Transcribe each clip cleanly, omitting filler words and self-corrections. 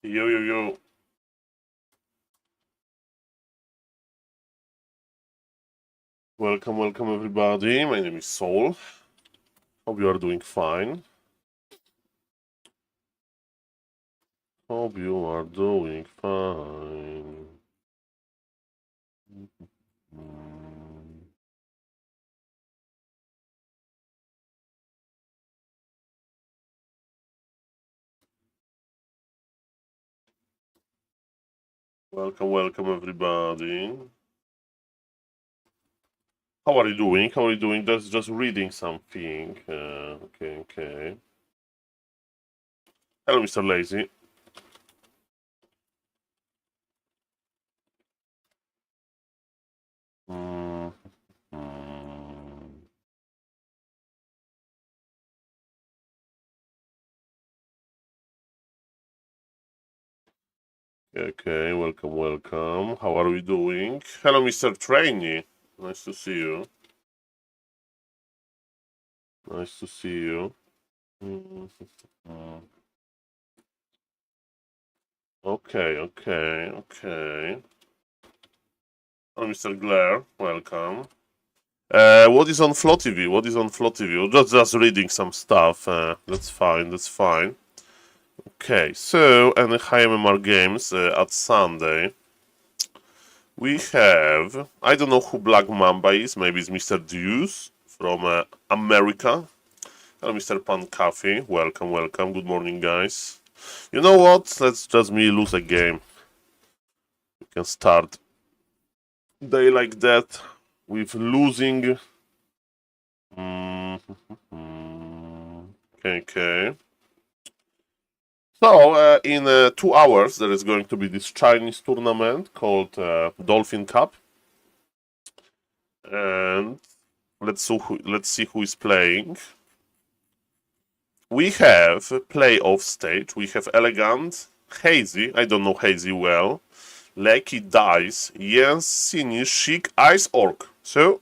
Yo. Welcome everybody. My name is Saul. Hope you are doing fine. Hope you are doing fine. Welcome everybody. How are you doing? How are you doing? Just reading something. Okay. Hello, Mr. Lazy. Okay, welcome. How are we doing? Hello, Mr. Trainee. Nice to see you. Nice to see you. Okay. Oh, Mr. Glare, welcome. What is on Flow TV? What is on Flow TV? Just reading some stuff. That's fine. Okay, so any high MMR games at Sunday. We have, I don't know who Black Mamba is. Maybe it's Mr. Deuce from America. Hello, Mr. Pan Coffee. Welcome. Good morning, guys. You know what? Let's just me lose a game. We can start day like that with losing. Okay. So, in 2 hours, there is going to be this Chinese tournament called Dolphin Cup. And let's see who is playing. We have playoff stage. We have Elegant, Hazy. I don't know Hazy well. Lecky, Dice, Jens, Sini, Chic, Ice Orc. So,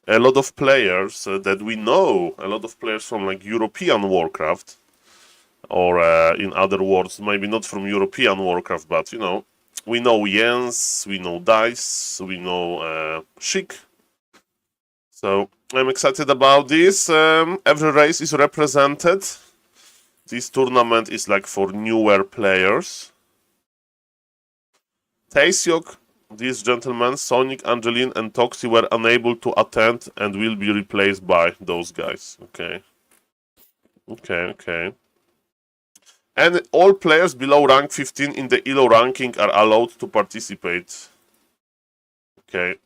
a lot of players that we know. A lot of players from like European Warcraft. Or in other words, maybe not from European Warcraft, but you know, we know Jens, we know Dice, we know Chic. So I'm excited about this. Every race is represented. This tournament is like for newer players. Taeseok, these gentlemen, Sonic, Angeline, and Toxie were unable to attend and will be replaced by those guys. Okay. And all players below rank 15 in the ELO ranking are allowed to participate. Okay.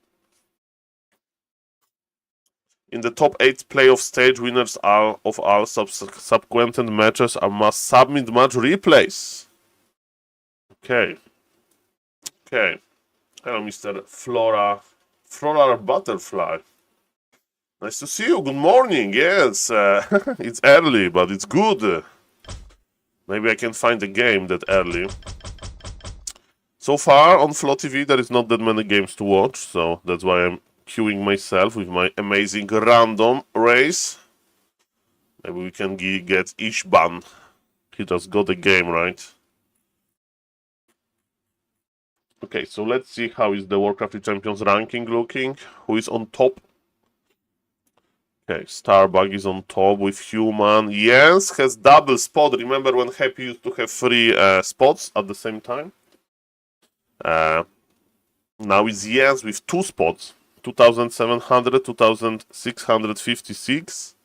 In the top 8 playoff stage, winners of all subsequent matches must submit match replays. Okay. Hello, Mr. Floral Butterfly. Nice to see you. Good morning. Yes, it's early, but it's good. Maybe I can find a game that early. So far on Flow TV, there is not that many games to watch, so that's why I'm queuing myself with my amazing random race. Maybe we can get Ishban. He just got a game, right? Okay, so let's see how is the Warcraft Champions ranking looking. Who is on top? Okay, Starbug is on top with Human. Jens has double spot. Remember when Happy used to have 3 spots at the same time? Now it's Jens with 2 spots. 2,700, 2,656.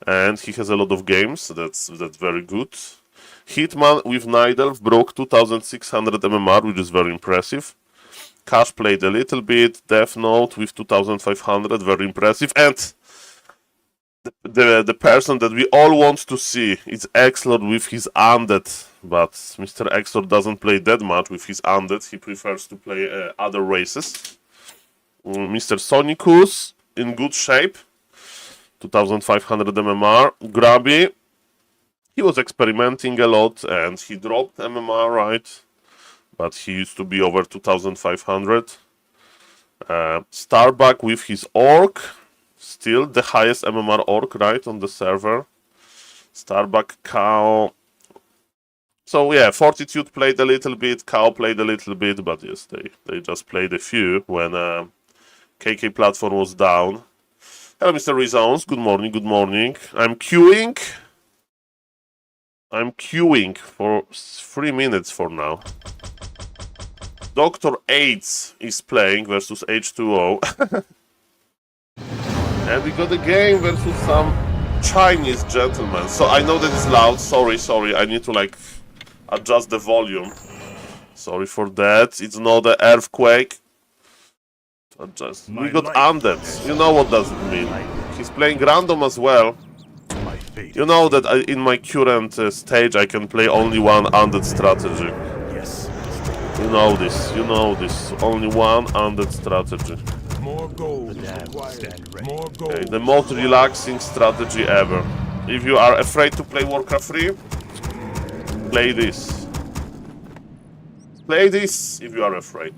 And he has a lot of games. That's very good. Hitman with Nidelf broke 2,600 MMR, which is very impressive. Cash played a little bit. Death Note with 2,500, very impressive. And the person that we all want to see is ApeLords with his Undead. But Mr. ApeLords doesn't play that much with his Undead. He prefers to play other races. Mr. Sonicus in good shape. 2,500 MMR. Grubby. He was experimenting a lot and he dropped MMR, right? But he used to be over 2,500. Starbuck with his Orc. Still the highest MMR Orc, right, on the server. Starbuck Cow So yeah, Fortitude played a little bit, Cow played a little bit, but yes, they just played a few when KK platform was down. Hello, Mr. Rezones. Good morning, good morning. I'm queuing for 3 minutes for now. Dr. AIDS is playing versus H2O. And we got a game versus some Chinese gentlemen. So I know that it's loud. Sorry. I need to like adjust the volume. Sorry for that. It's not an earthquake. Adjust. We got undead. You know what does it mean. He's playing random as well. You know that in my current stage I can play only one undead strategy. You know this. Only one undead strategy. More gold is required. More gold. Okay, the most relaxing strategy ever. If you are afraid to play Warcraft 3, play this. Play this if you are afraid.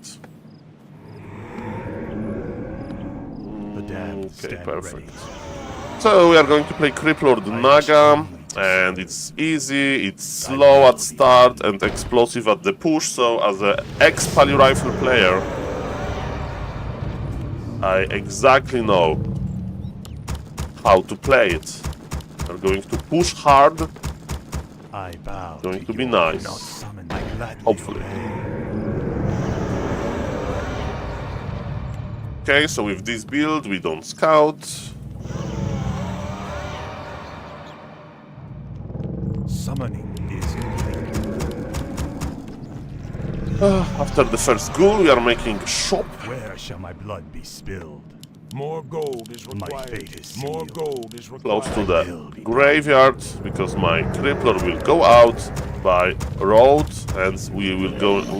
Okay, perfect. So we are going to play ApeLords Naga, and it's easy, it's slow at start and explosive at the push, so as an ex-Pally Rifle player, I exactly know how to play it. We're going to push hard, going to be nice, hopefully. Okay, so with this build we don't scout. Summoning is After the first ghoul, we are making shop. Where shall my blood be spilled? More gold is required. My fate is sealed. More gold is required. Close to the graveyard, because my crippler will go out by road, and we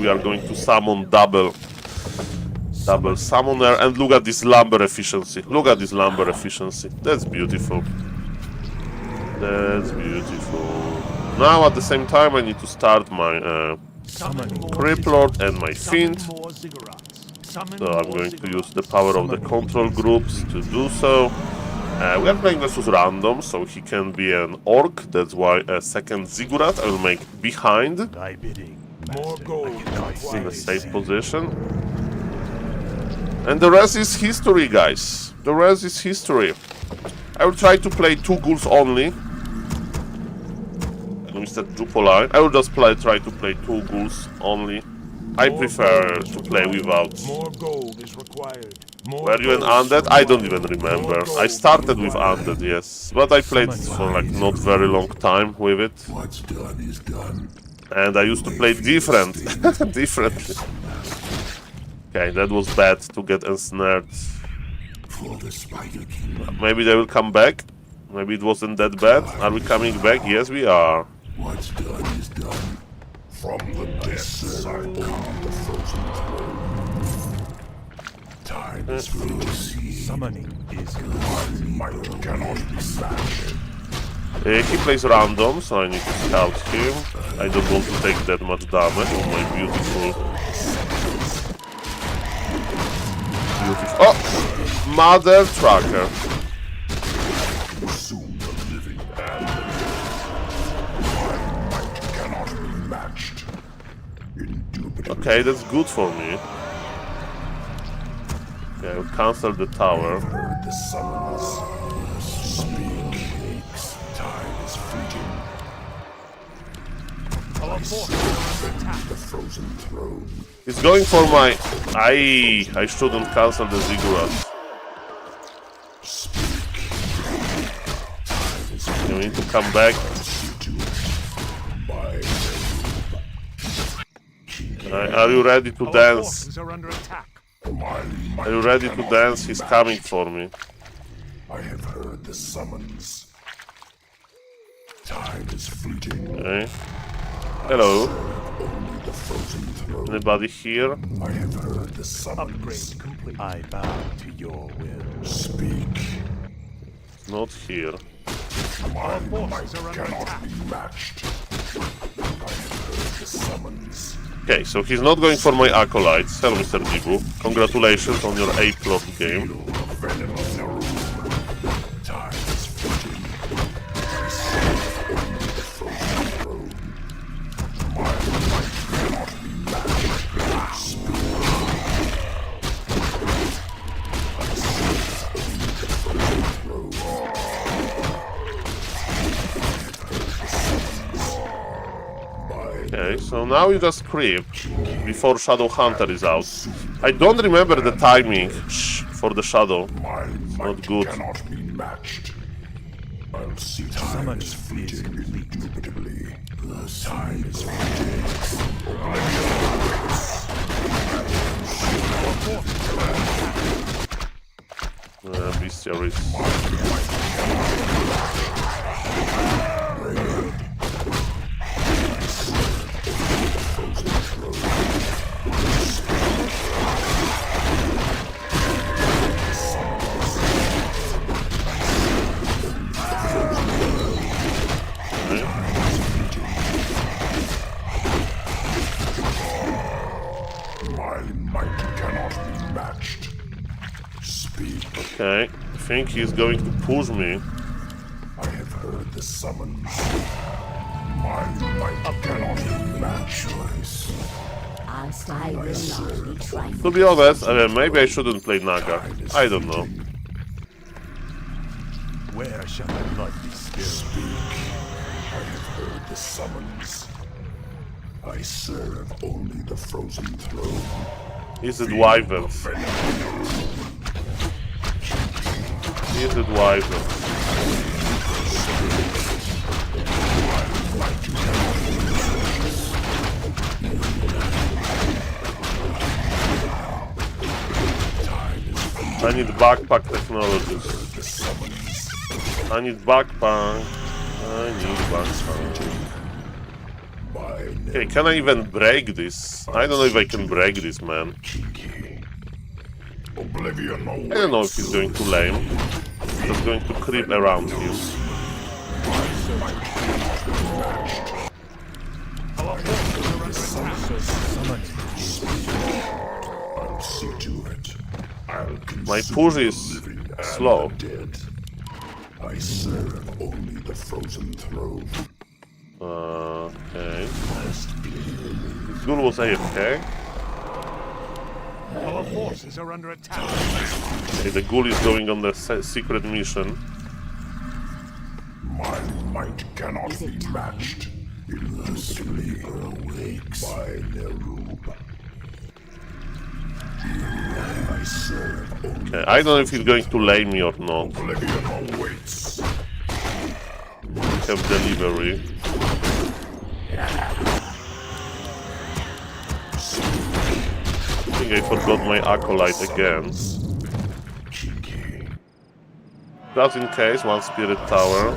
are going to summon double summoner. And look at this lumber efficiency. That's beautiful. Now at the same time I need to start my ApeLords and my Fiend. So I'm going to use the power of the control groups to do so. We are playing versus random, so he can be an orc. That's why a second Ziggurat I will make behind. In a safe position. And the rest is history, guys. The rest is history. I will try to play 2 ghouls only. Mr. Jupolite. I will just try to play 2 ghouls only. I prefer to play without. More gold is required. Were you an undead? I don't even remember. I started with undead, yes. But I played for like not very long time with it. What's done is done. And I used to play differently. Okay, that was bad to get ensnared. Maybe they will come back. Maybe it wasn't that bad. Are we coming back? Yes, we are. What's done is done. From the depths I come the frozen throne. Time is for the sea. Summoning is my might cannot be matched. He plays random, so I need to scout him. I don't want to take that much damage on my beautiful... Oh! Mother Tracker. Soon the living and my might cannot be matched. Indubitably. Okay, that's good for me. Okay, I'll cancel the tower. Heard the summons. Speak. Time is fleeting. Our forces attack the frozen throne. He's going for my... I shouldn't cancel the Ziggurat. You need to come back. Are you ready to dance? Are you ready to dance? He's coming for me. I have heard the summons. Time is fleeting. Okay. Hello. Only the frozen throne. Anybody here? I have heard the summons. upgrade complete. I bow to your will. Speak. Not here. My might cannot be matched. I have heard the summons. Okay, so he's not going for my acolytes. Hello, Mr. Dibu. Congratulations on your ApeLords game. Venom of the room. Time is fleeting. I serve only the frozen throne. Okay, so now you just creep before Shadow Hunter is out. I don't remember the timing for the Shadow. It's not good. Cannot be matched. I'll see time is fleeting indubitably. Time is fleeting. Bestiaries. Okay, I think he's going to push me. I have heard the summons. My might cannot be matched. I will not be trifled. To be honest, maybe I shouldn't play Naga. I don't know. Where shall my blood be spilled? Speak. I have heard the summons. I serve only the frozen throne. Is it Wyverns? Is it Wyverns? I need backpack technologies. I need backpack. Okay, can I even break this? I don't know if I can break this, man. I don't know if he's going to lame. Just going to creep around him. I'll see to it. My push is slow. I serve only the frozen throne. Okay. This ghoul was AFK. Our forces are under attack. Okay, the ghoul is going on the secret mission. My might cannot be matched. In the sleeper awakes by Nerub. I serve only. Okay, I don't know if he's going to lay me or not. Oblivion awaits. Have delivery. I think I forgot my acolyte again. Just in case, one spirit tower.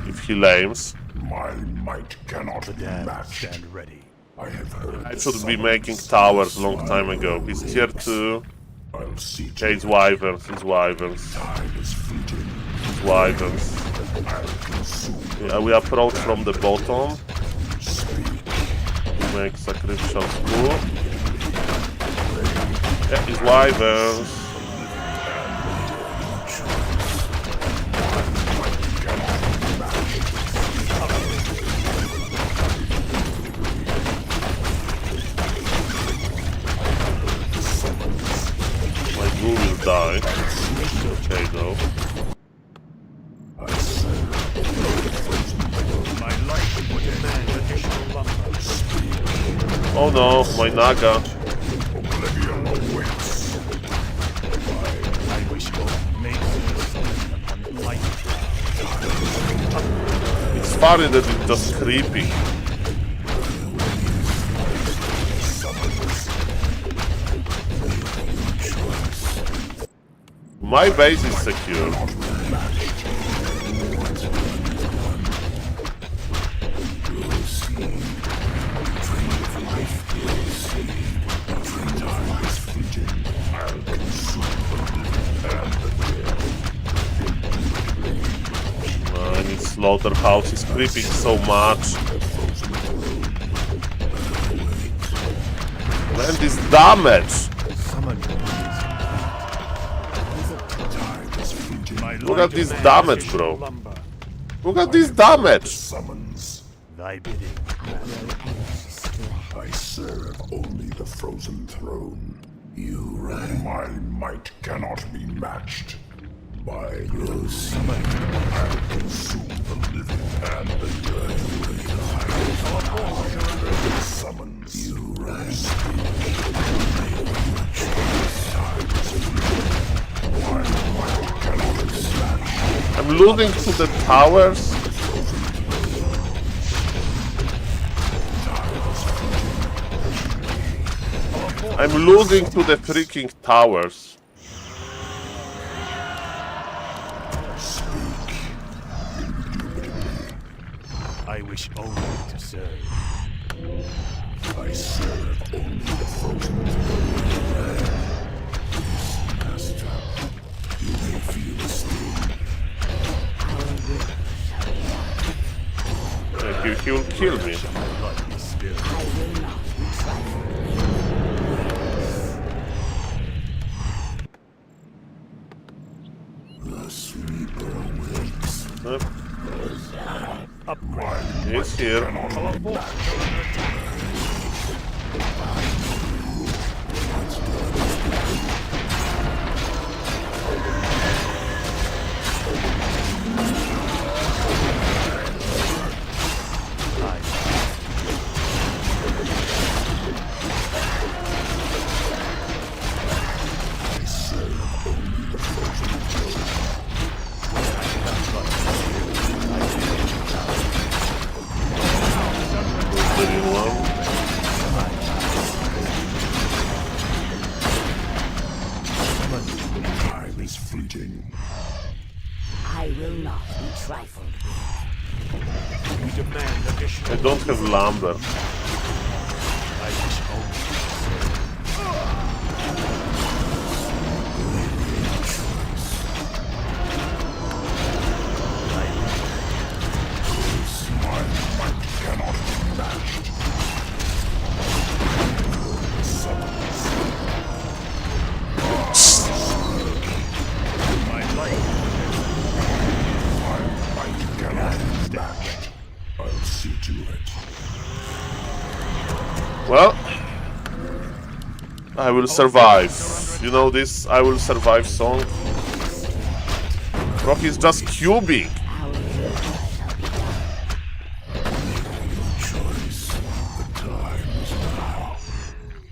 If he lames. My might cannot be matched. Stand ready. I have heard. I should be making towers long time ago. He's tier 2. I'll see to Okay, it's Wyverns, it's Wyverns. time is fleeting. It's Wyverns. I'll consume. Yeah, we approach from the bottom. Make sacrificial school. Yeah, it's Wyverns. My ghoul will die. Okay, though. My life would demand additional lumber. Oh no, my Naga. Oblivion awaits. I wish God made something upon light. It's funny that it's just creepy. My base is secure. I need slaughterhouse, is creeping so much. Man, this damage! Look at this damage, bro. Look at this damage! Summons. Thy bidding. I serve only the frozen throne. You ran. My might cannot be matched. By your summon, I'll consume the living and the dead. losing to the towers. I'm losing to the freaking towers. I wish only to serve. I serve only the frozen Master, you may feel the sting. He will kill me. Blood be spilled. The sleeper wakes. Upgrade. He's here. Time is fleeting. I will not be trifled with. We demand additional. I don't have lumber. I wish only to serve. My might cannot be matched. My life. My might cannot be matched. I'll see to it. Well, I will survive. You know this I will survive song? Rocky is just cubing. Our will shall be done. Choice. The time is now.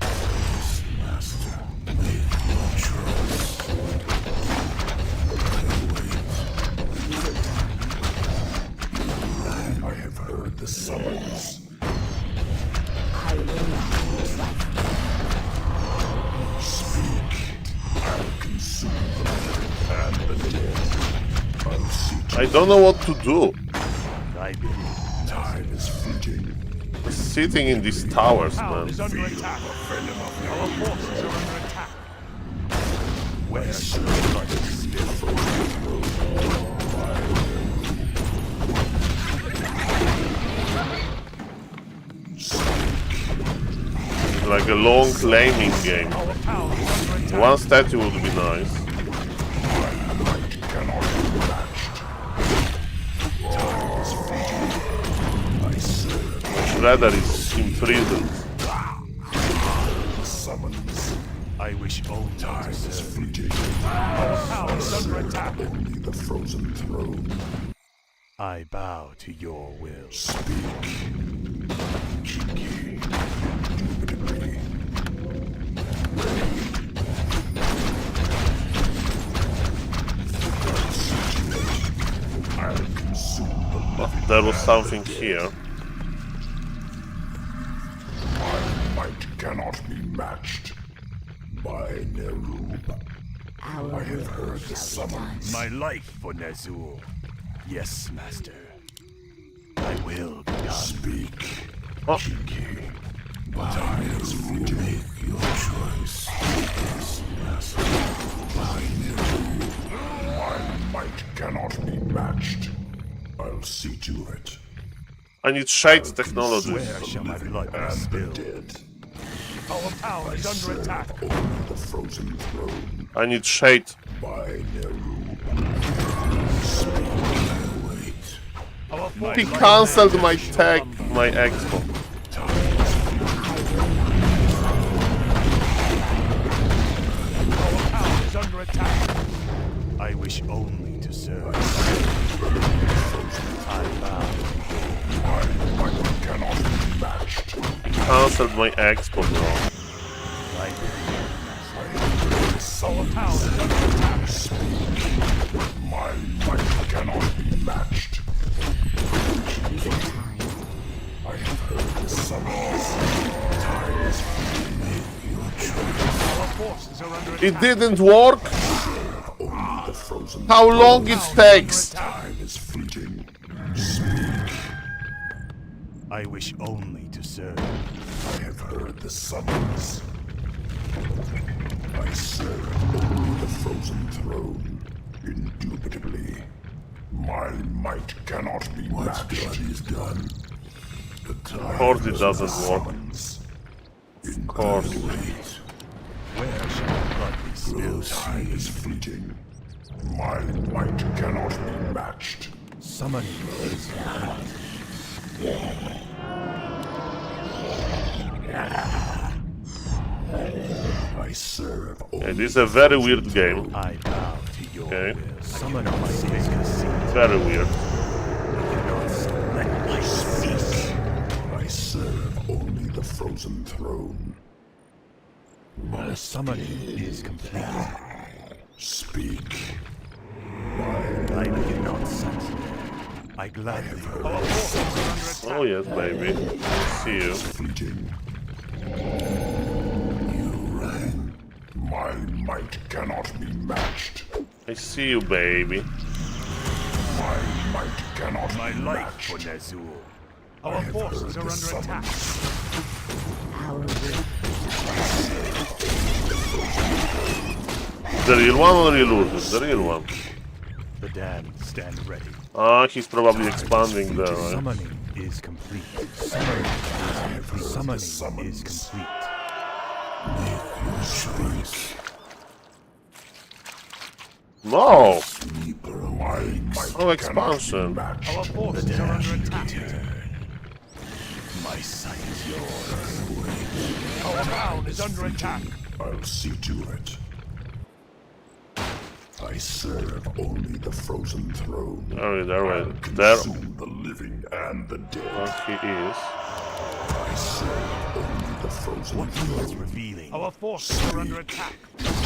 Yes, Master. Make your choice. I have heard the summons. I will not be trifled with. Speak. I'll consume them and the dead. I'll see to I don't know what to do. I believe. time is fleeting. Sitting in these towers, Town man. is under attack. Our forces are under attack. Where should I Like a long claiming game. Our town is under attack. One statue would be nice. cannot be matched. Time is fleeting. I serve Shredder is imprisoned. summons. I wish only Time to is serve. fleeting. Our town is under attack. Only the frozen throne. I bow to your will. Speak. Cheeky. Indubitably. I'll consume the living. There was something here. My might cannot be matched. By Nerub. Our I have will heard the shall be done. summons. My life for Nezul. Yes, master. I will be done. Speak. Oh. Cheeky. Time is fleeting. Make your choice. Yes, master. By Nerub. My might cannot be matched. I'll see to it. I need shade technology. Where shall my blood be And the spilled? dead. Our town is under attack. Only the frozen throne. I need shade. By Nerub. Speak. Wait. Our He forces cancelled my tag, my expo. Our town is under attack. I wish only to serve. I bow. My might cannot be matched. He cancelled my expo, bro. I believe. Our town is under attack. My might cannot be matched. I have heard the summons. Time is make your choice. Our forces are under attack. It didn't work. Only the frozen. How long it takes? Time is fleeting. Speak. I wish only to serve. I have heard the summons. I serve only the frozen throne. Indubitably. My might cannot be matched. What's done is done. The time Of course it doesn't work. Of course. Where shall the blood be spilled? Time is fleeting. My might cannot be matched. Summoning is complete. I serve only. Okay, this is a very weird game. I bow to your Okay. will. Summon my vacancy. Very weird. Let my cease. I serve only the frozen throne. The summoning is complete. Speak. I cannot sense. I gladly. Our forces are under attack. Oh yes, baby. I see you. Fleeting. You rang. My might cannot be matched. I see you, baby. My might cannot My be life matched. for Nezul. Our forces are under attack. Our will. The real one or the illusion? The real one. The damned stand ready. Ah, he's probably expanding there, right? Summoning is complete. Summoning is complete. Summoning is complete. No! Sleeper, my might Oh, expansion. cannot be matched. Our forces are under attack. My sight is yours. Our town is under attack. I'll see to it. I serve only the frozen throne. There. Consume the living and the dead. There he is. I serve only the frozen throne. Revealing. Our forces are under attack.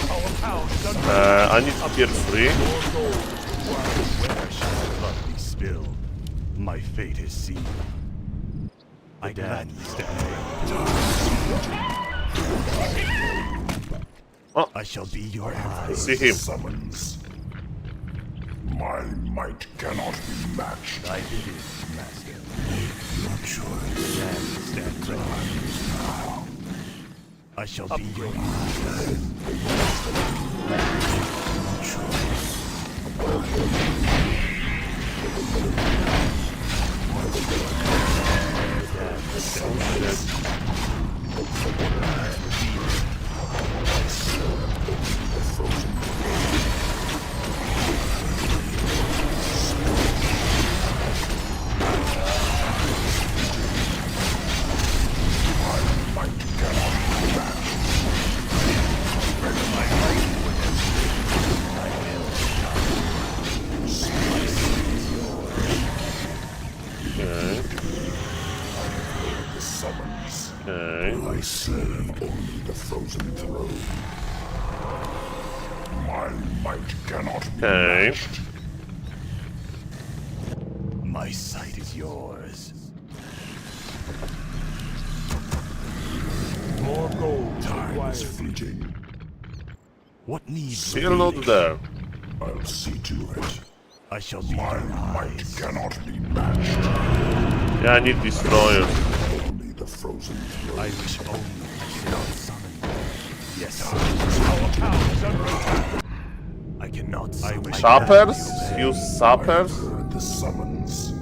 Our town is under I need tier 3. Where shall the blood be spilled? My fate is sealed. I gladly stand. Oh. I shall be your eyes. See him. Summons. My might cannot be matched. I bid it, master. Your choice. Stand ready. I shall be your eyes. I serve only the frozen throne. My might cannot be Okay. matched. My sight is yours. More gold. Time is fleeting. What needs Still not there. I'll see to it. I shall be My your might eyes. cannot be matched. Yeah, I need destroyers. Only the frozen throne. I wish only I cannot summon. Yes. Our town is under attack. I cannot. I wish. Sappers? Use sappers? Heard the summons.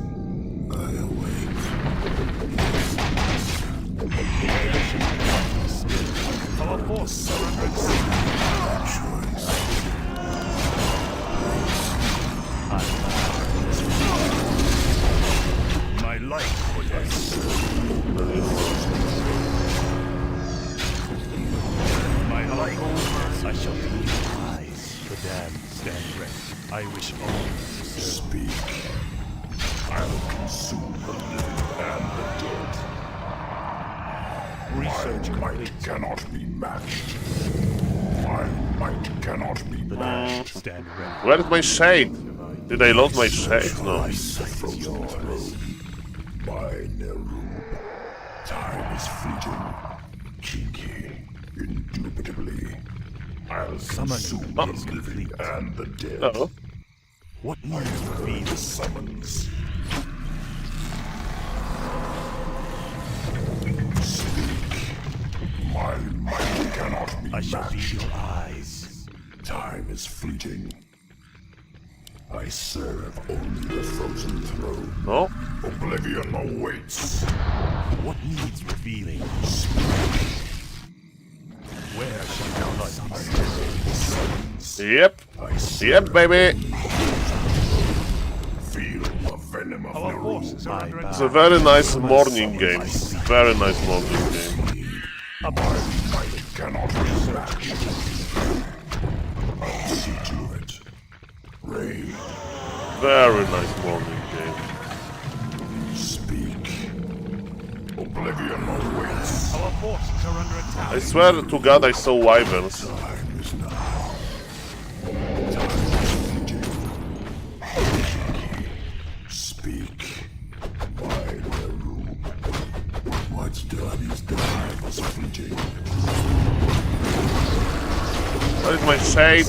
I await. Our forces are under attack. Choice. My life for this. My life. I shall be your eyes. The damned stand ready. I wish only to serve. Speak. I'll consume the living and the dead. Research My complete. might cannot be matched. My might cannot be matched. Stand ready. Where is my shade? Did I lose my shade? No. The frozen throne. By Nerub. Time is fleeting. Cheeky. Indubitably. I'll consume the living and the dead. Uh-oh. What needs to be The summons. Speak. My might cannot be I shall be matched. your eyes. Time is fleeting. I serve only the frozen throne. No? Oblivion awaits. What needs revealing? Where shall our blood be spilled? Yep. I serve. Yep, baby. Feel the venom of Our Nerub. forces are under It's a attack. very nice morning game. Very nice morning game. My might cannot be matched. I'll see to it. Rain, Very nice morning game. speak. Oblivion awaits. Our forces are under attack. I swear to God I saw wyverns. Time is now. Time is fleeting. Speak. By Nerub. What's done is done. Time is fleeting. Where is my shade?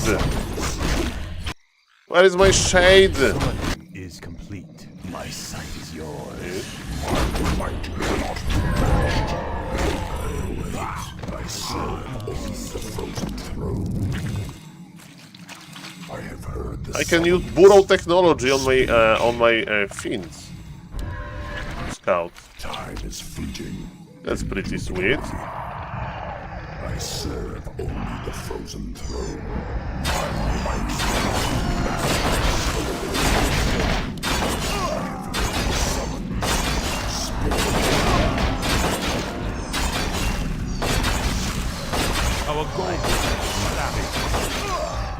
Where is my shade? Summoning is complete. My sight is yours. My might cannot be matched. I serve only the frozen throne. I have heard the I can use burrow technology on my fiends. Scout. time is fleeting. That's pretty sweet. I serve only the frozen throne. My might cannot be matched. Our goal is savage.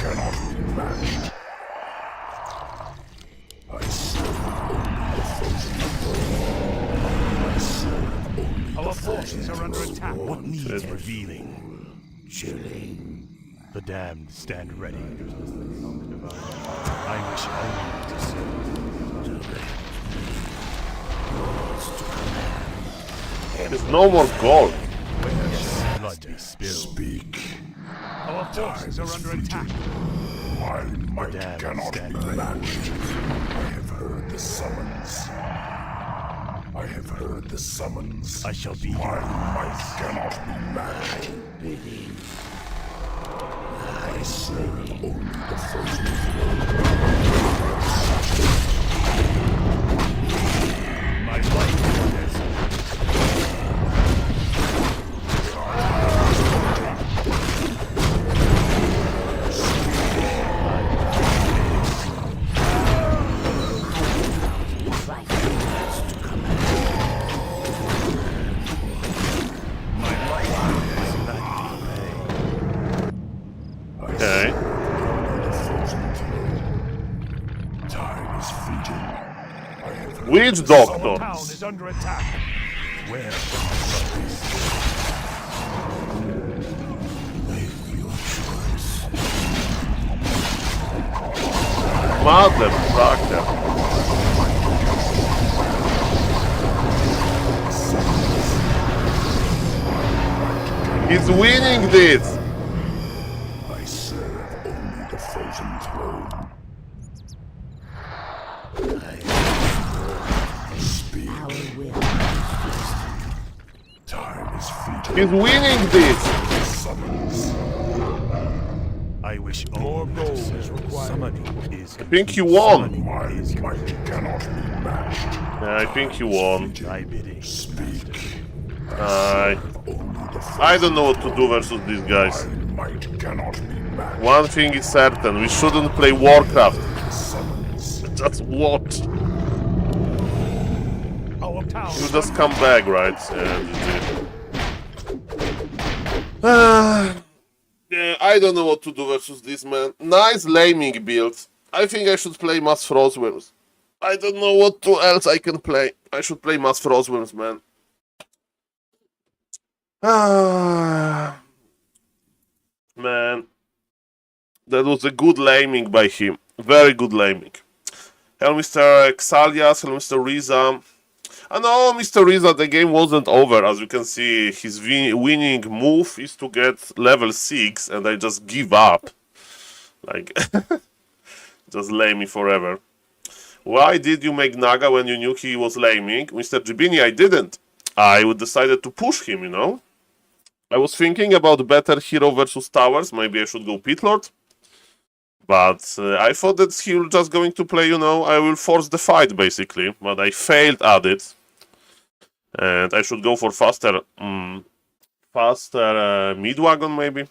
Cannot be matched. I serve only the frozen throne. I serve only Our forces are under attack. What needs Shit. revealing? chilling. The damned stand ready. I wish only to serve. There's no more gold. Blood be spilled. Speak. Our forces are under attack. My might Damn, cannot be stand ready. matched. I have heard the summons. I have heard the summons. I shall be My your might cannot be matched. I serve only the frozen throne. my life is Okay. The frozen throne. Time is fleeting. I have heard Witch Our Doctor. town is under attack. Where Motherfucker. He's winning this. I serve only the frozen throne. Speak. Our will. Time is fleeting. He's winning this. Summons. I wish more gold is required. Summoning is I think you won. Summoning My is might cannot be matched. Yeah, I think you won. thy bidding. Speak. I Only the I don't know what to do versus these guys. My might cannot be matched. One thing is certain, we shouldn't play Warcraft. Summons. Just watch. Our town You just come back, right? Yeah, I I don't know what to do versus this man. Nice laming build. I think I should play Mass Frostworms. I don't know what else I can play. I should play Mass Frostworms, man. Ah, man. That was a good laming by him. Very good laming. Hello, Mr. Xalias. Hello, Mr. Riza. I know, Mr. Riza, the game wasn't over. As you can see, his winning move is to get level 6, and I just give up. Like, just lame me forever. Why did you make Naga when you knew he was laming? Mr. Jibini, I didn't. I decided to push him, you know. I was thinking about better hero versus towers. Maybe I should go ApeLords. But I thought that he was just going to play, you know, I will force the fight, basically. But I failed at it. And I should go for faster mid-wagon, maybe.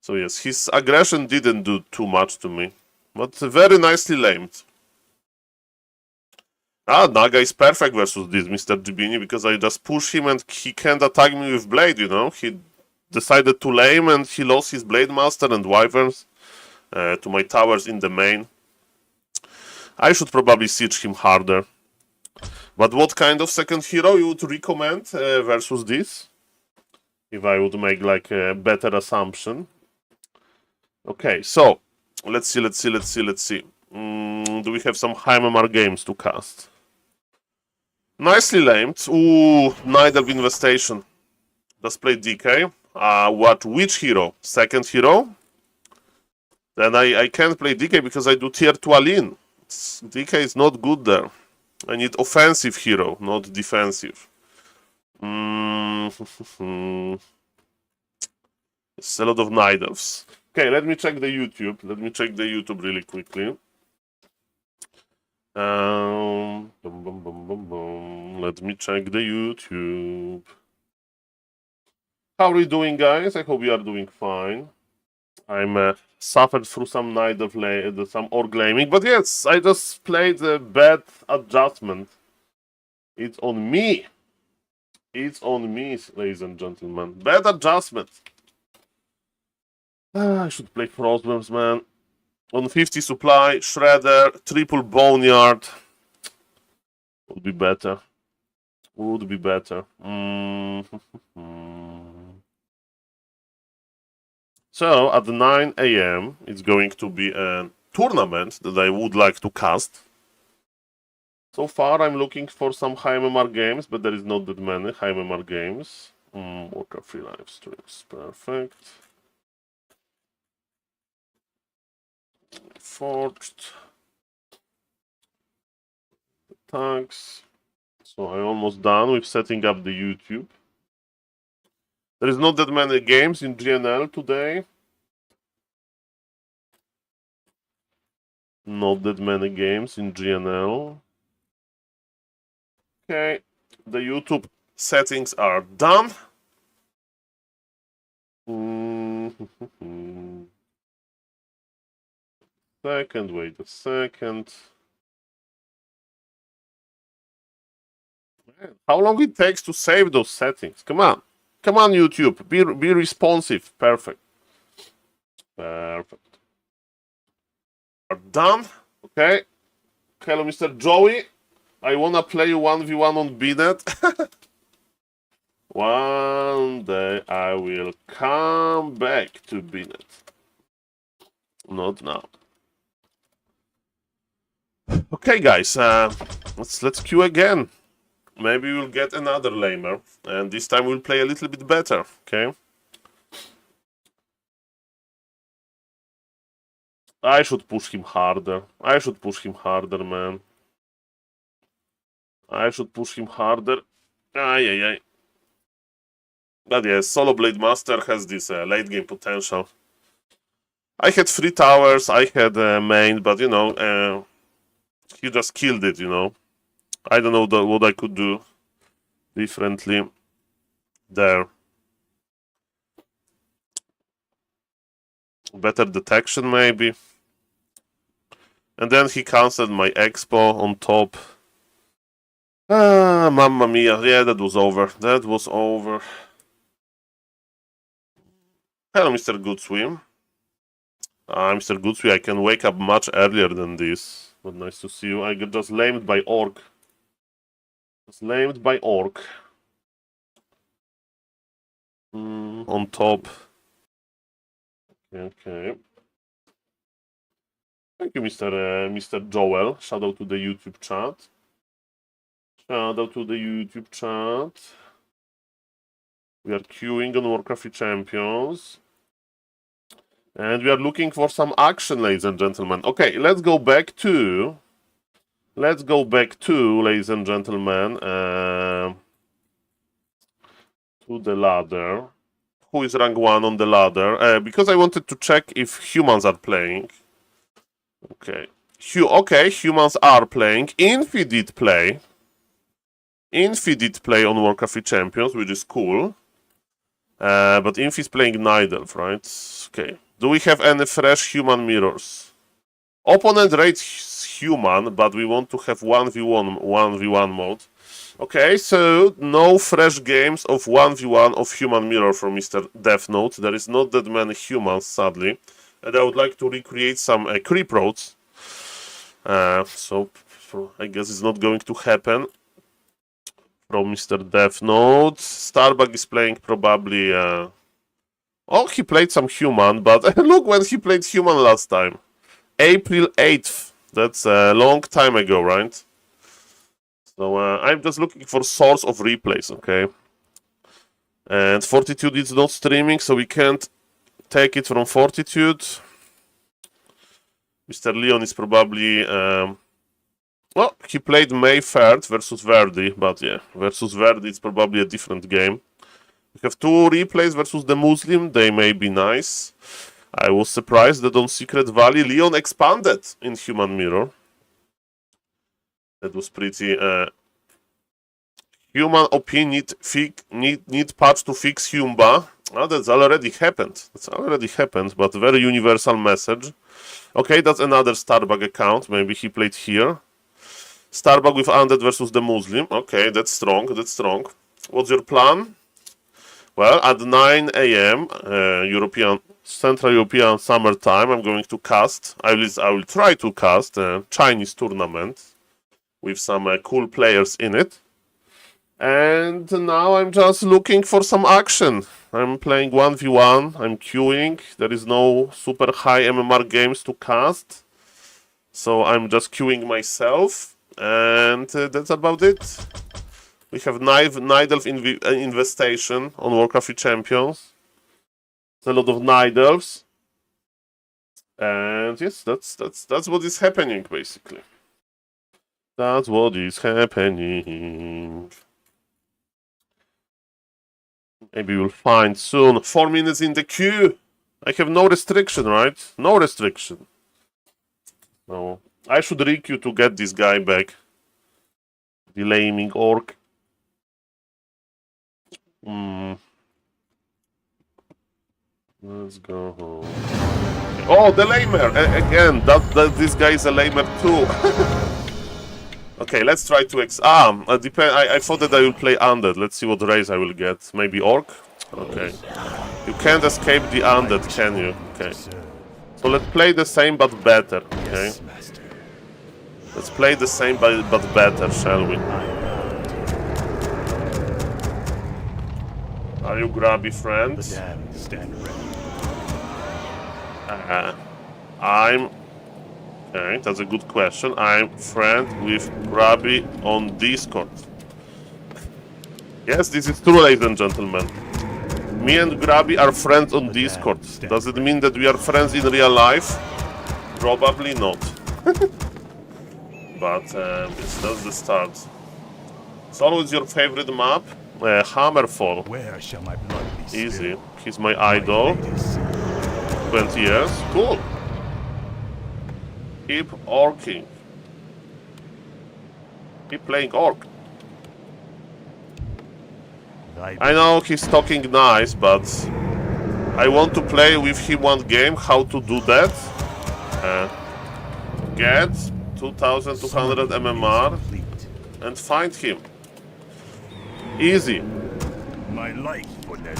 So yes, his aggression didn't do too much to me. But very nicely lamed. Naga is perfect versus this Mr. Jibini, because I just push him and he can't attack me with Blade, you know. He decided to lame and he lost his Blade Master and Wyverns to my towers in the main. I should probably siege him harder. But what kind of second hero you would recommend versus this? If I would make like a better assumption. Okay, so let's see. Do we have some high MMR games to cast? Nicely lamed. Ooh, Night of Infestation. Let's play DK. Which hero? Second hero? Then I can't play DK because I do tier 2 Alin. DK is not good there. I need offensive hero, not defensive. It's a lot of Night Elves. Okay, let me check the YouTube. Really quickly. Let me check the YouTube. How are we doing, guys? I hope you are doing fine. I'm suffered through some night of some org laming, but yes, I just played a bad adjustment. It's on me. It's on me, ladies and gentlemen. Bad adjustment. I should play Frostworms, man. On 50 supply, Shredder, triple Boneyard. Would be better. So, at 9 AM, it's going to be a tournament that I would like to cast. So far, I'm looking for some high MMR games, but there is not that many high MMR games. Warcraft free live streams, perfect. Forged. Tags. So I'm almost done with setting up the YouTube. There is not that many games in GNL today. Not that many games in GNL. Okay, the YouTube settings are done. Wait a second. Man, how long it takes to save those settings? Come on, YouTube, be responsive. Perfect. Are done. Okay. Hello, Mr. Joey. I wanna play 1v1 on BNet. One day I will come back to BNet. Not now. Okay, guys. Let's queue again. Maybe we'll get another lamer, and this time we'll play a little bit better. Okay. I should push him harder. Man. I should push him harder. Ay. But yes, Solo Blade Master has this late game potential. I had 3 towers, I had main, but you know, he just killed it, you know. I don't know what I could do differently there. Better detection, maybe. And then he cancelled my expo on top. Mamma mia. Yeah, that was over. Hello, Mr. Goodswim. Mr. Goodswim, I can wake up much earlier than this. But nice to see you. I got just lamed by Orc. Just lamed by Orc. On top. Okay. Thank you, Mr. Joel. Shout out to the YouTube chat. Shout out to the YouTube chat. We are queuing on Warcraft Champions. And we are looking for some action, ladies and gentlemen. Okay, let's go back to, ladies and gentlemen, to the ladder. Who is rank 1 on the ladder? Because I wanted to check if humans are playing. Okay. Humans are playing. Infi did play. Infi did play on Warcraft Champions, which is cool. But Infi is playing Night Elf, right? Okay. Do we have any fresh human mirrors? Opponent rates human, but we want to have 1v1 mode. Okay, so no fresh games of 1v1 of human mirror from Mr. Death Note. There is not that many humans, sadly. And I would like to recreate some creep roads. So I guess it's not going to happen from Mr. Death Note. Starbug is playing probably... Oh, he played some human, but look when he played human last time. April 8th. That's a long time ago, right? So I'm just looking for source of replays, okay? And Fortitude is not streaming, so we can't take it from Fortitude. Mr. Leon is probably... well, he played May 3rd versus Verdi, but yeah, versus Verdi it's probably a different game. We have 2 replays versus the Muslim, they may be nice. I was surprised that on Secret Valley Leon expanded in Human Mirror. That was pretty... Human OP need patch to fix Humba. Oh, that's already happened. That's already happened, but very universal message. Okay, that's another Starbug account. Maybe he played here. Starbug with Undead versus the Muslim. Okay, that's strong, that's strong. What's your plan? Well, at 9 AM, Central European Summer Time, I'm going to cast. I will try to cast a Chinese tournament with some cool players in it. And now I'm just looking for some action. I'm playing 1v1, I'm queuing. There is no super high MMR games to cast. So I'm just queuing myself. And that's about it. We have Night Elf Investation on Warcraft Champions. It's a lot of Night Elves. And yes, that's what is happening, basically. That's what is happening. Maybe we'll find soon. 4 minutes in the queue. I have no restriction, right? No restriction. No. I should re-queue to get this guy back. Delaying Orc. Let's go home. Oh, the lamer! Again, this guy is a lamer too. Okay, let's try to I thought that I will play Undead. Let's see what race I will get. Maybe Orc? Okay. You can't escape the Undead, can you? Okay. So let's play the same but better, okay? Let's play the same but better, shall we? Are you grabby friends? I'm... Okay, that's a good question. I'm friend with Grabby on Discord. Yes, this is true, ladies and gentlemen. Me and Grabby are friends on Discord. Does it mean that we are friends in real life? Probably not. But that's the start. So, what's your favorite map? Hammerfall. Where shall my blood be Easy. spilled? He's my idol. 20 years. Cool. Keep orking. Keep playing orc. I know he's talking nice, but I want to play with him one game. How to do that? Get 2200 MMR and find him. Easy. My life for that.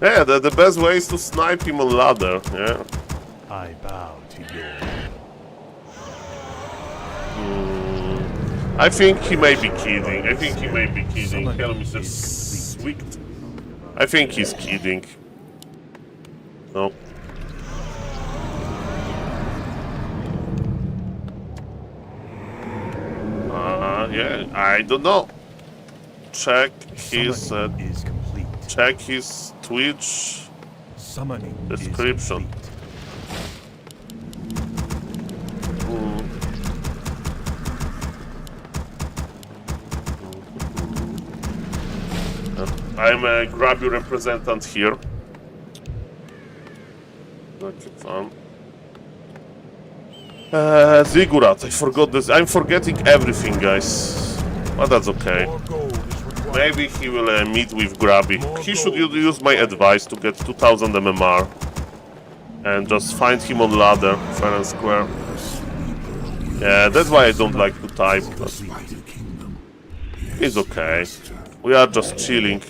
Yeah, the best way is to snipe him on ladder, yeah. I bow to your I think he may be kidding. I think he may be kidding. Summoning Helm is is sweet. I think he's kidding. No. Yeah, I don't know. Check his summoning is complete. check his Twitch Summoning description. is complete. I'm a grab your representant here. Okay, fun. Ziggurat, I forgot this. I'm forgetting everything, guys. But that's okay. More gold is required. Maybe he will meet with Grabby. He should use my advice to get 2000 MMR. And just find him on ladder, fair and square. Yeah, that's why I don't like to type. But it's okay. We are just chilling.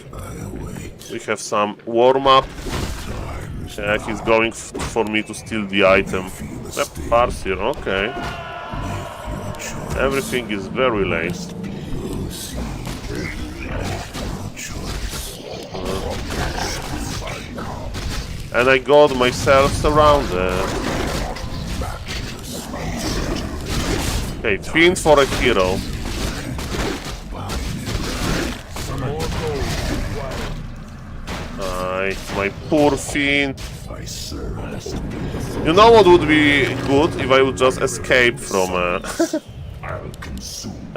We have some warm-up. Yeah, he's going for me to steal the item. Yep, parts here, okay. Everything is very late. And I got myself surrounded. Okay, fiend for a hero. My poor fiend. You know what would be good if I would just escape from. I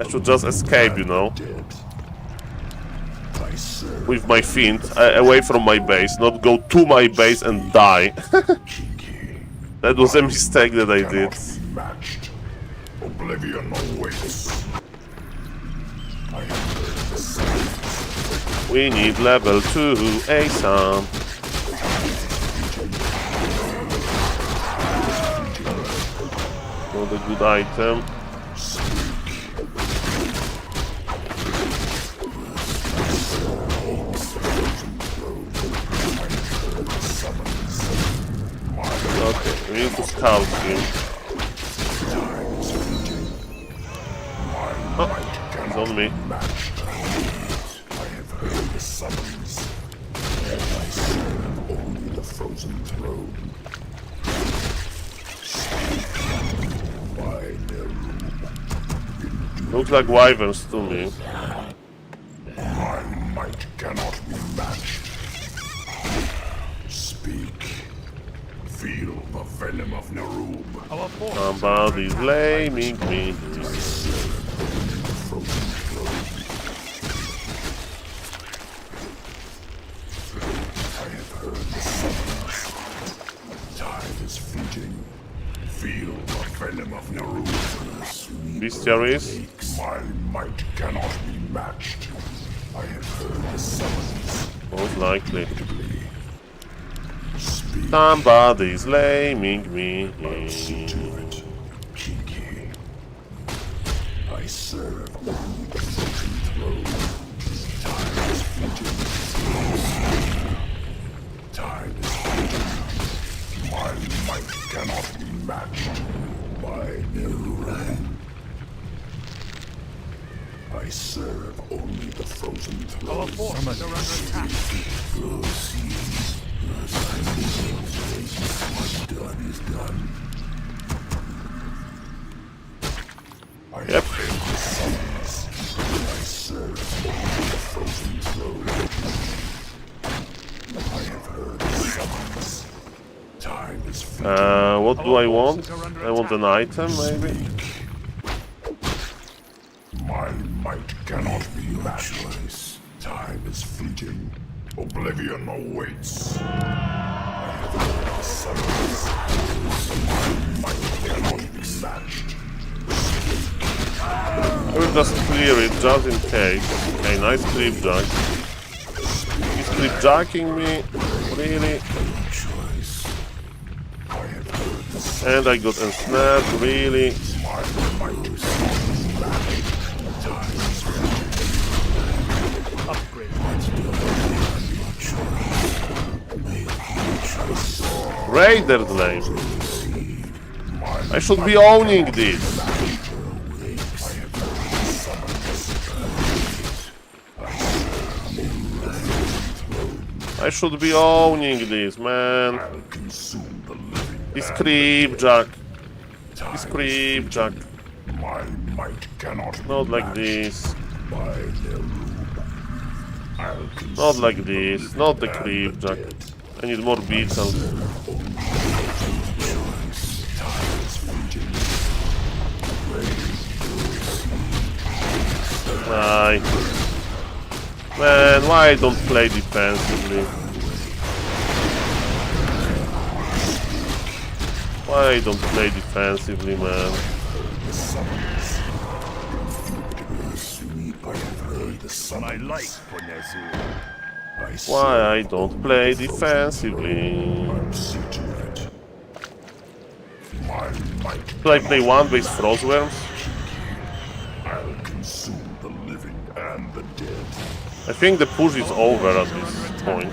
should just escape, you know, with my fiend away from my base, not go to my base and die. That was a mistake that I did. Oblivion awaits. We need level 2 ASAP. Not a good item. Okay, we need to scout him. Oh, he's on me. Looks like wyverns to me. My might cannot be matched. Speak. Feel the venom of Nerub. Our force Somebody's blaming me. I have heard the summons. Time is fleeting. Feel the venom of Nerub. Bestiaries. My might cannot be matched. I have heard the summons. Most likely. Speak. Somebody's blaming me. See to it, Kinky. I serve only the frozen throne. Time is fleeting. Time is fleeting. My might cannot be matched by Nerub. I serve only the frozen throne. Our forces are under attack. What's done is done. I Yep. have heard the summons. I serve only the frozen throne. I have heard the summons. Time is fleeting. What do I want? I want an item, maybe? My might cannot be matched. Time is fleeting. Oblivion awaits. I have heard the summons. My might cannot be matched. I will just clear it, just in case. Okay, nice creep jack. He's creep jacking me. Really? Choice. I have heard the summons. And I got ensnared, really? My might is matched. Time is fleeting. Upgrade. Raider lane. I should be owning this. I should be owning this, man. This creep jack. This creep jack. My might cannot Not like this. by their room. Not like this. Not the creep jack. I need more beetles. Aye. Man, why I don't play defensively? Why I don't play defensively, man? My light for Nezu. Why I don't play defensively? Should I play one base Frostworms? I'll consume the living and the dead. I think the push is over at this point.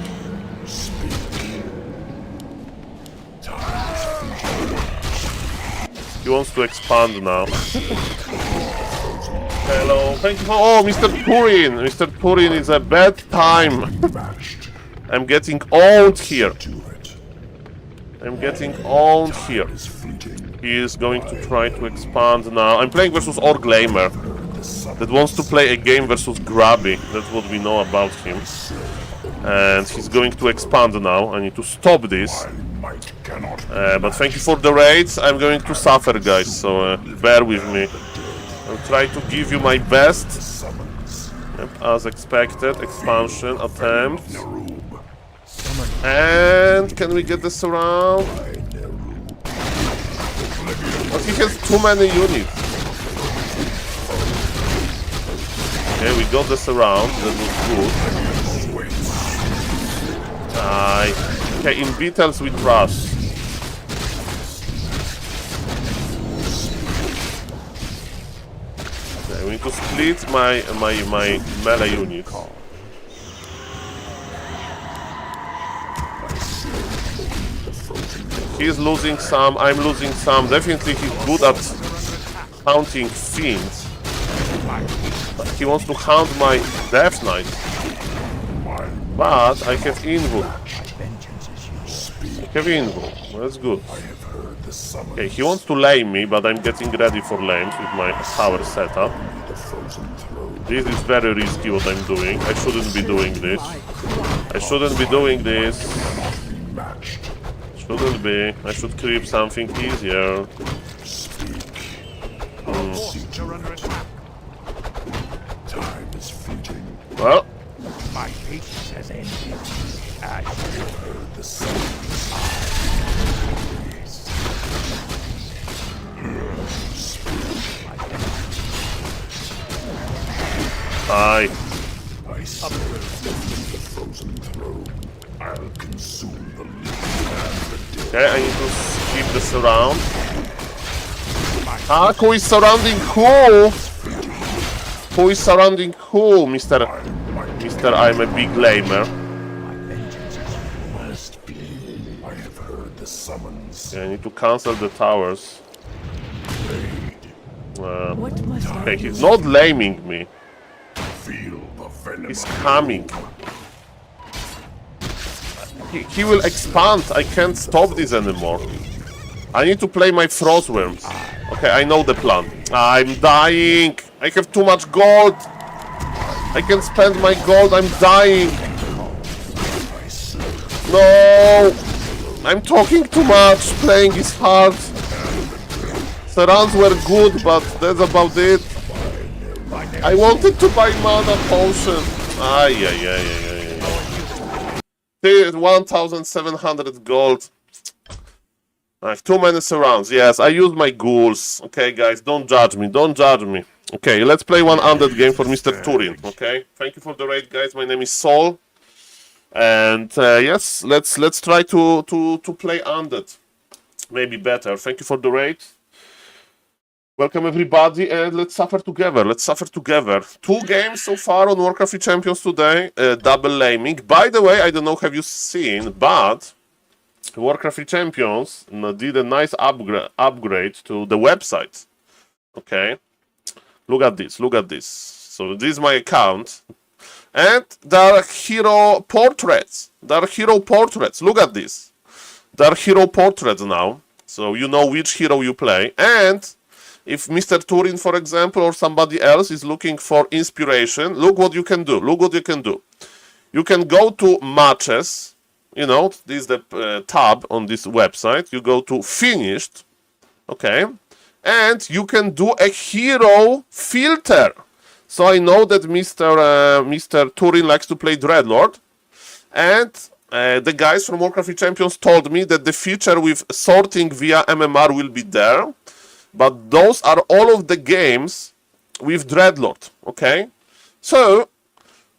He wants to expand now. Hello, thank you for... Oh, Mr. Purin! Mr. Purin, it's a bad time. I'm getting owned here. I'm getting owned here. He is going to try to expand now. I'm playing versus Orglamer. That wants to play a game versus Grabby. That's what we know about him. And he's going to expand now. I need to stop this. But thank you for the raids. I'm going to suffer, guys, so bear with me. I'll try to give you my best. Yep, as expected. Expansion attempt. And can we get this around? But he has too many units. Okay, we got this around. That was good. Okay, in Beetles we trust. Okay, we need to split my melee unit. He's losing some, I'm losing some. Definitely he's good at hunting fiends. But he wants to hunt my Death Knight. But I have Invoke. I have Invoke. That's good. Okay, he wants to lame me, but I'm getting ready for lames with my tower setup. This is very risky what I'm doing. I shouldn't be doing this. I shouldn't be doing this. Shouldn't be. I should creep something easier. Well. My patience has ended. I heard the Aye. I serve the frozen throne. I'll consume the living and the dead. Okay, I need to keep this around. Ah, who is surrounding who? Who is surrounding who, Mr. I'm a big lamer. I have heard the summons. Okay, I need to cancel the towers. What must I Okay, do? he's not laming me. Feel the venom. He's coming. He will expand. I can't stop this anymore. I need to play my Frostworms. Okay, I know the plan. I'm dying. I have too much gold. I can spend my gold. I'm dying. No. I'm talking too much. Playing is hard. The runs were good, but that's about it. I wanted to buy mana potion. Ay. 1,700 gold. I have too many surrounds. Yes, I use my ghouls. Okay, guys, don't judge me. Don't judge me. Okay, let's play one undead game for Mr. Turin. Okay, thank you for the raid, guys. My name is Saul, and yes, let's try to play undead. Maybe better. Thank you for the raid. Welcome everybody, and let's suffer together. Let's suffer together. 2 games so far on Warcraft Champions today. Double laming. By the way, I don't know have you seen, but Warcraft Champions did a nice upgrade to the website. Okay, look at this. Look at this. So this is my account, and there are hero portraits. There are hero portraits. Look at this. There are hero portraits now, so you know which hero you play. And if Mr. Turin, for example, or somebody else is looking for inspiration, look what you can do. Look what you can do. You can go to matches. You know, this is the tab on this website. You go to finished, okay, and you can do a hero filter. So I know that Mr. Turin likes to play Dreadlord, and the guys from Warcraft Champions told me that the feature with sorting via MMR will be there, but those are all of the games with Dreadlord, okay? So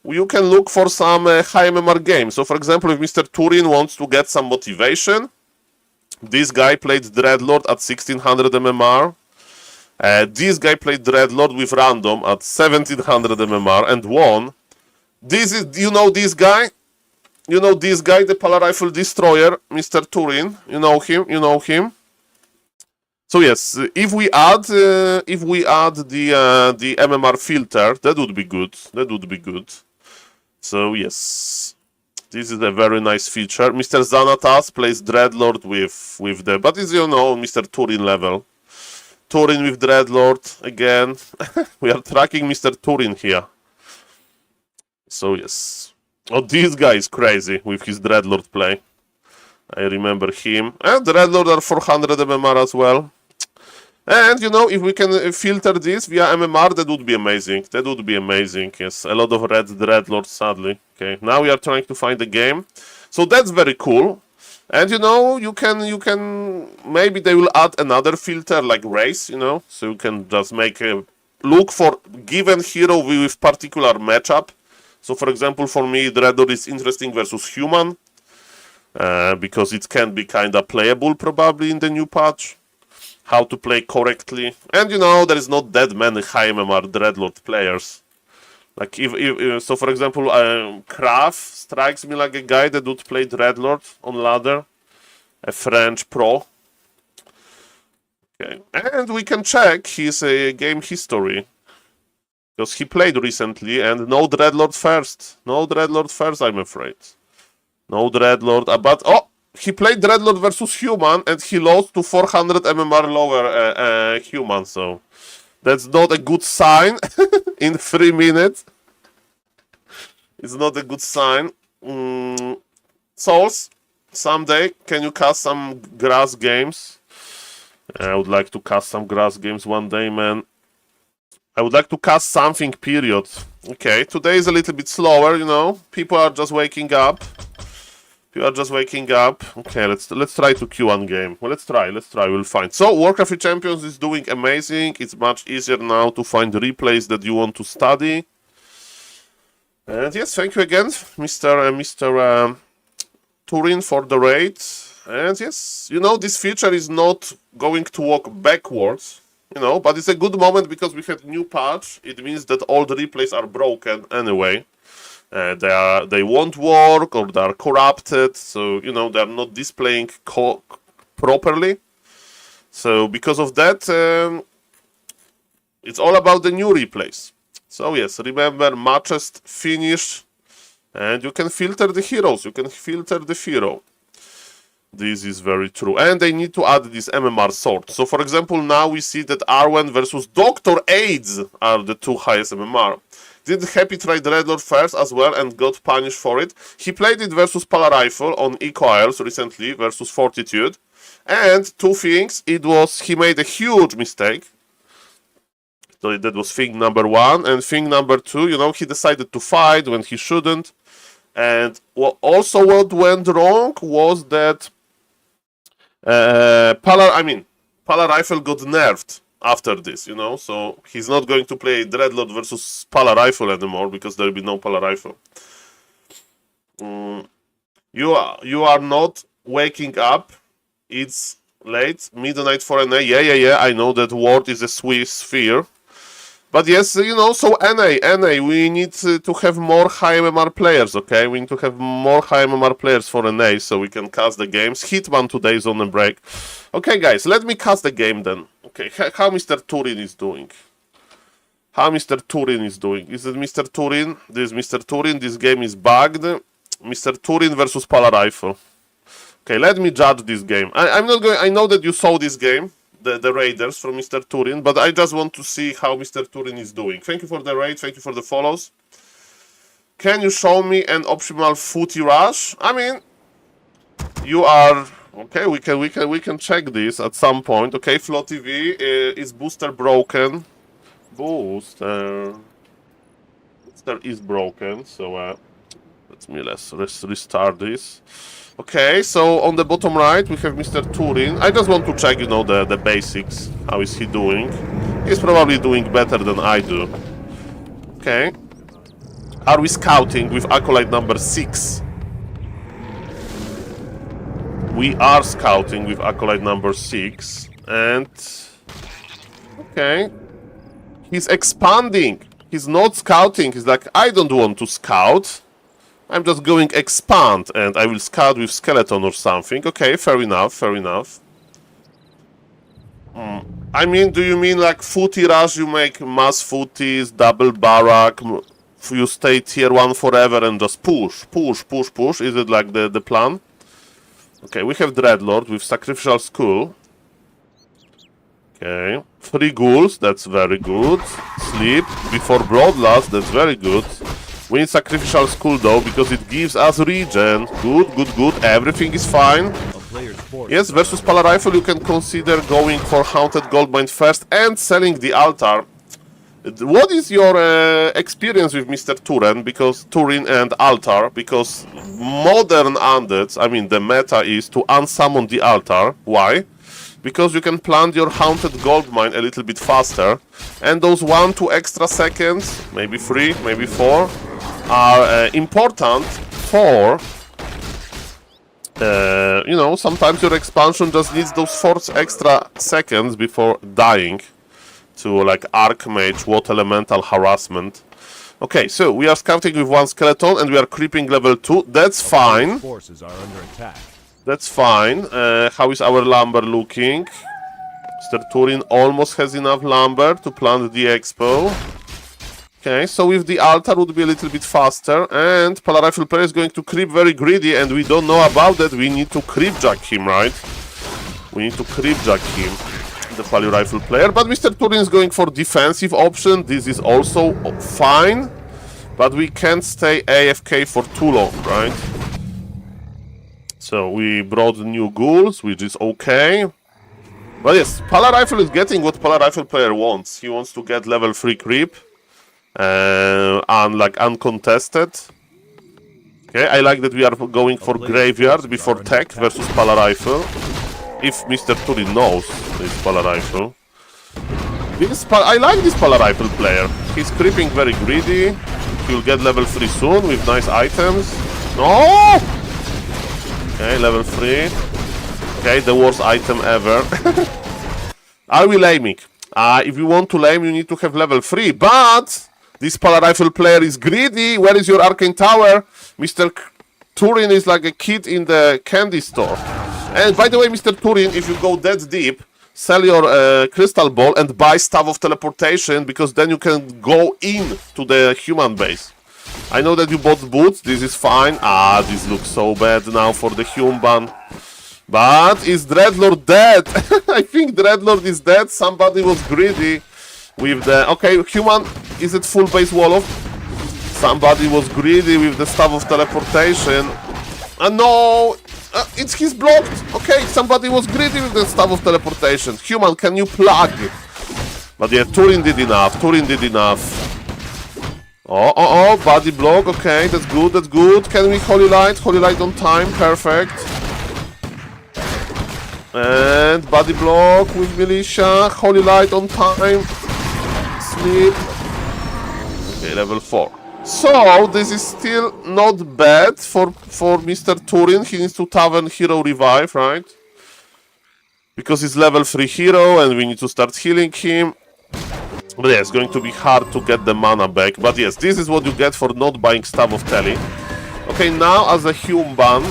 you can look for some high MMR games. So for example, if Mr. Turin wants to get some motivation, this guy played Dreadlord at 1600 MMR. This guy played Dreadlord with random at 1700 MMR and won. This is, you know this guy? You know this guy, the Polar Rifle Destroyer, Mr. Turin. You know him, you know him. So yes, if we add the MMR filter, that would be good. That would be good. So yes, this is a very nice feature. Mr. Xanatas plays Dreadlord with the, but it's, you know, Mr. Turin level. Turin with Dreadlord again. We are tracking Mr. Turin here. So yes. Oh, this guy is crazy with his Dreadlord play. I remember him. And Dreadlord are 400 MMR as well. And, you know, if we can filter this via MMR, that would be amazing. That would be amazing, yes. A lot of red Dreadlords, sadly. Okay, now we are trying to find the game. So that's very cool. And, you know, you can, maybe they will add another filter like race, you know. So you can just make a, look for given hero with particular matchup. So, for example, for me, Dreadlord is interesting versus human. Because it can be kind of playable, probably, in the new patch. How to play correctly, and you know there is not that many high MMR Dreadlord players. Like if so, for example, Kraft strikes me like a guy that would play Dreadlord on ladder, a French pro. Okay, and we can check his game history because he played recently, and no Dreadlord first, no Dreadlord first. I'm afraid, no Dreadlord. But oh. He played Dreadlord versus human and he lost to 400 MMR lower human, so that's not a good sign in 3 minutes. It's not a good sign. Souls, someday, can you cast some grass games? I would like to cast some grass games one day, man. I would like to cast something, period. Okay, today is a little bit slower, you know. People are just waking up. You are just waking up. Okay, let's try to queue one game. Well, let's try, we'll find. So, Warcraft Champions is doing amazing. It's much easier now to find replays that you want to study. And yes, thank you again, Mr. Turin, for the raid. And yes, you know, this feature is not going to walk backwards, you know, but it's a good moment because we had new patch. It means that all the replays are broken anyway. They won't work or they are corrupted, so you know they are not displaying properly. So because of that, it's all about the new replays. So yes, remember matches finish, and you can filter the heroes. You can filter the hero. This is very true, and they need to add this MMR sort. So for example, now we see that Arwen versus Dr. AIDS are the two highest MMR. Did Happy try Dreadlord first as well and got punished for it? He played it versus Polar Rifle on Eco-Isles recently versus Fortitude. And two things, he made a huge mistake. So that was thing number one. And thing number two, you know, he decided to fight when he shouldn't. And what went wrong was that Polar Rifle got nerfed after this, you know, so he's not going to play Dreadlord versus Polar Rifle anymore because there will be no Polar Rifle. You are not waking up. It's late, midnight for an A. Yeah, I know that word is a Swiss sphere. But yes, you know, so NA, we need to have more high MMR players, okay? We need to have more high MMR players for NA so we can cast the games. Hitman today is on a break. Okay, guys, let me cast the game then. Okay, how Mr. Turin is doing? How Mr. Turin is doing? Is it Mr. Turin? This is Mr. Turin. This game is bugged. Mr. Turin versus Polar Rifle. Okay, let me judge this game. I'm not going. I know that you saw this game, the Raiders from Mr. Turin, but I just want to see how Mr. Turin is doing. Thank you for the raid. Thank you for the follows. Can you show me an optimal footy rush? I mean, you are okay. We can check this at some point. Okay, Flow TV is booster broken. Booster is broken. So let's restart this. Okay, so on the bottom right we have Mr. Turin. I just want to check, you know, the basics. How is he doing? He's probably doing better than I do. Okay. Are we scouting with Acolyte number 6? We are scouting with Acolyte number 6. And... okay. He's expanding. He's not scouting. He's like, I don't want to scout. I'm just going expand, and I will scout with skeleton or something. Okay, fair enough, fair enough. I mean, do you mean like footy rush, you make mass footies, double barrack, you stay tier 1 forever and just push? Is it like the plan? Okay, we have Dreadlord with Sacrificial Skull. Okay, 3 ghouls, that's very good. Sleep before Bloodlust, that's very good. We need Sacrificial Skull though, because it gives us regen. Good. Everything is fine. Yes, versus Polar Rifle you can consider going for Haunted Goldmine first and selling the altar. What is your experience with Mr. Turin and altar? Because modern undeads, I mean the meta is to unsummon the altar. Why? Because you can plant your Haunted Goldmine a little bit faster, and those 1-2 extra seconds, maybe 3, maybe 4, are important for, you know, sometimes your expansion just needs those 4 extra seconds before dying to, like, Archmage, Water Elemental, Harassment. Okay, so we are scouting with 1 skeleton and we are creeping level 2. That's fine. Forces are under attack. That's fine. How is our lumber looking? Mr. Turin almost has enough lumber to plant the expo. Okay, so with the altar would be a little bit faster, and Polar Rifle player is going to creep very greedy, and we don't know about that. We need to creep jack him, right? We need to creep jack him, the Polar Rifle player. But Mr. Turin is going for defensive option. This is also fine, but we can't stay AFK for too long, right? So we brought new ghouls, which is okay. But yes, Polar Rifle is getting what Polar Rifle player wants. He wants to get level 3 creep. Like uncontested. Okay, I like that we are going for Graveyard before Tech versus Polar Rifle. If Mr. Turin knows this Polar Rifle. I like this Polar Rifle player. He's creeping very greedy. He'll get level 3 soon with nice items. No! Okay, level 3. Okay, the worst item ever. Are we laming? If you want to lame, you need to have level 3, but this Polar Rifle player is greedy. Where is your Arcane Tower? Mr. Turin is like a kid in the candy store. And by the way, Mr. Turin, if you go that deep, sell your Crystal Ball and buy Staff of Teleportation, because then you can go in to the human base. I know that you bought boots, this is fine. This looks so bad now for the human. But is Dreadlord dead? I think Dreadlord is dead. Somebody was greedy with the... okay, human, is it full base wall of? Somebody was greedy with the Staff of Teleportation. No! He's blocked! Okay, somebody was greedy with the Staff of Teleportation. Human, can you plug? But yeah, Turin did enough. Oh, body block. Okay, that's good. Can we Holy Light? Holy Light on time, perfect. And body block with Militia. Holy Light on time. Sleep. Okay, level 4. So, this is still not bad for Mr. Turin. He needs to Tavern Hero Revive, right? Because he's level 3 hero and we need to start healing him. But yeah, it's going to be hard to get the mana back. But yes, this is what you get for not buying Staff of Telly. Okay, now as a human,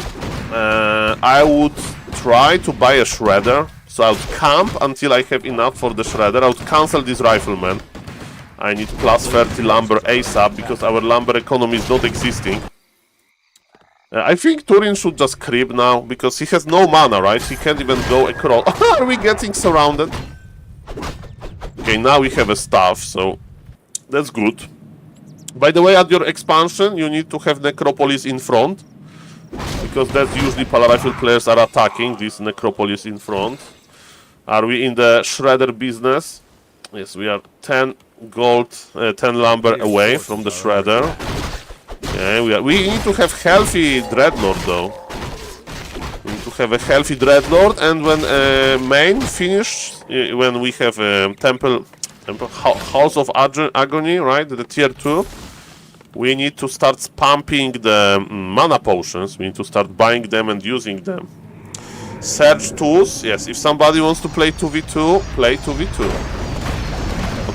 I would try to buy a Shredder. So I would camp until I have enough for the Shredder. I would cancel this Rifleman. I need plus 30 lumber ASAP because our lumber economy is not existing. I think Turin should just creep now because he has no mana, right? He can't even go across. Are we getting surrounded? Okay, now we have a staff, so that's good. By the way, at your expansion, you need to have Necropolis in front. Because that's usually Polar Rifle players are attacking this Necropolis in front. Are we in the Shredder business? Yes, we are 10 gold, 10 lumber away from the Shredder. Okay, we need to have healthy Dreadlord though. We need to have a healthy Dreadlord, and when main finish, when we have Temple House of Agony, right, the tier 2, we need to start pumping the mana potions. We need to start buying them and using them. Search tools, yes, if somebody wants to play 2v2, play 2v2.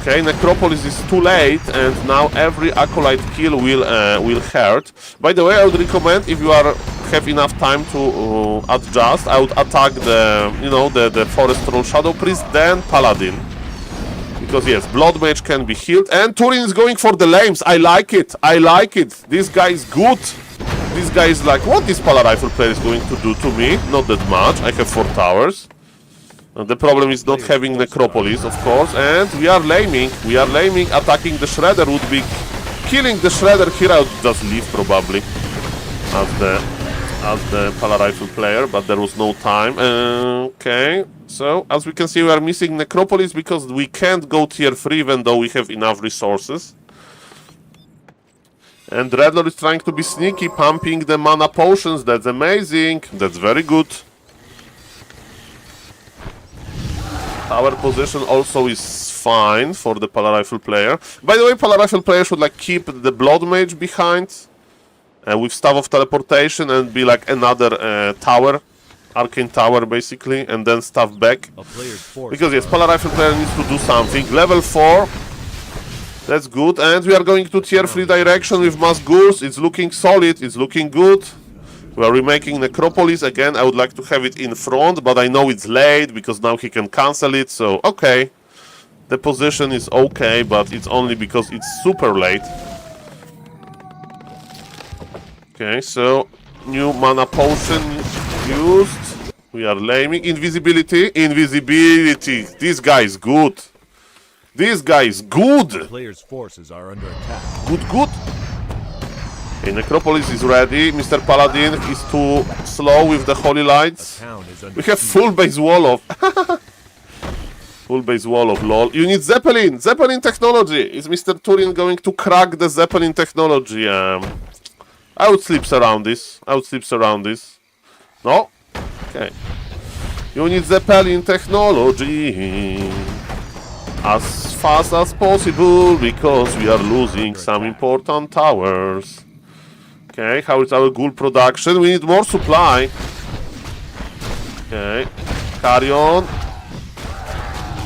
Okay, Necropolis is too late, and now every Acolyte kill will hurt. By the way, I would recommend, if you have enough time to adjust, I would attack the, you know, the Forest Troll Shadow Priest, then Paladin. Because yes, Blood Mage can be healed, and Turin is going for the lames. I like it, I like it. This guy is good. This guy is like, what this Polar Rifle player is going to do to me? Not that much, I have 4 towers. The problem is not having Necropolis, of course, and we are laming, attacking the Shredder would be killing the Shredder here. I would just leave probably as the Polar Rifle player, but there was no time. Okay, so as we can see, we are missing Necropolis because we can't go tier 3 even though we have enough resources. And Dreadlord is trying to be sneaky, pumping the mana potions. That's amazing, that's very good. Our position also is fine for the Polar Rifle player. By the way, Polar Rifle player should like keep the Blood Mage behind with Staff of Teleportation and be like another tower, Arcane Tower basically, and then staff back. Because yes, Polar Rifle player needs to do something. Level 4, that's good, and we are going to tier 3 direction with Mass Ghouls. It's looking solid, it's looking good. We are remaking Necropolis again. I would like to have it in front, but I know it's late because now he can cancel it, so okay. The position is okay, but it's only because it's super late. Okay, so new mana potion used. We are laming. Invisibility. Invisibility. This guy is good. This guy is good. Players' forces are under attack. Good, good. Okay, Necropolis is ready. Mr. Paladin is too slow with the Holy Lights. We have full base wall of... full base wall of lol. You need Zeppelin! Zeppelin technology! Is Mr. Turin going to crack the Zeppelin technology? I would sleep around this. I would sleep around this. No? Okay. You need Zeppelin technology as fast as possible because we are losing some important towers. Okay, how is our ghoul production? We need more supply. Okay, Carrion.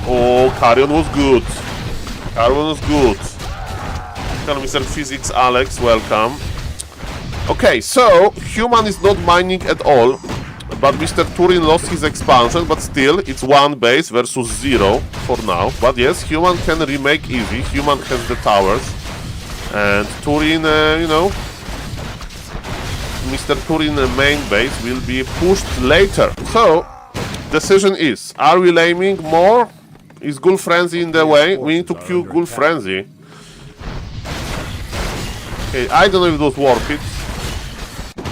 Oh, Carrion was good. Carrion was good. Hello, Mr. Physics Alex, welcome. Okay, so human is not mining at all, but Mr. Turin lost his expansion, but still it's 1 base versus 0 for now. But yes, human can remake easy. Human has the towers, and Turin, you know, Mr. Turin main base will be pushed later. So, decision is, are we laming more? Is Ghoul Frenzy in the way? We need to kill Ghoul Frenzy. Okay, I don't know if it was worth it.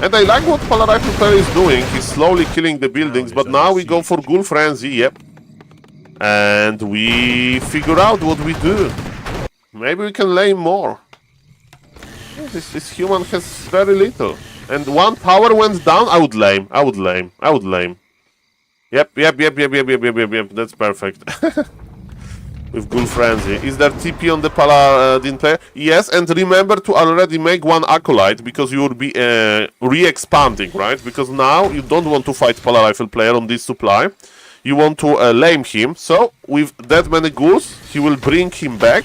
And I like what Polar Rifle player is doing. He's slowly killing the buildings, but now we go for Ghoul Frenzy, yep. And we figure out what we do. Maybe we can lame more. This human has very little. And 1 power went down, I would lame. I would lame. I would lame. Yep. That's perfect. With Ghoul Frenzy. Is there TP on the Paladin player? Yes, and remember to already make 1 Acolyte, because you will be re-expanding, right? Because now you don't want to fight Polar Rifle player on this supply. you want to lame him. So with that many ghouls, he will bring him back.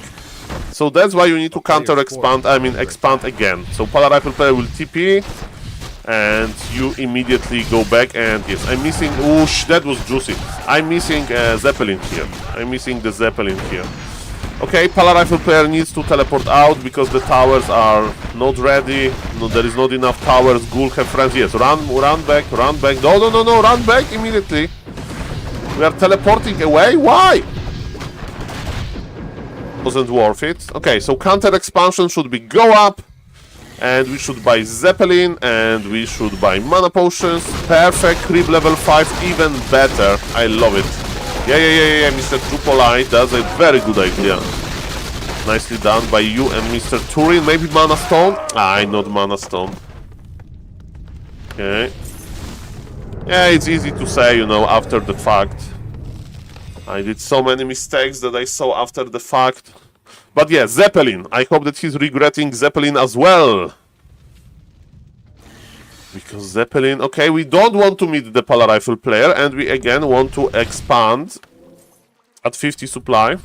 So that's why you need to counter expand. I mean expand again. So Polar Rifle player will TP, and you immediately go back. And yes, I'm missing. Whoosh, that was juicy. I'm missing Zeppelin here. I'm missing the Zeppelin here. Okay, Polar Rifle player needs to teleport out because the towers are not ready. No, there is not enough towers. Ghoul have friends. Yes, run back, run back. No, run back immediately. We are teleporting away. Why? Wasn't worth it. Okay, so counter expansion should be go up, and we should buy Zeppelin, and we should buy mana potions. Perfect. Creep level 5, even better. I love it. Yeah, Mr. True Polite, that's a very good idea. Nicely done by you and Mr. Turin. Maybe Mana Stone? Not Mana Stone. Okay. Yeah, it's easy to say, you know, after the fact. I did so many mistakes that I saw after the fact. But yeah, Zeppelin. I hope that he's regretting Zeppelin as well. Because Zeppelin... Okay, we don't want to meet the Polar Rifle player, and we again want to expand at 50 supply.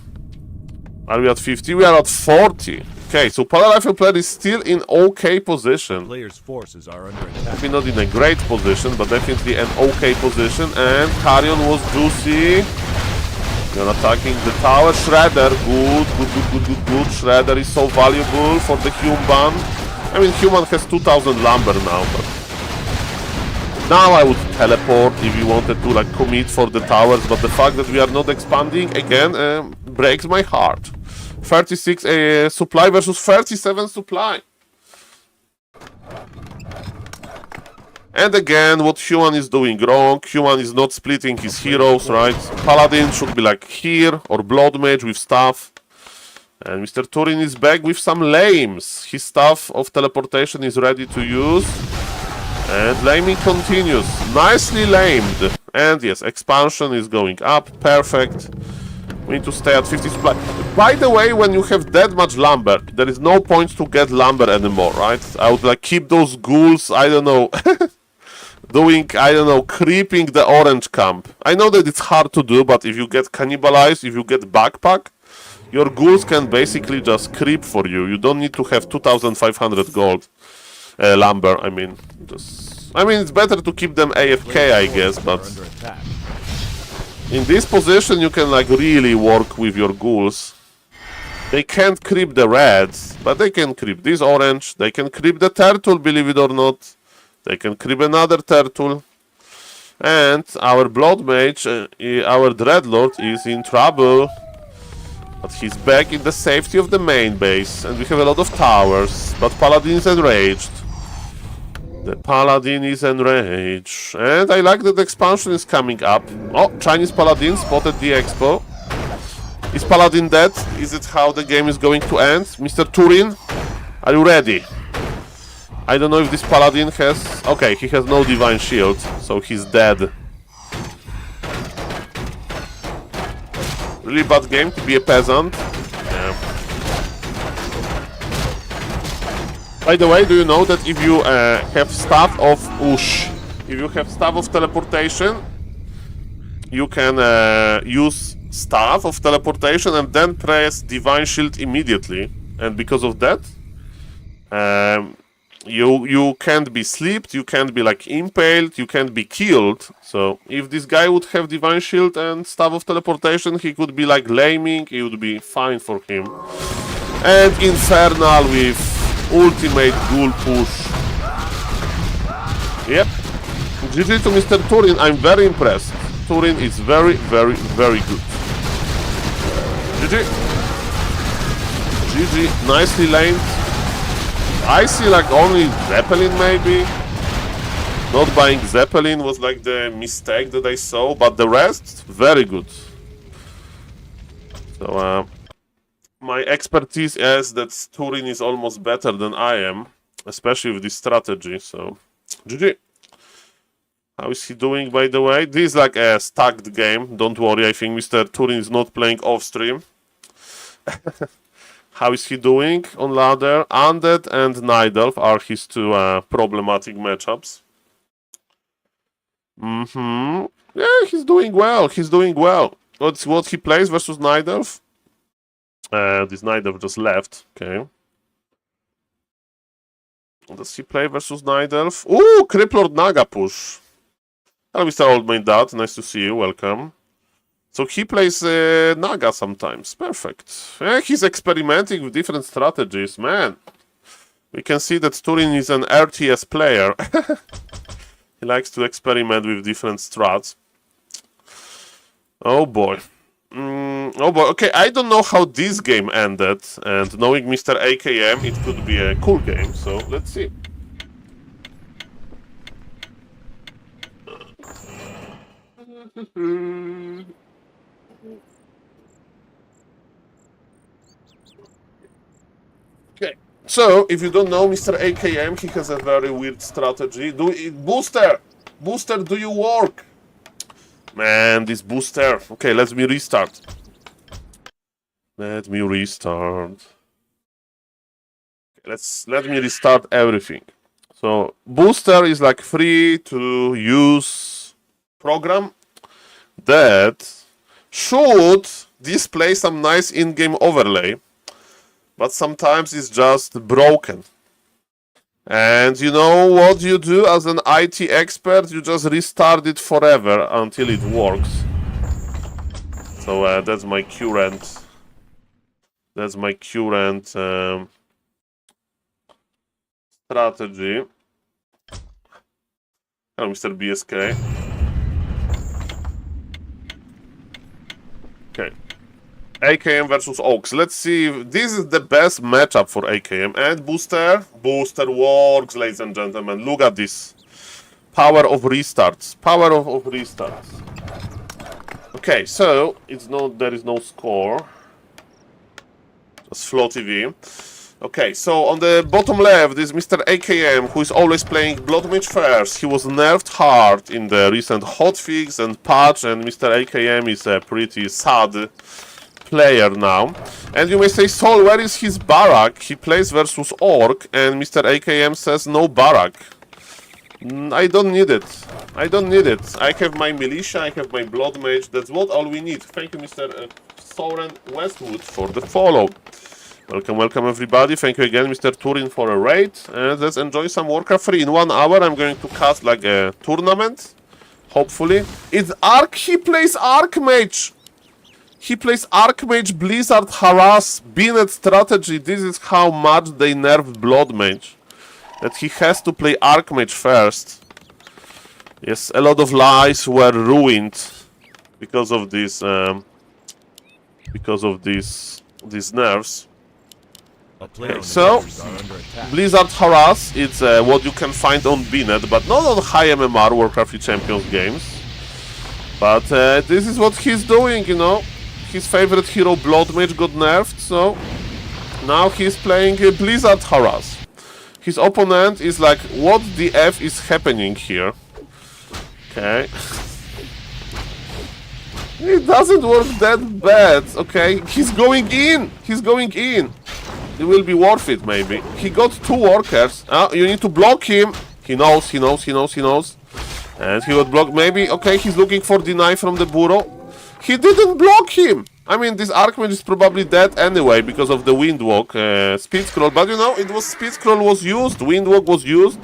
Are we at 50? We are at 40. Okay, so Polar Rifle player is still in okay position. Players' forces are under attack. Maybe not in a great position, but definitely an okay position. And Carrion was juicy. They're attacking the tower. Shredder, good. Shredder is so valuable for the human. I mean, human has 2000 lumber now, but... Now I would teleport if you wanted to like commit for the towers, but the fact that we are not expanding again breaks my heart. 36 supply versus 37 supply. And again, what Human is doing wrong. Human is not splitting his heroes, right? Paladin should be like here, or Blood Mage with staff. And Mr. Turin is back with some lames. His staff of teleportation is ready to use. And laming continues. Nicely lamed. And yes, expansion is going up. Perfect. We need to stay at 50 supply. By the way, when you have that much lumber, there is no point to get lumber anymore, right? I would like keep those ghouls, I don't know, doing, I don't know, creeping the orange camp. I know that it's hard to do, but if you get cannibalized, if you get backpack, your ghouls can basically just creep for you. You don't need to have 2500 gold. Lumber, I mean, it's better to keep them AFK, I guess, but in this position you can like really work with your ghouls. They can't creep the reds, but they can creep this orange, they can creep the turtle, believe it or not. They can creep another turtle. And our Blood Mage, our Dreadlord is in trouble. But he's back in the safety of the main base, and we have a lot of towers, but Paladin is enraged. The Paladin is enraged. And I like that the expansion is coming up. Oh, Chinese Paladin spotted the expo. Is Paladin dead? Is it how the game is going to end? Mr. Turin, are you ready? I don't know if this Paladin has... Okay, he has no Divine Shield, so he's dead. Really bad game to be a peasant. Yeah. By the way, do you know that if you have staff of if you have staff of teleportation, you can use staff of teleportation and then press Divine Shield immediately. And because of that, you can't be sleeped, you can't be like impaled, you can't be killed. So if this guy would have Divine Shield and staff of teleportation, he could be like laming, it would be fine for him. And Infernal with ultimate ghoul push. Yep. GG to Mr. Turin, I'm very impressed. Turin is very, very, very good. GG. GG, nicely lamed. I see like only Zeppelin maybe. Not buying Zeppelin was like the mistake that I saw, but the rest, very good. So, my expertise is that Turin is almost better than I am, especially with this strategy, so GG. How is he doing, by the way? This is like a stacked game, don't worry, I think Mr. Turin is not playing off-stream. How is he doing on ladder? Undead and Night Elf are his two problematic matchups. Yeah, he's doing well. He's doing well. What's what he plays versus Night Elf? This Night Elf just left. Okay. Does he play versus Night Elf? Ooh, Criplord Naga push. Hello, Mr. Oldman Dad. Nice to see you. Welcome. So he plays Naga sometimes. Perfect. Yeah, he's experimenting with different strategies. Man, we can see that Tourney is an RTS player. He likes to experiment with different strats. Oh boy. Oh boy. Okay, I don't know how this game ended. And knowing Mr. AKM, it could be a cool game. So let's see. Okay, so if you don't know Mr. AKM, he has a very weird strategy. Booster! Booster, do you work? Man, this booster. Okay, let me restart. Let me restart. Let me restart everything. So booster is like free to use program that should display some nice in-game overlay, but sometimes it's just broken. And you know what you do as an IT expert? You just restart it forever until it works. So that's my current. That's my current strategy. Hello, Mr. BSK. Okay. AKM versus Oaks. Let's see if this is the best matchup for AKM. And Booster. Booster works, ladies and gentlemen. Look at this. Power of restarts. Power of restarts. Okay, so there is no score. Just Flow TV. Okay, so on the bottom left is Mr. AKM, who is always playing Blood Mage first. He was nerfed hard in the recent hotfix and patch, and Mr. AKM is a pretty sad player now. And you may say, Saul, where is his Barak? He plays versus Orc, and Mr. AKM says no Barak. I don't need it. I don't need it. I have my Militia, I have my Blood Mage. That's what all we need. Thank you, Mr. Soren Westwood, for the follow. Welcome, welcome everybody. Thank you again, Mr. Turin, for a raid. And let's enjoy some Warcraft 3. In 1 hour, I'm going to cast like a tournament. Hopefully. It's Arc. He plays Archmage. He plays Archmage, Blizzard, Harass, Binet strategy. This is how much they nerfed Blood Mage. That he has to play Archmage first. Yes, a lot of lives were ruined because of this. These nerfs. Okay, so Blizzard Harass, it's what you can find on Binet, but not on high MMR Warcraft Champions games. But this is what he's doing, you know. His favorite hero Blood Mage got nerfed, so now he's playing Blizzard Harass. His opponent is like, what the F is happening here? Okay. It doesn't work that bad, okay? He's going in! He's going in! It will be worth it, maybe. He got 2 workers. You need to block him. He knows. And he got blocked, maybe. Okay, he's looking for deny from the Burrow. He didn't block him! I mean, this Archmage is probably dead anyway because of the Windwalk speed scroll. But you know, it was speed scroll was used, Windwalk was used.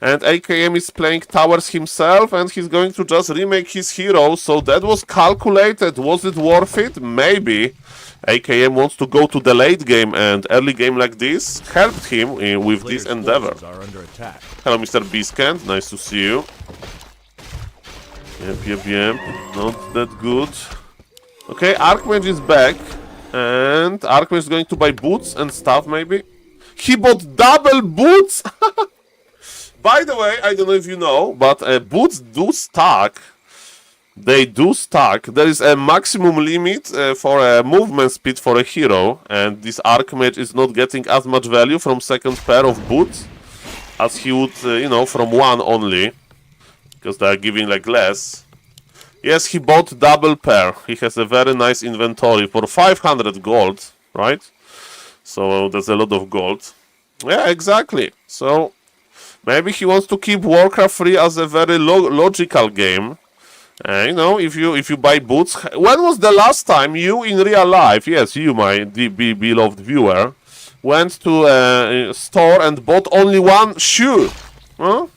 And AKM is playing towers himself, and he's going to just remake his hero. So that was calculated. Was it worth it? Maybe. AKM wants to go to the late game, and early game like this helped him with this endeavor. Hello, Mr. Biscant. Nice to see you. Yep. Not that good. Okay, Archmage is back. And Archmage is going to buy boots and stuff, maybe. He bought double boots! By the way, I don't know if you know, but boots do stack. They do stack. There is a maximum limit for a movement speed for a hero, and this Archmage is not getting as much value from second pair of boots as he would, from one only, because they are giving like less. Yes, he bought double pair. He has a very nice inventory for 500 gold, right? So that's a lot of gold. Yeah, exactly. So Maybe he wants to keep Warcraft 3 as a very logical game. You know, if you buy boots, when was the last time you in real life, yes, you, my beloved viewer, went to a store and bought only one shoe? Huh?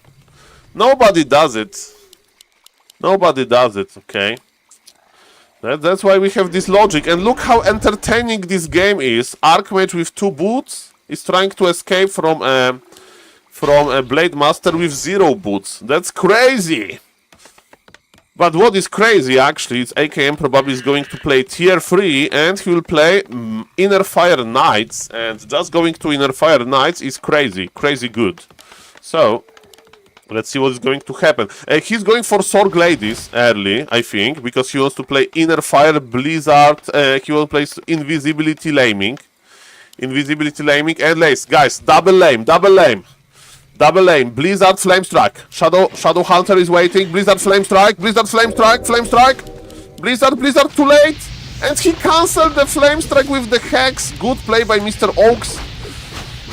Nobody does it. Nobody does it, okay? That's why we have this logic. And look how entertaining this game is. Archmage with 2 boots is trying to escape from a Blade Master with 0 boots. That's crazy! But what is crazy, actually, is AKM probably is going to play tier 3 and he will play Inner Fire Knights. And just going to Inner Fire Knights is crazy, crazy good. So, let's see what is going to happen. He's going for Sword Ladies early, I think, because he wants to play Inner Fire, Blizzard, he will play Invisibility Laming. Invisibility Laming and Lace. Guys, double lame, double lame. Double lane, Blizzard, Flame Strike. Shadow Hunter is waiting. Blizzard, Flame Strike. Blizzard, Flame Strike. Flame Strike. Blizzard, too late. And he cancelled the Flame Strike with the Hex. Good play by Mr. Oaks.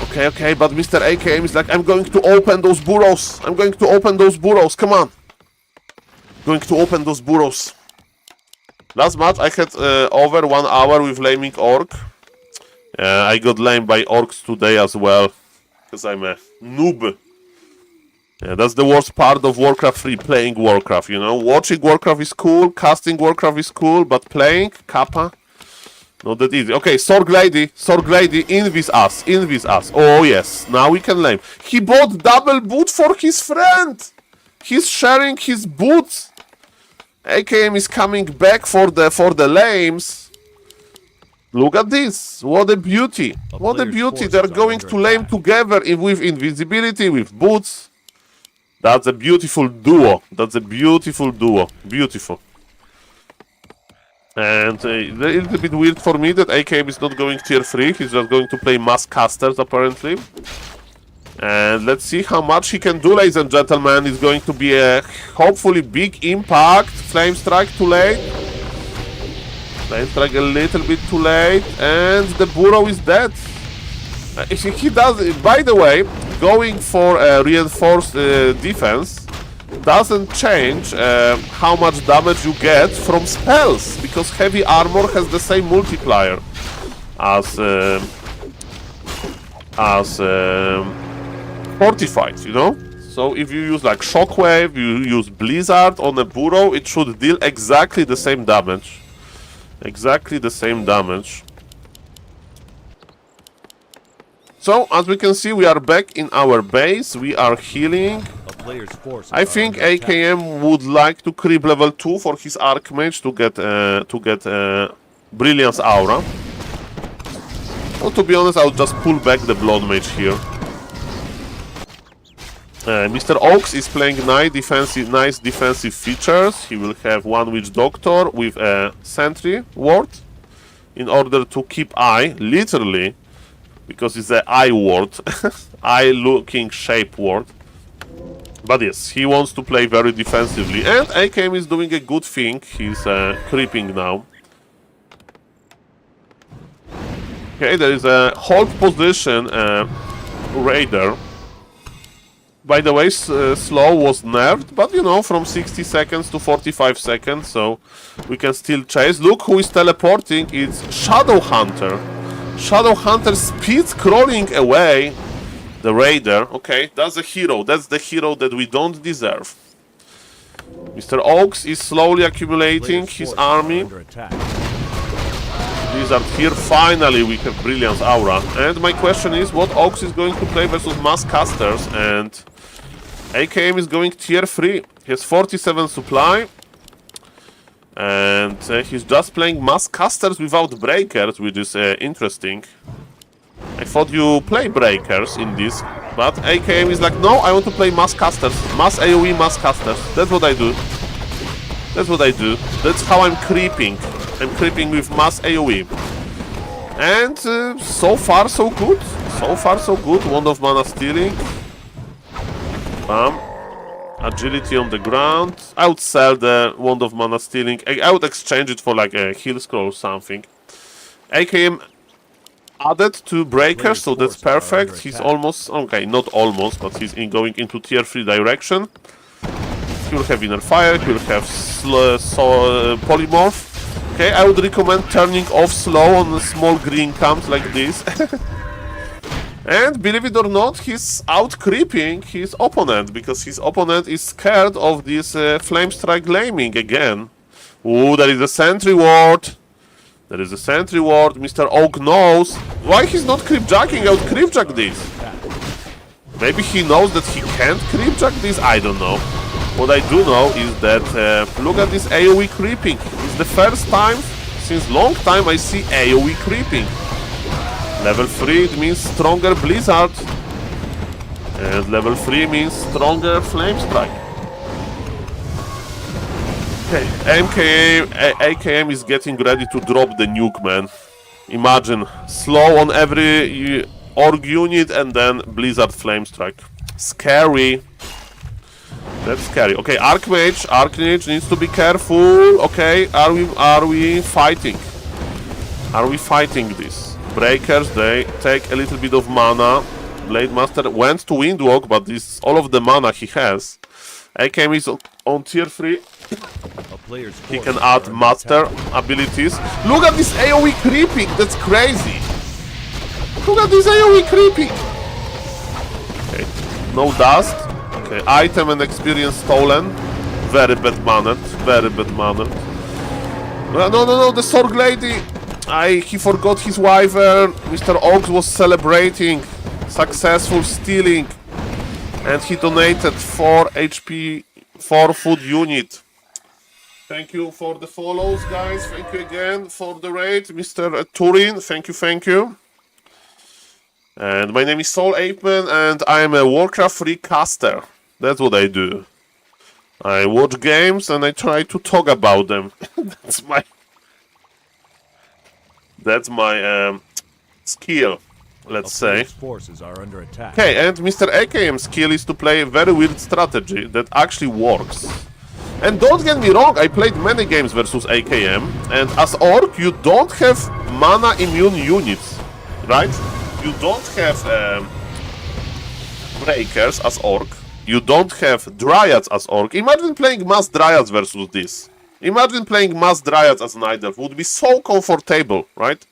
Okay, but Mr. AKM is like, I'm going to open those burrows. I'm going to open those burrows. Come on. Going to open those burrows. Last match, I had over 1 hour with laming Orc. I got lamed by Orcs today as well. Because I'm a noob. Yeah, that's the worst part of Warcraft 3, playing Warcraft, you know. Watching Warcraft is cool, casting Warcraft is cool, but playing, Kappa, not that easy. Okay, Sword Lady, invis us. Oh yes, now we can lame. He bought double boot for his friend. He's sharing his boots. AKM is coming back for the lames. Look at this! What a beauty! What a beauty! They're going to lame together with invisibility, with boots. That's a beautiful duo. That's a beautiful duo. Beautiful. And a little bit weird for me that AKM is not going tier 3. He's just going to play mass casters apparently. And let's see how much he can do, ladies and gentlemen. It's going to be a hopefully big impact. Flame Strike too late. Flame Strike a little bit too late, and the burrow is dead. He does, by the way, going for a reinforced defense doesn't change how much damage you get from spells, because heavy armor has the same multiplier as fortified, you know. So if you use like Shockwave, you use Blizzard on a burrow, it should deal exactly the same damage. Exactly the same damage. So, as we can see, we are back in our base. We are healing. I think AKM would like to creep level 2 for his Archmage to get Brilliance Aura. Well, to be honest, I'll just pull back the Blood Mage here. Mr. Oaks is playing nice defensive features. He will have one Witch Doctor with a Sentry ward in order to keep eye, literally, because it's an eye ward, eye-looking shape ward. But yes, he wants to play very defensively, and AKM is doing a good thing. He's creeping now. Okay, there is a hold position Raider. By the way, slow was nerfed, but you know, from 60 seconds to 45 seconds, so we can still chase. Look who is teleporting, it's Shadow Hunter. Shadow Hunter speeds crawling away the Raider. Okay, that's a hero, that's the hero that we don't deserve. Mr. Oaks is slowly accumulating his army. These are here, finally we have Brilliance Aura. And my question is, what Oaks is going to play versus Mass Casters, and AKM is going tier 3. He has 47 supply. And he's just playing Mass Casters without Breakers, which is interesting. I thought you play Breakers in this, but AKM is like, no, I want to play Mass Casters. Mass AoE, Mass Casters. That's what I do. That's what I do. That's how I'm creeping. I'm creeping with Mass AoE. And so far so good. So far so good. Wand of Mana stealing. Bam. Agility on the ground. I would sell the Wand of Mana stealing. I would exchange it for like a heal scroll or something. AKM added 2 breakers, so that's perfect. He's almost, okay, not almost, but he's going into tier 3 direction. He will have inner fire, he will have polymorph. Okay, I would recommend turning off slow on the small green camps like this. And believe it or not, he's out creeping his opponent, because his opponent is scared of this flame strike laming again. Ooh, there is a sentry ward. There is a sentry ward. Mr. Oak knows. Why he's not creepjacking out creepjack this? Maybe he knows that he can't creepjack this? I don't know. What I do know is that, look at this AoE creeping. It's the first time since long time I see AoE creeping. Level 3, it means stronger Blizzard. And level 3 means stronger Flame Strike. Okay, AKM is getting ready to drop the nuke, man. Imagine, slow on every org unit and then Blizzard Flame Strike. Scary. That's scary. Okay, Archmage needs to be careful. Okay, are we fighting? Are we fighting this? Breakers, they take a little bit of mana. Blade Master went to Windwalk, but this is all of the mana he has. AKM is on tier 3. He can add master abilities. Look at this AoE creeping, that's crazy. Look at this AoE creeping. Okay, no dust. Okay, item and experience stolen. Very bad mannered, very bad mannered. No, the Sorg Lady. He forgot his wyvern. Mr. Oaks was celebrating successful stealing, and he donated 4 HP, 4 food unit. Thank you for the follows, guys. Thank you again for the raid, Mr. Turin. Thank you. And my name is SaulApeMan, and I am a Warcraft free caster. That's what I do. I watch games and I try to talk about them. That's my skill, let's say. Forces are under attack. Okay, and Mr. AKM's skill is to play a very weird strategy that actually works. And don't get me wrong, I played many games versus AKM, and as Orc you don't have mana immune units, right? You don't have breakers as Orc. You don't have Dryads as Orc. Imagine playing Mass Dryads versus this. Imagine playing Mass Dryads as an Idol. Would be so comfortable, right?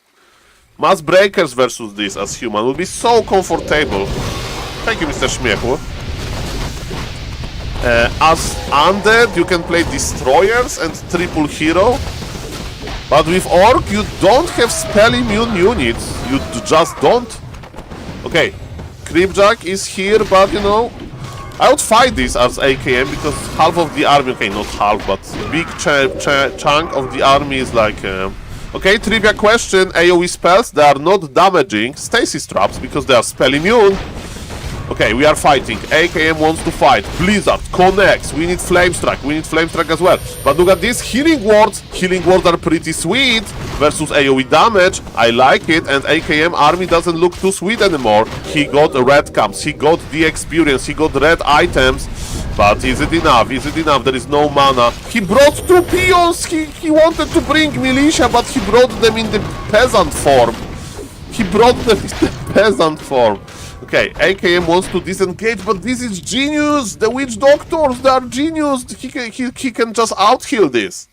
Mass Breakers versus this as human would be so comfortable. Thank you, Mr. Śmiechu. As Undead, you can play Destroyers and Triple Hero. But with Orc, you don't have spell immune units. You just don't. Okay, Creepjack is here, but you know, I would fight this as AKM because half of the army, okay, not half, but big chunk of the army is like... Okay, trivia question, AoE spells, they are not damaging stasis traps because they are spell immune. Okay, we are fighting. AKM wants to fight. Blizzard connects. We need Flame Strike. We need Flame Strike as well. But look at this. Healing wards. Healing wards are pretty sweet versus AoE damage. I like it. And AKM army doesn't look too sweet anymore. He got red camps. He got the experience. He got red items. But is it enough? Is it enough? There is no mana. He brought 2 peons. He wanted to bring militia, but he brought them in the peasant form. He brought them in the peasant form. Okay, AKM wants to disengage, but this is genius! The witch doctors, they are genius! He can just out-heal this.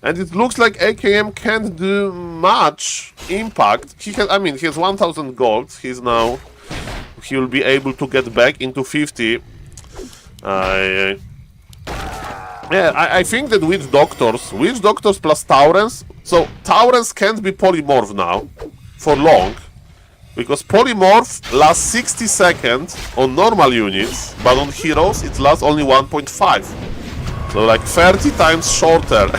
And it looks like AKM can't do much impact. He has 1000 gold. He will be able to get back into 50. I think that witch doctors plus Taurens. So Taurens can't be polymorph now for long. Because polymorph lasts 60 seconds on normal units, but on heroes it lasts only 1.5. So like 30 times shorter.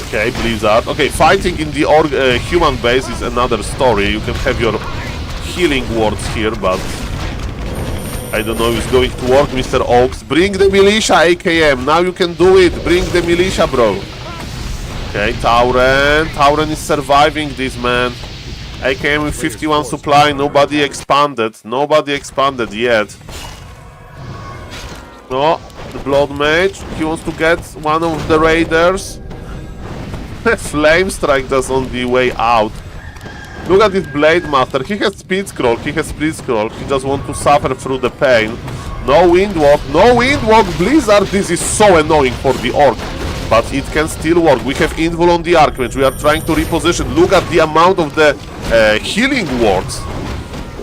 Okay, Blizzard. Okay, fighting in the human base is another story. You can have your healing wards here, but I don't know if it's going to work, Mr. Oaks. Bring the militia, AKM. Now you can do it. Bring the militia, bro. Okay, Tauren is surviving this, man. AKM with 51 supply, nobody expanded yet. No, the Blood Mage, he wants to get one of the raiders. Flame Strike just on the way out. Look at this Blade Master. He has speed scroll. He just wants to suffer through the pain. No Windwalk. No Windwalk. Blizzard. This is so annoying for the Orc. But it can still work. We have Invul on the Archmage. We are trying to reposition. Look at the amount of the healing wards.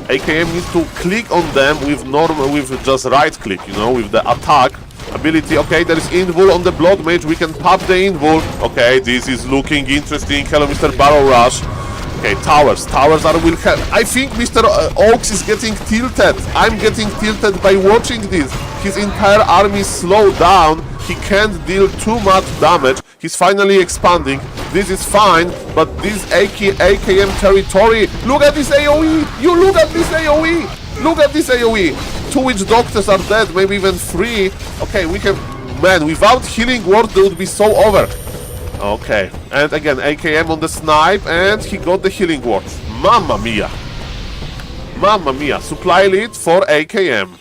AKM needs to click on them with just right click, you know, with the attack ability. Okay, there is Invul on the Blood Mage. We can pop the Invul. Okay, this is looking interesting. Hello, Mr. Barrow Rush. Okay, towers. Towers will help. I think Mr. Oaks is getting tilted. I'm getting tilted by watching this. His entire army slowed down. He can't deal too much damage. He's finally expanding. This is fine, but this AKM territory. Look at this AoE. You look at this AoE. Look at this AoE. 2 Witch Doctors are dead, maybe even 3. Okay, we have... Man, without healing ward, they would be so over. Okay, and again, AKM on the snipe, and he got the healing ward. Mamma mia. Mamma mia. Supply lead for AKM.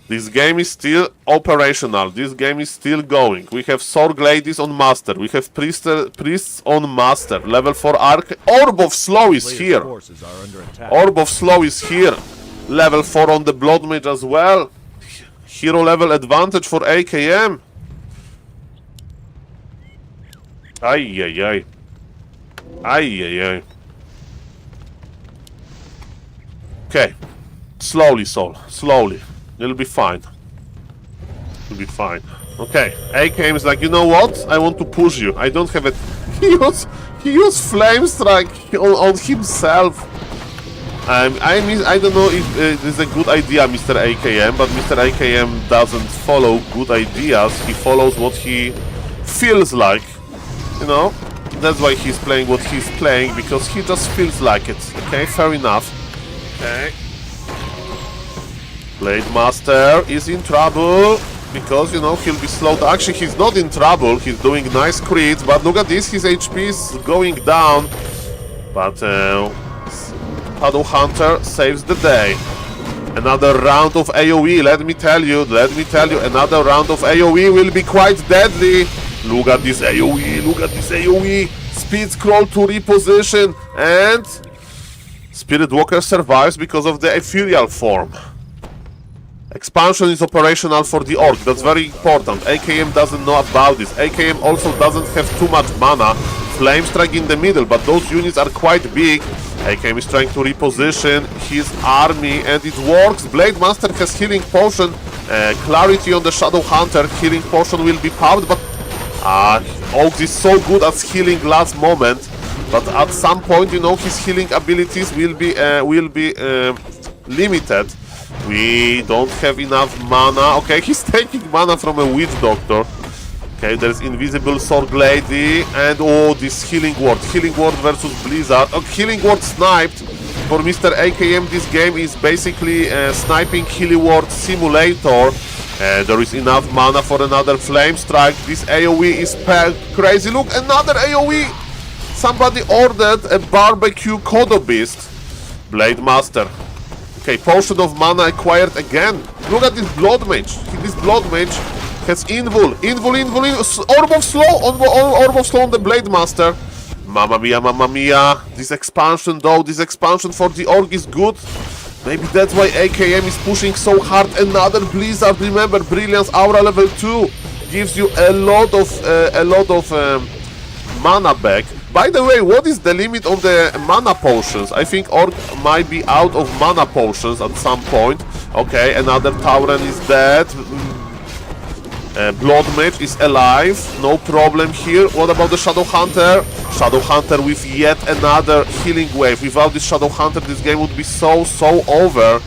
This game is still operational. This game is still going. We have Sword Ladies on Master. We have Priests on Master. Level 4 Arc. Orb of Slow is here. Orb of Slow is here. Level 4 on the Blood Mage as well. Hero level advantage for AKM. Ay, ay, ay. Ay, ay, ay. Okay. Slowly, Soul. Slowly. It'll be fine. It'll be fine. Okay. AKM is like, you know what? I want to push you. I don't have it. He used Flame Strike on himself. I don't know if it is a good idea, Mr. AKM, but Mr. AKM doesn't follow good ideas. He follows what he feels like. You know? That's why he's playing what he's playing, because he just feels like it. Okay, fair enough. Okay. Blade Master is in trouble, because, you know, he'll be slowed. Actually, he's not in trouble. He's doing nice crits, but look at this. His HP is going down. But Shadow Hunter saves the day. Another round of AoE, let me tell you, another round of AoE will be quite deadly. Look at this AoE, look at this AoE. Speed scroll to reposition, and Spirit Walker survives because of the ethereal form. Expansion is operational for the Orc, that's very important. AKM doesn't know about this. AKM also doesn't have too much mana. Flame Strike in the middle, but those units are quite big. AKM is trying to reposition his army, and it works. Blade Master has healing potion. Clarity on the Shadow Hunter. Healing potion will be powered, but Oaks is so good at healing last moment. But at some point, you know, his healing abilities will be limited. We don't have enough mana. Okay, he's taking mana from a Witch Doctor. Okay, there's Invisible Sword Lady, and oh, this Healing Ward. Healing Ward versus Blizzard. Oh, Healing Ward sniped. For Mr. AKM, this game is basically sniping Healing Ward simulator. There is enough mana for another Flame Strike. This AoE is crazy. Look, another AoE! Somebody ordered a barbecue Kodo Beast. Blade Master. Okay, Potion of Mana acquired again. Look at this Blood Mage. This Blood Mage has Invul. Orb of Slow Orb of Slow on the Blade Master. Mamma mia, mamma mia. This expansion though, this expansion for the Orc is good. Maybe that's why AKM is pushing so hard. Another Blizzard. Remember, Brilliance Aura level 2 gives you a lot of mana back. By the way, what is the limit on the mana potions? I think Orc might be out of mana potions at some point. Okay, another Tauren is dead. Blood Mage is alive. No problem here. What about the Shadow Hunter? Shadow Hunter with yet another healing wave. Without this Shadow Hunter, this game would be so over.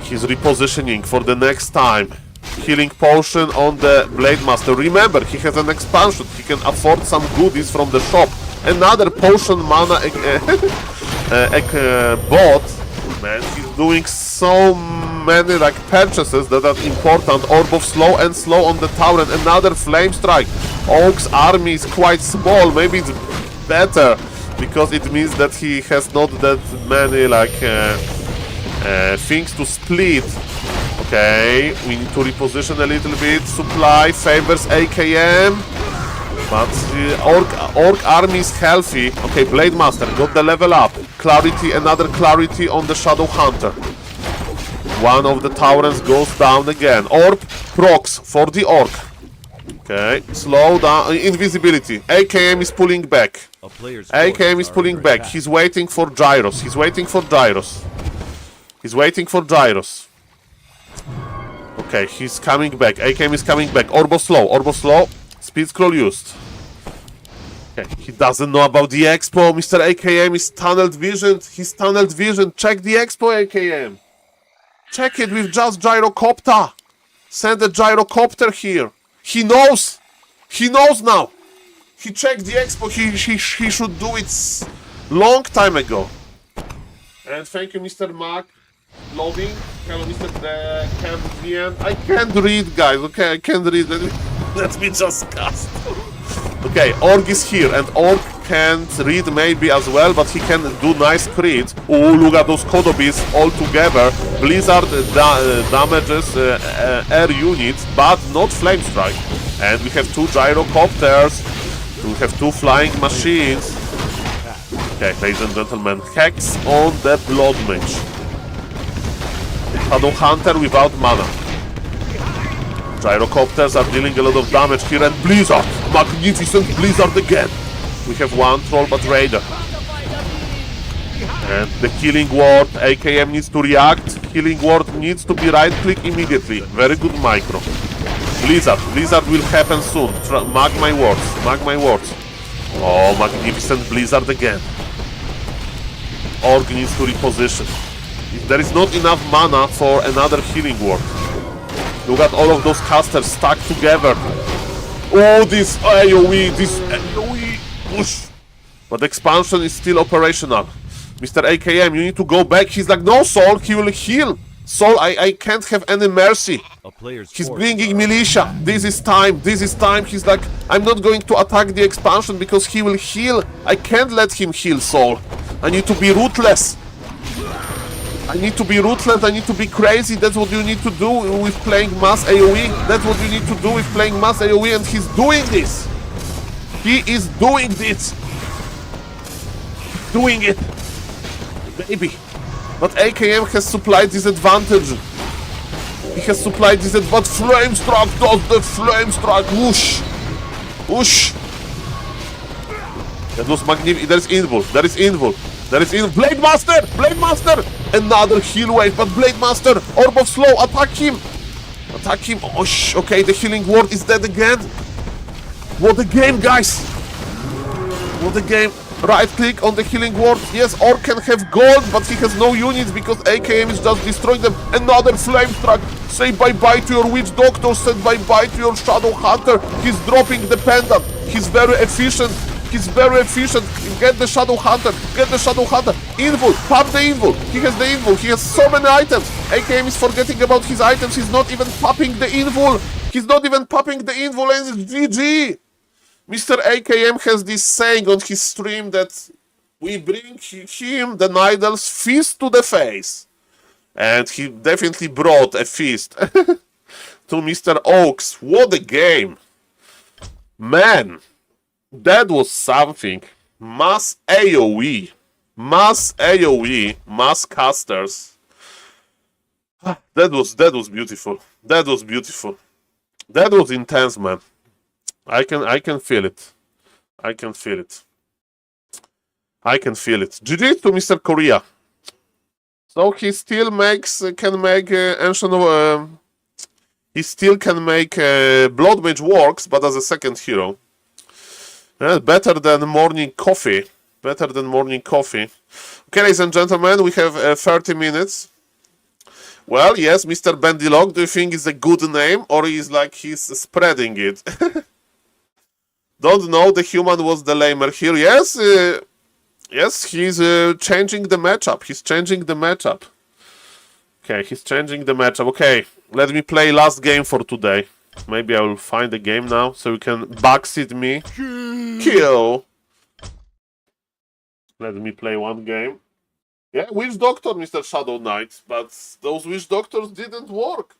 He's repositioning for the next time. Healing potion on the Blade Master. Remember, he has an expansion. He can afford some goodies from the shop. Another potion mana bot. Man, he's doing so many like purchases that are important. Orb of Slow and Slow on the Tauren. Another Flame Strike. Oak's army is quite small. Maybe it's better because it means that he has not that many like things to split. Okay, we need to reposition a little bit. Supply favors AKM. But Orc army is healthy. Okay, Blade Master got the level up. Clarity, another clarity on the Shadow Hunter. One of the Taurens goes down again. Orb procs for the Orc. Okay, slow down. Invisibility. AKM is pulling back. AKM is pulling back. He's waiting for Gyros. He's waiting for Gyros. He's waiting for Gyros. Okay, he's coming back. AKM is coming back. Orbo slow. Orbo slow. Speed scroll used. Okay, he doesn't know about the expo. Mr. AKM is tunneled vision. He's tunneled vision. Check the expo, AKM. Check it with just gyrocopter. Send a gyrocopter here. He knows. He knows now. He checked the expo. He should do it long time ago. And thank you, Mr. Mac. Loading. Hello, Mr. Cambian. I can't read, guys. Okay, I can't read. Let me just cast. Okay, Org is here, and Org can't read maybe as well, but he can do nice crit. Oh, look at those Kodobis all together. Blizzard damages air units, but not Flame Strike. And we have two gyrocopters. We have two flying machines. Okay, ladies and gentlemen, Hex on the Blood Mage. Shadow Hunter without mana. Gyrocopters are dealing a lot of damage here, and Blizzard! Magnificent Blizzard again! We have one Troll but Raider. And the Healing Ward, AKM needs to react. Healing Ward needs to be right-click immediately. Very good micro. Blizzard will happen soon. Mark my words, mark my words. Oh, magnificent Blizzard again. Org needs to reposition. There is not enough mana for another Healing Ward. Look at all of those casters stuck together. Oh, this AoE, push. But expansion is still operational. Mr. AKM, you need to go back. He's like, no, Saul, he will heal. Saul, I can't have any mercy. He's bringing militia. This is time. He's like, I'm not going to attack the expansion because he will heal. I can't let him heal, Saul. I need to be ruthless. I need to be ruthless, I need to be crazy. That's what you need to do with playing mass AoE. That's what you need to do with playing mass AoE, and he's doing this. He is doing this. Doing it. Baby. But AKM has supplied this advantage. He has supplied this advantage. Flame Struck does the Flame Struck. Whoosh. Whoosh. That was magnificent. There is invul. There is invul. There is in Blade Master! Blade Master! Another heal wave, but Blade Master, Orb of Slow, attack him! Attack him. Oh, okay, the Healing Ward is dead again. What a game, guys! What a game. Right click on the Healing Ward. Yes, Orc can have gold, but he has no units because AKM is just destroying them. Another Flame Struck. Say bye-bye to your Witch Doctor, say bye-bye to your Shadow Hunter. He's dropping the pendant. He's very efficient. He's very efficient. Get the Shadow Hunter. Get the Shadow Hunter. Invul. Pump the Invul. He has the Invul. He has so many items. AKM is forgetting about his items. He's not even popping the Invul. He's not even popping the Invul, and it's GG. Mr. AKM has this saying on his stream that we bring him, the Nidal's, fist to the face. And he definitely brought a fist to Mr. Oaks. What a game. Man. That was something. Mass AoE. Mass AoE. Mass casters. That was beautiful. That was beautiful. That was intense, man. I can feel it. I can feel it. I can feel it. GG to Mr. Korea. So he still can make ancient. He still can make Blood Mage works, but as a second hero. Better than morning coffee. Better than morning coffee. Okay, ladies and gentlemen, we have 30 minutes. Well, yes, Mr. Bendilog, do you think it's a good name, or is like he's spreading it? Don't know, the human was the lamer here. Yes, yes, he's changing the matchup. He's changing the matchup. Okay, he's changing the matchup. Okay, let me play last game for today. Maybe I will find a game now, so you can backseat me. Kill. Let me play one game. Yeah, Witch Doctor, Mr. Shadow Knight, but those Witch Doctors didn't work.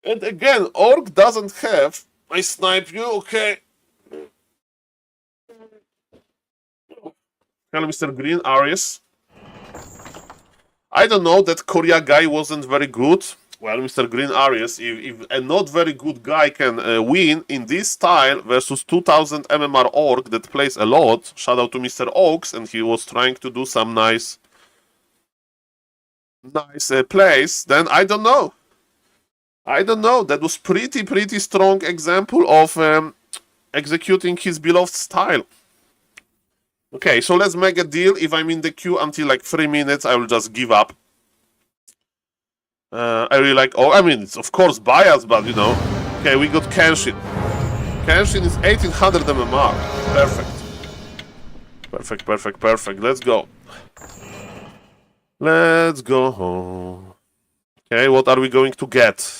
And again, Orc doesn't have I snipe you, okay. Hello, Mr. Green, Aries. I don't know, that Korea guy wasn't very good. Well, Mr. Green Aries, if a not very good guy can win in this style versus 2000 MMR orc that plays a lot, shout out to Mr. Oaks, and he was trying to do some nice plays, then I don't know. I don't know. That was pretty strong example of executing his beloved style. Okay, so let's make a deal. If I'm in the queue until like 3 minutes, I will just give up. I really like... Oh, I mean, it's of course biased, but you know. Okay, we got Kenshin. Kenshin is 1800 MMR. Perfect. Let's go. Let's go. Okay, what are we going to get?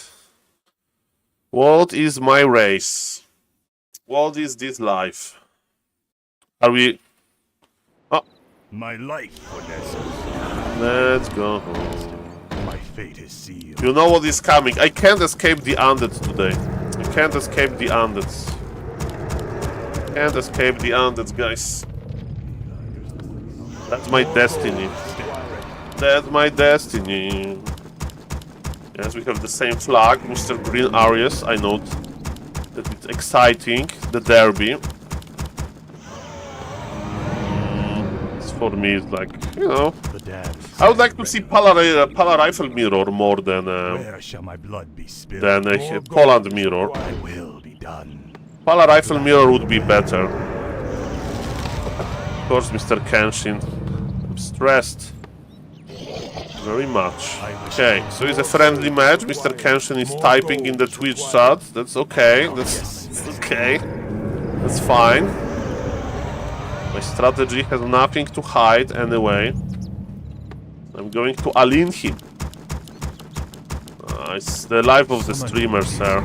What is my race? What is this life? Are we... Oh. My life, Vanessa. Let's go. My fate is sealed. You know what is coming. I can't escape the undeads today. You can't escape the undeads. Can't escape the undeads, guys. That's my destiny. That's my destiny. Yes, we have the same flag, Mr. Green Aries. I know that it's exciting, the derby. For me, it's like, you know, I would like to see Pala Rifle Mirror more than Poland Mirror. Pala Rifle Mirror would be better. Of course, Mr. Kenshin. I'm stressed. Very much. Okay, so it's a friendly match. Mr. Kenshin is typing in the Twitch chat. That's okay. That's okay. That's fine. My strategy has nothing to hide anyway. I'm going to align him. It's the life of the streamer, sir.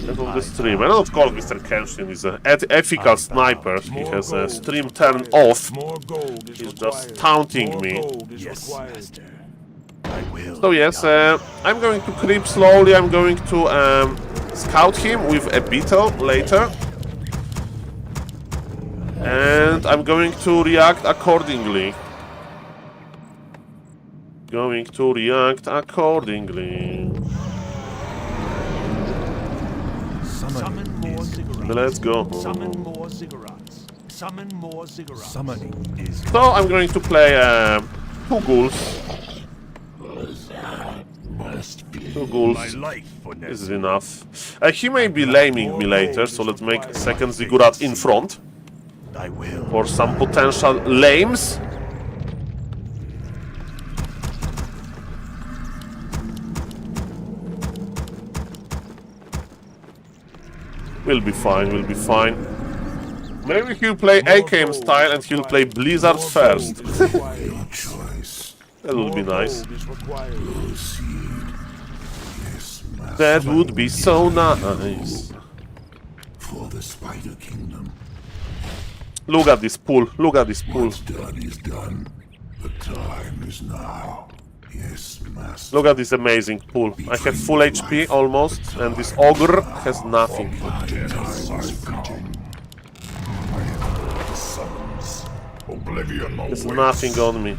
Life of the streamer. And of course, Mr. Kenshin is an ethical sniper. He has a stream turned off. He's just taunting me. So yes, I'm going to creep slowly. I'm going to scout him with a beetle later. And I'm going to react accordingly. Let's go. Summon more ziggurats. Summon more ziggurats. Summoning is... So I'm going to play 2 ghouls. 2 ghouls is enough. He may be laming me later, so let's make a second ziggurat in front. For some potential lames. We'll be fine, we'll be fine. Maybe he'll play AKM style and he'll play Blizzard first. That would be nice. That would be so nice. For the Spider Kingdom. Look at this pool, look at this pool. What's done is done. The time is now. Yes, master. Look at this amazing pool. I have full HP almost, and this ogre has nothing. There's nothing on me.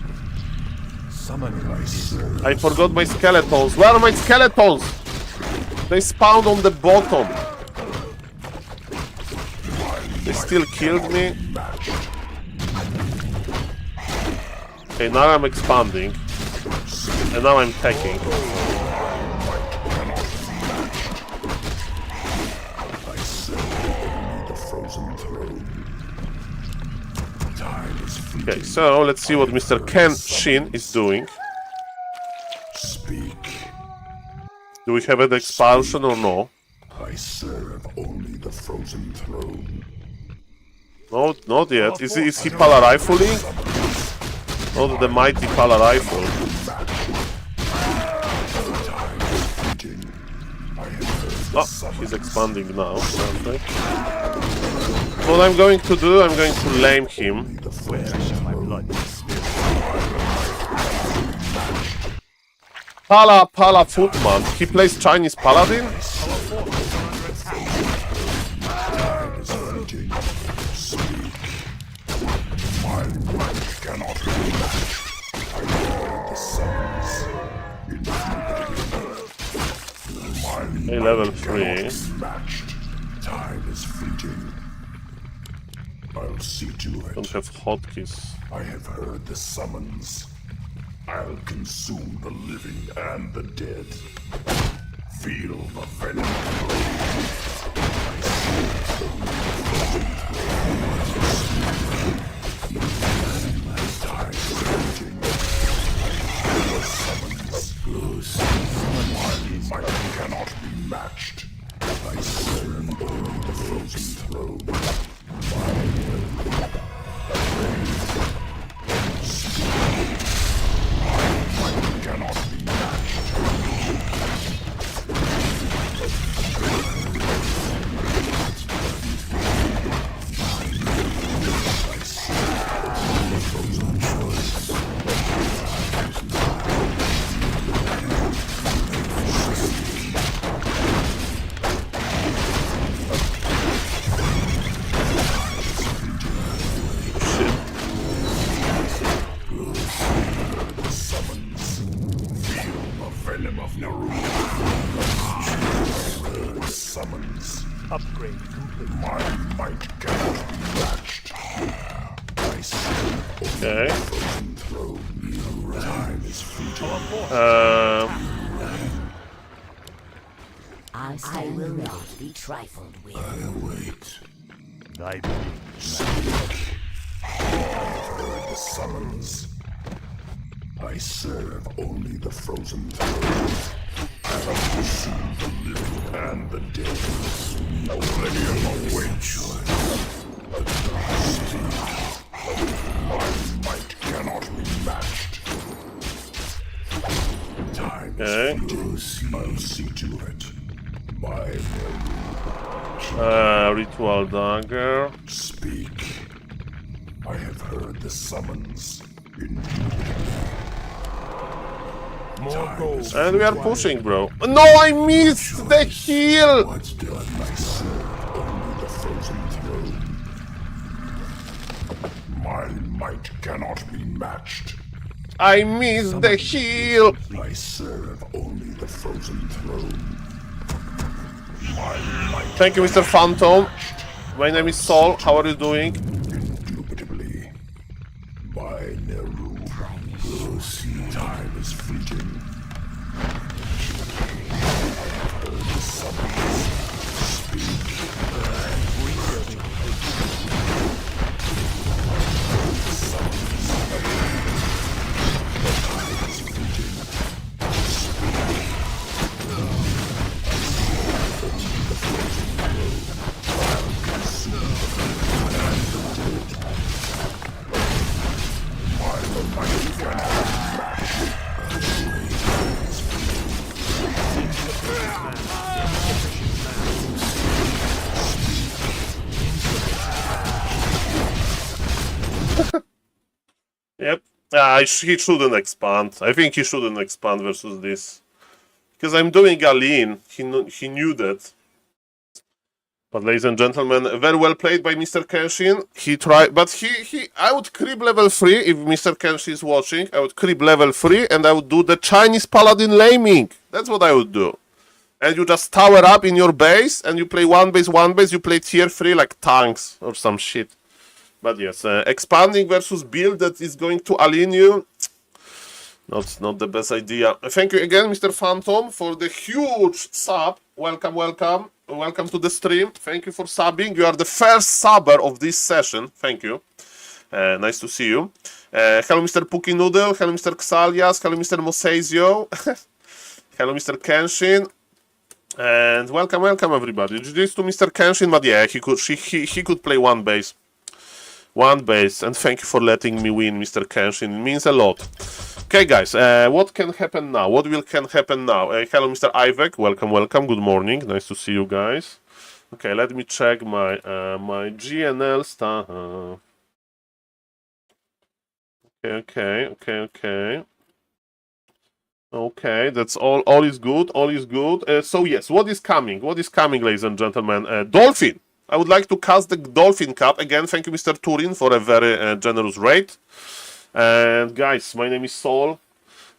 I forgot my skeletons. Where are my skeletons? They spawned on the bottom. They still killed me. Okay, now I'm expanding. And now I'm taking. Okay, so let's see what Mr. Kenshin is doing. Speak. Do we have an expansion or no? I serve only the frozen throne. No, not yet. Is he Pala rifling? Not the mighty Pala rifle. Oh, he's expanding now. Perfect. What I'm going to do, I'm going to lame him. Pala Footman. He plays Chinese Paladin? cannot be matched. I heard the summons. Hey, level 3. Matched. Time is fleeting. I'll see to Don't it. have hotkeys. I have heard the summons. I'll consume the living and the dead. Feel the venom. Time is fleeting. The summons. My might cannot be matched. I serve only the frozen throne. Cannot be matched. Upgrade complete. My might cannot be matched. I see. Okay. Time is fleeting. I will not be trifled with. I wait. Thy bidding. Heard the summons. I serve only the frozen throne. I have consumed the living and the dead. Millennium awaits. My might cannot be matched. Time is fleeting. I'll see to it. My Ritual dagger. speak. I have heard the summons. More gold. And we are pushing, bro. No, I missed the heal! What's done? I serve only the frozen throne. My might cannot be matched. I missed the heal! I serve only the frozen throne. My might Thank you, Mr. Phantom. My name is Saul. How are you doing? indubitably. By Neru. Time is fleeting. The summons. Speak. Yep. He shouldn't expand. I think he shouldn't expand versus this. Because I'm doing a lean. He knew that. But ladies and gentlemen, very well played by Mr. Kenshin. He tried, but I would creep level 3 if Mr. Kenshin is watching. I would creep level 3 and I would do the Chinese Paladin laming. That's what I would do. And you just tower up in your base and you play one base, you play tier 3 like tanks or some shit. But yes, expanding versus build that is going to align you, not the best idea. Thank you again, Mr. Phantom, for the huge sub. Welcome, welcome. Welcome to the stream. Thank you for subbing. You are the first subber of this session. Thank you. Nice to see you. Hello, Mr. Puki Noodle. Hello, Mr. Xalias. Hello, Mr. Moseizio. Hello, Mr. Kenshin. And welcome, welcome, everybody. GG's to Mr. Kenshin, but yeah, he could play one base. One base, and thank you for letting me win, Mr. Kenshin. It means a lot. Okay, guys, what can happen now? What can happen now? Hello, Mr. Ivek. Welcome, welcome. Good morning. Nice to see you guys. Okay, let me check my my GNL stuff. Okay. Okay, that's all. All is good. All is good. So yes, what is coming? What is coming, ladies and gentlemen? Dolphin. I would like to cast the Dolphin Cup again. Thank you, Mr. Turin, for a very generous rate. And guys, my name is Saul,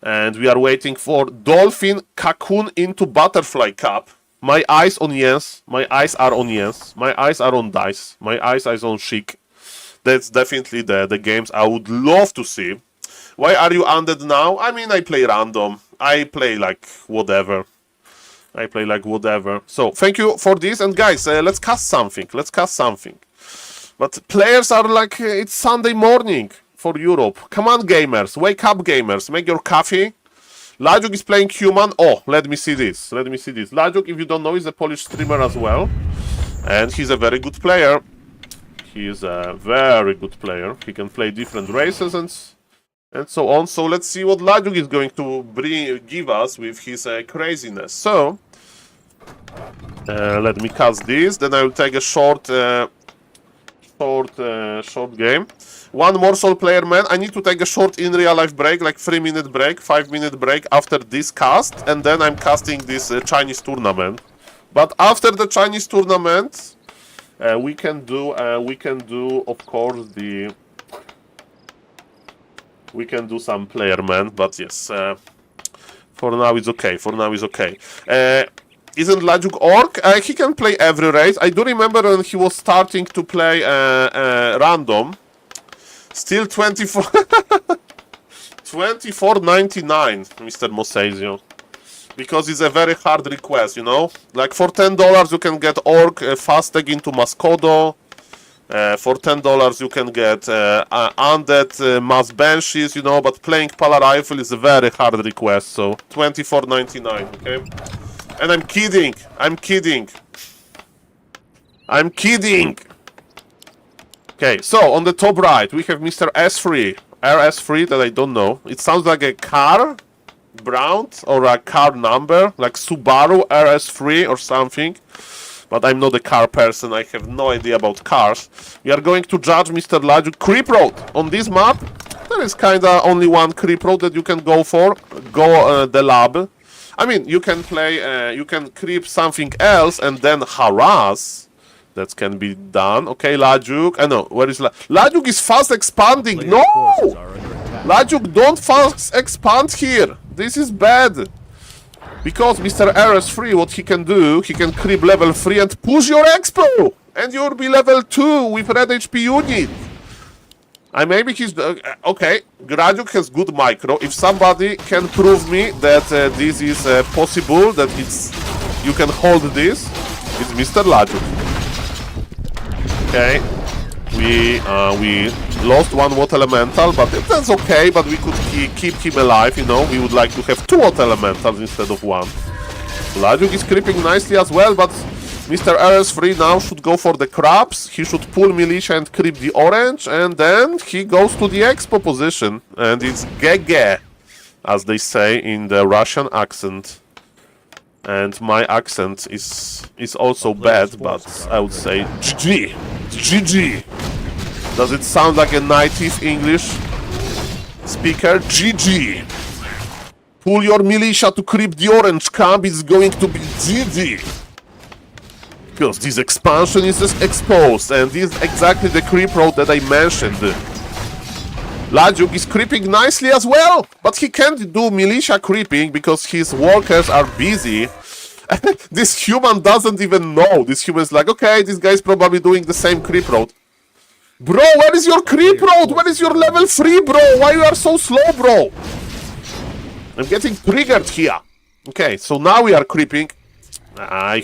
and we are waiting for Dolphin Cocoon into Butterfly Cup. My eyes on yes, my eyes are on yes, my eyes are on dice, my eyes are on chic. That's definitely the games I would love to see. Why are you undead now? I mean, I play random. I play like whatever. So, thank you for this. And guys, let's cast something. But players are like, it's Sunday morning for Europe. Come on, gamers. Wake up, gamers. Make your coffee. Lajuk is playing human. Oh, let me see this. Lajuk, if you don't know, is a Polish streamer as well. And he's a very good player. He can play different races and so on. So let's see what Lajuk is going to give us with his craziness. So let me cast this. Then I will take a short game. One more SaulPlayerMan. I need to take a short in real life break, like 3-minute break, 5-minute break after this cast, and then I'm casting this Chinese tournament. But after the Chinese tournament, we can do of course we can do some playerman. But yes, for now it's okay. Isn't Lajuk Orc? He can play every race. I do remember when he was starting to play random. Still 24.99, Mr. Mosesio. Because it's a very hard request, you know? Like for $10 you can get Orc fast tag into Mascodo. For $10 you can get Undead Mass Banshees, you know? But playing Pala Rifle is a very hard request, so $24.99, okay? And I'm kidding. Okay, so on the top right we have Mr. RS3 that I don't know. It sounds like a car brand or a car number, like Subaru RS3 or something. But I'm not a car person, I have no idea about cars. We are going to judge Mr. Lajuk. Creep Road. On this map, there is kinda only one Creep Road that you can go for. The lab. I mean, you can play, you can creep something else and then harass. That can be done. Okay, Lajuk. No, where is Lajuk is fast expanding. No! Lajuk, don't fast expand here. This is bad. Because Mr. RS3, what he can do, he can creep level 3 and push your expo! And you'll be level 2 with red HP unit. Maybe he's... okay, Lajuk has good micro. If somebody can prove me that this is possible, that you can hold this, it's Mr. Lajuk. Okay, we lost one Water Elemental, but that's okay, but we could keep him alive, you know. We would like to have 2 Water Elementals instead of 1. Lajuk is creeping nicely as well, but Mr. RS3 now should go for the crabs. He should pull Militia and creep the orange, and then he goes to the expo position. And it's GG, as they say in the Russian accent. And my accent is also bad, but I would say GG. GG. Does it sound like a native English speaker? GG. Pull your militia to creep the orange camp. It's going to be GG. Because this expansion is just exposed, and this is exactly the creep road that I mentioned. Lajuk is creeping nicely as well, but he can't do militia creeping because his workers are busy. This human doesn't even know. This human is like, okay, this guy's probably doing the same creep road. Bro, where is your creep road? Where is your level 3, bro? Why you are so slow, bro? I'm getting triggered here. Okay, so now we are creeping.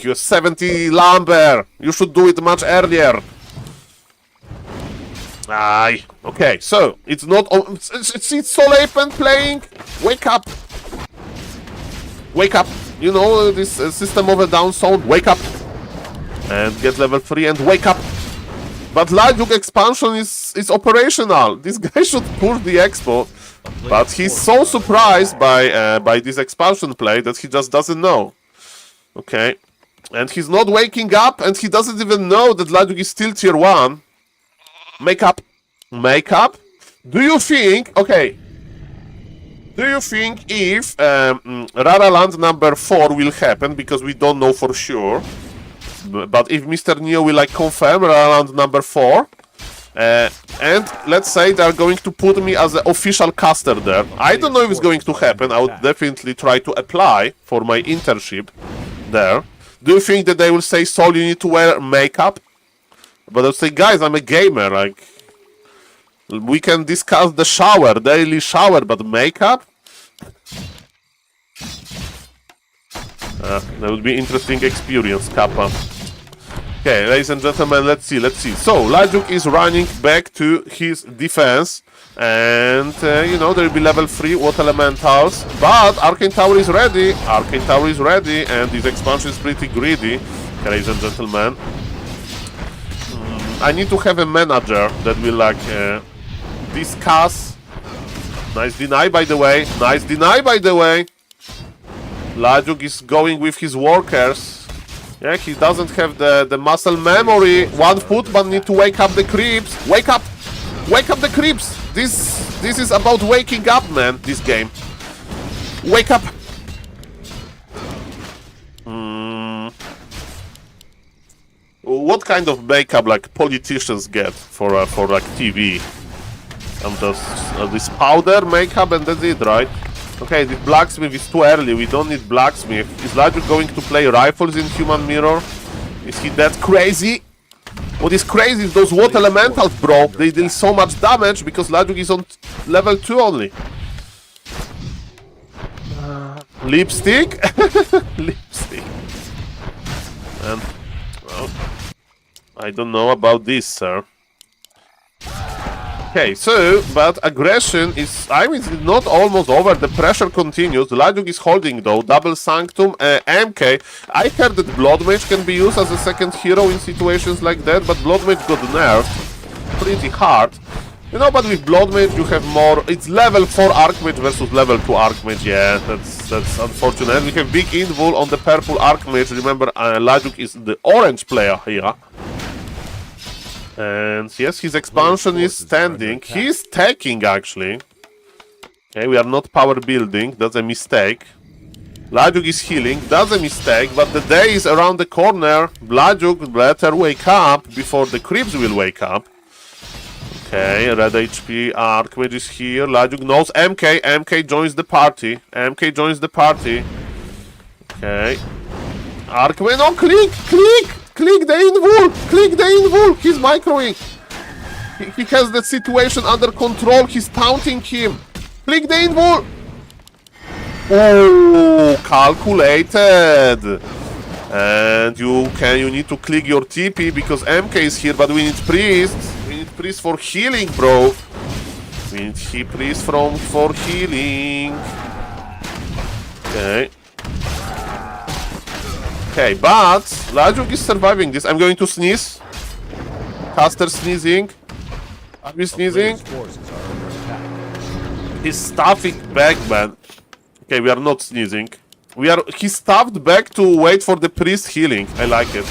You're 70 lumber. You should do it much earlier. Okay, so it's not. It's SaulApeMan playing. Wake up. Wake up. You know this system of a down sound. Wake up. And get level 3 and wake up. But Lajuk expansion is operational. This guy should push the expo. But he's so surprised by this expansion play that he just doesn't know. Okay. And he's not waking up, and he doesn't even know that Lajuk is still tier 1. Make up. Make up? Do you think... Okay. Do you think if Rara Land number 4 will happen, because we don't know for sure, but if Mr. Neo will like confirm Rara Land number 4, And let's say they're going to put me as an official caster there. I don't know if it's going to happen. I would definitely try to apply for my internship there. Do you think that they will say, Saul, you need to wear makeup? But I'll say, guys, I'm a gamer. Like, we can discuss the shower, daily shower, but makeup? That would be interesting experience, Kappa. Okay, ladies and gentlemen, let's see. So, Lajuk is running back to his defense. And, you know, there will be level 3 Water Elementals. But Arcane Tower is ready. And this expansion is pretty greedy, ladies and gentlemen. I need to have a manager that will, like, discuss. Nice deny, by the way. Lajuk is going with his workers. Yeah, he doesn't have the muscle memory. 1 foot, but need to wake up the creeps. Wake up the creeps. This is about waking up, man, this game. Wake up. What kind of makeup like politicians get for like TV? And this powder makeup and that's it, right? Okay, this blacksmith is too early. We don't need blacksmith. Is Lajuk going to play rifles in Human Mirror? Is he that crazy? What is crazy is those water elementals, bro. They deal so much damage because Lajuk is on level 2 only. Lipstick? Lipstick. And, well, I don't know about this, sir. Okay, so, but aggression is, I mean, it's not almost over. The pressure continues. Lajuk is holding, though. Double Sanctum, MK. I heard that Blood Mage can be used as a second hero in situations like that, but Blood Mage got nerfed pretty hard. You know, but with Blood Mage you have more. It's level 4 Archmage versus level 2 Archmage. Yeah, that's unfortunate. We have big invul on the purple Archmage. Remember, Lajuk is the orange player here. And yes, his expansion is standing. He's taking, actually. Okay, we are not power building. That's a mistake. Lajuk is healing. That's a mistake. But the day is around the corner. Lajuk better wake up before the creeps will wake up. Okay, red HP. Archmage is here. Lajuk knows MK. MK joins the party. MK joins the party. Okay. Archmage. No, click! Click the invul! He's microing! He has the situation under control. He's taunting him. Click the invul! Oh, calculated! And you need to click your TP because MK is here, but we need priests. We need priests for healing, bro. We need priests for healing. Okay. Okay, but Lajuk is surviving this. I'm going to sneeze. Caster sneezing. Are we sneezing? He's stuffing back, man. Okay, we are not sneezing. He stuffed back to wait for the priest healing. I like it.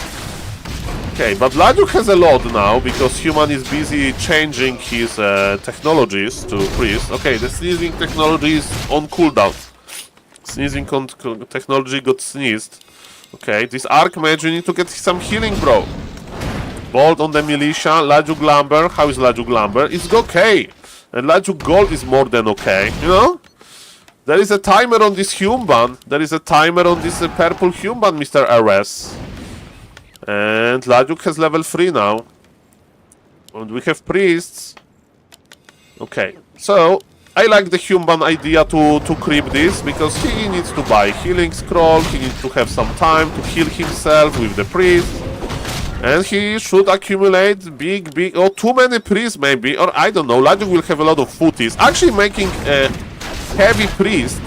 Okay, but Lajuk has a lot now because Human is busy changing his technologies to priest. Okay, the sneezing technology is on cooldown. Sneezing technology got sneezed. Okay, this Archmage, you need to get some healing, bro. Bolt on the militia. Lajuk Lumber. How is Lajuk Lumber? It's okay. And Lajuk Gold is more than okay, you know? There is a timer on this human. There is a timer on this purple human, Mr. RS. And Lajuk has level 3 now. And we have priests. Okay, so I like the human idea to creep this because he needs to buy healing scroll, he needs to have some time to heal himself with the priest. And he should accumulate big, or too many priests maybe, or I don't know, Lajuk will have a lot of footies. Actually making a heavy priest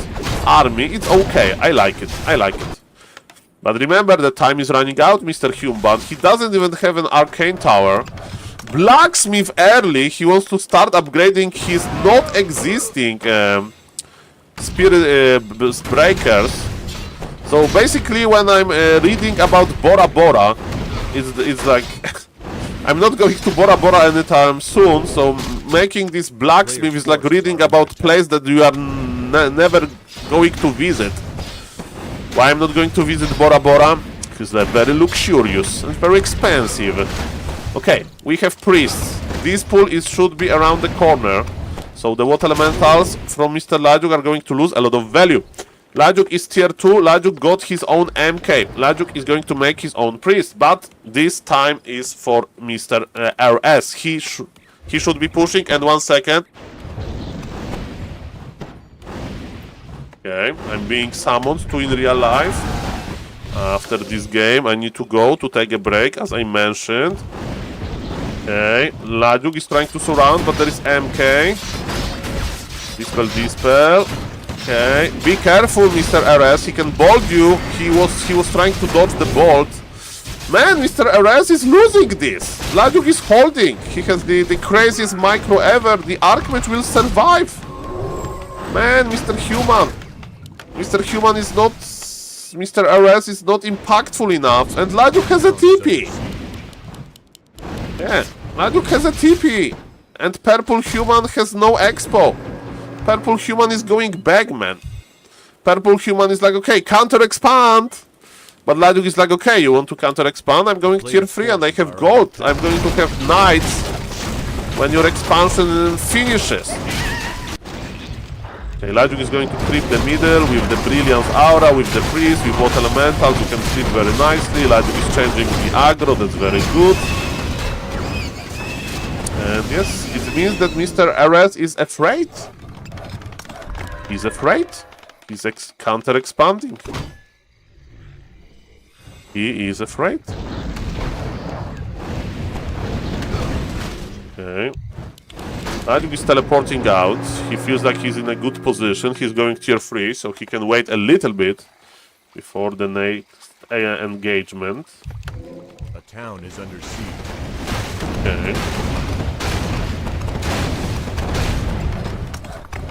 army, it's okay, I like it. But remember the time is running out, Mr. Human. He doesn't even have an arcane tower. Blacksmith early, he wants to start upgrading his not existing spirit breakers. So basically when I'm reading about Bora Bora, it's like I'm not going to Bora Bora anytime soon, so making this blacksmith is like reading about place that you are never going to visit. Why I'm not going to visit Bora Bora? Because they're very luxurious and very expensive. Okay, we have priests. this pool should be around the corner. So the water elementals from Mr. Lajuk are going to lose a lot of value. Lajuk is tier 2. Lajuk got his own MK. Lajuk is going to make his own priest. But this time is for Mr. RS. He should be pushing. And 1 second. Okay, I'm being summoned to in real life. After this game, I need to go to take a break, as I mentioned. Okay, Lajuk is trying to surround, but there is MK. Dispel. Okay, be careful, Mr. RS. He can bolt you. He was trying to dodge the bolt. Man, Mr. RS is losing this. Lajuk is holding. He has the craziest micro ever. The Archmage will survive. Man, Mr. Human. Mr. Human is not... Mr. RS is not impactful enough. And Lajuk has a TP. Yeah, Lajuk has a TP. And Purple Human has no expo. Purple Human is going back, man. Purple Human is like, okay, counter-expand. But Lajuk is like, okay, you want to counter-expand? I'm going tier 3 and I have gold. I'm going to have knights when your expansion finishes. Okay, Lajuk is going to creep the middle with the Brilliance Aura, with the Priest, with Water Elementals. You can sleep very nicely. Lajuk is changing the aggro, that's very good. And yes, it means that Mr. RS is afraid. He's afraid. He's counter-expanding. He is afraid. Okay. Lajuk is teleporting out. He feels like he's in a good position. He's going tier 3, so he can wait a little bit before the next engagement. A town is under siege. Okay.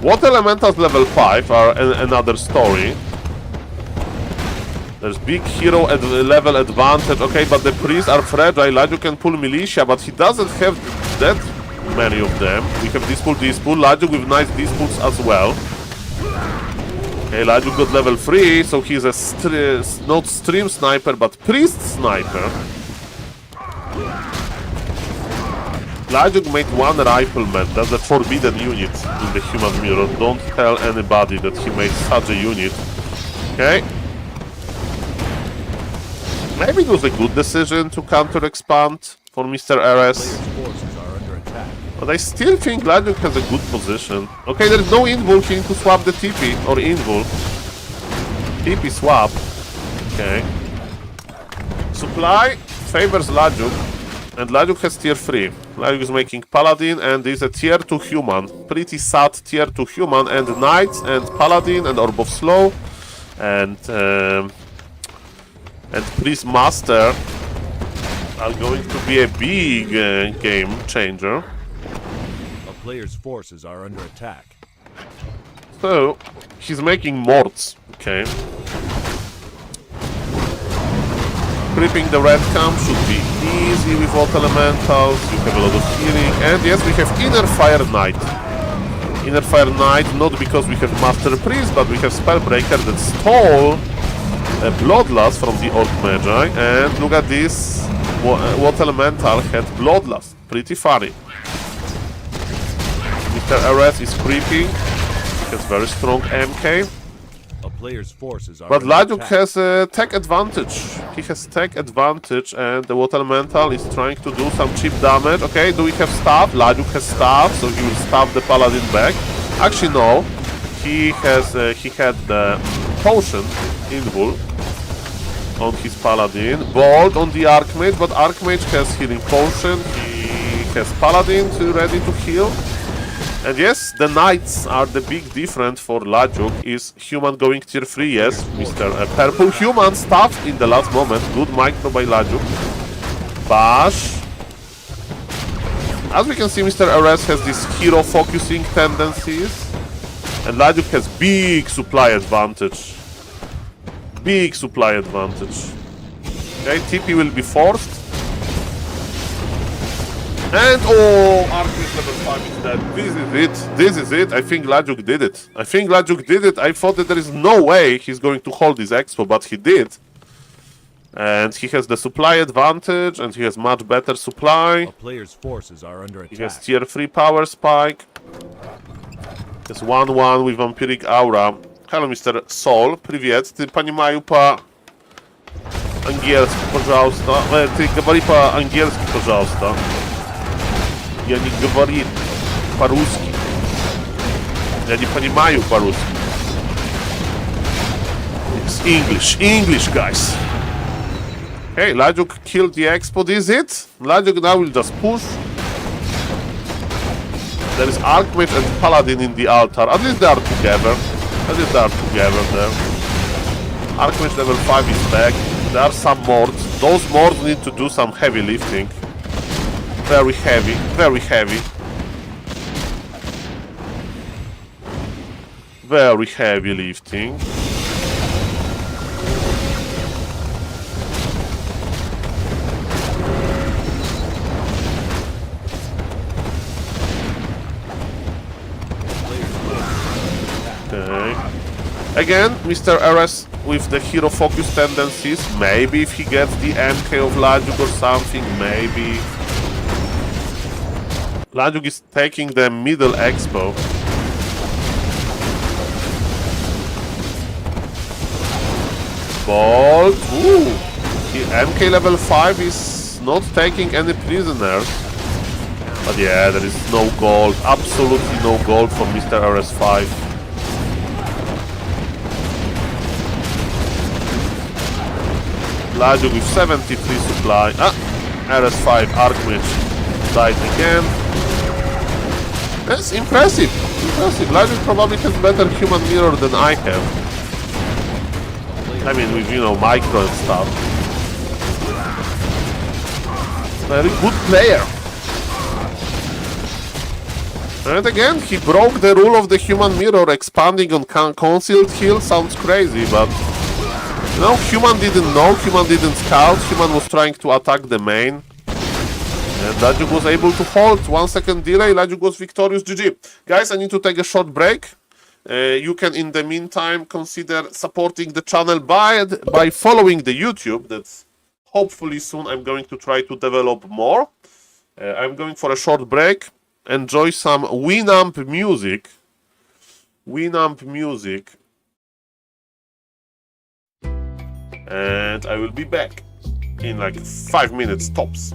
Water Elementals level 5 are another story. There's big hero at level advantage. Okay, but the priests are fragile. Lajuk can pull militia, but he doesn't have that many of them. We have this pull. Lajuk with nice disputes as well. Okay, Lajuk got level 3, so he's a not stream sniper, but priest sniper. Lajuk made one rifleman. That's a forbidden unit in the human mirror. Don't tell anybody that he made such a unit. Okay. Maybe it was a good decision to counter-expand for Mr. RS. But I still think Lajuk has a good position. Okay, there is no invul. He needs to swap the TP or invul. TP swap. Okay. Supply favors Lajuk. And Lajuk has tier 3. Lajuk is making Paladin and is a tier 2 human. Pretty sad tier 2 human. And Knights and Paladin and Orb of Slow. And Priest Master are going to be a big game changer. A player's forces are under attack. So, he's making morts. Okay. Creeping the red camp should be easy with Water Elementals. You have a lot of healing. And yes, we have Inner Fire Knight. Inner Fire Knight, not because we have Master Priest, but we have Spellbreaker that stole a Bloodlust from the Orc Magi. And look at this. Water Elemental had Bloodlust. Pretty funny. Mr. RS is creeping. He has very strong MK. A player's forces are But under Lajuk attack. has a tech advantage. He has tech advantage and the Water Elemental is trying to do some cheap damage. Okay, do we have staff? Lajuk has staff, so he will stab the Paladin back. Actually, no. He had the potion, invul, on his Paladin. Bolt on the Archmage, but Archmage has healing potion. He has Paladin ready to heal. And yes, the Knights are the big difference for Lajuk. Is human going tier 3? Yes, Mr. Purple Human stuffed in the last moment. Good micro by Lajuk. Bash. As we can see, Mr. RS has these hero focusing tendencies. And Lajuk has big supply advantage. Big supply advantage. Okay, TP will be forced. And oh, Archmage level 5 is dead. This is it. This is it. I think Lajuk did it. I think Lajuk did it. I thought that there is no way he's going to hold this expo, but he did. And he has the supply advantage, and he has much better supply. A player's forces are under He has attack. tier 3 power spike. Jest 1-1 with Vampiric Aura. Hello, Mr. Saul. Привет. Ты понимаю по-английски, пожалуйста. Ты говори по-английски, пожалуйста. Я не говорю по-русски. Я не понимаю по-русски. It's English. English, guys. Hey, Lajuk killed the Expo, is it? Lajuk now will just push. There is Archmage and Paladin in the altar. At least they are together. At least they are together there. Archmage level 5 is back. There are some mords. Those mords need to do some heavy lifting. Very heavy. Very heavy. Very heavy lifting. Okay. Again, Mr. RS with the hero focus tendencies. Maybe if he gets the MK of Lajuk or something, maybe. Lajuk is taking the middle expo. Bolt. Ooh. The MK level 5 is not taking any prisoners. But yeah, there is no gold. Absolutely no gold for Mr. RS5. Lajuk with 73 supply. RS5 Archmage died again. That's impressive. Impressive. Lajuk probably has better human mirror than I have. I mean, with, you know, micro and stuff. Very good player. And again, he broke the rule of the human mirror. Expanding on concealed heal sounds crazy, but... You know, Human didn't know, Human didn't scout, Human was trying to attack the main. And Lajuk was able to hold. 1 second delay, Lajuk was victorious. GG. Guys, I need to take a short break. You can, in the meantime, consider supporting the channel by following the YouTube. That's hopefully soon I'm going to try to develop more. I'm going for a short break. Enjoy some Winamp music. Winamp music. And I will be back in like 5 minutes tops.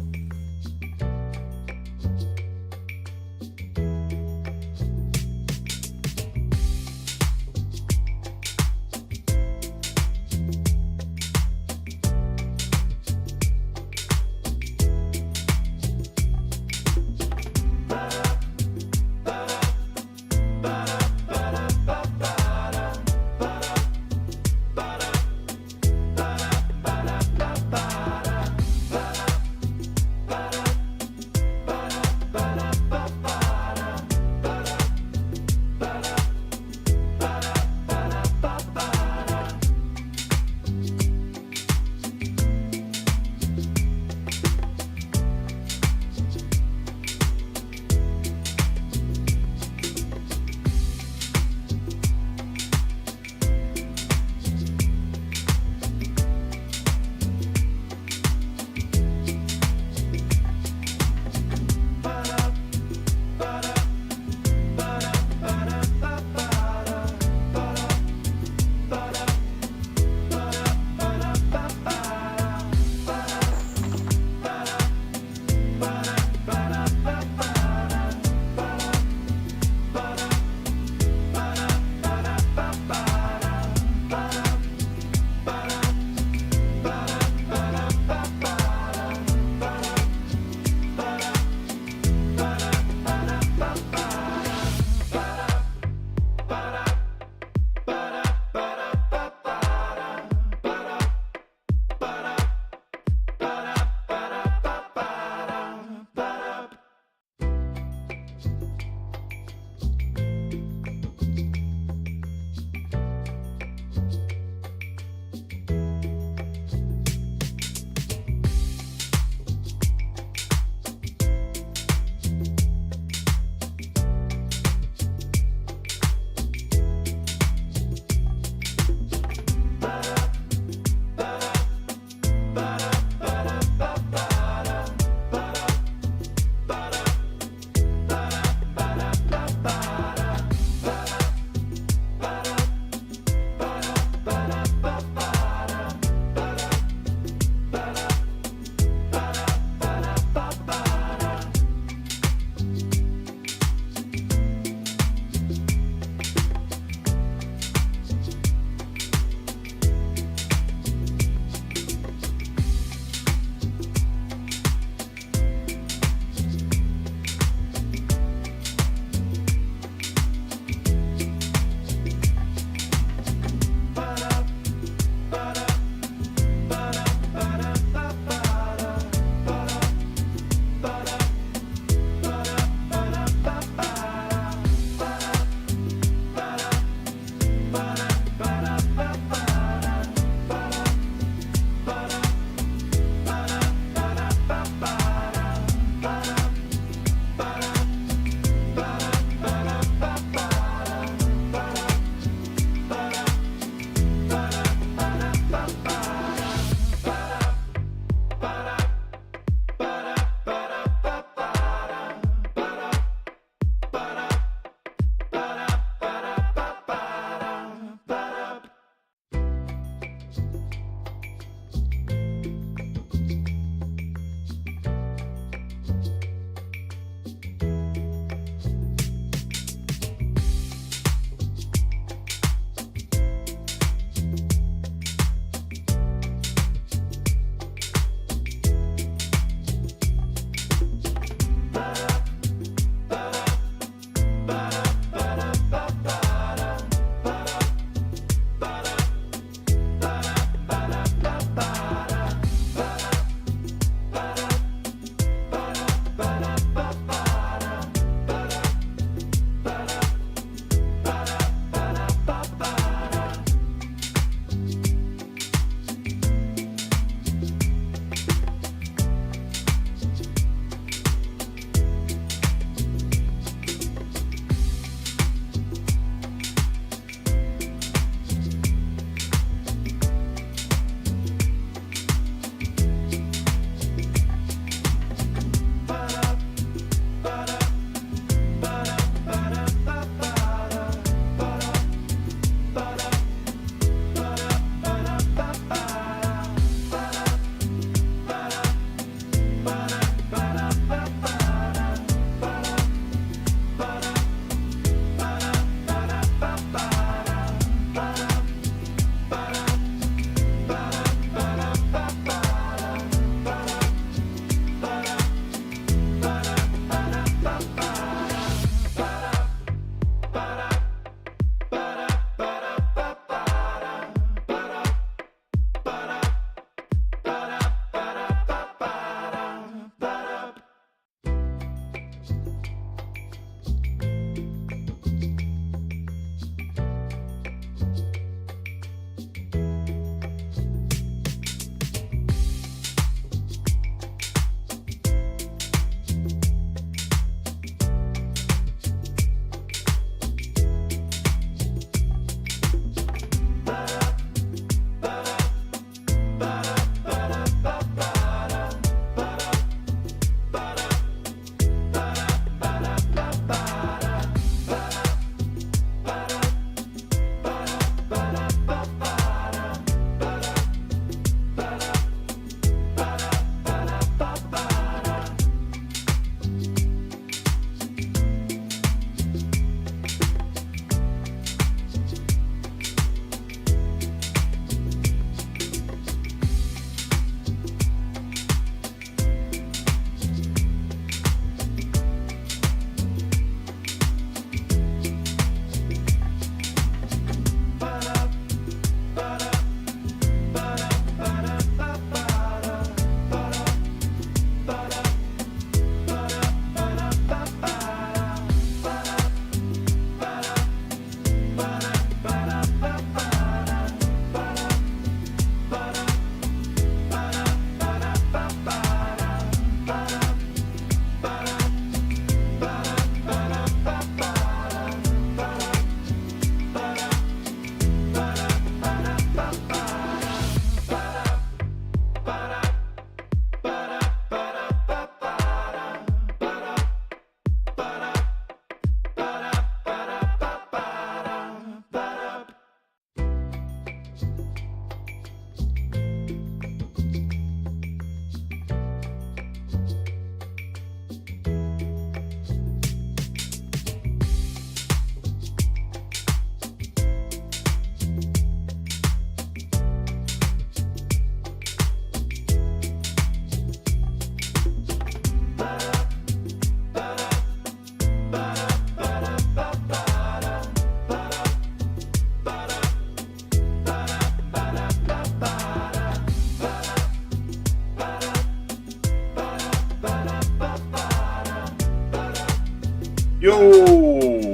Yo!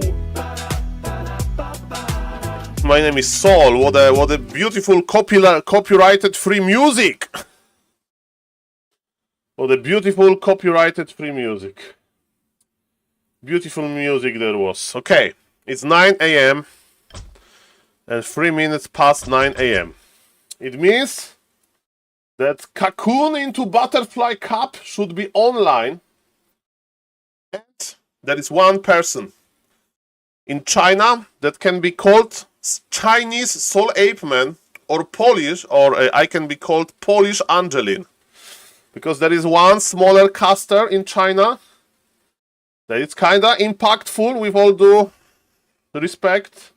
My name is Saul. What a beautiful copyrighted free music! What a beautiful copyrighted free music. Beautiful music there was. Okay, it's 9 a.m. and 3 minutes past 9 a.m. It means that Cocoon into Butterfly Cup should be online. And there is one person in China that can be called Chinese SaulApeMan or Polish, or I can be called Polish Angelin. Because there is one smaller caster in China that is kinda impactful, with all due respect,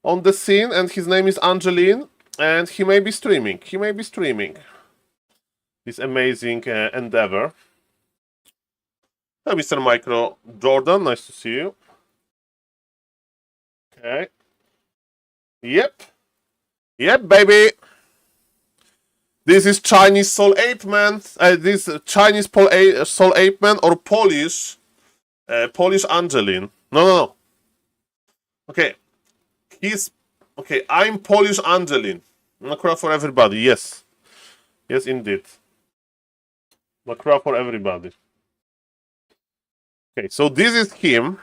on the scene, and his name is Angelin, and he may be streaming. This amazing endeavor. Hey, Mr. Micro Jordan, nice to see you. Okay. Yep, baby. This is Chinese SaulApeMan. This Chinese SaulApeMan or Polish Angelin. No. Okay, I'm Polish Angelin. Makura for everybody. Yes, indeed. Makura for everybody. Okay, so this is him,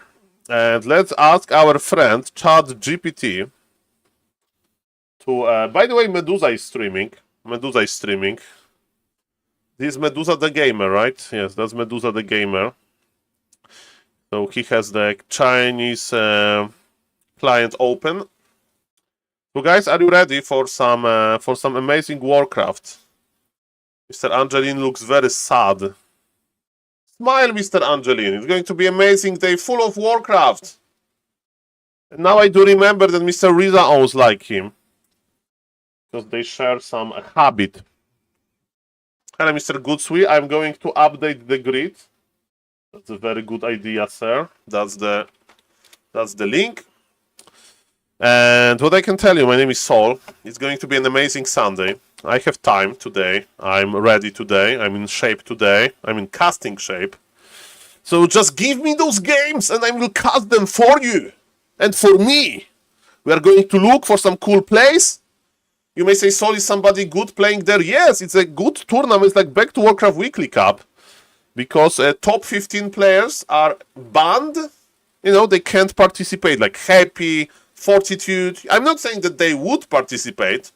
and let's ask our friend ChatGPT to. By the way, Medusa is streaming. This is Medusa the gamer, right? Yes, that's Medusa the gamer. So he has the Chinese client open. So guys, are you ready for some amazing Warcraft? Mr. Angelin looks very sad. Smile, Mr. Angelin. It's going to be an amazing day full of Warcraft. And now I do remember that Mr. Riza owns like him, because they share some habit. Hello, Mr. Goodswee. I'm going to update the grid. That's a very good idea, sir. That's the link. And what I can tell you, my name is Saul. It's going to be an amazing Sunday. I have time today. I'm ready today. I'm in shape today. I'm in casting shape. So just give me those games and I will cast them for you. And for me. We are going to look for some cool plays. You may say, Saul, is somebody good playing there? Yes, it's a good tournament. It's like back to Warcraft Weekly Cup. Because top 15 players are banned. You know, they can't participate. Like Happy, Fortitude. I'm not saying that they would participate.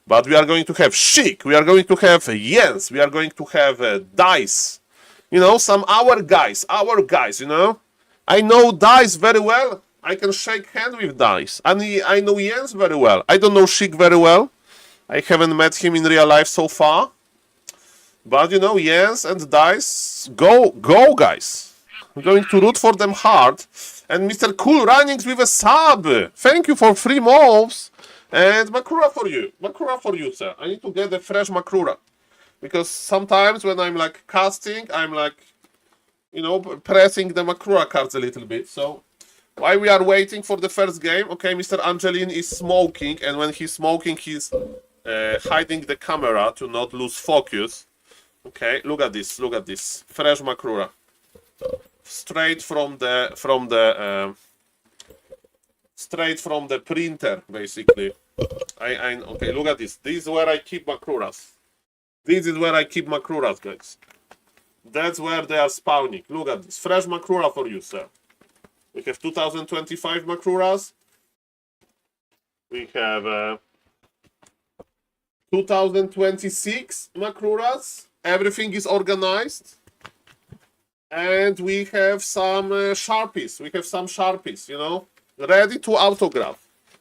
But we are going to have Chic. We are going to have Jens. We are going to have Dice. You know, some our guys, you know. I know Dice very well. I can shake hand with Dice. And I know Jens very well. I don't know Chic very well. I haven't met him in real life so far. But, you know, Jens and Dice, go, guys. I'm going to root for them hard. And Mr. Cool Runnings with a sub. Thank you for 3 moves. And Makura for you, sir. I need to get a fresh Makura. Because sometimes when I'm like casting, I'm like, you know, pressing the Makura cards a little bit. So, while we are waiting for the first game, okay, Mr. Angelin is smoking. And when he's smoking, he's hiding the camera to not lose focus. Okay, look at this. Fresh Makura. Straight from the printer, basically. Okay, look at this. This is where I keep Makuras. Guys. That's where they are spawning. Look at this. Fresh Makura for you, sir. We have 2025 Makuras. We have 2026 Makuras. Everything is organized. And we have some Sharpies. You know, ready to autograph.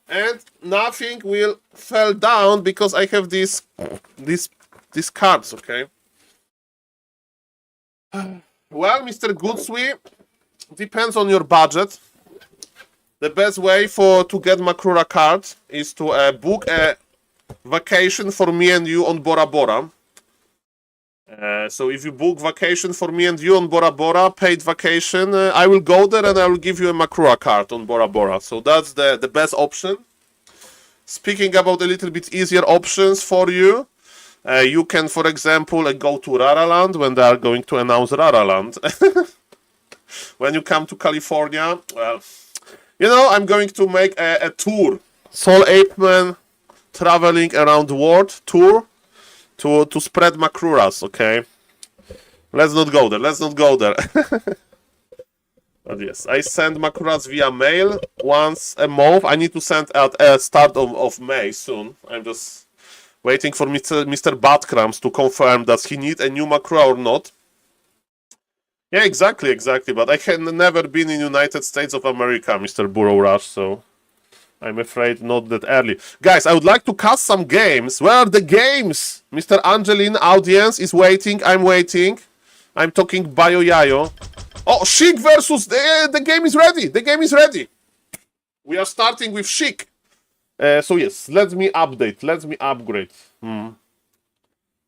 And nothing will fall down because I have these cards, okay? Well, Mr. Goodswee, depends on your budget. The best way to get Makura card is to book a vacation for me and you on Bora Bora. So if you book vacation for me and you on Bora Bora, paid vacation, I will go there and I will give you a Makura card on Bora Bora. So that's the best option. Speaking about a little bit easier options for you, you can, for example, go to Raraland when they are going to announce Raraland. when you come to California, well, you know, I'm going to make a tour. SaulApeMan traveling around the world tour to spread Makruras, okay? Let's not go there, let's not go there. But yes, I send Makruras via mail once a month. I need to send at start of May soon. I'm just waiting for Mr. Badkrams to confirm does he need a new Makrura or not. Yeah, exactly. But I had never been in United States of America, Mr. Burrow Rush, so I'm afraid not that early. Guys, I would like to cast some games. Where are the games? Mr. Angelin, audience is waiting. I'm waiting. I'm talking Bayo Yayo. Oh, Chic versus... the game is ready. The game is ready. We are starting with Chic. So yes, let me update. Let me upgrade.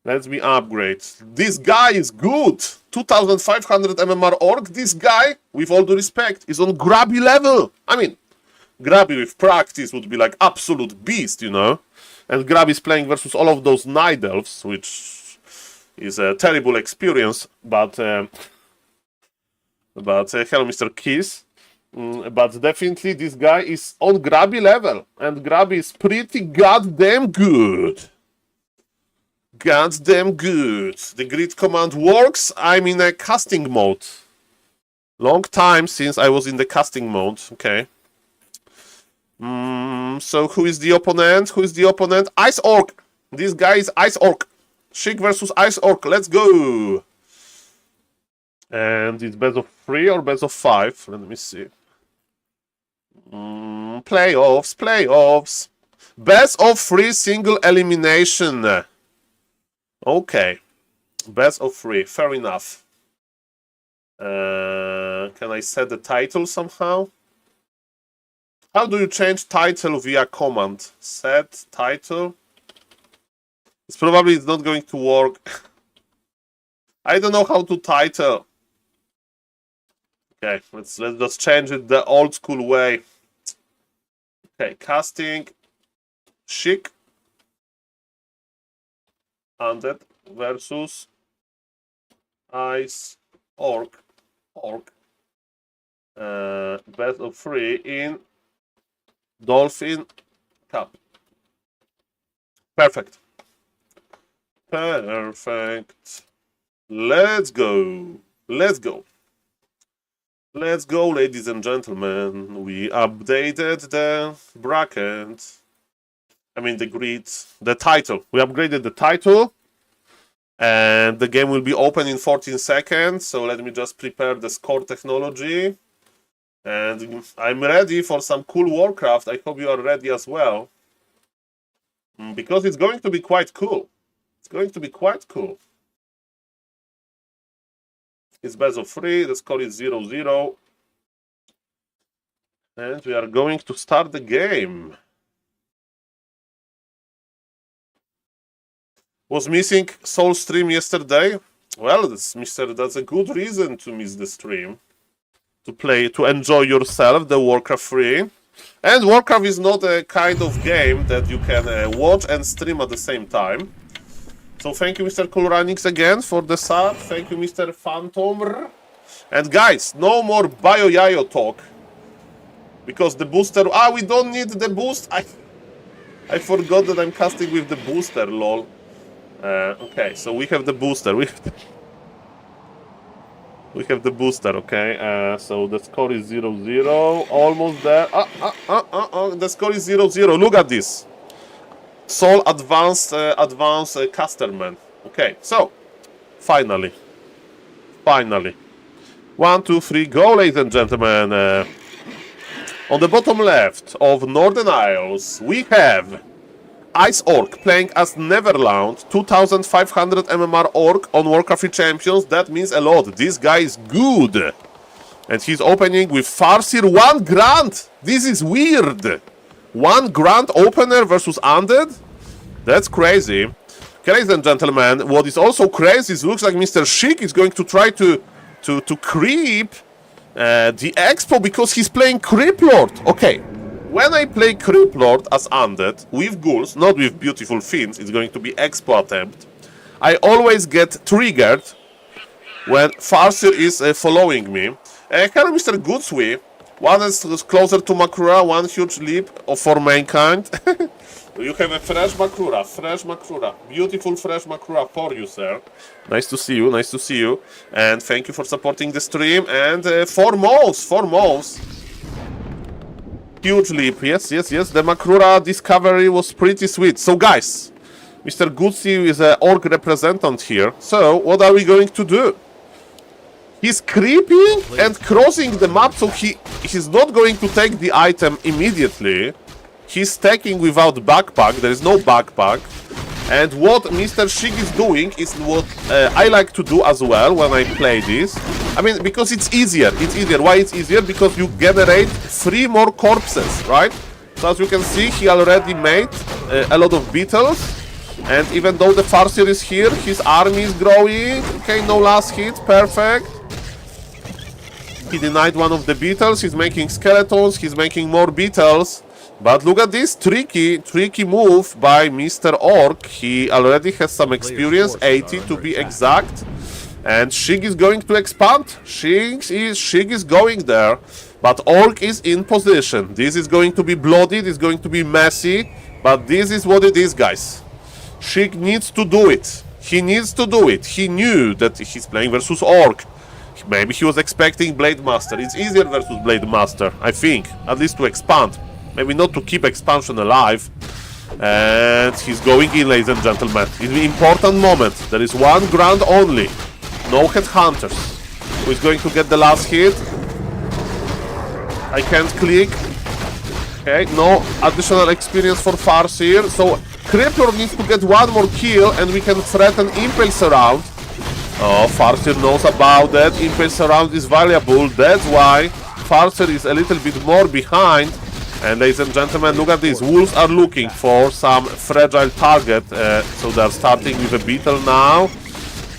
Let me upgrade. This guy is good. 2500 MMR orc. This guy, with all due respect, is on grabby level. I mean, grabby with practice would be like absolute beast, you know. And grabby is playing versus all of those night elves, which is a terrible experience. But hello, Mr. Kiss. But definitely this guy is on grabby level. And grabby is pretty goddamn good. Goddamn good. The grid command works. I'm in a casting mode. Long time since I was in the casting mode. Okay. So who is the opponent? Who is the opponent? Ice Orc. This guy is Ice Orc. Chic versus Ice Orc. Let's go. And it's best of 3 or best of 5? Let me see. Playoffs. Best of 3 single elimination. Okay. Best of 3. Fair enough. Can I set the title somehow? How do you change title via command? Set title. It's probably not going to work. I don't know how to title. Okay, let's just change it the old school way. Okay, casting Chic Undead versus Ice Orc. Best of 3 in Dolphin Cup. Perfect. Let's go. Let's go, ladies and gentlemen. We updated the bracket. I mean the grid, the title. We upgraded the title. And the game will be open in 14 seconds. So let me just prepare the score technology. And I'm ready for some cool Warcraft. I hope you are ready as well. Because it's going to be quite cool. It's best of 3. The score is 0-0. And we are going to start the game. Was missing Soul stream yesterday? Well, that's a good reason to miss the stream. To enjoy yourself, the Warcraft 3. And Warcraft is not a kind of game that you can watch and stream at the same time. So thank you, Mr. Cool Runnings, again for the sub. Thank you, Mr. Phantom. And guys, no more Bayo Yayo talk. Because the booster... we don't need the boost. I forgot that I'm casting with the booster, lol. Okay, so we have the booster. We have the booster, okay? So the score is 0-0. Almost there. The score is 0-0. Look at this. Soul advanced Casterman. Okay, so finally. 1, 2, 3, go, ladies and gentlemen. On the bottom left of Northern Isles, we have Ice Orc playing as Neverland, 2500 MMR Orc on Warcraft 3 Champions. That means a lot. This guy is good. And he's opening with Farseer 1 Grand. This is weird. 1 Grand opener versus Undead? That's crazy. Okay, ladies and gentlemen, what is also crazy is looks like Mr. Chic is going to try to creep the Expo because he's playing Creeplord. Okay, when I play Creeplord as Undead with ghouls, not with beautiful fiends, it's going to be Expo attempt, I always get triggered when Farseer is following me. Hello, Mr. Goodswee. One is closer to Makura, one huge leap for mankind. You have a fresh Makura, beautiful fresh Makura for you, sir. Nice to see you, and thank you for supporting the stream, and 4 moles. Huge leap, yes, the Makura discovery was pretty sweet. So guys, Mr. Goodswee is an orc representative here, so what are we going to do? He's creeping and crossing the map, so he's not going to take the item immediately. He's stacking without backpack, there is no backpack. And what Mr. Shig is doing is what I like to do as well when I play this. I mean, because it's easier. Why it's easier? Because you generate 3 more corpses, right? So as you can see, he already made a lot of beetles. And even though the Farseer is here, his army is growing. Okay, no last hit, perfect. He denied one of the beetles, he's making skeletons, he's making more beetles. But look at this tricky move by Mr. Orc. He already has some experience, 80 to be exact. And Shig is going to expand. Shig is going there. But Orc is in position. This is going to be bloody, this is going to be messy. But this is what it is, guys. Shig needs to do it. He needs to do it. He knew that he's playing versus Orc. Maybe he was expecting Blade Master. It's easier versus Blade Master, I think. At least to expand. Maybe not to keep expansion alive. And he's going in, ladies and gentlemen. It's an important moment. There is 1 grand only. No headhunters. Who is going to get the last hit? I can't click. Okay, no additional experience for Farseer. So Crippler needs to get 1 more kill and we can threaten Impulse around. Oh, Farseer knows about that. Impulse around is valuable. That's why Farseer is a little bit more behind. And ladies and gentlemen, look at this. Wolves are looking for some fragile target. So they're starting with a beetle now.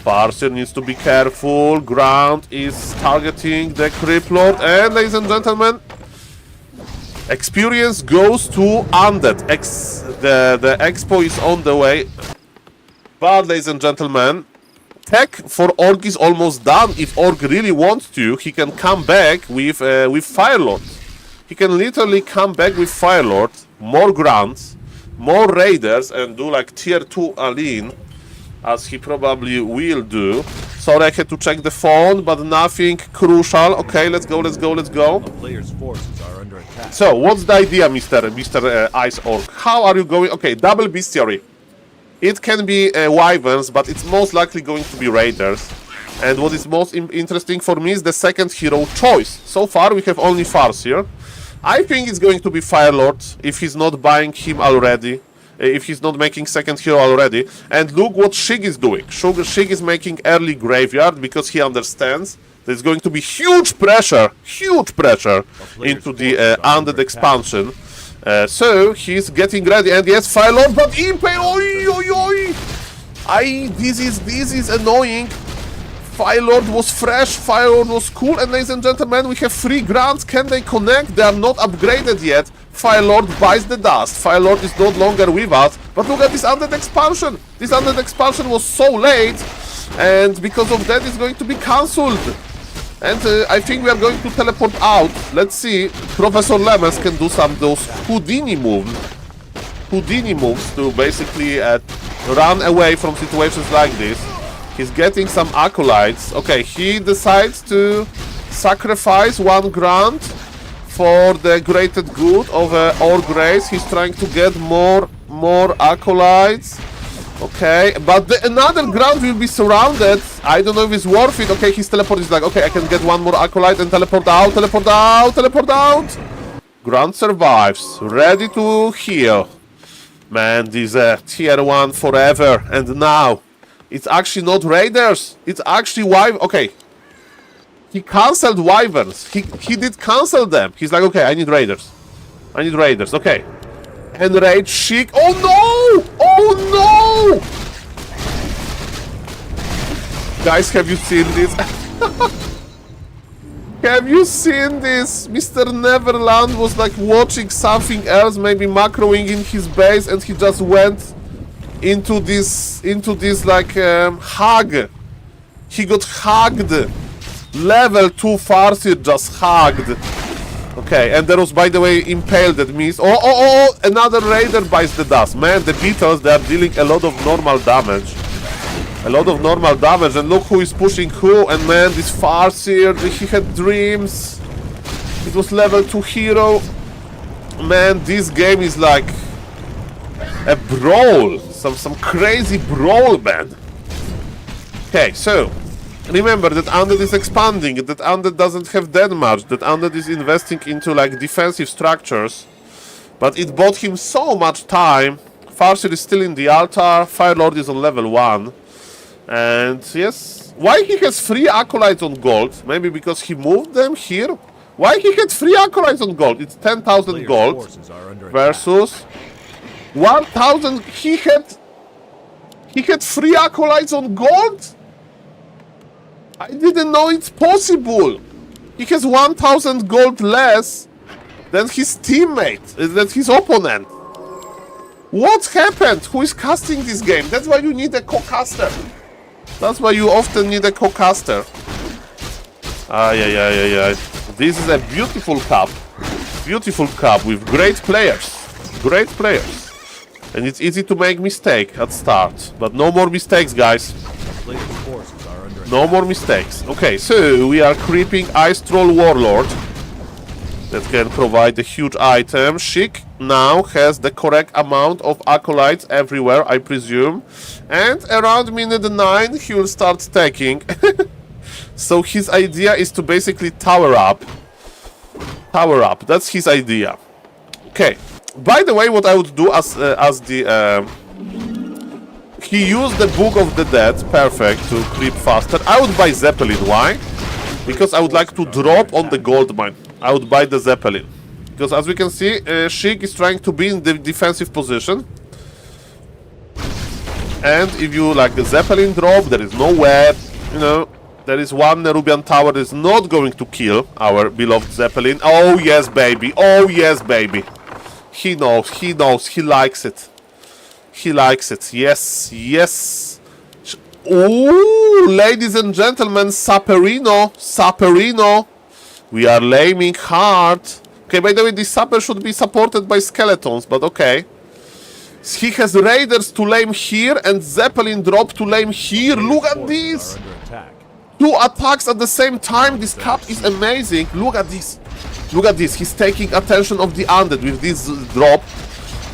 Farseer needs to be careful. Ground is targeting the Crippler. And ladies and gentlemen, experience goes to Undead. The expo is on the way. But ladies and gentlemen, tech for Orc is almost done. If Orc really wants to, he can come back with Firelord. He can literally come back with Firelord, more grunts, more raiders, and do like tier 2 Aline, as he probably will do. Sorry, I had to check the phone, but nothing crucial. Okay, let's go. The player's forces are under attack. So, what's the idea, Mr. Ice Orc? How are you going? Okay, double bestiary. It can be wyverns, but it's most likely going to be raiders. And what is most interesting for me is the second hero choice. So far, we have only Farseer. I think it's going to be Firelord, if he's not buying him already. If he's not making second hero already. And look what Shig is doing. Shig is making early graveyard, because he understands there's going to be huge pressure into the Undead expansion. So he's getting ready, and yes, Firelord, but Impale, this is annoying. Firelord was fresh, Firelord was cool, and ladies and gentlemen, we have 3 grants. Can they connect? They are not upgraded yet. Firelord buys the dust. Firelord is no longer with us. But look at this Undead expansion. This Undead expansion was so late, and because of that, it's going to be cancelled. And I think we are going to teleport out. Let's see. Professor Lemons can do some of those Houdini moves to basically run away from situations like this. He's getting some acolytes. Okay, he decides to sacrifice 1 grant for the greater good of Orc race. He's trying to get more acolytes. Okay, but another ground will be surrounded. I don't know if it's worth it. Okay, his teleport is like, okay, I can get 1 more acolyte and teleport out. Ground survives, ready to heal. Man, this tier 1 forever. And now, it's actually not raiders. It's actually wyverns. Okay, he cancelled wyverns. He did cancel them. He's like, okay, I need raiders. Okay. Enrage Shig. Oh no! Guys, have you seen this? Have you seen this? Mr. Neverland was like watching something else, maybe macroing in his base, and he just went into this like hug. He got hugged. Level 2 Farseer just hugged. Okay, and there was, by the way, impaled that means... Oh, another Raider bites the dust. Man, the Beatles, they are dealing a lot of normal damage. A lot of normal damage, and look who is pushing who. And man, this Farseer, he had dreams. It was level 2 hero. Man, this game is like a brawl. Some crazy brawl, man. Okay, so... remember that Undead is expanding, that Undead doesn't have that much, that Undead is investing into like defensive structures. But it bought him so much time. Farseer is still in the altar, Firelord is on level 1. And yes, why he has 3 acolytes on gold? Maybe because he moved them here? Why he had 3 acolytes on gold? It's 10,000 gold versus 1,000. He had 3 acolytes on gold? I didn't know it's possible. He has 1,000 gold less than his teammate, than his opponent. What happened? Who is casting this game? That's why you need a co-caster. That's why you often need a co-caster. Ay. This is a beautiful cup. Beautiful cup with great players. Great players. And it's easy to make mistake at start. But no more mistakes, guys. No more mistakes. Okay, so we are creeping Ice Troll Warlord. That can provide a huge item. Sheik now has the correct amount of acolytes everywhere, I presume. And around minute 9, he will start stacking. So his idea is to basically tower up. Tower up. That's his idea. Okay. By the way, what I would do as the... he used the Book of the Dead, perfect, to creep faster. I would buy Zeppelin, why? Because I would like to drop on the gold mine. I would buy the Zeppelin. Because as we can see, Sheik is trying to be in the defensive position. And if you like the Zeppelin drop, there is no web, you know. There is one Nerubian tower that is not going to kill our beloved Zeppelin. Oh yes, baby, oh yes, baby. He knows, he likes it. He likes it. Yes, yes. Ooh, ladies and gentlemen, Saperino. We are laming hard. Okay, by the way, this Sapper should be supported by skeletons, but okay. He has Raiders to lame here and Zeppelin drop to lame here. Look at this. 2 attacks at the same time. This cup is amazing. Look at this. Look at this. He's taking attention of the undead with this drop.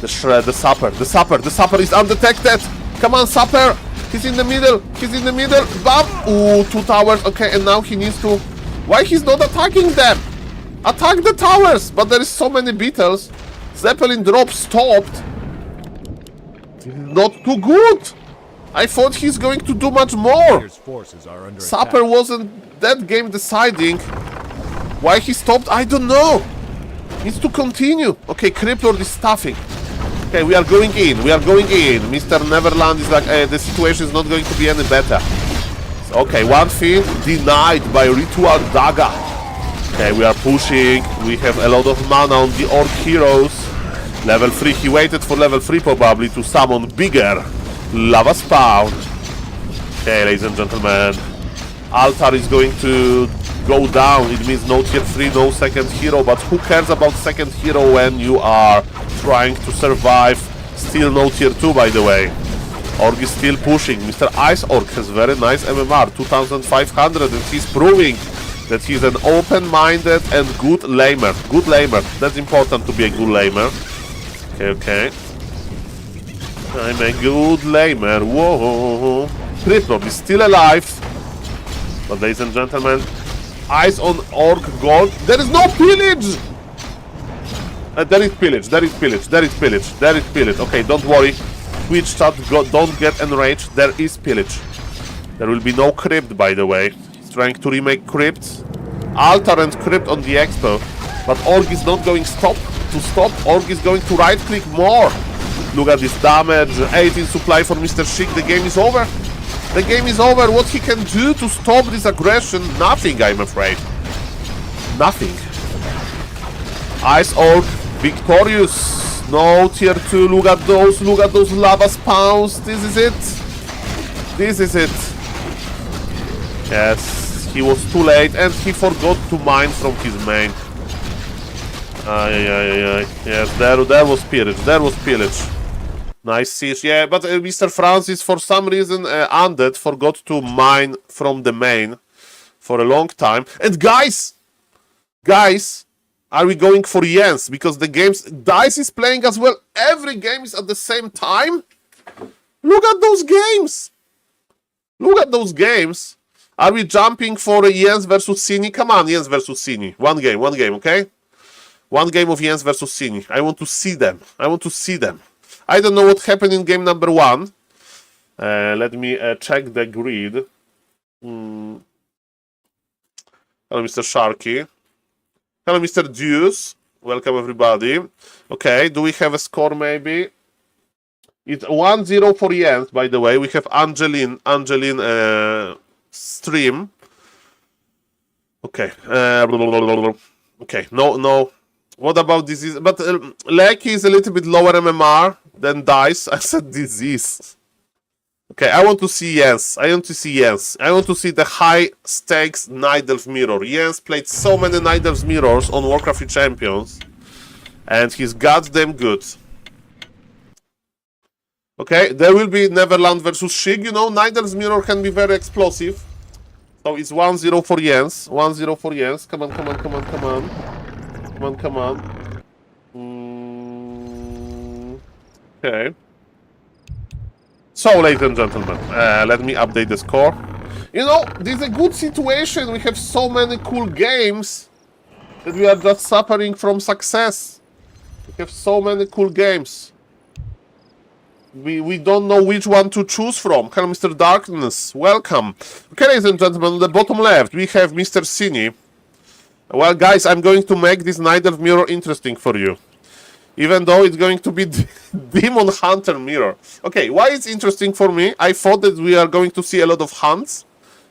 The Sapper is undetected. Come on, Sapper. He's in the middle. Bam. Ooh, 2 towers. Okay, and now he needs to... Why he's not attacking them? Attack the towers. But there is so many beetles. Zeppelin drop stopped. Not too good. I thought he's going to do much more. Sapper wasn't that game deciding. Why he stopped, I don't know. Needs to continue. Okay, ApeLords is stuffing. Okay, we are going in. Mr. Neverland is like, the situation is not going to be any better. Okay, one thing denied by Ritual Dagger. Okay, we are pushing. We have a lot of mana on the Orc heroes. Level 3, he waited for level 3 probably to summon bigger lava spawn. Okay, ladies and gentlemen. Altar is going to go down. It means no tier 3, no second hero. But who cares about second hero when you are trying to survive? Still no tier 2, by the way. Orc is still pushing. Mr. Ice Orc has very nice MMR, 2500, and he's proving that he's an open-minded and good lamer. Good lamer. That's important to be a good lamer. Okay. I'm a good lamer. Whoa. ApeLords is still alive. But ladies and gentlemen, eyes on Orc gold. There is no pillage! There is pillage. Okay, don't worry. Twitch chat, don't get enraged. There is pillage. There will be no crypt, by the way. He's trying to remake crypts. Altar and crypt on the expo. But Orc is not going to stop. Orc is going to right click more. Look at this damage. 18 supply for Mr. Sheik. The game is over. The game is over. What he can do to stop this aggression? Nothing, I'm afraid. Nothing. Ice Orc victorious. No tier 2. Look at those lava spawns. This is it. Yes. he was too late and he forgot to mine from his main. Yes, there was pillage, there was pillage. Nice siege, yeah, but Mr. Francis for some reason Undead forgot to mine from the main for a long time. And guys, are we going for Jens? Because the games, DICE is playing as well. Every game is at the same time. Look at those games. Look at those games. Are we jumping for Jens versus Cini? Come on, Jens versus Cini. One game, okay? One game of Jens versus Cini. I want to see them. I want to see them. I don't know what happened in game number 1. Let me check the grid. Hello, Mr. Sharky. Hello, Mr. Deuce. Welcome, everybody. Okay, do we have a score, maybe? It's 1-0 for Jens, by the way. We have Angeline stream. Okay. Okay, no. What about disease? But Lecky is a little bit lower MMR than DICE. I said disease. Okay, I want to see Jens. I want to see Jens. I want to see the high stakes Night Elf mirror. Jens played so many Night Elf mirrors on Warcraft Champions. And he's goddamn good. Okay, there will be Neverland versus Shig. You know, Night Elf's mirror can be very explosive. So it's 1-0 for Jens. 1-0 for Jens. Come on. Okay. So, ladies and gentlemen, let me update the score. You know, this is a good situation. We have so many cool games that we are just suffering from success. We have so many cool games. We don't know which one to choose from. Hello, Mr. Darkness. Welcome. Okay, ladies and gentlemen, on the bottom left, we have Mr. Cini. Well, guys, I'm going to make this Night Elf mirror interesting for you. Even though it's going to be Demon Hunter mirror. Okay, why it's interesting for me? I thought that we are going to see a lot of hunts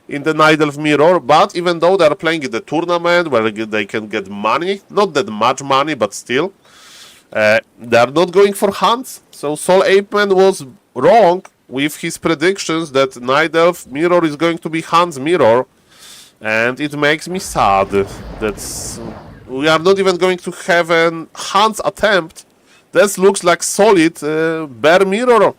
in the Night Elf mirror, but even though they are playing in the tournament where they can get money, not that much money, but still, they are not going for hunts. So SaulApeMan was wrong with his predictions that Night Elf mirror is going to be Hans mirror, and it makes me sad that we are not even going to have an Hans attempt. This looks like solid bear mirror.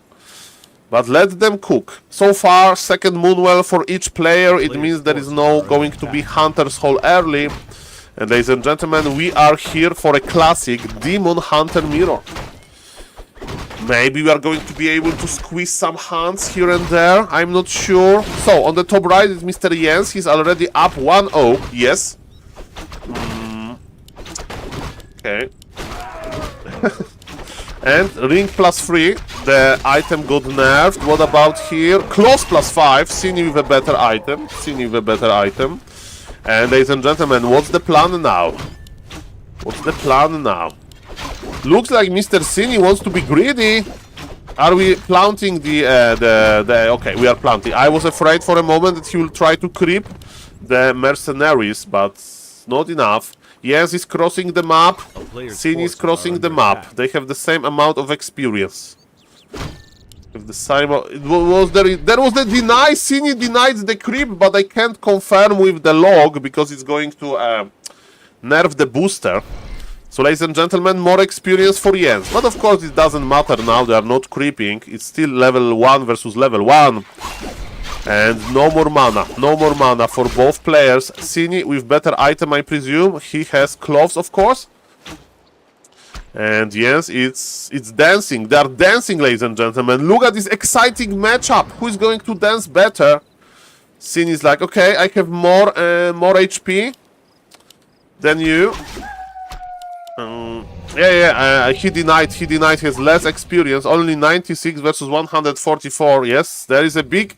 But let them cook. So far, second Moonwell for each player. It means there is no going to be Hunter's Hall early. And ladies and gentlemen, we are here for a classic Demon Hunter mirror. Maybe we are going to be able to squeeze some hunts here and there. I'm not sure. So, on the top right is Mr. Jens. He's already up 1-0. Yes. Okay. And ring +3. The item got nerfed. What about here? Close +5. Cini with a better item. And ladies and gentlemen, what's the plan now? Looks like Mr. Cini wants to be greedy. Are we planting okay, we are planting. I was afraid for a moment that he will try to creep the mercenaries, but not enough. Jens is crossing the map. Cini is crossing the map. They have the same amount of experience. There was the deny. Cini denied the creep, but I can't confirm with the log because it's going to nerf the booster. So, ladies and gentlemen, more experience for Jens. But of course, it doesn't matter now. They are not creeping. It's still level 1 versus level 1. And no more mana. No more mana for both players. Cini with better item, I presume. He has cloves, of course. And yes, it's dancing. They are dancing, ladies and gentlemen. Look at this exciting matchup. Who is going to dance better? Cini is like, okay, I have more HP than you. He denied. He has less experience. Only 96 versus 144. Yes, there is a big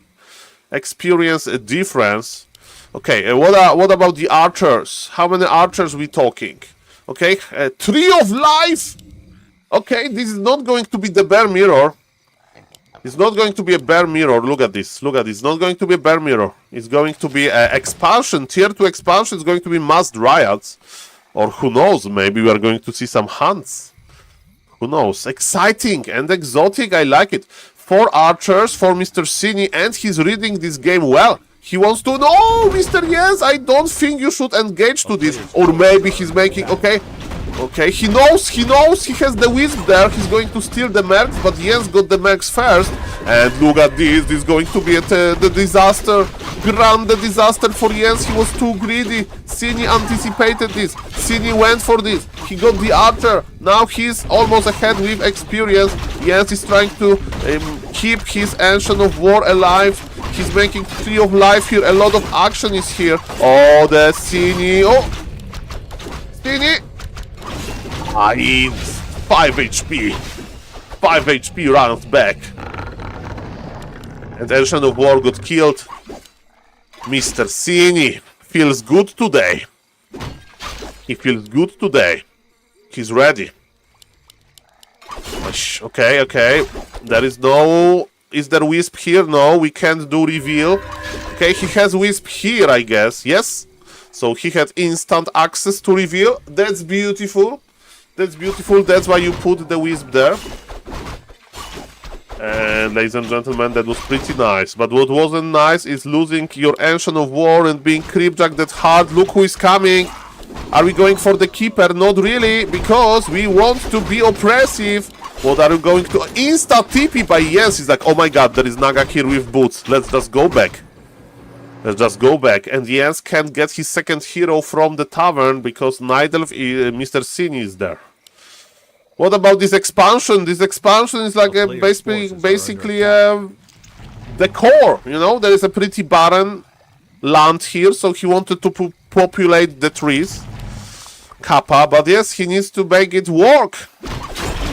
experience difference. Okay, what about the archers? How many archers we talking? Okay, Tree of Life. Okay, this is not going to be the bear mirror. It's not going to be a bear mirror. Look at this. It's not going to be a bear mirror. It's going to be expansion. Tier 2 expansion is going to be mass dryads. Or who knows, maybe we are going to see some hunts. Who knows? Exciting and exotic, I like it. 4 archers for Mr. Cini, and he's reading this game well. He wants to... No, Mr. Yes, I don't think you should engage to this. Or maybe he's making... Okay. Okay, he knows he has the wisp there. He's going to steal the mercs, but Jens got the mercs first. And look at this. This is going to be the disaster. Grand disaster for Jens. He was too greedy. Cini anticipated this. Cini went for this. He got the archer. Now he's almost ahead with experience. Jens is trying to keep his Ancient of War alive. He's making 3 of life here. A lot of action is here. Oh, the Cini. Oh, Cini. 5 HP. 5 HP runs back. And Ancient of War got killed. Mr. Cini feels good today. He feels good today. He's ready. Okay, okay. There is no... Is there wisp here? No, we can't do reveal. Okay, he has wisp here, I guess. Yes? So he had instant access to reveal. That's beautiful. That's beautiful. That's why you put the wisp there. And ladies and gentlemen, that was pretty nice. But what wasn't nice is losing your Ancient of War and being creepjacked that hard. Look who is coming. Are we going for the keeper? Not really, because we want to be oppressive. What are you going to... Insta TP by Jens. He's like, oh my god, there is Naga here with boots. Let's just go back. Let's just go back. And Jens can't get his second hero from the tavern because Nidelf, Mr. Cini is there. What about this expansion? This expansion is like basically the core, you know? There is a pretty barren land here, so he wanted to populate the trees. Kappa, but yes, he needs to make it work.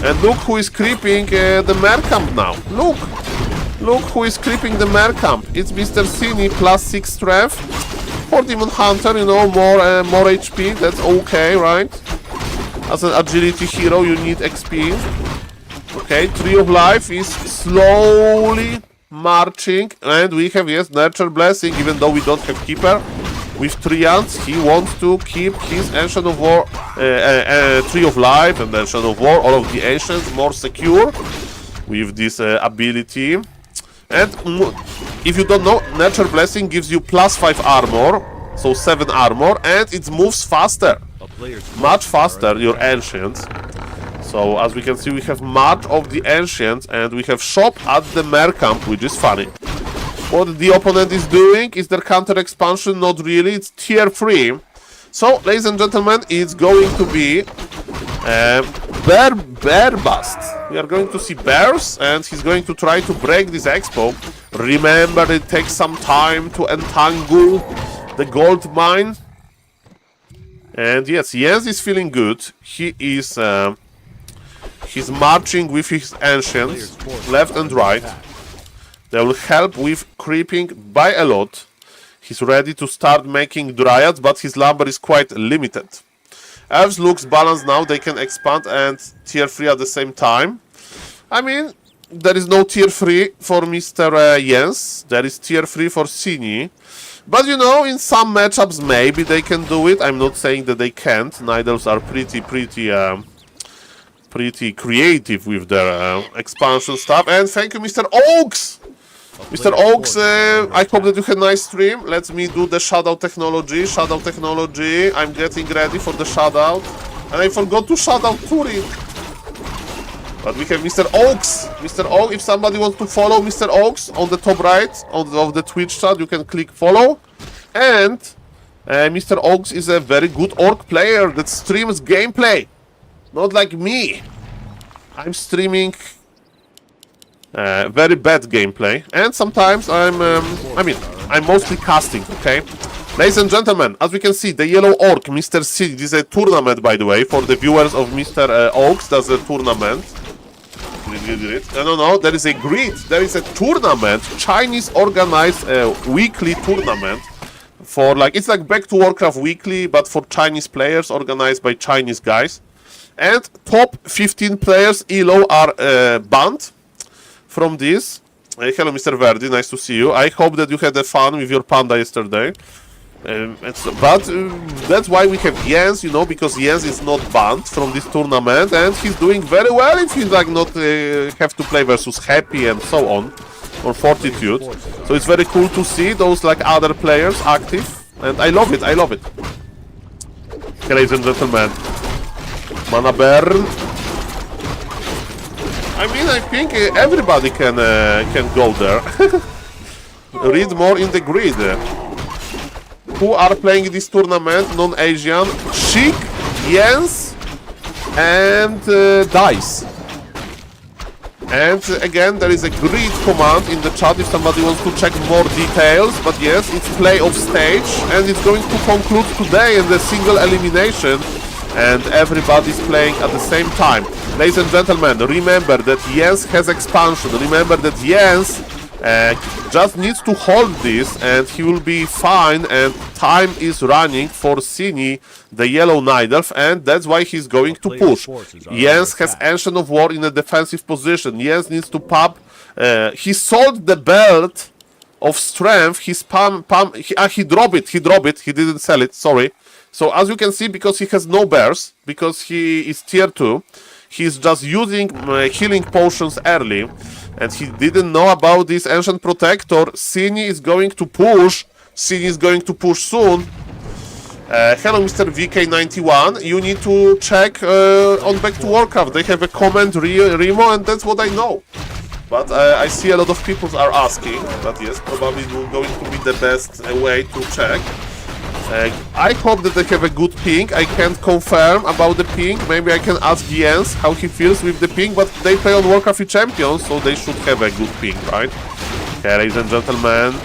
And look who is creeping the mer camp now. Look who is creeping the mer camp. It's Mr. Cini, plus 6 strength. For Demon Hunter, you know, more HP. That's okay, right? As an agility hero, you need XP. Okay, Tree of Life is slowly marching. And we have, yes, Nurture Blessing, even though we don't have Keeper. With Trians, he wants to keep his Ancient of War, Tree of Life and Ancient of War, all of the Ancients, more secure with this ability. And if you don't know, Nurture Blessing gives you plus 5 armor, so 7 armor, and it moves faster. Much faster, your Ancients. So, as we can see, we have much of the Ancients, and we have shop at the mer camp, which is funny. What the opponent is doing is their counter expansion, not really, it's tier 3. So, ladies and gentlemen, it's going to be bear bust. We are going to see bears, and he's going to try to break this expo. Remember, it takes some time to entangle the gold mine. And yes, Jens is feeling good. He is he's marching with his ancients left and right. They will help with creeping by a lot. He's ready to start making dryads, but his lumber is quite limited. Elves looks balanced now. They can expand and tier 3 at the same time. I mean, there is no tier 3 for Mr. Jens. There is tier 3 for Cini. But you know, in some matchups, maybe they can do it. I'm not saying that they can't. Nidals are pretty creative with their expansion stuff. And thank you, Mr. Oaks! Mr. Oaks, I hope that you had a nice stream. Let me do the shadow technology. I'm getting ready for the shadow. And I forgot to shadow Tourney. But we have Mr. Oaks. Mr. Oaks, if somebody wants to follow Mr. Oaks on the top right of the Twitch chat, you can click follow. And Mr. Oaks is a very good orc player that streams gameplay. Not like me. I'm streaming very bad gameplay, and sometimes I'm mostly casting, okay? Ladies and gentlemen, as we can see, the yellow orc, Mr. C, this is a tournament, by the way, for the viewers of Mr. Oaks, that's a tournament. No, there is a grid, there is a tournament, Chinese organized weekly tournament, for like, it's like Back to Warcraft weekly, but for Chinese players, organized by Chinese guys. And top 15 players, ELO, are banned from this. Hello, Mr. Verdi, nice to see you. I hope that you had fun with your panda yesterday. But that's why we have Jens, you know, because Jens is not banned from this tournament, and he's doing very well if he's like not have to play versus Happy and so on. or Fortitude. So it's very cool to see those like other players active, and I love it. I love it. Okay, ladies and gentlemen, mana burn. I mean, I think everybody can go there. Read more in the grid. Who are playing this tournament? Non-Asian. Chic, Jens, and Dice. And again, there is a grid command in the chat if somebody wants to check more details. But yes, it's playoff stage, and it's going to conclude today in the single elimination. And everybody's playing at the same time. Ladies and gentlemen, remember that Jens has expansion. Remember that Jens just needs to hold this and he will be fine, and time is running for Cini, the yellow Night Elf, and that's why he's going to push. Jens has Ancient of War in a defensive position. Jens needs to pump. He sold the belt of strength. He dropped it. He didn't sell it, sorry. So as you can see, because he has no bears, because he is tier 2, he's just using healing potions early, and he didn't know about this Ancient Protector. Cini is going to push. Cini is going to push soon. Hello, Mr. VK91. You need to check on Back to Warcraft. They have a comment, Remo, and that's what I know. But I see a lot of people are asking. But yes, probably going to be the best way to check. I hope that they have a good ping. I can't confirm about the ping. Maybe I can ask Jens how he feels with the ping, but they play on Warcraft Champions, so they should have a good ping, right? Okay, ladies and gentlemen.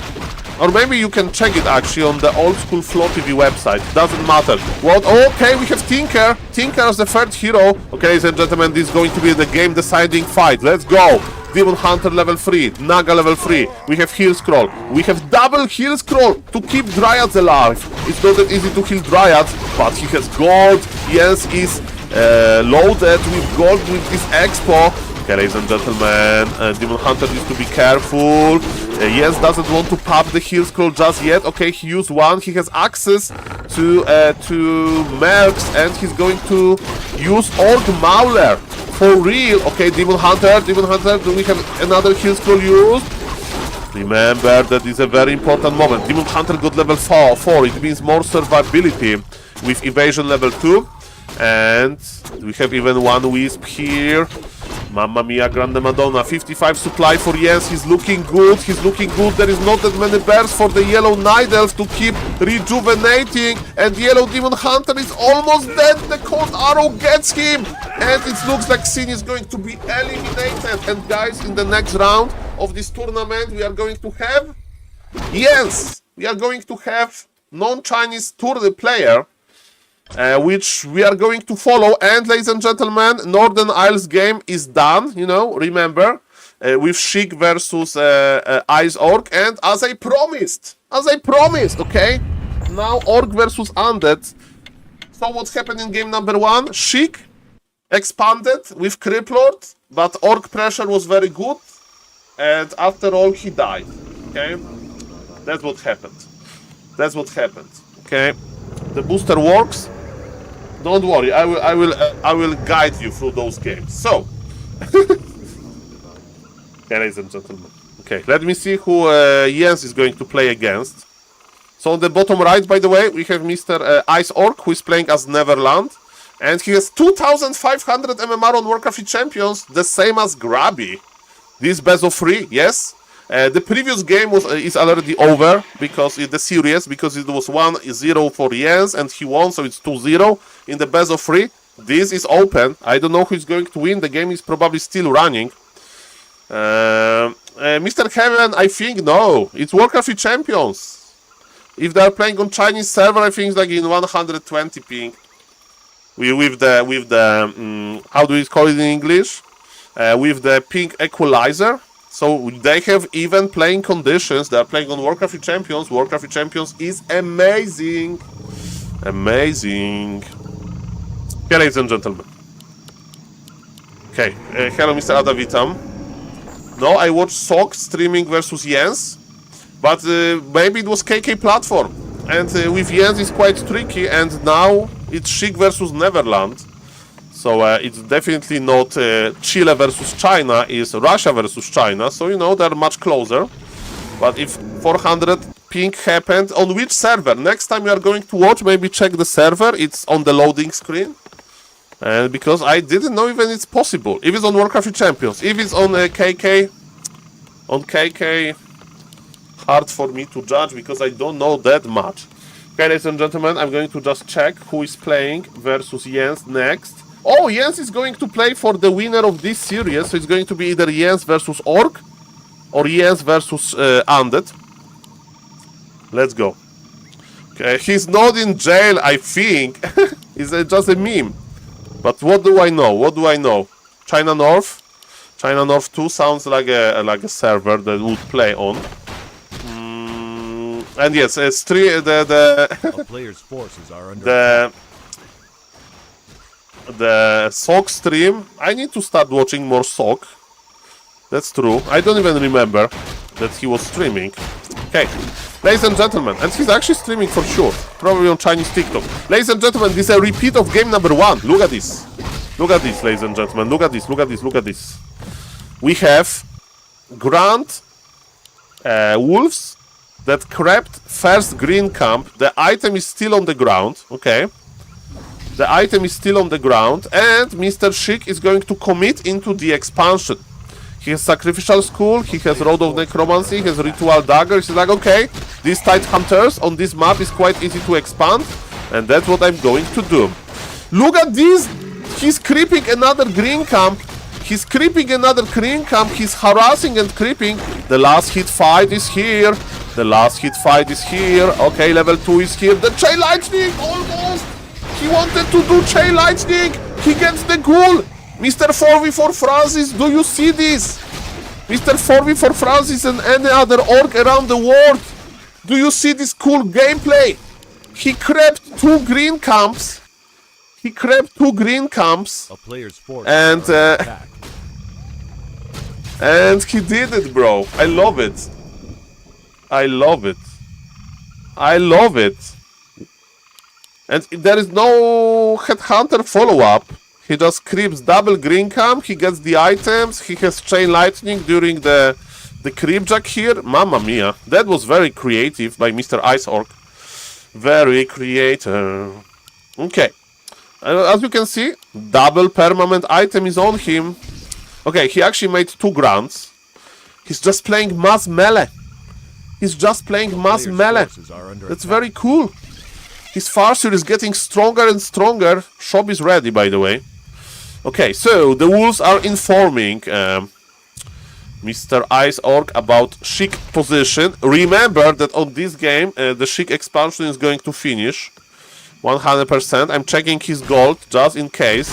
Or maybe you can check it actually on the old school Flow TV website. Doesn't matter. What? Okay, we have Tinker. Tinker as the third hero. Okay, ladies and gentlemen, this is going to be the game deciding fight. Let's go. Demon Hunter level 3, Naga level 3, we have Heal Scroll, we have double Heal Scroll to keep Dryads alive. It's not that easy to heal Dryads, but he has gold. Jens is loaded with gold with this Expo. Okay, ladies and gentlemen, Demon Hunter needs to be careful. Jens doesn't want to pop the Heal Scroll just yet. Okay, he used one, he has access to Mercs, and he's going to use Orc Mauler. For real. Okay, Demon Hunter, do we have another Heal Scroll used? Remember that is a very important moment. Demon Hunter got level 4, it means more survivability with evasion level 2. And we have even one Wisp here. Mamma mia, Grande Madonna. 55 supply for Jens. He's looking good. There is not that many bears for the yellow Night Elf to keep rejuvenating. And yellow Demon Hunter is almost dead. The cold arrow gets him. And it looks like Cini is going to be eliminated. And guys, in the next round of this tournament, we are going to have... Yes! We are going to have non-Chinese tour player. Which we are going to follow. And ladies and gentlemen, Northern Isles game is done, you know, remember, with Chic versus Ice Orc. And as I promised, okay, now Orc versus Undead. So what's happened in game number 1? Chic expanded with ApeLords, but Orc pressure was very good, and after all he died. Okay, that's what happened. Okay, the booster works. Don't worry, I will guide you through those games. So, okay, ladies and gentlemen. Okay, let me see who Jens is going to play against. So on the bottom right, by the way, we have Mr. Ice Orc, who is playing as Neverland, and he has 2,500 MMR on Warcraft Champions, the same as Grabby. This best of 3, yes. The previous game is already over because in the series, because it was 1-0 for Jens and he won, so it's 2-0 in the best of 3. This is open. I don't know who is going to win. The game is probably still running. Mr. Heaven, I think no. It's Warcraft Champions. If they are playing on Chinese server, I think it's like in 120 ping. With the how do you call it in English? With the ping equalizer. So they have even playing conditions. They are playing on Warcraft Champions. Warcraft Champions is amazing. Amazing. Okay, ladies and gentlemen. Okay, hello Mr. Adavitam. No, I watched Sok streaming versus Jens. But maybe it was KK platform. And with Jens it's quite tricky. And now it's Chic versus Neverland. So it's definitely not Chile versus China, it's Russia versus China. So, you know, they're much closer. But if 400 ping happened, on which server? Next time you are going to watch, maybe check the server. It's on the loading screen. Because I didn't know even it's possible. If it's on Warcraft Champions, if it's on KK, hard for me to judge because I don't know that much. Okay, ladies and gentlemen, I'm going to just check who is playing versus Jens next. Oh, Jens is going to play for the winner of this series, so it's going to be either Jens versus Orc or Jens versus Undead. Let's go. Okay, he's not in jail, I think. It's just a meme. But what do I know? What do I know? China North. China North 2 sounds like a server that would play on. And yes, it's A player's forces are under the SOC stream. I need to start watching more SOC. That's true. I don't even remember that he was streaming. Okay, ladies and gentlemen, and he's actually streaming for sure. Probably on Chinese TikTok. Ladies and gentlemen, this is a repeat of game number 1. Look at this. Look at this, ladies and gentlemen. Look at this, look at this, look at this. We have Grand Wolves that crept first green camp. The item is still on the ground, okay? The item is still on the ground, and Mr. Sheik is going to commit into the expansion. He has Sacrificial Skull, he has Road of Necromancy, he has Ritual Dagger. He's like, okay, these Tide Hunters on this map is quite easy to expand, and that's what I'm going to do. Look at this! He's creeping another green camp. He's creeping another green camp. He's harassing and creeping. The last hit fight is here. The last hit fight is here. Okay, level 2 is here. The Chain Lightning! Almost! He wanted to do Chain Lightning! He gets the ghoul! Mr. 4v4 Francis, do you see this? Mr. 4v4 Francis and any other orc around the world. Do you see this cool gameplay? He crept 2 green camps. He crept 2 green camps. a player's force And, are under attack. And he did it, bro. I love it. I love it. I love it. And there is no Headhunter follow-up. He just creeps double green camp. He gets the items. He has Chain Lightning during the creep jack here. Mamma mia. That was very creative by Mr. Ice Orc. Very creative. Okay. As you can see, double permanent item is on him. Okay, he actually made 2 grunts. He's just playing mass melee. He's just playing mass Player's melee. forces are under That's attack. very cool. His Farseer is getting stronger and stronger. Shop is ready, by the way. Okay, so the wolves are informing Mr. Ice Orc about Sheik position. Remember that on this game, the Sheik expansion is going to finish. 100%. I'm checking his gold just in case.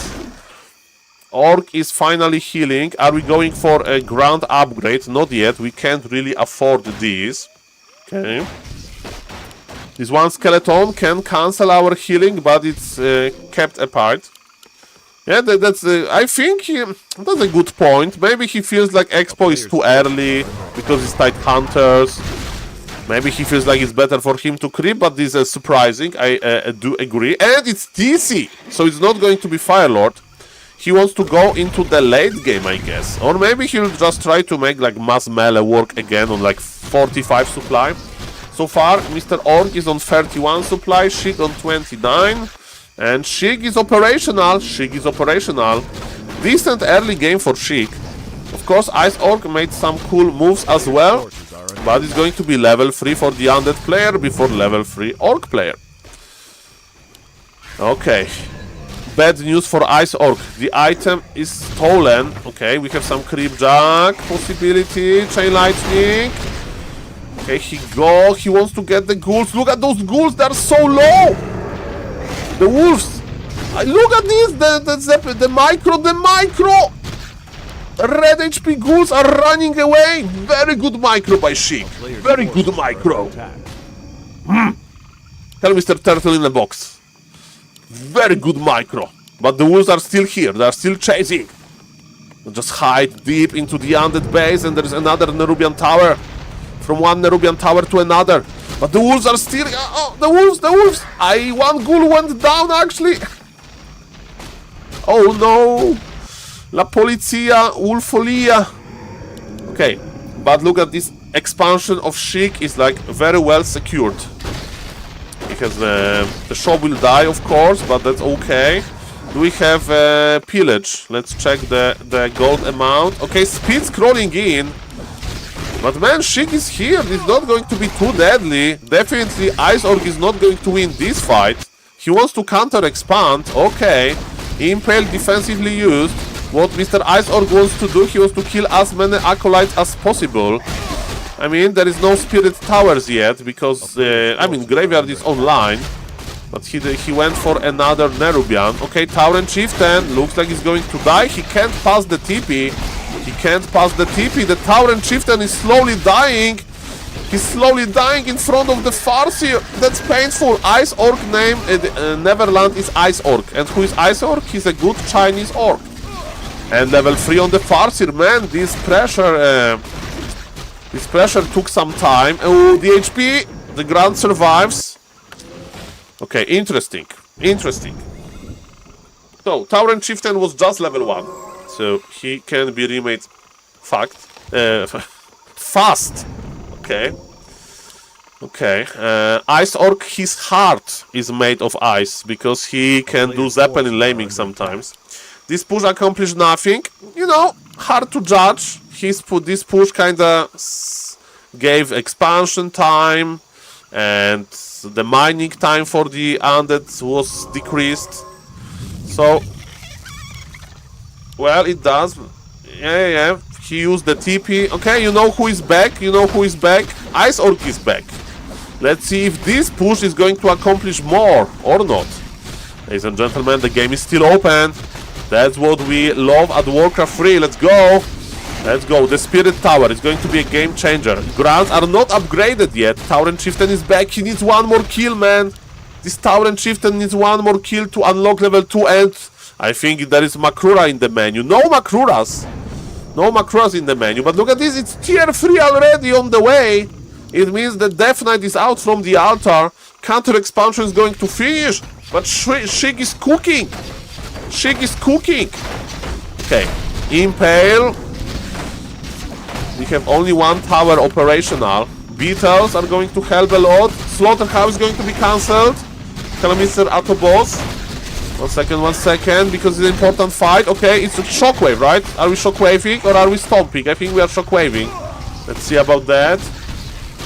Orc is finally healing. Are we going for a grand upgrade? Not yet. We can't really afford this. Okay. This one skeleton can cancel our healing, but it's kept apart. Yeah, that's. I think that's a good point. Maybe he feels like Expo is too early because it's Tide Hunters. Maybe he feels like it's better for him to creep, but this is surprising. I do agree. And it's TC, so it's not going to be Firelord. He wants to go into the late game, I guess. Or maybe he'll just try to make like mass melee work again on like 45 supply. So far, Mr. Orc is on 31 supply, Sheik on 29. And Sheik is operational. Sheik is operational. Decent early game for Sheik. Of course, Ice Orc made some cool moves as well. But it's going to be level 3 for the undead player before level 3 Orc player. Okay. Bad news for Ice Orc. The item is stolen. Okay, we have some Creep Jack possibility. Chain Lightning. Okay, he wants to get the ghouls. Look at those ghouls, they're so low! The wolves! Look at this! The micro! Red HP ghouls are running away! Very good micro by Sheik. Very good micro. Tell Mr. Turtle in the box. Very good micro. But the wolves are still here. They are still chasing. They just hide deep into the undead base, and there is another Nerubian tower. From one Nerubian tower to another. But the wolves are still... Oh, the wolves! One ghoul went down, actually. Oh no! La Polizia Wolfolia! Okay, but look at this expansion of Sheik is like very well secured. Because the shop will die, of course, but that's okay. Do we have pillage? Let's check the gold amount. Okay, speed scrolling in. But man, Sheik is here. It's not going to be too deadly. Definitely, Ice Orc is not going to win this fight. He wants to counter-expand. Okay. Impale defensively used. What Mr. Ice Orc wants to do, he wants to kill as many acolytes as possible. I mean, there is no spirit towers yet, because, I mean, Graveyard is online. But he went for another Nerubian. Okay, Tauren Chieftain, looks like he's going to die. He can't pass the TP. He can't pass the TP. The Tauren Chieftain is slowly dying. He's slowly dying in front of the Farseer. That's painful. Ice Orc name, Neverland is Ice Orc. And who is Ice Orc? He's a good Chinese Orc. And level 3 on the Farseer. Man, this pressure took some time. Oh, the HP. The Grand survives. Okay, interesting. Interesting. So, Tauren Chieftain was just level 1. So, he can be remade fast. Okay. Okay. Ice Orc, his heart is made of ice, because he can do Zeppelin laming sometimes. This push accomplished nothing. You know, hard to judge. This push kinda gave expansion time, and the mining time for the undead was decreased. So, well, it does. Yeah. He used the TP. Okay, you know who is back. You know who is back. Ice Orc is back. Let's see if this push is going to accomplish more or not. Ladies and gentlemen, the game is still open. That's what we love at Warcraft 3. Let's go. Let's go. The Spirit Tower is going to be a game changer. Grants are not upgraded yet. Tauren Chieftain is back. He needs one more kill, man. This Tauren Chieftain needs one more kill to unlock level 2, and I think there is Makrura in the menu. No Makruras. No Makruras in the menu. But look at this. It's tier 3 already on the way. It means that Death Knight is out from the altar. Counter expansion is going to finish. But Sheik is cooking. Sheik is cooking. Okay. Impale. We have only one tower operational. Beetles are going to help a lot. Slaughterhouse is going to be cancelled. Hello, Mr. Autoboss. 1 second, because it's an important fight. Okay, it's a shockwave, right? Are we shockwaving or are we stomping? I think we are shockwaving. Let's see about that.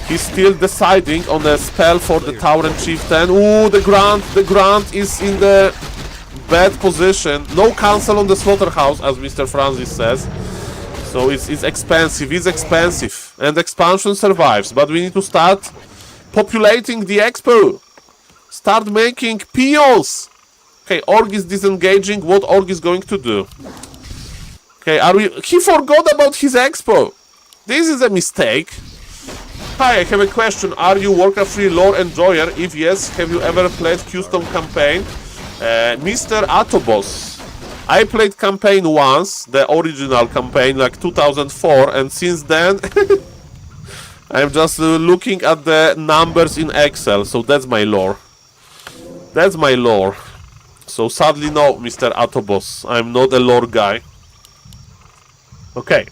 He's still deciding on a spell for the Tauren Chieftain. Ooh, the Grant is in the bad position. No cancel on the Slaughterhouse, as Mr. Francis says. So it's expensive, and expansion survives, but we need to start populating the expo. Start making peons. Okay, Org is disengaging. What Org is going to do? Okay, he forgot about his expo. This is a mistake. Hi, I have a question. Are you Warcraft 3 lore enjoyer? If yes, have you ever played custom campaign? Mr. Autoboss. I played campaign once, the original campaign, like 2004, and since then I'm just looking at the numbers in Excel, so that's my lore. That's my lore. So sadly no, Mr. Autoboss, I'm not a lore guy. Okay,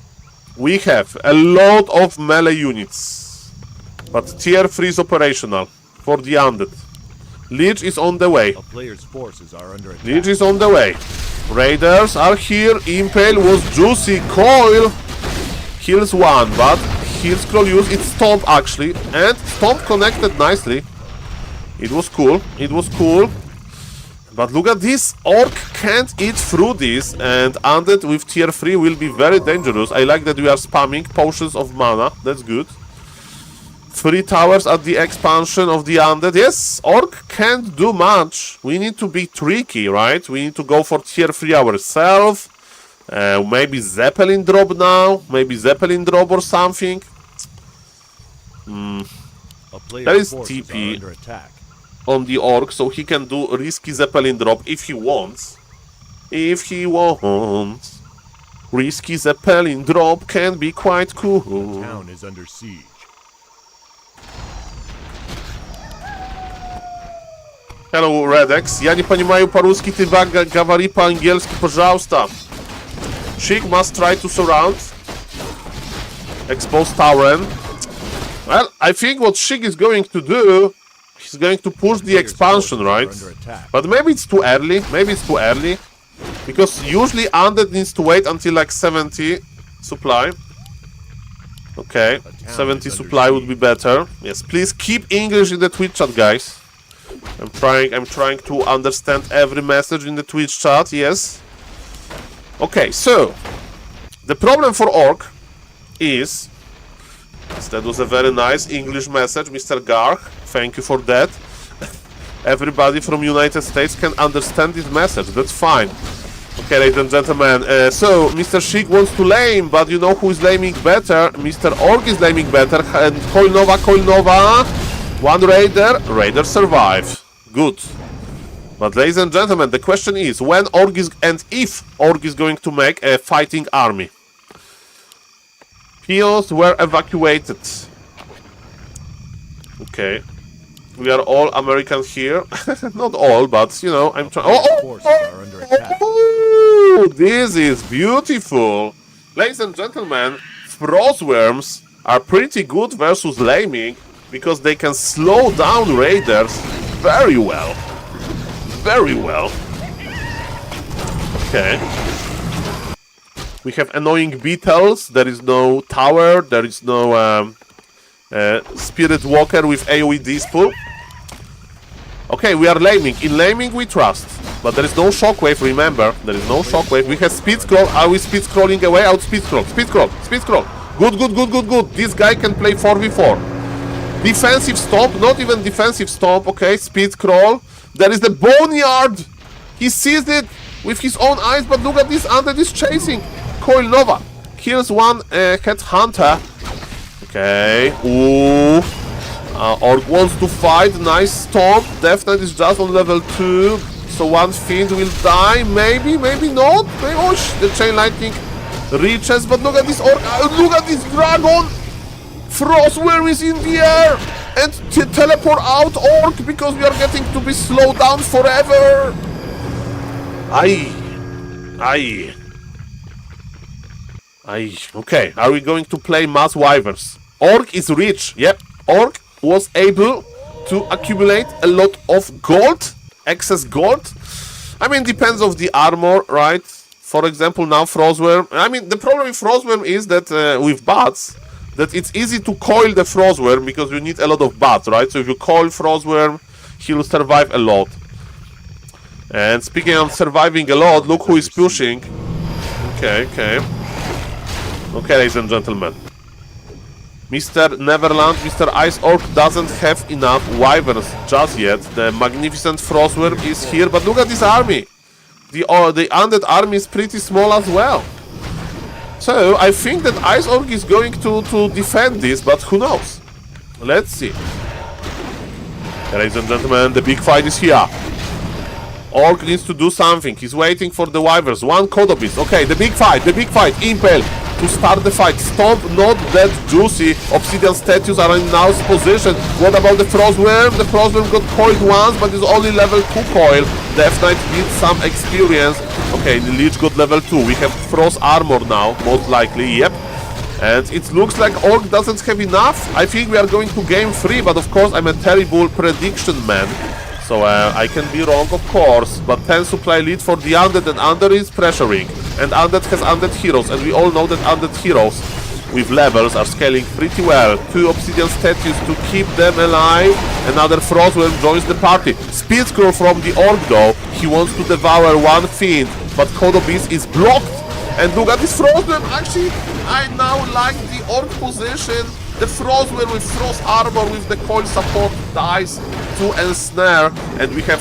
we have a lot of melee units, but tier 3 is operational for the undead. Lich is on the way. A player's forces are under attack. Lich is on the way. Raiders are here. Impale was juicy. Coil kills one, but here's scroll use. It's Stomp actually, and Stomp connected nicely. It was cool. It was cool. But look at this. Orc can't eat through this, and undead with tier 3 will be very dangerous. I like that we are spamming potions of mana. That's good. 3 towers at the expansion of the undead. Yes, Orc can't do much. We need to be tricky, right? We need to go for tier 3 ourselves. Maybe Zeppelin drop now. Maybe Zeppelin drop or something. There is TP on the Orc, so he can do risky Zeppelin drop if he wants. If he wants. Risky Zeppelin drop can be quite cool. The town is under siege. Hello, Redex. Я не понимаю по-русски, ты говори по-английски, пожалуйста. Sheik must try to surround. Expose Tauren. Well, I think what Sheik is going to do, he's going to push the expansion, right? But maybe it's too early. Maybe it's too early. Because usually Undead needs to wait until like 70 supply. Okay, 70 supply would be better. Yes, please keep English in the Twitch chat, guys. I'm trying to understand every message in the Twitch chat, yes. Okay, so the problem for Orc is, that was a very nice English message, Mr. Garg. Thank you for that. Everybody from United States can understand this message. That's fine. Okay, ladies and gentlemen. So Mr. Sheik wants to lame, but you know who is laming better? Mr. Orc is laming better. And Coil Nova. One Raider. Raider survive. Good. But ladies and gentlemen, the question is when Orc is, and if Orc is going to make a fighting army. Peons were evacuated. Okay. We are all Americans here. Not all, but you know, I'm trying. Oh, this is beautiful. Ladies and gentlemen, Frostworms are pretty good versus laming because they can slow down raiders very well. Very well. Okay. We have annoying beetles. There is no tower. There is no Spirit Walker with AoE Dispool. Okay, we are laming. In laming we trust. But there is no shockwave, remember. There is no shockwave. We have speed scroll. Are we speed scrolling away? Out speed scroll. Speed scroll. Speed scroll. Good, good, good, good, good. This guy can play 4v4. Defensive stomp. Not even defensive stomp. Okay, speed scroll. There is the Boneyard. He sees it with his own eyes, but look at this. Undead is chasing. Coil Nova kills one headhunter. Okay. Ooh. Orc wants to fight. Nice stomp. Death Knight is just on level 2. So one Fiend will die. Maybe, maybe not. Maybe, oh, the Chain Lightning reaches. But look at this Orc. Look at this Dragon. Frostworm is in the air. And teleport out Orc because we are getting to be slowed down forever. Aye. Okay, are we going to play Mass Wyverns? Orc is rich. Yep, Orc was able to accumulate a lot of gold, excess gold. I mean, depends of the armor, right? For example, now Frostworm. I mean, the problem with Frostworm is that with bats, that it's easy to coil the Frostworm because you need a lot of bats, right? So if you coil Frostworm, he'll survive a lot. And speaking of surviving a lot, look who is pushing. Okay, ladies and gentlemen. Mr. Neverland, Mr. Ice Orc doesn't have enough Wyverns just yet. The magnificent Frostworm is here, but look at this army. The Undead army is pretty small as well. So, I think that Ice Orc is going to defend this, but who knows? Let's see. Ladies and gentlemen, the big fight is here. Orc needs to do something. He's waiting for the Wyverns. One Kodobis. Okay, the big fight. Impale to start the fight. Stomp, not that juicy. Obsidian statues are in now's position. What about the Frostworm? The Frostworm got coiled once, but is only level 2 coil. Death Knight needs some experience. Okay, the Leech got level 2. We have Frost armor now, most likely. Yep. And it looks like Orc doesn't have enough. I think we are going to game 3, but of course I'm a terrible prediction man. So I can be wrong, of course, but 10 supply lead for the Undead, and Undead is pressuring. And Undead has Undead heroes, and we all know that Undead heroes with levels are scaling pretty well. 2 Obsidian statues to keep them alive. Another Frostworm joins the party. Speed scroll from the Orc though. He wants to devour one Fiend, but Kodobis is blocked. And look at this Frostworm. Actually, I now like the Orc position. The Frostworm with Frost armor with the coil support dies to ensnare. And we have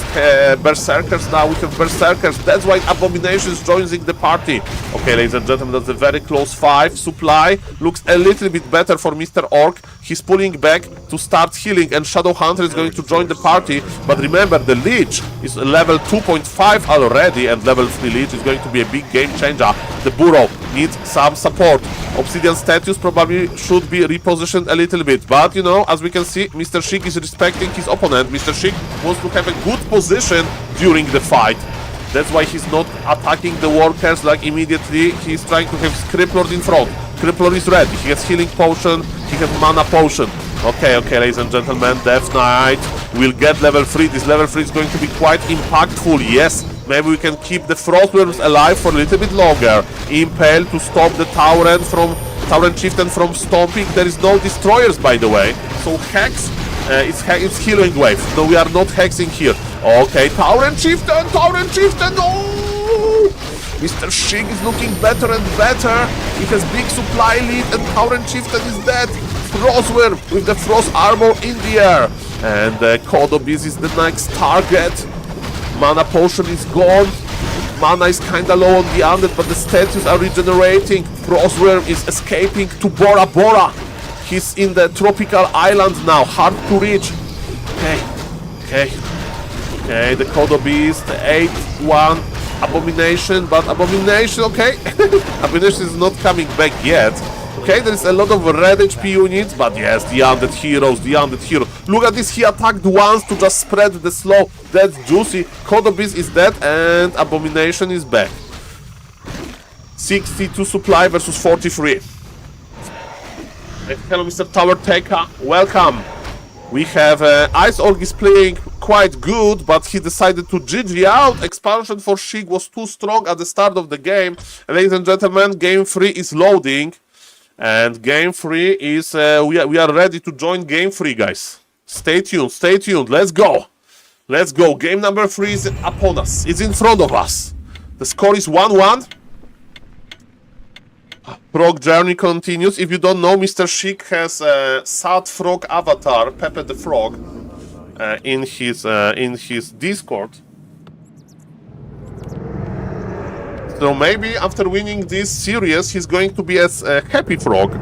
Berserkers now. We have Berserkers. That's why Abomination is joining the party. Okay, ladies and gentlemen, that's a very close 5. Supply looks a little bit better for Mr. Orc. He's pulling back to start healing, and Shadow Hunter is going to join the party. But remember, the Lich is level 2.5 already, and level 3 Lich is going to be a big game changer. The Burrow needs some support. Obsidian status probably should be repositioned a little bit, but you know, as we can see, Mr. Sheik is respecting his opponent. Mr. Sheik wants to have a good position during the fight. That's why he's not attacking the workers like immediately. He's trying to have Crippler in front. Crippler is ready. He has healing potion. He has mana potion. Okay, ladies and gentlemen, Death Knight will get level 3. This level 3 is going to be quite impactful. Yes, maybe we can keep the Frostworms alive for a little bit longer. Impale to stop the Tauren Chieftain from stomping. There is no destroyers, by the way. So Hex, it's healing wave. No, we are not hexing here. Okay, Tauren Chieftain, oh! Mr. Sheik is looking better and better. He has big supply lead, and Tauren Chieftain is dead. Frostworm with the Frost Armor in the air. And Kodobiz is the next target. Mana potion is gone. Mana is kinda low on the undead, but the statues are regenerating. Frostworm is escaping to Bora Bora. He's in the tropical island now, hard to reach. Okay, the Kodobiz, the 8-1 Abomination, but Abomination, okay. Abomination is not coming back yet. Okay, there is a lot of red HP units, but yes, the undead heroes. Look at this, he attacked once to just spread the slow. That's juicy. Kodobiz is dead, and Abomination is back. 62 supply versus 43. Hello, Mr. Tower Taker, welcome. We have Ice Orc is playing quite good, but he decided to GG out. Expansion for Sheik was too strong at the start of the game. Ladies and gentlemen, game 3 is loading. And game 3 is, we are ready to join game 3, guys. Stay tuned, let's go. Game number 3 is upon us, it's in front of us. The score is 1-1. Frog journey continues. If you don't know, Mr. Sheik has a sad frog avatar, Pepe the Frog, in his Discord. So maybe after winning this series, he's going to be as a happy frog.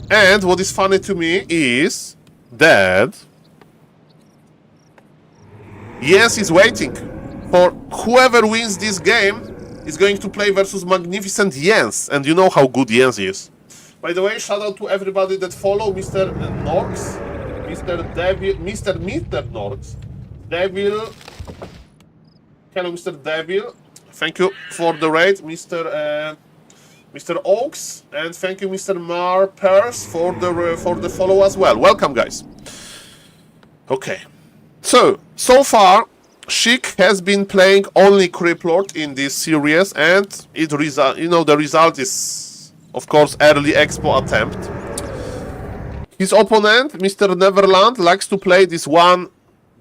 And what is funny to me is that Jens is waiting for whoever wins this game is going to play versus Magnificent Jens, and you know how good Jens is. By the way, shout out to everybody that follow Mr. Norks, Mr. Devil, Mr. Norks, Devil. Hello, Mr. Devil. Thank you for the raid, Mr. Oaks, and thank you, Mr. Mar Pers, for the follow as well. Welcome, guys. Okay, so far, Sheik has been playing only Criplord in this series, and the result is, of course, early expo attempt. His opponent, Mr. Neverland, likes to play this one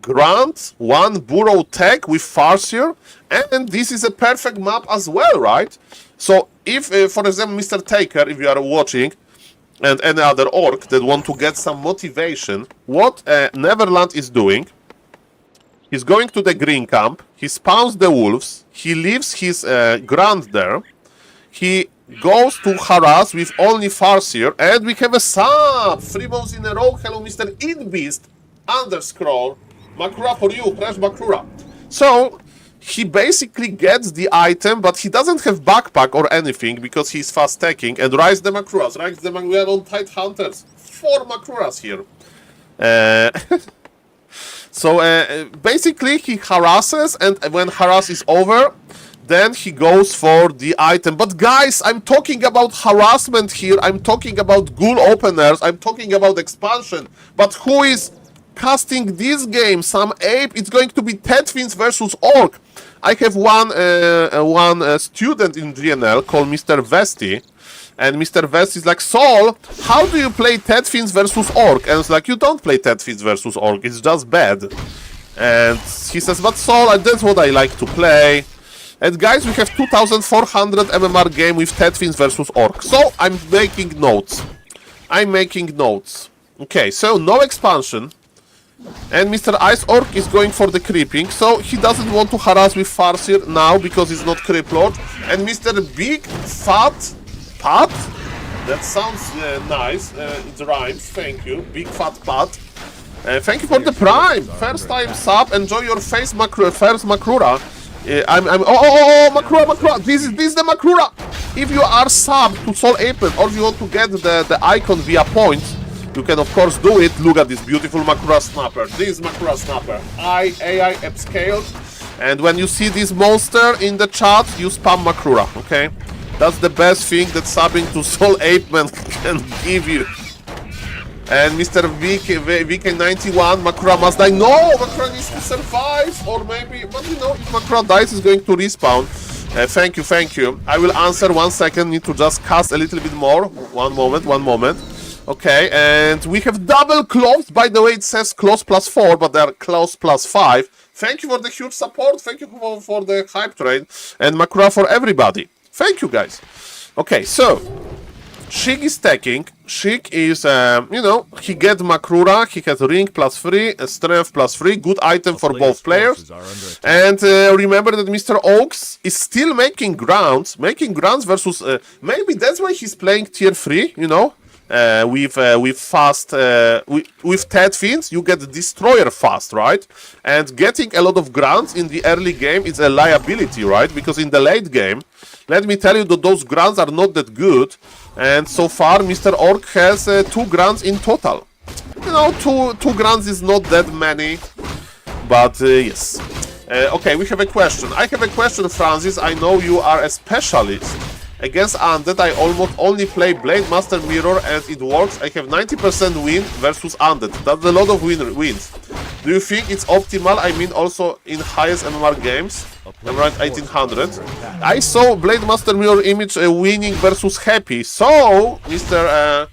Grant, one Burrow Tech with Farseer, and this is a perfect map as well, right? So if, for example, Mr. Taker, if you are watching, and any other orc that want to get some motivation, what Neverland is doing, he's going to the green camp, he spawns the wolves, he leaves his Grant there, he goes to harass with only Farseer, and we have a sub! 3 months in a row. Hello, Mr. Inbeast _ Makura for you, Fresh Makura. So, he basically gets the item, but he doesn't have backpack or anything because he's fast stacking, and Rise the Makuras. We are on tight hunters. 4 Makuras here. So basically he harasses, and when harass is over, then he goes for the item. But guys, I'm talking about harassment here, I'm talking about ghoul openers, I'm talking about expansion. But who is casting this game? Some ape? It's going to be Tetfins versus Orc. I have one student in GNL called Mr. Vesti, and Mr. Vesti is like, Saul, how do you play Tetfins versus Orc? And it's like, you don't play Tetfins versus Orc, it's just bad. And he says, but Saul, that's what I like to play. And guys, we have 2400 MMR game with Tetfins versus Orc. So I'm making notes. Okay, so no expansion. And Mr. Ice Orc is going for the creeping, so he doesn't want to harass with Farseer now because it's not Criplord. And Mr. Big Fat Pat That sounds nice. It rhymes. Thank you. Big fat pat. Thank you for the prime. First time sub. Enjoy your face, first Makrura. Makrura. This is the Makrura. If you are sub to SaulApeMan or you want to get the icon via points, you can of course do it. Look at this beautiful Makrura snapper. This is Makrura snapper. AI upscaled. And when you see this monster in the chat, you spam Makrura, okay? That's the best thing that subbing to SaulApeMan can give you. And Mr. VK91, Makrura must die. No, Makrura needs to survive. Or maybe, but you know, if Makrura dies, he's going to respawn. Thank you. I will answer 1 second. Need to just cast a little bit more. One moment. Okay, and we have double clothes. By the way, it says clothes +4, but they are clothes +5. Thank you for the huge support. Thank you for the hype train. And Makrura for everybody. Thank you, guys. Okay, so Sheik is stacking. Sheik is, you know, he gets Makrura, he has ring +3, strength +3, good item for both players. And remember that Mr. Oaks is still making grounds versus, maybe that's why he's playing tier 3, you know, with fast, with Ted Fins, you get Destroyer fast, right? And getting a lot of grounds in the early game is a liability, right? Because in the late game, let me tell you that those grounds are not that good. And so far, Mr. Orc has 2 grants in total. You know, two grants is not that many, but yes. Okay, we have a question. I have a question, Francis. I know you are a specialist. Against Undead, I almost only play Blade Master Mirror and it works. I have 90% win versus Undead. That's a lot of wins. Do you think it's optimal? I mean, also in highest MMR games, around 1800. I saw Blade Master Mirror image winning versus Happy. So, Mr.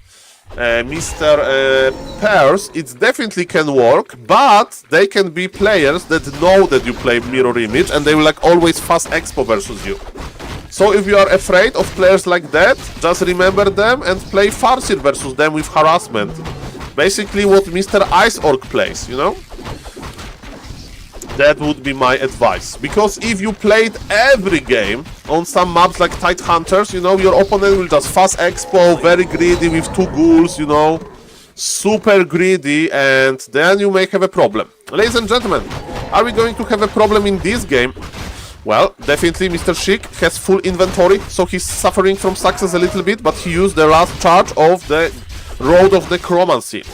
Pears, it definitely can work, but they can be players that know that you play Mirror image and they will like always fast expo versus you. So if you are afraid of players like that, just remember them and play Farseer versus them with harassment. Basically what Mr. Ice Orc plays, you know? That would be my advice. Because if you played every game on some maps like Tide Hunters, you know, your opponent will just fast expo, very greedy with 2 ghouls, you know? Super greedy, and then you may have a problem. Ladies and gentlemen, are we going to have a problem in this game? Well, definitely Mr. Sheik has full inventory, so he's suffering from success a little bit, but he used the last charge of the Road of Necromancy.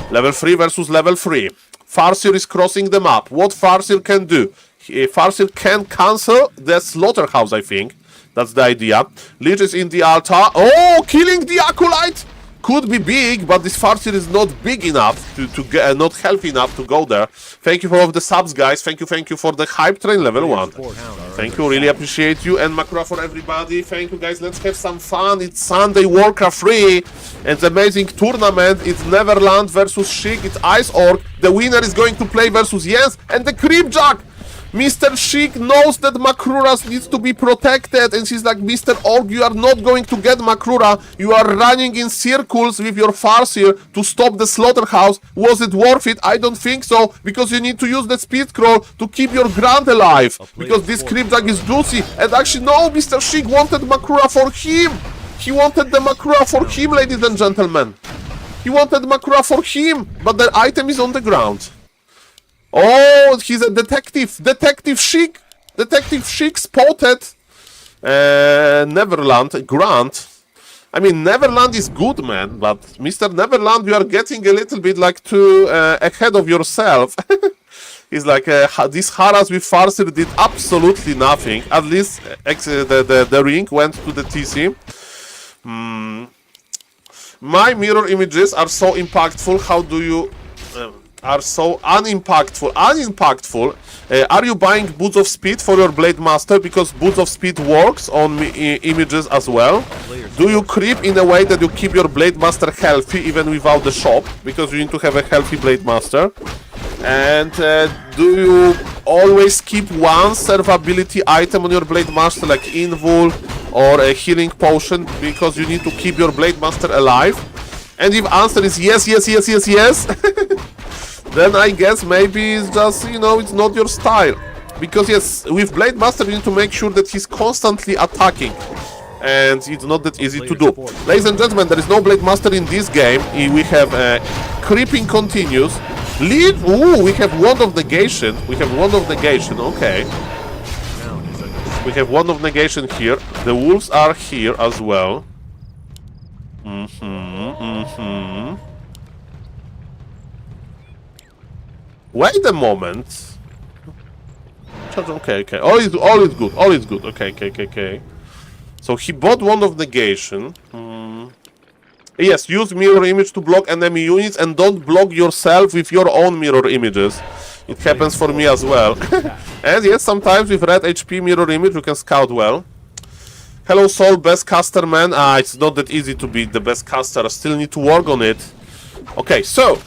Level 3 versus level 3. Farseer is crossing the map. What Farseer can do? Farseer can cancel the Slaughterhouse, I think. That's the idea. Lich is in the altar. Oh, killing the Acolyte! Could be big, but this Farseer is not big enough to get, not healthy enough to go there. Thank you for all of the subs, guys. Thank you for the hype train level 1. Thank you, really appreciate you. And Makrura for everybody. Thank you, guys. Let's have some fun. It's Sunday, Warcraft 3. It's amazing tournament. It's Neverland versus Sheik. It's Ice Orc. The winner is going to play versus Jens and the Creepjack. Mr. Sheik knows that Makrura needs to be protected, and she's like, Mr. Orc, you are not going to get Makrura. You are running in circles with your Farseer to stop the Slaughterhouse. Was it worth it? I don't think so, because you need to use the speed scroll to keep your Grant alive, because this Creepjack is juicy. And actually, no, Mr. Sheik wanted Makrura for him. He wanted the Makrura for him, ladies and gentlemen. He wanted Makrura for him, but the item is on the ground. Oh, he's a detective. Detective Sheik spotted Neverland Grant. I mean, Neverland is good, man, but Mr. Neverland, you are getting a little bit like too ahead of yourself. He's like, this harass with Farseer did absolutely nothing. At least the ring went to the TC. My mirror images are so impactful. How do you... are so unimpactful. Are you buying Boots of Speed for your Blade Master? Because Boots of Speed works on images as well. Do you creep in a way that you keep your Blade Master healthy even without the shop? Because you need to have a healthy Blade Master. And do you always keep one survivability item on your Blade Master, like Invul or a healing potion, because you need to keep your Blade Master alive? And if answer is yes, then I guess maybe it's just, you know, it's not your style. Because yes, with Blade Master you need to make sure that he's constantly attacking. and it's not that easy to do. Ladies and gentlemen, there is no Blade Master in this game. We have creeping continues. Lead. Ooh, we have Wand of Negation. We have Wand of Negation. Okay. We have Wand of Negation here. The wolves are here as well. Wait a moment. Okay. All is good. All is good. Okay. So he bought Wand of Negation. Yes, use mirror image to block enemy units and don't block yourself with your own mirror images. It happens for me as well. And yes, sometimes with red HP mirror image you can scout well. Hello Saul, best caster man. It's not that easy to be the best caster. I still need to work on it. Okay, so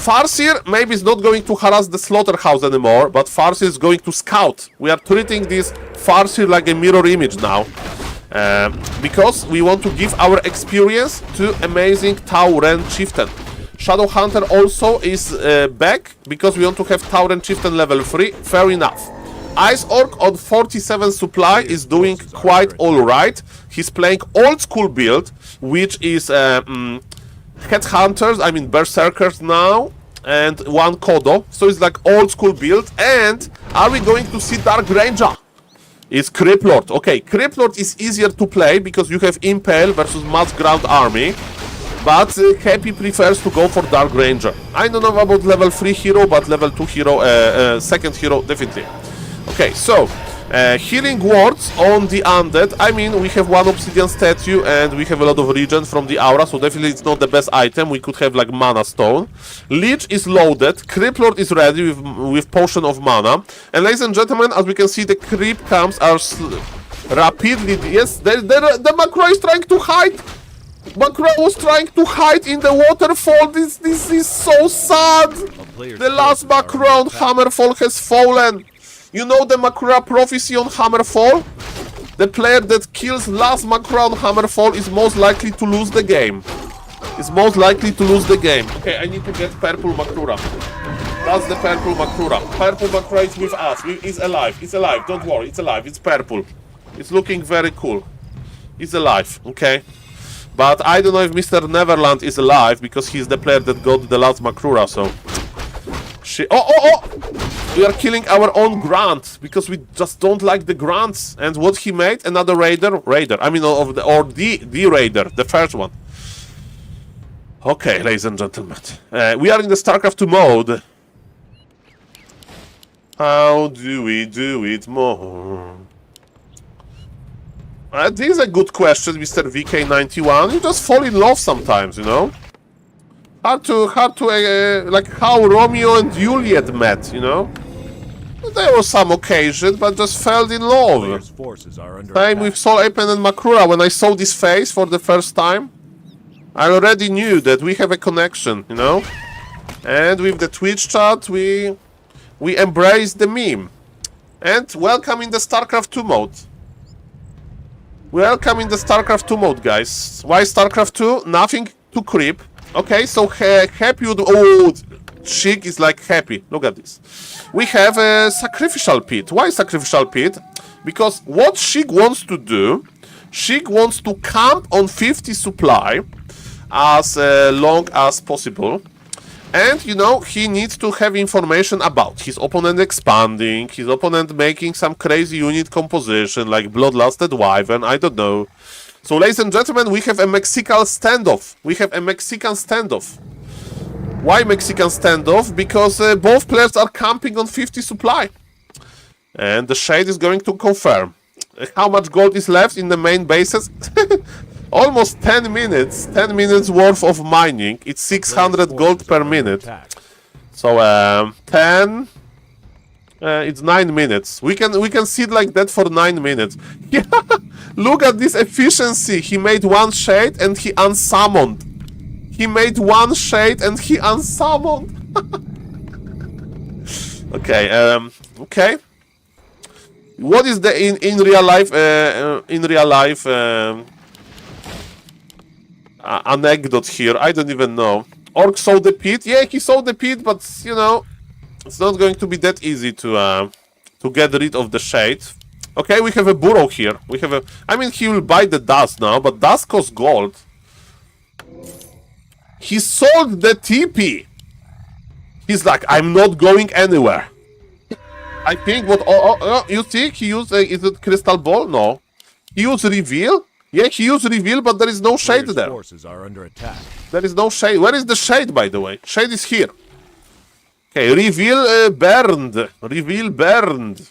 Farseer maybe is not going to harass the slaughterhouse anymore, but Farseer is going to scout. We are treating this Farseer like a mirror image now. Because we want to give our experience to amazing Tauren Chieftain. Shadow Hunter also is back because we want to have Tauren Chieftain level 3. Fair enough. Ice Orc on 47 supply is doing quite alright. He's playing old school build, which is Headhunters, I mean Berserkers now, and one Kodo. So it's like old school build. And are we going to see Dark Ranger? It's Criplord. Okay, Criplord is easier to play because you have Impale versus Mass Ground Army. But Happy prefers to go for Dark Ranger. I don't know about level 3 hero, but level 2 hero, second hero, definitely. Okay, so, healing wards on the undead. I mean, we have one obsidian statue and we have a lot of regen from the aura, so definitely it's not the best item. We could have like mana stone. Leech is loaded. Criplord is ready with potion of mana. And ladies and gentlemen, as we can see, the creep camps are rapidly. Yes, the Macro is trying to hide. Macro was trying to hide in the waterfall. This is so sad. The last Macro on Hammerfall has fallen. You know the Makura prophecy on Hammerfall? The player that kills last Makura on Hammerfall is most likely to lose the game. Okay, I need to get purple Makura. That's the purple Makura. Purple Makura is with us. It's alive. It's alive. Don't worry. It's alive. It's purple. It's looking very cool. It's alive. Okay. But I don't know if Mr. Neverland is alive because he's the player that got the last Makura, so... Oh! We are killing our own Grant because we just don't like the Grants. And what he made? Another Raider. I mean, the Raider, the first one. Okay, ladies and gentlemen, we are in the StarCraft 2 mode. How do we do it more? This is a good question, Mr. VK91. You just fall in love sometimes, you know. Hard to like how Romeo and Juliet met, you know. There was some occasion, but just fell in love. Same with SaulApeMan and Makura. When I saw this face for the first time, I already knew that we have a connection, you know. And with the Twitch chat, we embraced the meme. And welcome in the StarCraft 2 mode. Welcome in the StarCraft 2 mode, guys. Why StarCraft 2? Nothing to creep. Okay, so Happy would... Oh, Sheik is like Happy. Look at this. We have a Sacrificial Pit. Why Sacrificial Pit? Because what Sheik wants to do, Sheik wants to camp on 50 supply as long as possible. And, you know, he needs to have information about his opponent expanding, his opponent making some crazy unit composition, like Bloodlusted Wyvern, I don't know. So, ladies and gentlemen, we have a Mexican standoff. Why Mexican standoff? Because both players are camping on 50 supply. And the Shade is going to confirm. How much gold is left in the main bases? Almost 10 minutes. 10 minutes worth of mining. It's 600 gold per minute. So, 10... it's 9 minutes. We can sit like that for 9 minutes. Yeah, look at this efficiency. He made one shade and he unsummoned. Okay. Okay. What is the in real life anecdote here? I don't even know. Orc saw the pit. Yeah, he saw the pit, but you know. It's not going to be that easy to get rid of the Shade. Okay, we have a burrow here. We have a... I mean, he will buy the dust now, but dust costs gold. He sold the TP. He's like, I'm not going anywhere. I think what... Oh, you see? He used... is it Crystal Ball? No. He used Reveal? Yeah, he used Reveal, but there is no shade Players' there. forces are under attack. There is no shade. Where is the shade, by the way? Shade is here. Okay, Reveal burned. Reveal burned.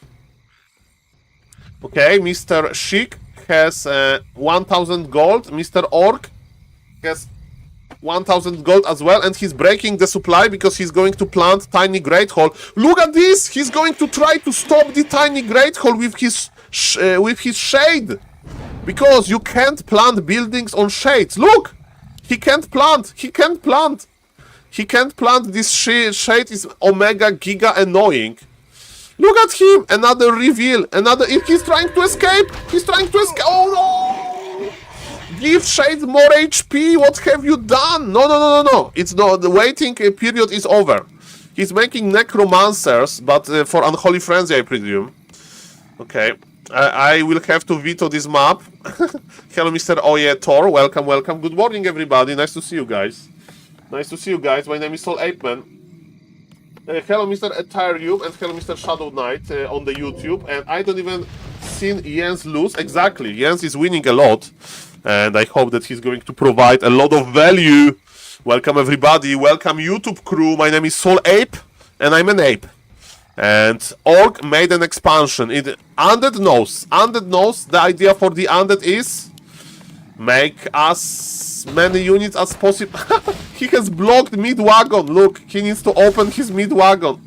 Okay, Mr. Chic has 1000 gold. Mr. Orc has 1000 gold as well. And he's breaking the supply because he's going to plant Tiny Great Hall. Look at this! He's going to try to stop the Tiny Great Hall with his shade. Because you can't plant buildings on shades. Look! He can't plant. He can't plant. He can't plant. This shade is omega giga annoying. Look at him! Another reveal. Another... He's trying to escape! He's trying to escape! Oh no! Give shade more HP! What have you done? No, no, no, no, no. It's not... The waiting period is over. He's making necromancers, but for Unholy Frenzy, I presume. Okay. I will have to veto this map. Hello, Mr. Oye Thor. Welcome, welcome. Good morning, everybody. Nice to see you guys. Nice to see you guys. My name is SaulApeMan. Hello, Mr. Ethereum, and hello, Mr. Shadow Knight on the YouTube. And I don't even seen Jens lose. Exactly. Jens is winning a lot. And I hope that he's going to provide a lot of value. Welcome, everybody. Welcome, YouTube crew. My name is SaulApe, and I'm an ape. And Orc made an expansion. Undead knows. The idea for the Undead is make as many units as possible. He has blocked mid-wagon. Look, he needs to open his mid-wagon.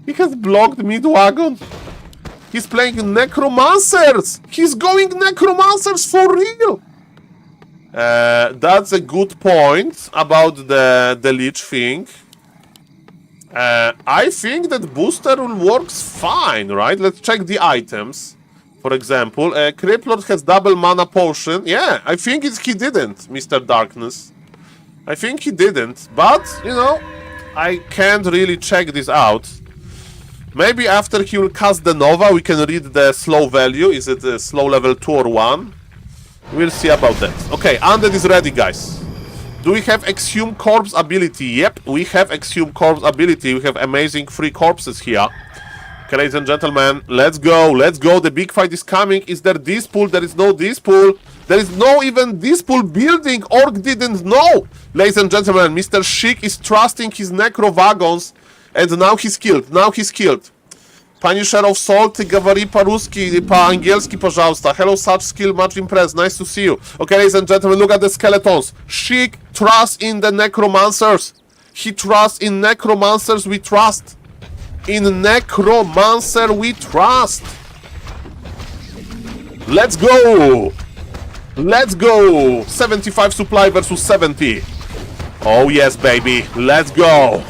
He has blocked mid-wagon. He's playing necromancers. He's going necromancers for real. That's a good point about the Lich thing. I think that booster works fine, right? Let's check the items. For example, ApeLords has double mana potion. Yeah, I think he didn't, Mr. Darkness. I think he didn't, but, you know, I can't really check this out. Maybe after he will cast the Nova, we can read the slow value. Is it slow level 2 or 1? We'll see about that. Okay, Undead is ready, guys. Do we have Exhume Corpse ability? Yep, we have Exhume Corpse ability. We have amazing free corpses here. Okay, ladies and gentlemen, let's go. Let's go. The big fight is coming. Is there this pool? There is no this pool. There is no even this pool building. Orc didn't know. Ladies and gentlemen, Mr. Chic is trusting his necro wagons. And now he's killed. Now he's killed. Punisher of Soul, ty говори по-русски, по-английски, пожалуйста. Hello, such skill, much impressed. Nice to see you. Okay, ladies and gentlemen, look at the skeletons. Chic trusts in the necromancers. He trusts in necromancers, we trust. In necromancer, we trust. Let's go. Let's go. 75 supply versus 70. Oh, yes, baby. Let's go.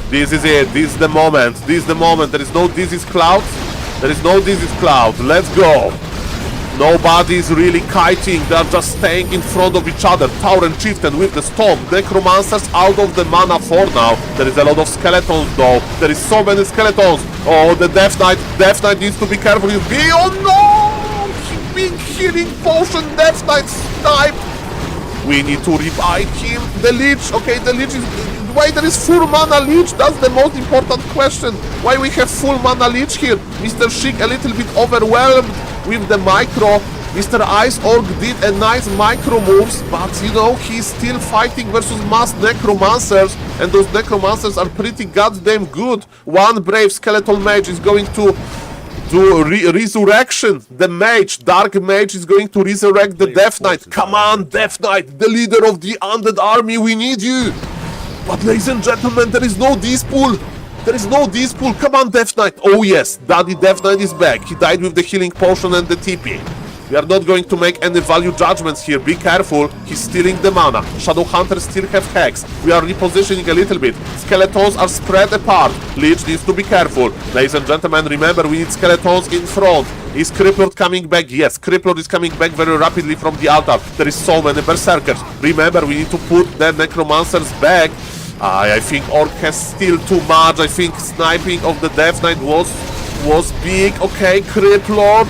This is it. This is the moment. This is the moment. There is no disease cloud. There is no disease cloud. Let's go. Nobody is really kiting. They are just staying in front of each other. Tower and Chieftain with the Storm. Necromancers out of the mana for now. There is a lot of skeletons though. There is so many skeletons. Oh, the Death Knight. Death Knight needs to be careful. Oh no! Big healing potion. Death Knight snipe. We need to revive him. The Lich. Okay, the Lich is... Why there is full mana Lich? That's the most important question. Why we have full mana Lich here? Mr. Chic a little bit overwhelmed with the micro. Mr. Ice Orc did a nice micro moves, but you know, he's still fighting versus mass necromancers, and those necromancers are pretty goddamn good. One brave skeletal mage is going to do resurrection. The mage, Dark Mage, is going to resurrect the Death Knight. Come on, Death Knight, the leader of the undead army, we need you. But ladies and gentlemen, there is no D-spool. There is no D-spool. Come on, Death Knight. Oh yes, Daddy Death Knight is back. He died with the healing potion and the TP. We are not going to make any value judgments here. Be careful. He's stealing the mana. Shadow Hunters still have Hex. We are repositioning a little bit. Skeletons are spread apart. Lich needs to be careful. Ladies and gentlemen, remember, we need skeletons in front. Is ApeLord coming back? Yes, ApeLord is coming back very rapidly from the altar. There is so many berserkers. Remember, we need to put the necromancers back. I think Orc has still too much. I think sniping of the Death Knight was was big. Okay, ApeLord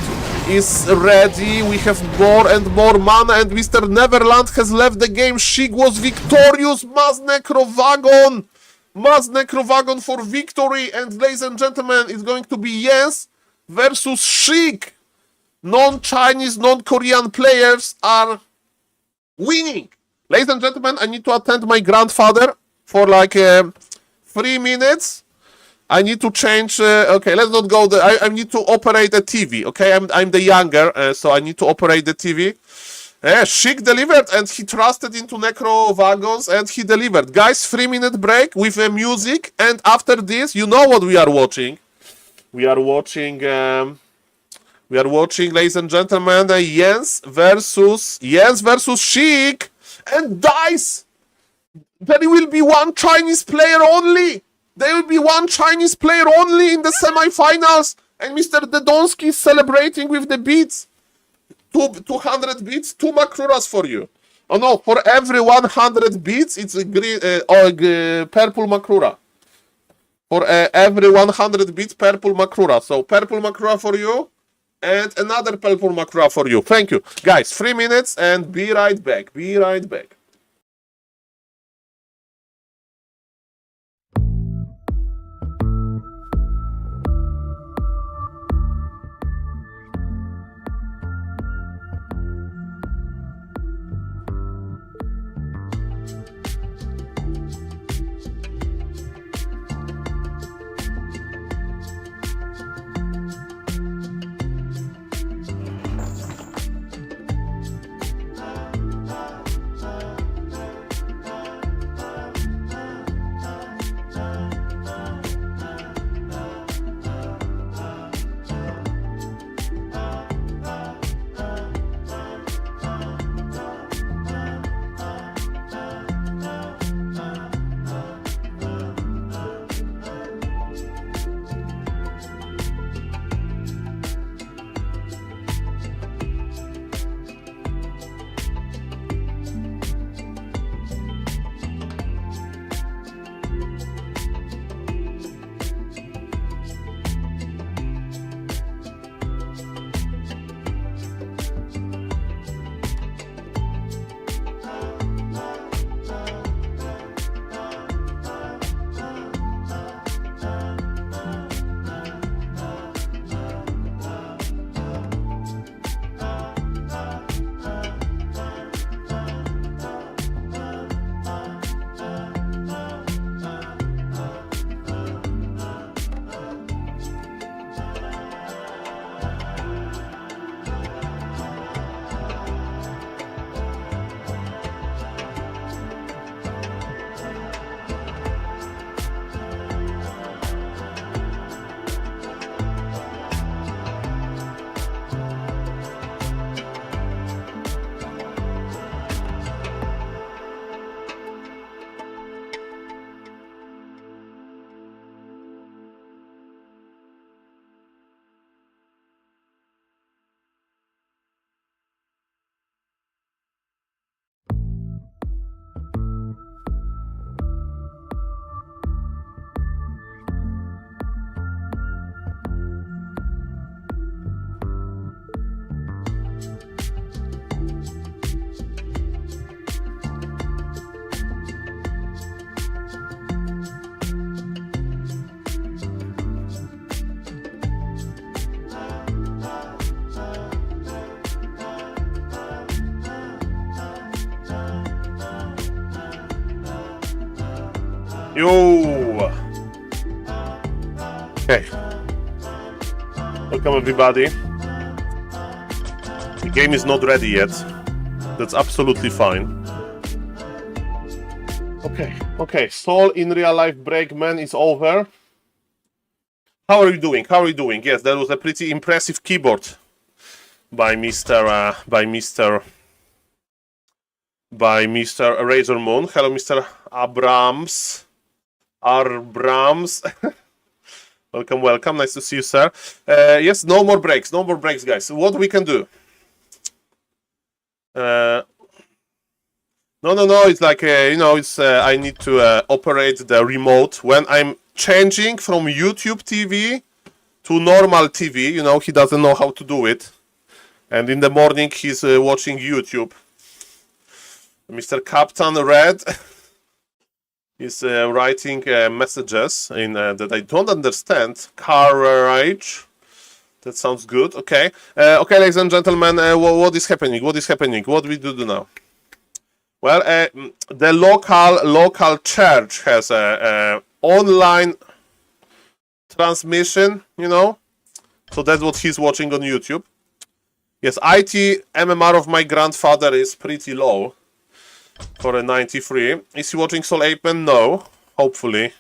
is ready. We have more and more mana, and Mr. Neverland has left the game. Sheik was victorious. Mass Necrovagon. Mass Necrovagon for victory. And ladies and gentlemen, it's going to be Jens versus Sheik. Non-Chinese, non-Korean players are winning. Ladies and gentlemen, I need to attend my grandfather for like 3 minutes. I need to change. Okay, let's not go there. I need to operate a TV. Okay, I'm the younger, so I need to operate the TV. Sheik delivered, and he trusted into Necro Wagons, and he delivered. Guys, 3-minute break with music, and after this, you know what we are watching. We are watching, ladies and gentlemen, Jens versus Sheik, and dice. There will be one Chinese player only. There will be one Chinese player only in the semi-finals, and Mr. Dedonsky is celebrating with the beats. 200 beats, 2 Makruras for you. Oh no, for every 100 beats, it's a green or purple Makrura. For every 100 beats, purple Makrura. So purple Makrura for you, and another purple Makrura for you. Thank you. Guys, 3 minutes, and be right back. Be right back. Yo! Okay. Welcome everybody. The game is not ready yet. That's absolutely fine. Okay. Soul in real life break, man, is over. How are you doing? Yes, that was a pretty impressive keyboard by Mr. Razor Moon. Hello, Mr. Abrams. Welcome. Nice to see you, sir. Yes, no more breaks, guys. What we can do? No. It's like I need to operate the remote when I'm changing from YouTube TV normal TV. You know, he doesn't know how to do it. And in the morning, he's watching YouTube. Mr. Captain Red is writing messages in that I don't understand. Courage. That sounds good. Okay. Okay, ladies and gentlemen, what is happening? What is happening? What we do now? Well, the local church has a online transmission, you know. So that's what he's watching on YouTube. Yes, IT MMR of my grandfather is pretty low for a 93. Is he watching SaulApeMan? No, hopefully.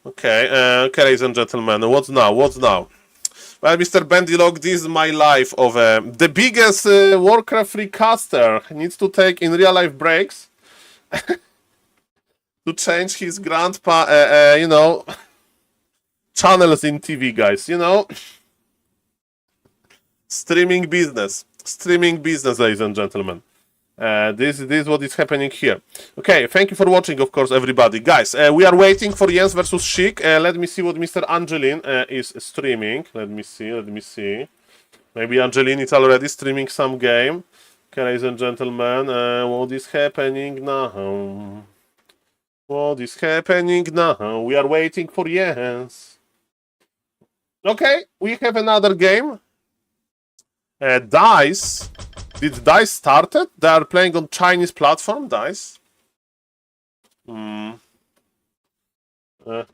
Okay, okay, ladies and gentlemen, what's now? What's now? Well, Mr. Bandylog, this is my life of the biggest Warcraft free caster. He needs to take in real life breaks to change his grandpa, you know, channels in TV, guys, you know. Streaming business, ladies and gentlemen. This is what is happening here. Okay, thank you for watching, of course, everybody. Guys, we are waiting for Jens versus Chic. Let me see what Mr. Angelin is streaming. Let me see. Maybe Angelin is already streaming some game. Okay, ladies and gentlemen, what is happening now? What is happening now? We are waiting for Jens. Okay, we have another game. DICE. Did DICE started? They are playing on Chinese platform, DICE?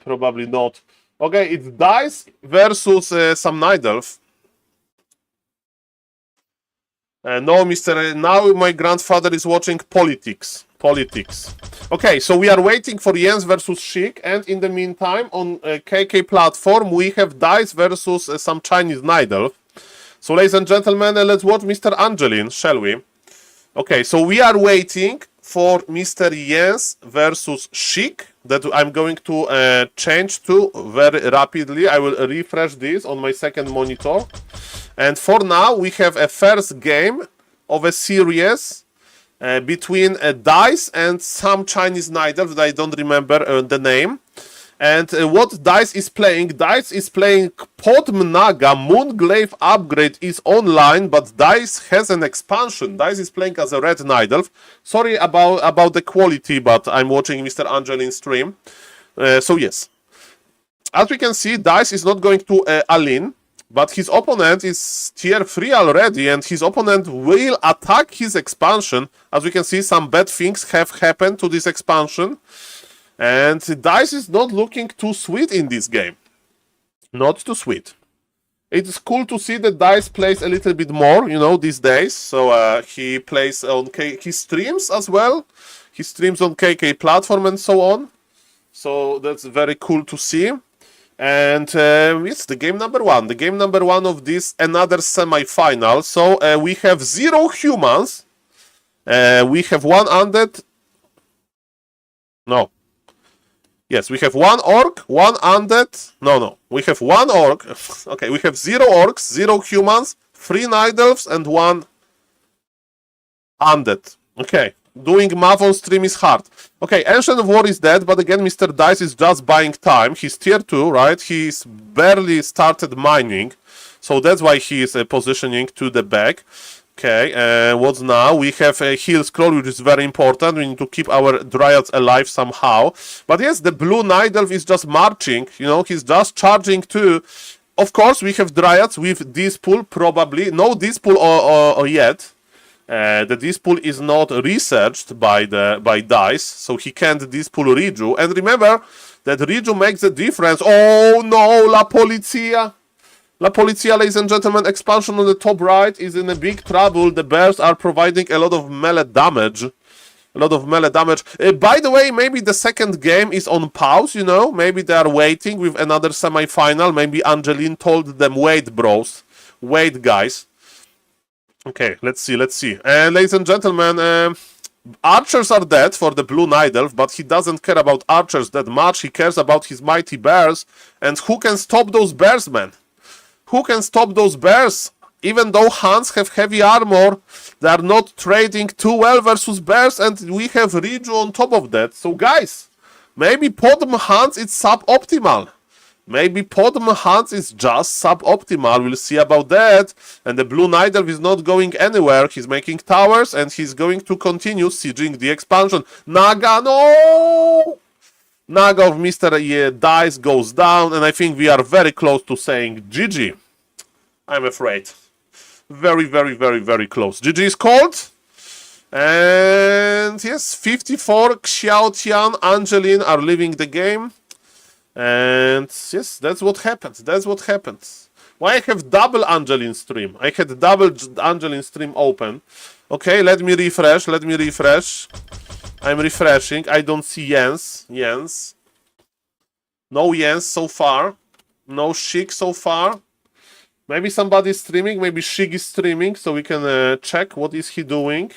Probably not. Okay, it's DICE versus some Night Elf. No, Mr. Now my grandfather is watching politics. Okay, so we are waiting for Jens versus Chic, and in the meantime, on KK platform, we have DICE versus some Chinese Night Elf. So, ladies and gentlemen, let's watch Mr. Angelin, shall we? Okay, so we are waiting for Mr. Jens versus Chic that I'm going to change to very rapidly. I will refresh this on my second monitor. And for now, we have a first game of a series between DICE and some Chinese Night Elf that I don't remember the name. And what DICE is playing Podmnaga Moonglaive upgrade is online, but DICE has an expansion. DICE is playing as a red Night Elf. Sorry about the quality, but I'm watching Mr. Angelin stream. So yes. As we can see, DICE is not going to Alin, but his opponent is tier 3 already, and his opponent will attack his expansion. As we can see, some bad things have happened to this expansion. And DICE is not looking too sweet in this game. Not too sweet. It's cool to see that DICE plays a little bit more, you know, these days. So he plays on he streams as well. He streams on KK platform and so on. So that's very cool to see. And it's the game number one. The game number one of this, another semi-final. So we have 0 humans. We have 1 undead. No. Yes, we have 1 orc, 1 undead. No. We have 1 orc. Okay, we have 0 orcs, 0 humans, 3 Night Elves, and 1 undead. Okay, doing math on stream is hard. Okay, Ancient of War is dead, but again, Mr. DICE is just buying time. He's tier 2, right? He's barely started mining. So that's why he is positioning to the back. Okay, what's now? We have a heal scroll, which is very important. We need to keep our dryads alive somehow. But yes, the blue Night Elf is just marching. You know, he's just charging too. Of course, we have dryads with Dispool, probably. No Dispool or yet. The Dispool is not researched by DICE, so he can't Dispool Riju. And remember that Riju makes a difference. Oh no, La Polizia! La Polizia, ladies and gentlemen, expansion on the top right is in a big trouble. The bears are providing a lot of melee damage. By the way, maybe the second game is on pause, you know? Maybe they are waiting with another semi-final. Maybe Angelin told them, wait, bros. Wait, guys. Okay, let's see. And ladies and gentlemen, archers are dead for the blue Night Elf, but he doesn't care about archers that much. He cares about his mighty bears. And who can stop those bears, man? Who can stop those bears? Even though Hans have heavy armor, they are not trading too well versus bears, and we have Riju on top of that. So guys, maybe Podm Hans is suboptimal. Maybe Podm Hans is just suboptimal. We'll see about that. And the Blue Night Elf is not going anywhere. He's making towers and he's going to continue sieging the expansion. Naga, no! Naga of Mr. Dice goes down, and I think we are very close to saying GG. I'm afraid. Very, very, very, very close. GG is called. And yes, 54, Xiao Tian, Angeline are leaving the game. And yes, that's what happened. That's what happened. Why I have double Angeline stream? I had double Angeline stream open. Okay, let me refresh. Let me refresh. I'm refreshing. I don't see Jens. Jens. No Jens so far. No Shig so far. Maybe somebody's streaming. Maybe Shig is streaming, so we can check what is he doing.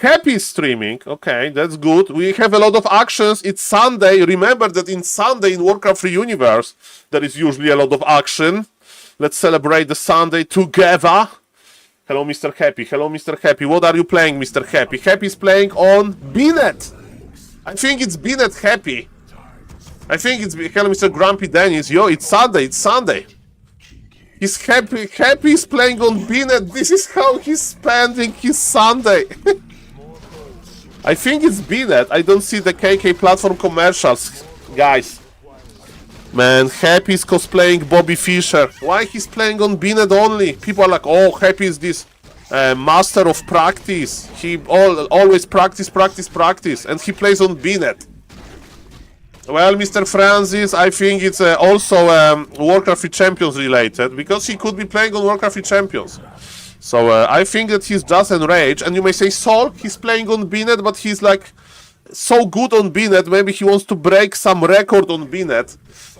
Happy is streaming. Okay, that's good. We have a lot of actions. It's Sunday. Remember that in Sunday in Warcraft 3 universe, there is usually a lot of action. Let's celebrate the Sunday together. Hello, Mr. Happy. Hello, Mr. Happy. What are you playing, Mr. Happy? Happy is playing on Binet. I think it's Binet Happy. I think it's... Hello, Mr. Grumpy Dennis. Yo, it's Sunday. It's Sunday. He's happy. Happy is playing on Binet. This is how he's spending his Sunday. I think it's Binet. I don't see the KK platform commercials, guys. Man, Happy is cosplaying Bobby Fischer. Why he's playing on Binet only? People are like, oh, Happy is this master of practice. He always practice, and he plays on Binet. Well, Mr. Francis, I think it's also Warcraft 3 Champions related, because he could be playing on Warcraft 3 Champions. So I think that he's just enraged, and you may say, Saul, he's playing on Binet, but he's like so good on Binet, maybe he wants to break some record on Binet.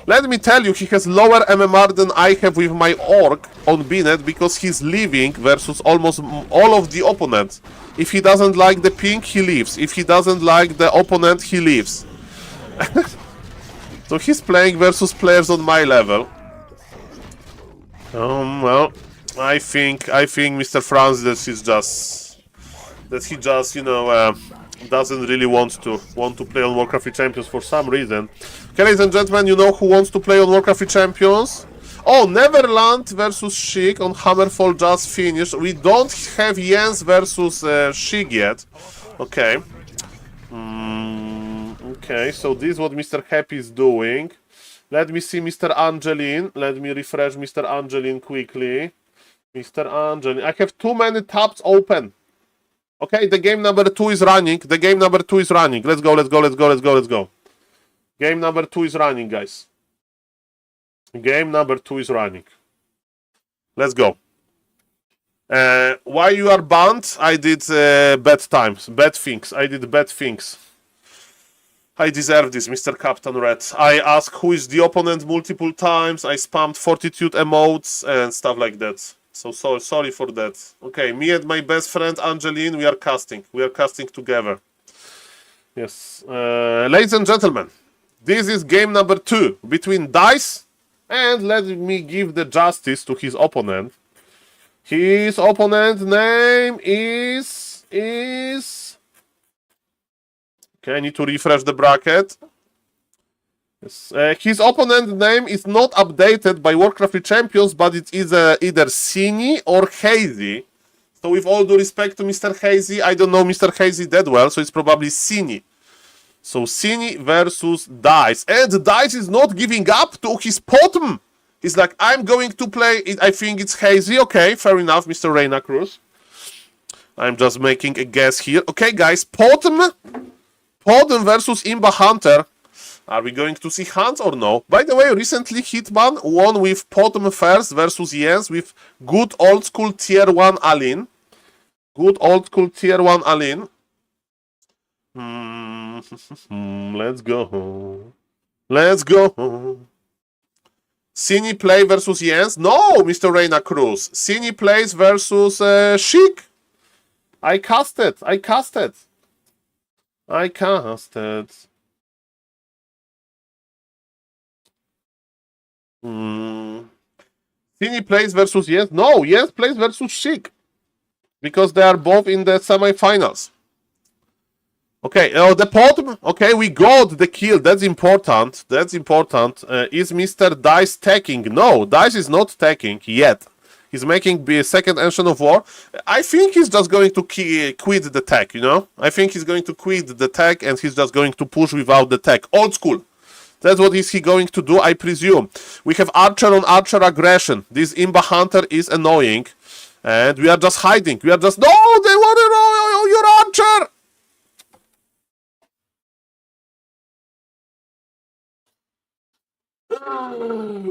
Let me tell you, he has lower MMR than I have with my Orc on Binet, because he's leaving versus almost all of the opponents. If he doesn't like the pink, he leaves. If he doesn't like the opponent, he leaves. So he's playing versus players on my level. Well, I think Mr. Franz that he just you know doesn't really want to play on Warcraft 3 Champions for some reason. Okay, ladies and gentlemen, you know who wants to play on Warcraft 3 Champions? Oh, Neverland versus Shig on Hammerfall just finished. We don't have Jens versus Shig yet. Okay. Okay, so this is what Mr. Happy is doing. Let me see Mr. Angeline. Let me refresh Mr. Angeline quickly. Mr. Angeline. I have too many tabs open. Okay, the game number 2 is running. The game number 2 is running. Let's go, let's go, let's go, let's go, let's go. Game number 2 is running, guys. Game number 2 is running. Let's go. Why you are banned? I did bad times, bad things. I did bad things. I deserve this, Mr. Captain Red. I asked who is the opponent multiple times. I spammed Fortitude emotes and stuff like that. So sorry for that. Okay, me and my best friend Angeline, we are casting. We are casting together. Yes. Ladies and gentlemen, this is game number 2 between Dice, and let me give the justice to his opponent. His opponent name is... Okay, I need to refresh the bracket. Yes. His opponent name is not updated by Warcraft 3 Champions, but it is either Cini or Hazy. So with all due respect to Mr. Hazy, I don't know Mr. Hazy that well, so it's probably Cini. So Cini versus Dice. And Dice is not giving up to his Potom. He's like, I'm going to play it. I think it's Hazy. Okay, fair enough, Mr. Reina Cruz. I'm just making a guess here. Okay, guys, Potom versus Imba Hunter. Are we going to see Hunt or no? By the way, recently Hitman won with Potom first versus Jens with good old school tier 1 Alin. Good old school tier 1 Alin. Let's go. Let's go. Cini play versus Jens? No, Mr. Reina Cruz. Cini plays versus Shig. I casted. Cini plays versus Jens. No, Jens plays versus Shig. Because they are both in the semi-finals. Okay, the bottom. Okay, we got the kill. That's important. That's important. Is Mr. Dice taking? No, Dice is not taking yet. He's making the second Ancient of War. I think he's just going to quit the tech, you know? I think he's going to quit the tech and he's just going to push without the tech. Old school. That's what is he going to do, I presume. We have Archer on Archer aggression. This Imba Hunter is annoying. And we are just hiding. We are just... No, they want to know your Archer!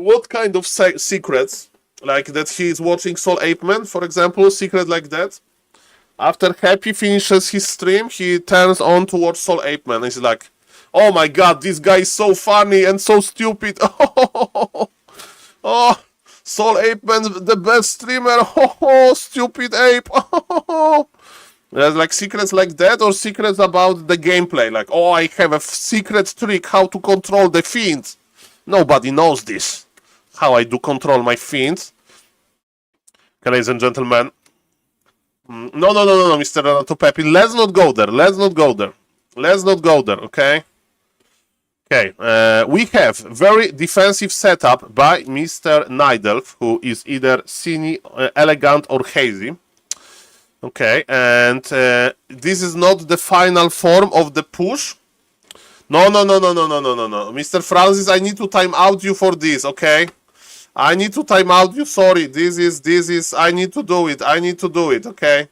What kind of secrets? Like that he is watching SaulApeMan, for example, secret like that. After Happy finishes his stream, he turns on to watch SaulApeMan. And he's like, oh my god, this guy is so funny and so stupid. Oh, SaulApeMan, the best streamer. Oh, stupid ape. There's like secrets like that, or secrets about the gameplay. Like, oh, I have a secret trick how to control the fiends. Nobody knows this. How I do control my fiends. Okay, ladies and gentlemen. No, Mr. Renato Pepe. Let's not go there. Let's not go there. Let's not go there, okay? Okay, we have very defensive setup by Mr. Nidelf, who is either Cine, Elegant, or Hazy. Okay, and this is not the final form of the push. No. Mr. Francis, I need to time out you for this, okay? I need to time out you, sorry. This is, I need to do it, okay?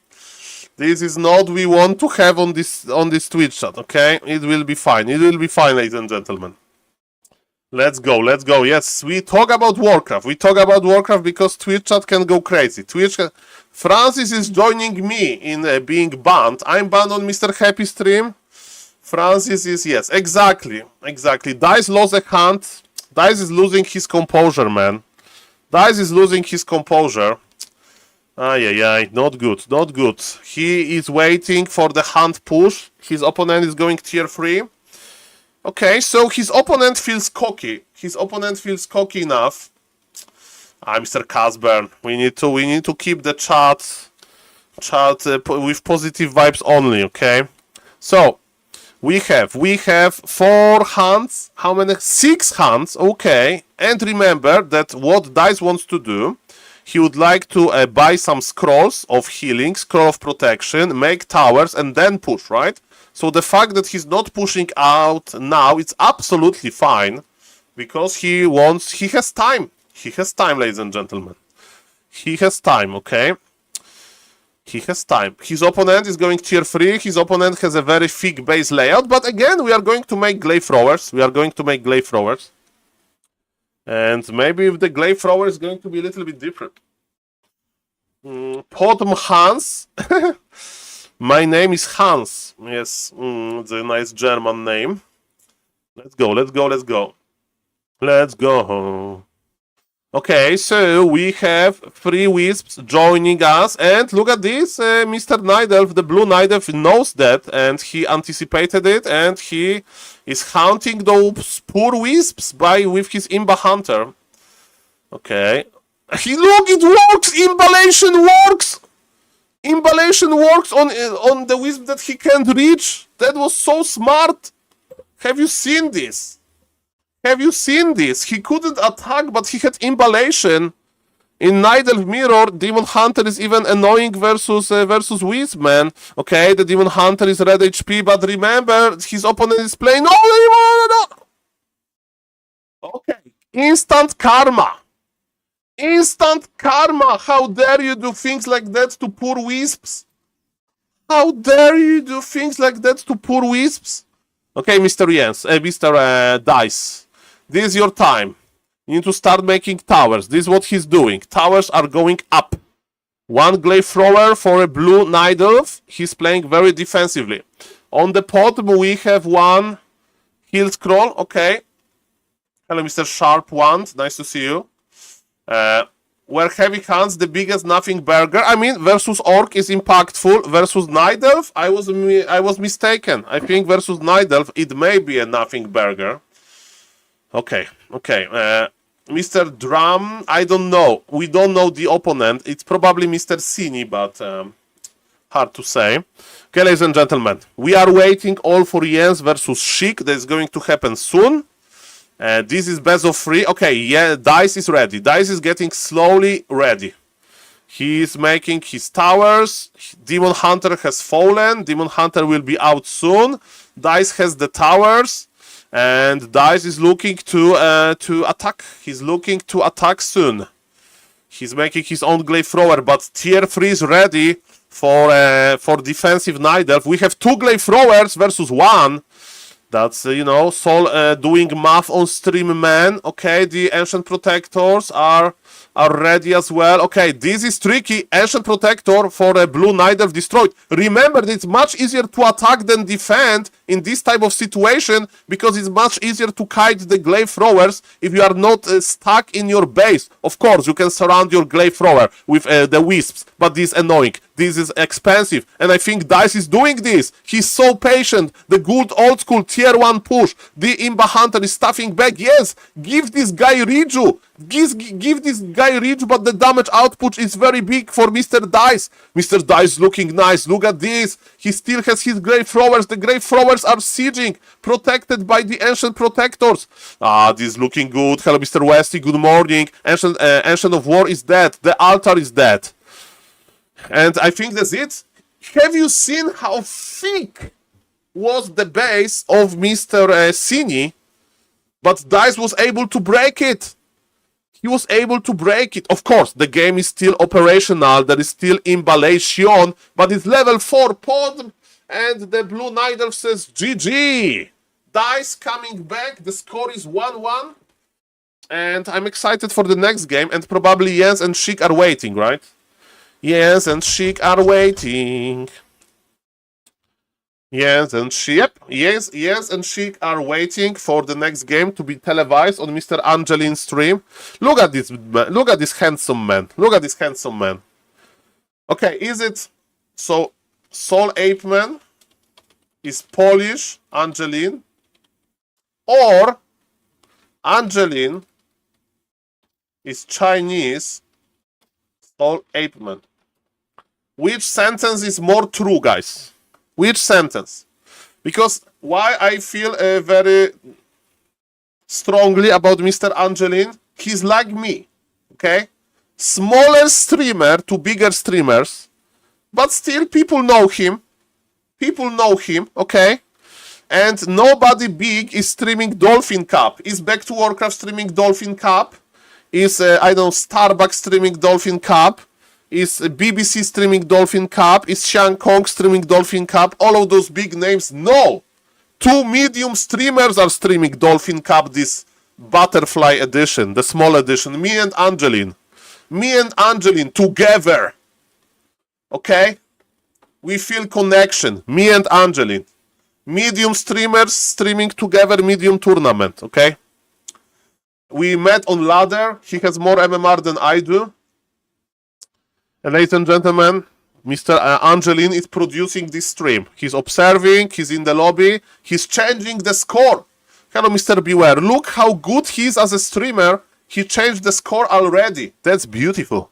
This is not we want to have on this Twitch chat, okay? It will be fine, ladies and gentlemen. Let's go. Yes, we talk about Warcraft. We talk about Warcraft because Twitch chat can go crazy. Francis is joining me in being banned. I'm banned on Mr. Happy stream. Francis is, yes, exactly. Dice lost a hunt. Dice is losing his composure, man. Dice is losing his composure. Ay, not good. He is waiting for the hunt push. His opponent is going tier 3. Okay, so his opponent feels cocky. Enough. Mr. Casburn, we need to keep the chat with positive vibes only, okay? So, we have 4 hunts. How many? 6 hunts. Okay. And remember that what Dice wants to do, he would like to buy some scrolls of healing, scroll of protection, make towers, and then push, right? So the fact that he's not pushing out now, it's absolutely fine, because he has time. He has time, ladies and gentlemen. He has time, okay? He has time. His opponent is going tier 3. His opponent has a very thick base layout. But again, we are going to make glaive throwers. And maybe if the glaive thrower is going to be a little bit different. Potom Hans. My name is Hans. Yes, it's a nice German name. Let's go. Okay, so we have 3 wisps joining us, and look at this, Mr. Nidelf, the blue Nidelf knows that, and he anticipated it, and he is hunting those poor wisps with his Imba Hunter. Okay. Look, it works! Imballation works on the wisp that he can't reach. That was so smart. Have you seen this? He couldn't attack, but he had imballation. In Nidelf Mirror, Demon Hunter is even annoying versus Wisp, man. Okay, the Demon Hunter is red HP, but remember, his opponent is playing... No! Okay, instant karma. How dare you do things like that to poor Wisps? Okay, Mr. Dice. This is your time. You need to start making towers. This is what he's doing. Towers are going up. 1 glaive thrower for a blue Nidelf. He's playing very defensively. On the bottom we have 1 heal scroll. Okay. Hello, Mr. Sharp Wand. Nice to see you. Where heavy hands, the biggest nothing burger. I mean, versus Orc is impactful. Versus Nidelf, I was mistaken. I think versus Nidelf, it may be a nothing burger. Okay. Mr. Drum, I don't know. We don't know the opponent. It's probably Mr. Cine, but Hard to say. Okay, ladies and gentlemen, we are waiting all for Jens versus Sheik. That is going to happen soon. This is best of 3. Okay, yeah, Dice is ready. Dice is getting slowly ready. He is making his towers. Demon Hunter has fallen. Demon Hunter will be out soon. Dice has the towers. And Dice is looking to attack. He's looking to attack soon. He's making his own Glaive Thrower, but tier 3 is ready for defensive Night Elf. We have 2 Glaive Throwers versus 1. That's, you know, Saul doing math on stream, man. Okay, the Ancient Protectors are ready as well. Okay, this is tricky. Ancient Protector for a blue Night Elf destroyed. Remember, it's much easier to attack than defend in this type of situation because it's much easier to kite the Glaive Throwers if you are not stuck in your base. Of course, you can surround your Glaive Thrower with the Wisps, but this is annoying. This is expensive, and I think Dice is doing this. He's so patient. The good old school tier 1 push. The Imba Hunter is stuffing back. Yes, give this guy Riju. Give this guy Riju, but the damage output is very big for Mr. Dice. Mr. Dice looking nice. Look at this. He still has his Glaive Throwers. The Glaive Throwers are sieging, protected by the Ancient Protectors. Ah, this is looking good. Hello, Mr. Westy. Good morning. Ancient of War is dead. The altar is dead. And I think that's it. Have you seen how thick was the base of Mr. Sini? But Dice was able to break it. He was able to break it. Of course, the game is still operational. There is still Imbalation, but it's level 4 pod. And the Blue Night Elf says GG. Dice coming back. The score is 1-1. And I'm excited for the next game. And probably Jens and Sheik are waiting, right? Yes, and Sheik are waiting. Yes, and Sheik. Yes, and Sheik are waiting for the next game to be televised on Mr. Angelin's stream. Look at this man. Look at this handsome man. Look at this handsome man. Okay, is it so? SaulApeMan is Polish Angelin, or Angelin is Chinese SaulApeMan? Which sentence is more true, guys? Which sentence? Because why I feel very strongly about Mr. Angelin, he's like me, okay? Smaller streamer to bigger streamers, but still people know him. People know him, okay? And nobody big is streaming Dolphin Cup. Is Back to Warcraft streaming Dolphin Cup? Is, I don't know, Starbucks streaming Dolphin Cup? Is BBC streaming Dolphin Cup? Is Xiang Kong streaming Dolphin Cup? All of those big names? No! 2 medium streamers are streaming Dolphin Cup, this Butterfly edition, the small edition. Me and Angelin. Me and Angelin together. Okay? We feel connection. Me and Angelin. Medium streamers streaming together, medium tournament. Okay? We met on ladder. He has more MMR than I do. And ladies and gentlemen, Mr. Angelin is producing this stream. He's observing, he's in the lobby, he's changing the score. Hello, Mr. Beware. Look how good he is as a streamer. He changed the score already. That's beautiful.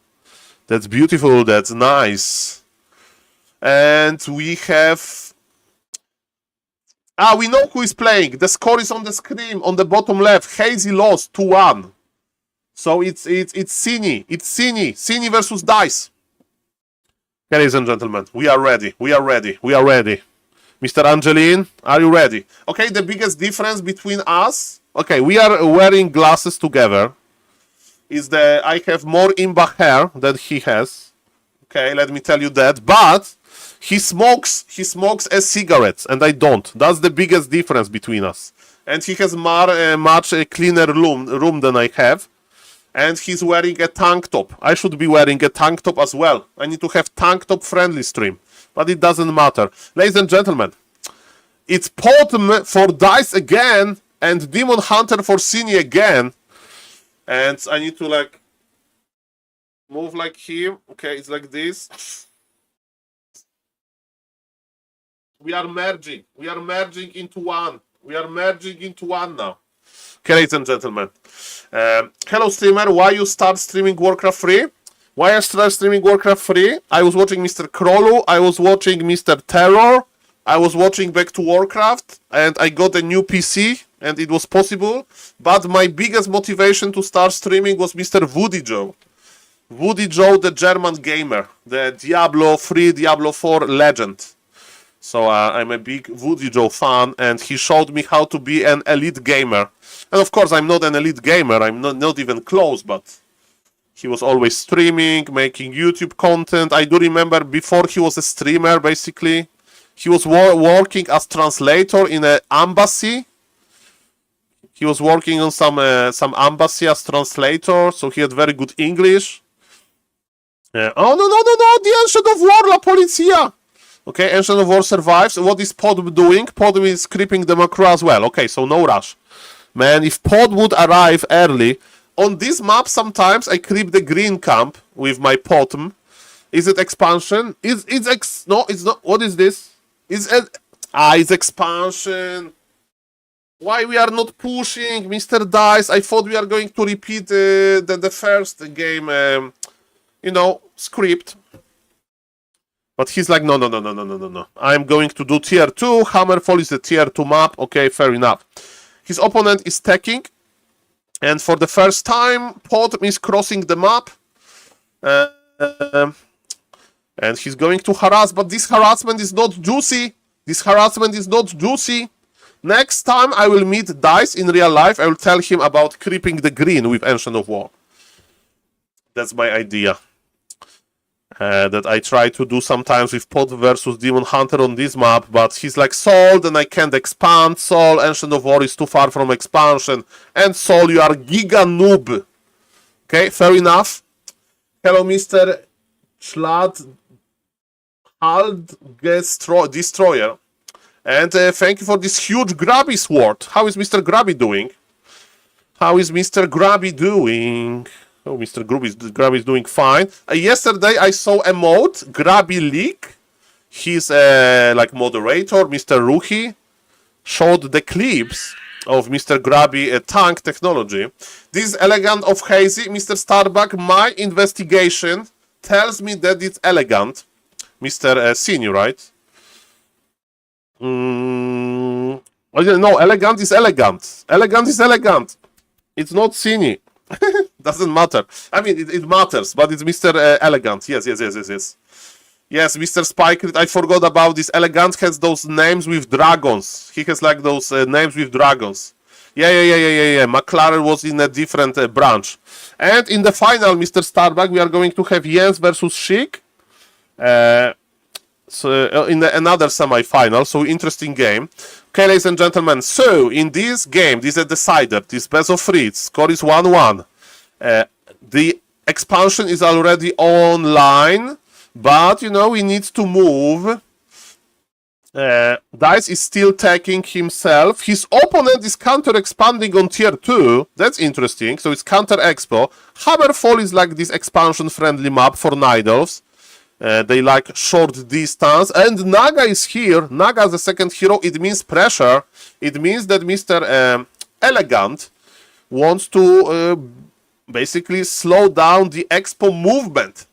That's beautiful. That's nice. And we have... we know who is playing. The score is on the screen, on the bottom left. Hazy lost 2-1. So it's Sini. It's Sini. Sini versus Dice. Ladies and gentlemen, we are ready. We are ready. We are ready. Mr. Angelin, are you ready? Okay, the biggest difference between us... Okay, we are wearing glasses together. Is that I have more Imba hair than he has. Okay, let me tell you that. But he smokes cigarettes and I don't. That's the biggest difference between us. And he has much cleaner room than I have. And he's wearing a tank top. I should be wearing a tank top as well. I need to have tank top friendly stream. But it doesn't matter. Ladies and gentlemen, it's Potom for Dice again and Demon Hunter for Sini again. And I need to like move like him. Okay, it's like this. We are merging. We are merging into one. We are merging into one now. Okay, ladies and gentlemen. Hello streamer, why you start streaming Warcraft 3? Why I started streaming Warcraft 3? I was watching Mr. Krolu, I was watching Mr. Terror, I was watching Back to Warcraft, and I got a new PC, and it was possible. But my biggest motivation to start streaming was Mr. Woody Joe. Woody Joe, the German gamer, the Diablo 3, Diablo 4 legend. So I'm a big Woody Joe fan, and he showed me how to be an elite gamer. And of course, I'm not an elite gamer, I'm not even close, but he was always streaming, making YouTube content. I do remember before he was a streamer, basically. He was working as translator in an embassy. He was working on some embassy as translator, so he had very good English. Oh, no, the Ancient of War, La Polizia! Okay, Ancient of War survives. What is Pod doing? Pod is creeping the macro as well. Okay, so no rush. Man, if Pod would arrive early... On this map, sometimes I creep the green camp with my Potom. Is it expansion? No, it's not. What is this? It's expansion. Why we are not pushing, Mr. Dice? I thought we are going to repeat the first game, script. But he's like, no. I'm going to do tier 2. Hammerfall is the tier 2 map. Okay, fair enough. His opponent is teching. And for the first time, Pod is crossing the map. And he's going to harass, but this harassment is not juicy. Next time I will meet Dice in real life, I will tell him about creeping the green with Ancient of War. That's my idea. That I try to do sometimes with Pod versus Demon Hunter on this map, but he's like, Saul, then I can't expand. Saul, Ancient of War is too far from expansion. And Saul, you are giga noob. Okay, fair enough. Hello, Mr. Schlad Destroyer. And thank you for this huge Grabby sword. How is Mr. Grabby doing? Oh, Mr. Grabby is doing fine. Yesterday I saw a mode, Grabby Leak. He's like moderator, Mr. Ruhi, showed the clips of Mr. Grabby tank technology. This is elegant of Hazy. Mr. Starbuck, my investigation tells me that it's elegant. Mr. Senior, right? No, elegant is elegant. Elegant is elegant. It's not Senior. Doesn't matter. I mean, it matters, but it's Mr. Elegant. Yes. Yes, Mr. Spike, I forgot about this. Elegant has those names with dragons. He has like those names with dragons. Yeah. McLaren was in a different branch. And in the final, Mr. Starbuck, we are going to have Jens versus Sheik. So in another semi-final, so interesting game. Okay, ladies and gentlemen, so in this game, this is a decider, this best of 3, score is 1-1. The expansion is already online, but, we need to move. Dice is still taking himself. His opponent is counter-expanding on tier 2. That's interesting, so it's counter-expo. Hammerfall is like this expansion-friendly map for Night Elves. They like short distance, and Naga is here. Naga is the second hero. It means pressure. It means that Mr. Elegant wants to basically slow down the expo movement.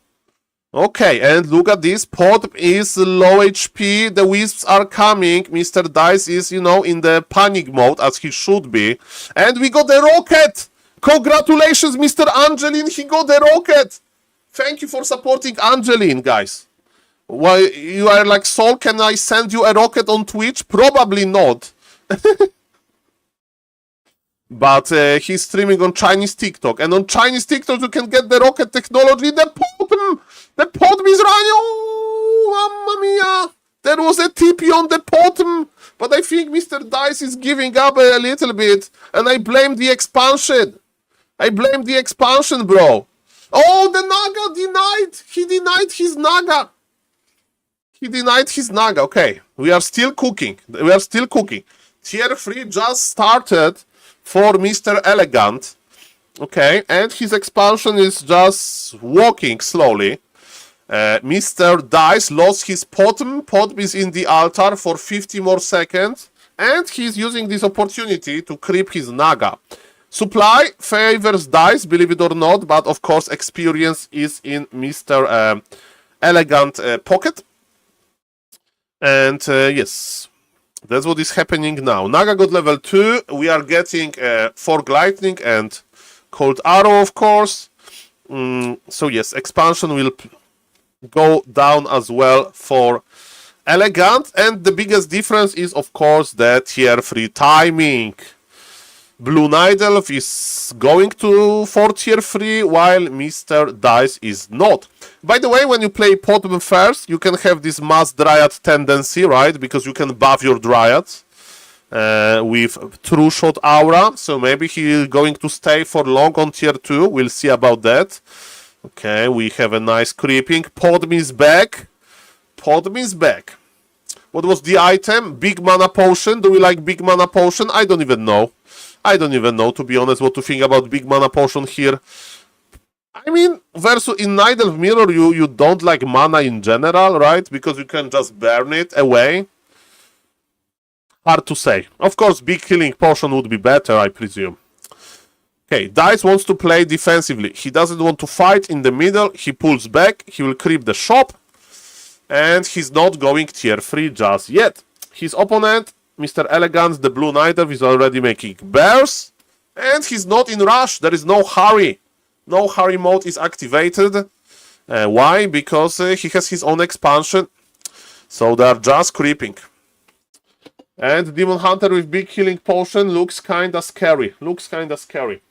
Okay, and look at this. Pod is low HP. The wisps are coming. Mr. Dice is, in the panic mode, as he should be. And we got the rocket! Congratulations, Mr. Angelin. He got the rocket! Thank you for supporting Angeline, guys. Why you are like, Saul, can I send you a rocket on Twitch? Probably not. But he's streaming on Chinese TikTok. And on Chinese TikTok, you can get the rocket technology. The Potom is running. Oh, mamma mia. There was a TP on the Potom. But I think Mr. Dice is giving up a little bit. And I blame the expansion. Bro. Oh, the Naga denied! He denied his Naga. Okay, we are still cooking. Tier 3 just started for Mr. Elegant. Okay, and his expansion is just walking slowly. Mr. Dice lost his Potom. Potom is in the altar for 50 more seconds. And he's using this opportunity to creep his Naga. Supply favors dice, believe it or not, but of course experience is in Mr. Elegant pocket. And yes, that's what is happening now. Naga got level 2. We are getting Fork Lightning and Cold Arrow, of course. So yes, expansion will go down as well for Elegant. And the biggest difference is, of course, the tier 3 timing. Blue Night Elf is going to for tier 3, while Mr. Dice is not. By the way, when you play Potom first, you can have this Mass Dryad tendency, right? Because you can buff your Dryads with True Shot Aura. So maybe he's going to stay for long on tier 2. We'll see about that. Okay, we have a nice creeping. Potom is back. Potom is back. What was the item? Big Mana Potion. Do we like Big Mana Potion? I don't even know. I don't even know, to be honest, what to think about Big Mana Potion here. I mean, versus in Night Elf Mirror, you don't like mana in general, right? Because you can just burn it away. Hard to say. Of course, Big Healing Potion would be better, I presume. Okay, Dice wants to play defensively. He doesn't want to fight in the middle. He pulls back. He will creep the shop. And he's not going tier 3 just yet. His opponent, Mr. Elegant, the Blue Knight Elf, is already making bears. And he's not in rush. There is no hurry. No hurry mode is activated. Why? Because he has his own expansion. So they are just creeping. And Demon Hunter with Big Healing Potion looks kinda scary. Looks kinda scary.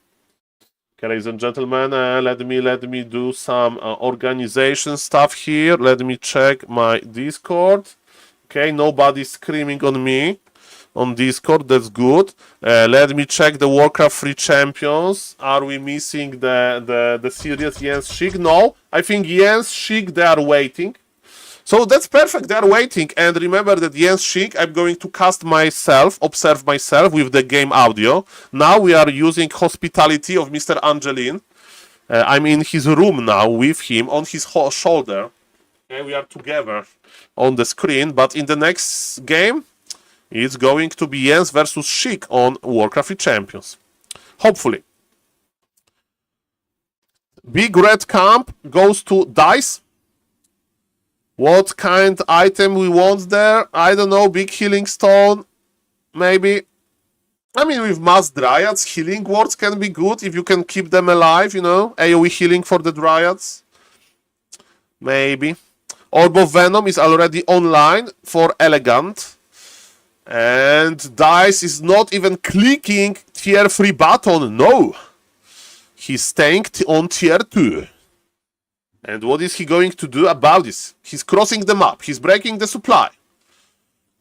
Okay, ladies and gentlemen, let me do some organization stuff here. Let me check my Discord. Okay, nobody's screaming on me on Discord. That's good. Let me check the Warcraft 3 champions. Are we missing the serious Jens Schick? No, I think Jens Schick, they are waiting. So that's perfect, they are waiting. And remember that Jens Schick, I'm going to cast myself, observe myself with the game audio. Now we are using hospitality of Mr. Angelin. I'm in his room now with him on his shoulder. Okay, we are together on the screen. But in the next game, it's going to be Jens versus Schick on Warcraft 3 champions. Hopefully. Big Red Camp goes to Dice. What kind item we want there? I don't know. Big Healing Stone. Maybe. I mean, with Mass Dryads, Healing Words can be good if you can keep them alive, you know. AoE healing for the Dryads. Maybe. Orb of Venom is already online for Elegant. And Dice is not even clicking tier 3 button. No. He's staying on tier 2. And what is he going to do about this? He's crossing the map. He's breaking the supply.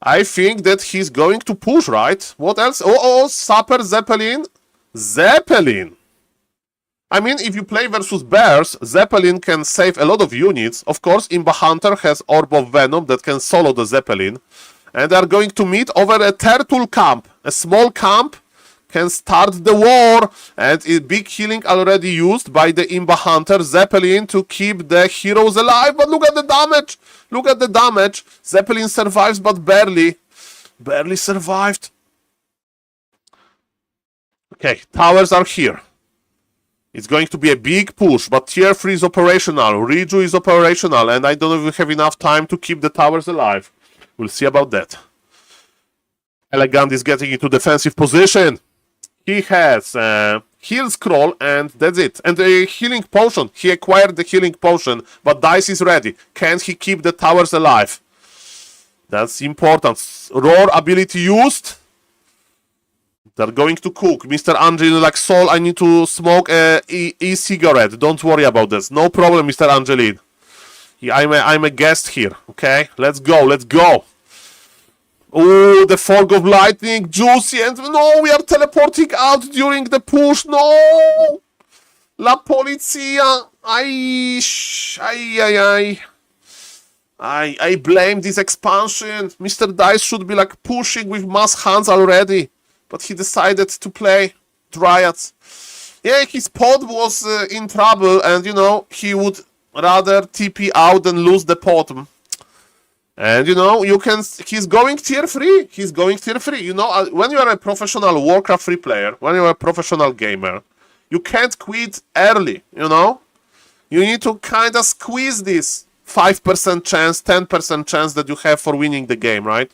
I think that he's going to push, right? What else? Oh, Sapper Zeppelin. Zeppelin. I mean, if you play versus bears, Zeppelin can save a lot of units. Of course, Imba Hunter has Orb of Venom that can solo the Zeppelin. And they are going to meet over a turtle camp. A small camp can start the war, and big healing already used by the Imba Hunter Zeppelin to keep the heroes alive. But look at the damage! Look at the damage! Zeppelin survives, but barely. Barely survived. Okay, towers are here. It's going to be a big push, but tier 3 is operational. Riju is operational, and I don't know if we have enough time to keep the towers alive. We'll see about that. Elegant is getting into defensive position. He has heal scroll, and that's it. And the healing potion. He acquired the healing potion, but Dice is ready. Can he keep the towers alive? That's important. Roar ability used. They're going to cook. Mr. Angelin, like, Saul, I need to smoke a e-cigarette. Don't worry about this. No problem, Mr. Angelin. I'm a guest here, okay? Let's go, let's go. Oh, the Fog of Lightning, juicy, and no, we are teleporting out during the push. No! La Polizia. I blame this expansion. Mr. Dice should be like pushing with mass hands already. But he decided to play Dryads. Yeah, his pod was in trouble, and you know, he would rather TP out than lose the pod. And you know, he's going tier 3. He's going tier 3. You know, when you are a professional Warcraft 3 player, when you are a professional gamer, you can't quit early, you know? You need to kind of squeeze this 5% chance, 10% chance that you have for winning the game, right?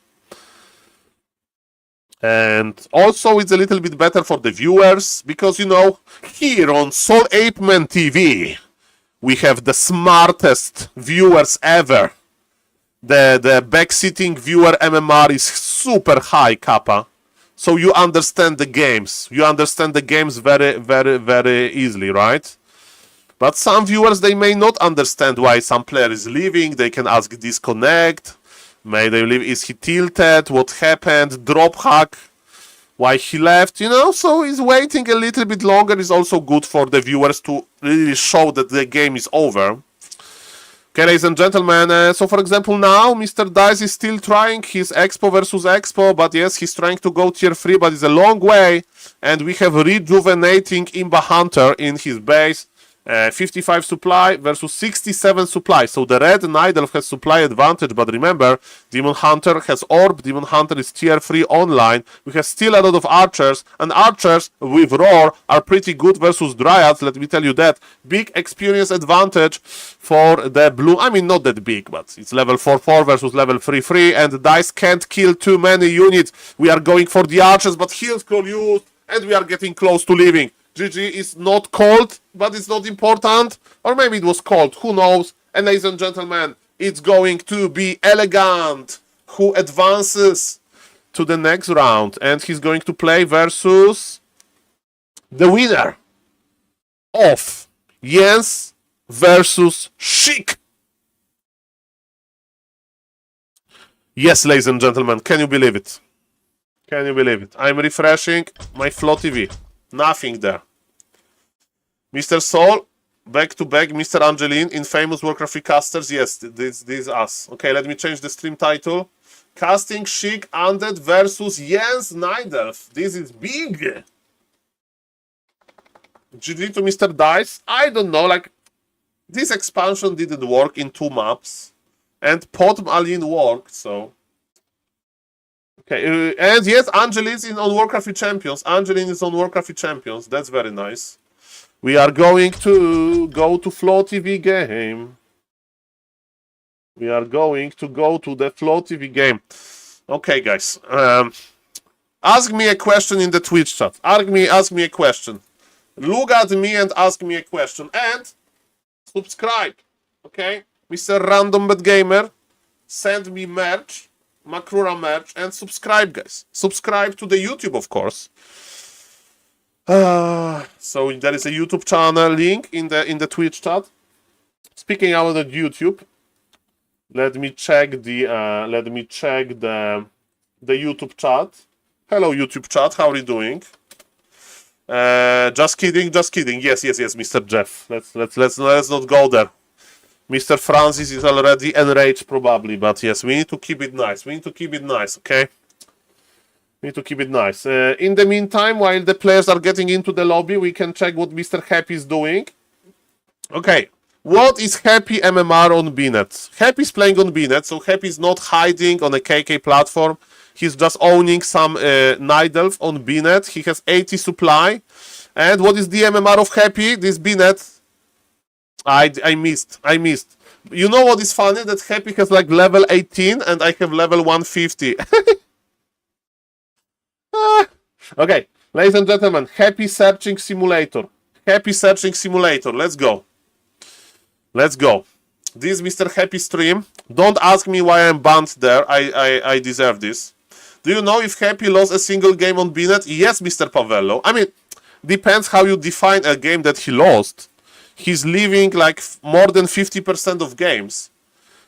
And also it's a little bit better for the viewers, because, you know, here on SaulApeMan TV, we have the smartest viewers ever. The back-sitting viewer MMR is super high, Kappa. So you understand the games. You understand the games very, very, very easily, right? But some viewers, they may not understand why some player is leaving. They can ask disconnect. May they leave? Is he tilted? What happened? Drop hack? Why he left? You know, so he's waiting a little bit longer. Is also good for the viewers to really show that the game is over. Okay, ladies and gentlemen, so for example now, Mr. Dice is still trying his Expo versus Expo, but yes, he's trying to go tier 3, but it's a long way, and we have rejuvenating Imba Hunter in his base. 55 supply versus 67 supply. So the red Nidelf has supply advantage, but remember, Demon Hunter has Orb, Demon Hunter is tier 3 online. We have still a lot of archers, and archers with Roar are pretty good versus Dryads, let me tell you that. Big experience advantage for the blue, I mean not that big, but it's level 4-4 versus level 3-3, and Dice can't kill too many units. We are going for the archers, but heal scroll used, and we are getting close to leaving. GG is not cold, but it's not important. Or maybe it was cold, who knows. And ladies and gentlemen, it's going to be Elegant, who advances to the next round. And he's going to play versus the winner of Jens versus Chic. Yes, ladies and gentlemen, can you believe it? Can you believe it? I'm refreshing my Flow TV. Nothing there. Mr. Saul, back to back, Mr. Angeline, infamous Warcraft 3 casters. Yes, this is us. Okay, let me change the stream title. Casting Chic Undead versus Jens Nidelf. This is big. GG to Mr. Dice. I don't know, like, this expansion didn't work in 2 maps. And Pod Malin worked, so... Okay, and yes, Angeline is on Warcraft 3 Champions. Angeline is on Warcraft 3 Champions. That's very nice. We are going to go to Flow TV game. We are going to go to the Flow TV game. Okay, guys. Ask me a question in the Twitch chat. Ask me a question. Look at me and ask me a question. And subscribe. Okay? Mr. Random Bad Gamer, send me merch. Makrura merch, and subscribe, guys. Subscribe to the YouTube, of course. So there is a YouTube channel link in the Twitch chat. Speaking out of YouTube, let me check the YouTube chat. Hello, YouTube chat. How are you doing? Just kidding. Yes, Mr. Jeff. Let's not go there. Mr. Francis is already enraged, probably, but yes, we need to keep it nice. Okay? We need to keep it nice. In the meantime, while the players are getting into the lobby, we can check what Mr. Happy is doing. Okay, what is Happy MMR on BNet? Happy is playing on BNet, so Happy is not hiding on a KK platform. He's just owning some Nidelf on BNet. He has 80 supply. And what is the MMR of Happy? This BNet... I missed. You know what is funny? That Happy has like level 18 and I have level 150. Okay, ladies and gentlemen, Happy Searching Simulator. Let's go. This is Mr. Happy stream. Don't ask me why I'm banned there. I deserve this. Do you know if Happy lost a single game on BNet? Yes, Mr. Pavello. I mean, depends how you define a game that he lost. He's leaving like more than 50% of games.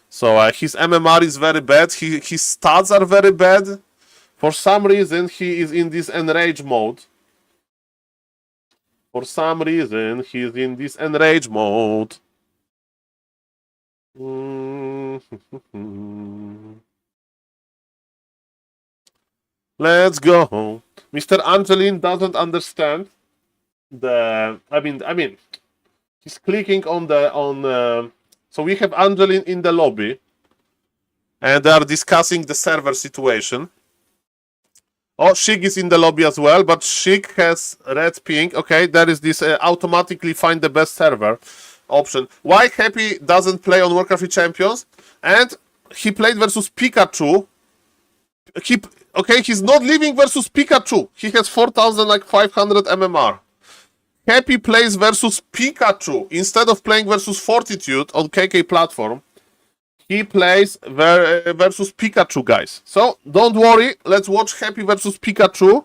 So his MMR is very bad. His stats are very bad. For some reason, he is in this enrage mode. Let's go. Mr. Angeline doesn't understand the... I mean, he's clicking on the... So we have Angeline in the lobby. And they are discussing the server situation. Oh, Shig is in the lobby as well, but Shig has red ping. Okay, there is this automatically find the best server option. Why Happy doesn't play on Warcraft Champions? And he played versus Pikachu. He's not living versus Pikachu. He has 4,500 MMR. Happy plays versus Pikachu. Instead of playing versus Fortitude on KK platform, he plays versus Pikachu, guys. So, don't worry. Let's watch Happy versus Pikachu.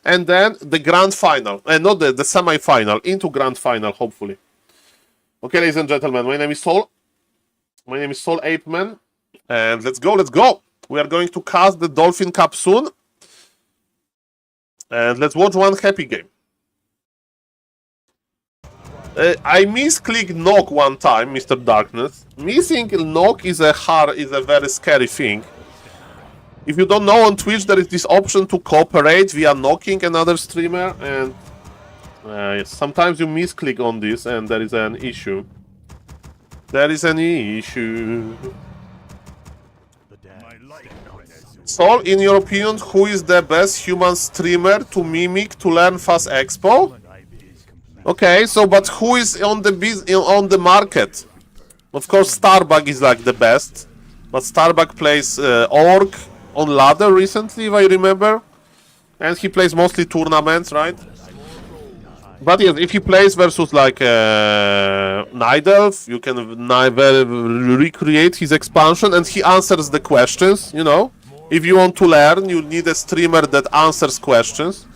And then the grand final. Not the semi-final. Into grand final, hopefully. Okay, ladies and gentlemen. My name is Saul. My name is SaulApeMan. And let's go, let's go. We are going to cast the Dolphin Cup soon. And let's watch one Happy game. I misclicked knock one time, Mr. Darkness. Missing knock is a very scary thing. If you don't know, on Twitch there is this option to cooperate via knocking another streamer, and yes, sometimes you misclick on this and there is an issue. There is an issue. Saul, in your opinion, who is the best human streamer to mimic to learn fast expo? Okay, so but who is on the market? Of course, Starbuck is like the best, but Starbuck plays Orc on ladder recently, if I remember, and he plays mostly tournaments, right? But yes, if he plays versus like Night Elf, you can recreate his expansion, and he answers the questions. You know, if you want to learn, you need a streamer that answers questions.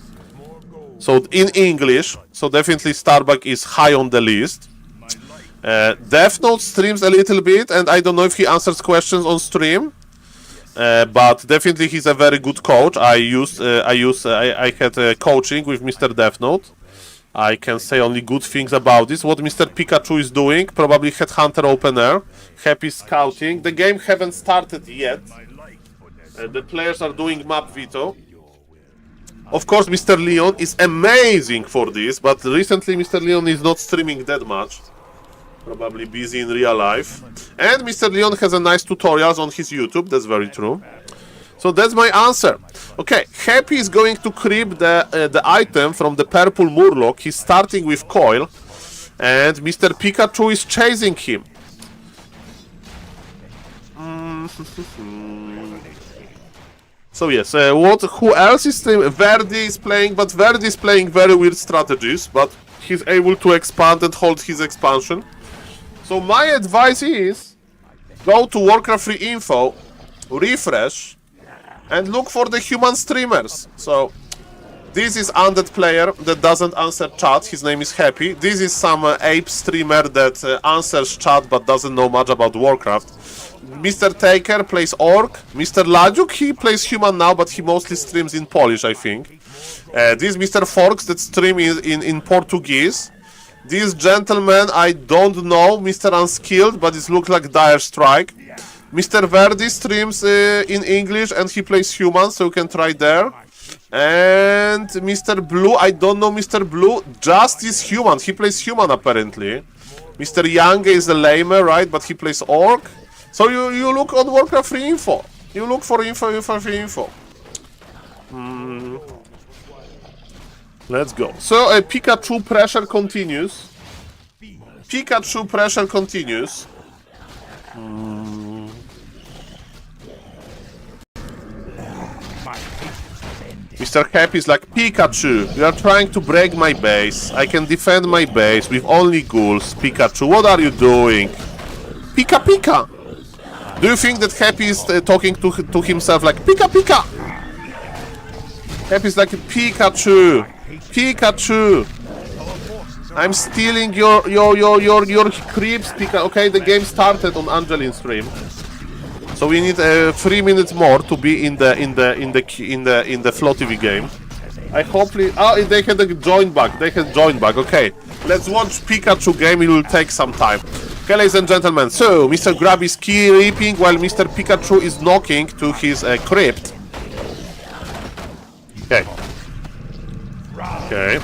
So in English, so definitely Starbuck is high on the list. Death Note streams a little bit, and I don't know if he answers questions on stream, but definitely he's a very good coach. I had coaching with Mr. Death Note. I can say only good things about this. What Mr. Pikachu is doing, probably Headhunter Open Air, Happy Scouting. The game haven't started yet. The players are doing map veto. Of course, Mr. Leon is amazing for this, but recently Mr. Leon is not streaming that much. Probably busy in real life. And Mr. Leon has a nice tutorials on his YouTube, that's very true. So that's my answer. Okay, Happy is going to creep the item from the purple Murloc. He's starting with Coil, and Mr. Pikachu is chasing him. So yes, who else is streaming? Verdi is playing, but Verdi is playing very weird strategies, but he's able to expand and hold his expansion. So my advice is, go to Warcraft free info, refresh, and look for the human streamers. So this is undead player that doesn't answer chat, his name is Happy. This is some ape streamer that answers chat but doesn't know much about Warcraft. Mr. Taker plays Orc. Mr. Ladziuk, he plays human now, but he mostly streams in Polish, I think. This Mr. Forks that stream in Portuguese. This gentleman, I don't know, Mr. Unskilled, but it looks like Dire Strike. Mr. Verdi streams in English and he plays human, so you can try there. And Mr. Blue, I don't know Mr. Blue, just is human. He plays human apparently. Mr. Young is a lamer, right? But he plays Orc. So you look on Warcraft free info. You look for free info. Let's go. So Pikachu pressure continues. Pikachu pressure continues. Mr. Happy is like, Pikachu, you are trying to break my base. I can defend my base with only ghouls. Pikachu, what are you doing? Pika Pika! Do you think that Happy is talking to himself like, Pika Pika? Happy is like, Pikachu! Pikachu! I'm stealing your creeps, Pika. Okay, the game started on Angeline stream. So we need 3 minutes more to be in the Flow TV game. I hopefully they had a join bug. They had join bug. Okay, let's watch Pikachu game. It will take some time. Okay, ladies and gentlemen. So Mr. Grab is key reaping while Mr. Pikachu is knocking to his crypt. Okay. Okay.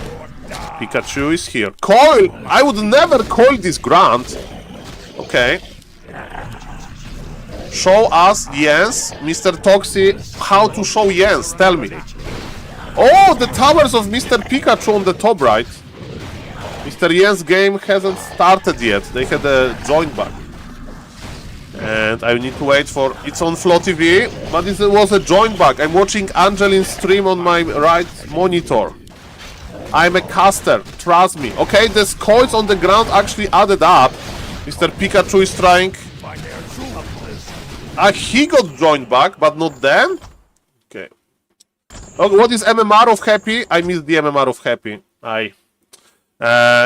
Pikachu is here. Coil! I would never coil this Grant. Okay. Show us Jens, Mr. Toxi, how to show Jens. Tell me. Oh, the towers of Mr. Pikachu on the top right. Mr. Jens' game hasn't started yet. They had a join bug. And I need to wait for... It's on Flow TV, but it was a join bug. I'm watching Angeline's stream on my right monitor. I'm a caster, trust me. Okay, the coins on the ground actually added up. Mr. Pikachu is trying... he got joined back, but not them? Okay. Okay, what is MMR of Happy? I missed the MMR of Happy.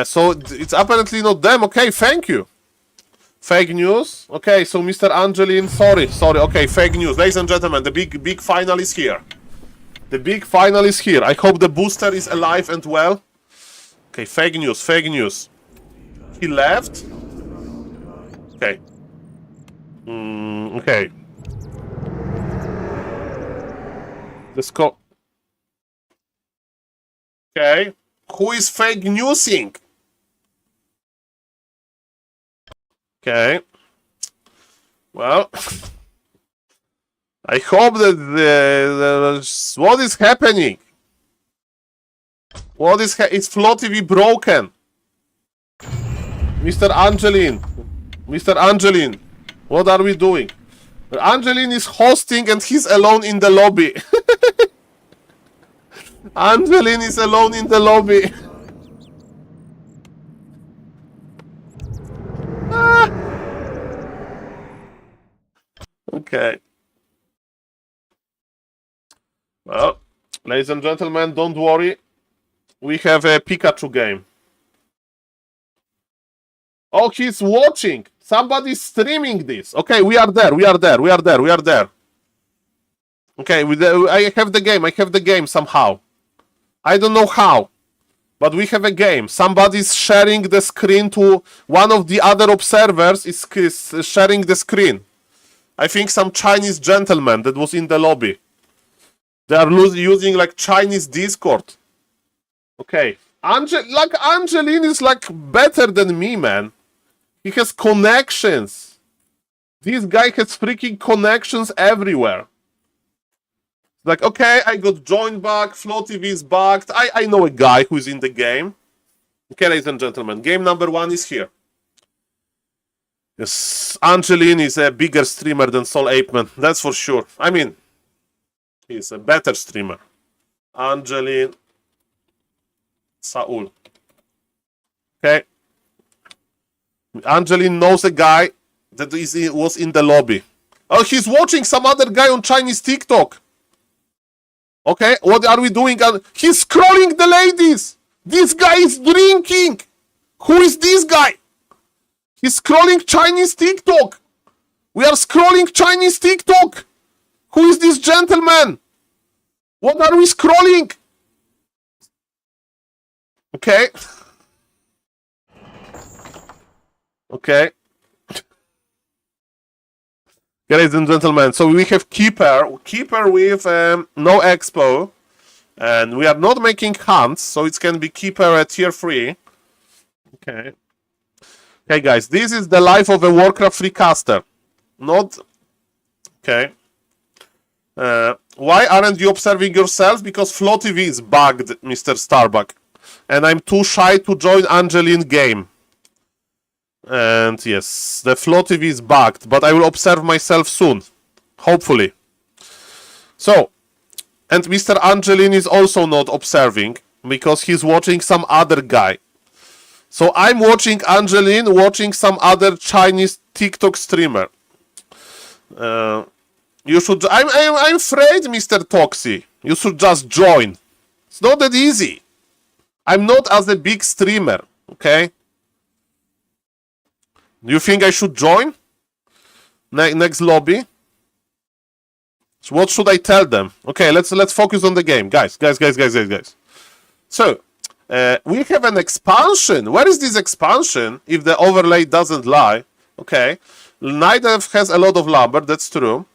So it's apparently not them. Okay, thank you. Fake news. Okay, so Mr. Angeline, sorry. Okay, fake news. Ladies and gentlemen, the big final is here. The big final is here. I hope the booster is alive and well. Okay, fake news. He left. Okay. Okay. Let's go. Okay. Who is fake newsing? Okay. Well, I hope that what is happening? Is Flow TV broken? Mr. Angeline, what are we doing? Angeline is hosting and he's alone in the lobby. Angeline is alone in the lobby. Okay. Well, ladies and gentlemen, don't worry. We have a Pikachu game. Oh, he's watching. Somebody's streaming this. Okay, we are there. Okay, I have the game somehow. I don't know how, but we have a game. Somebody's sharing the screen to one of the other observers is sharing the screen. I think some Chinese gentleman that was in the lobby. They are using like Chinese Discord. Okay. Angeline is like better than me, man. He has connections. This guy has freaking connections everywhere. Like, okay, I got joined back, Flow TV is backed. I know a guy who is in the game. Okay, ladies and gentlemen, game number 1 is here. Yes, Angeline is a bigger streamer than SaulApeMan, that's for sure. I mean, he's a better streamer. Angeline, Saul. Okay. Angeline knows a guy that was in the lobby. Oh, he's watching some other guy on Chinese TikTok. Okay, what are we doing? He's scrolling the ladies. This guy is drinking. Who is this guy? He's scrolling Chinese TikTok. We are scrolling Chinese TikTok. Who is this gentleman? What are we scrolling? Okay. Okay. Ladies and gentlemen, so we have Keeper with no expo, and we are not making hunts, so it can be Keeper at tier 3. Okay. Okay, guys, this is the life of a Warcraft 3 caster. Not... Okay. Why aren't you observing yourself? Because Flow TV is bugged, Mr. Starbuck. And I'm too shy to join Angeline game. And yes, the Flow TV is bugged, but I will observe myself soon. Hopefully. So, and Mr. Angeline is also not observing, because he's watching some other guy. So I'm watching Angeline, watching some other Chinese TikTok streamer. You should... I'm afraid, Mr. Toxi. You should just join. It's not that easy. I'm not as a big streamer, okay? Do you think I should join? Next lobby? So what should I tell them? Okay, let's focus on the game. Guys. So, we have an expansion. Where is this expansion? If the overlay doesn't lie. Okay. Night Elf has a lot of lumber, that's true.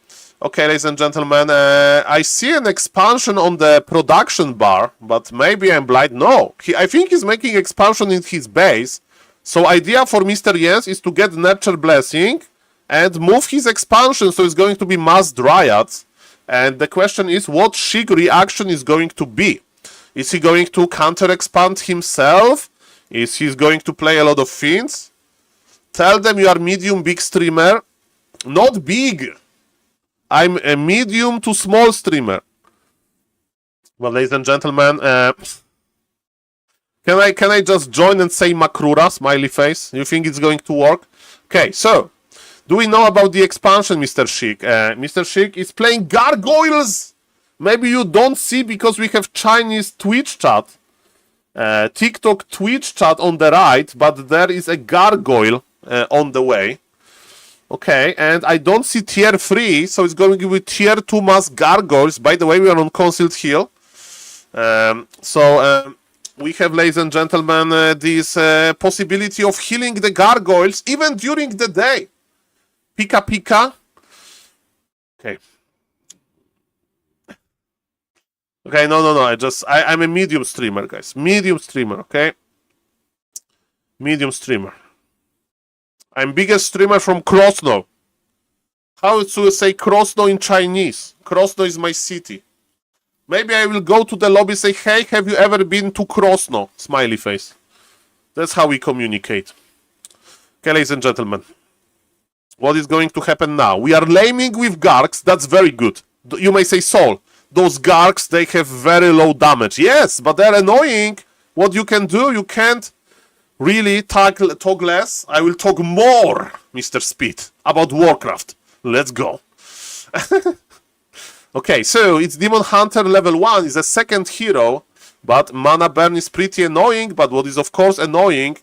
Okay, ladies and gentlemen, I see an expansion on the production bar, but maybe I'm blind. No, I think he's making expansion in his base. So idea for Mr. Jens is to get Nurture Blessing and move his expansion, so it's going to be mass dryads. And the question is, what Sheik reaction is going to be? Is he going to counter-expand himself? Is he going to play a lot of fiends? Tell them you are medium big streamer. Not big. I'm a medium to small streamer. Well, ladies and gentlemen, can I just join and say Makrura, smiley face? You think it's going to work? Okay, so, do we know about the expansion, Mr. Sheik? Mr. Sheik is playing Gargoyles! Maybe you don't see because we have Chinese Twitch chat. TikTok Twitch chat on the right, but there is a Gargoyle on the way. Okay, and I don't see tier 3, so it's going to be tier 2 mass Gargoyles. By the way, we are on Concealed Hill. We have, ladies and gentlemen, this possibility of healing the Gargoyles even during the day. Pika Pika. Okay. Okay, no. I'm a medium streamer, guys. Medium streamer, okay? Medium streamer. I'm biggest streamer from Krosno. How to say Krosno in Chinese? Krosno is my city. Maybe I will go to the lobby, say, hey, have you ever been to Krosno? Smiley face. That's how we communicate. Okay, ladies and gentlemen. What is going to happen now? We are laming with Gargs. That's very good. You may say, Saul, those Gargs, they have very low damage. Yes, but they're annoying. What you can do, you can't really talk less. I will talk more, Mr. Speed, about Warcraft. Let's go. Okay, so it's Demon Hunter level 1, is a second hero, but mana burn is pretty annoying, but what is of course annoying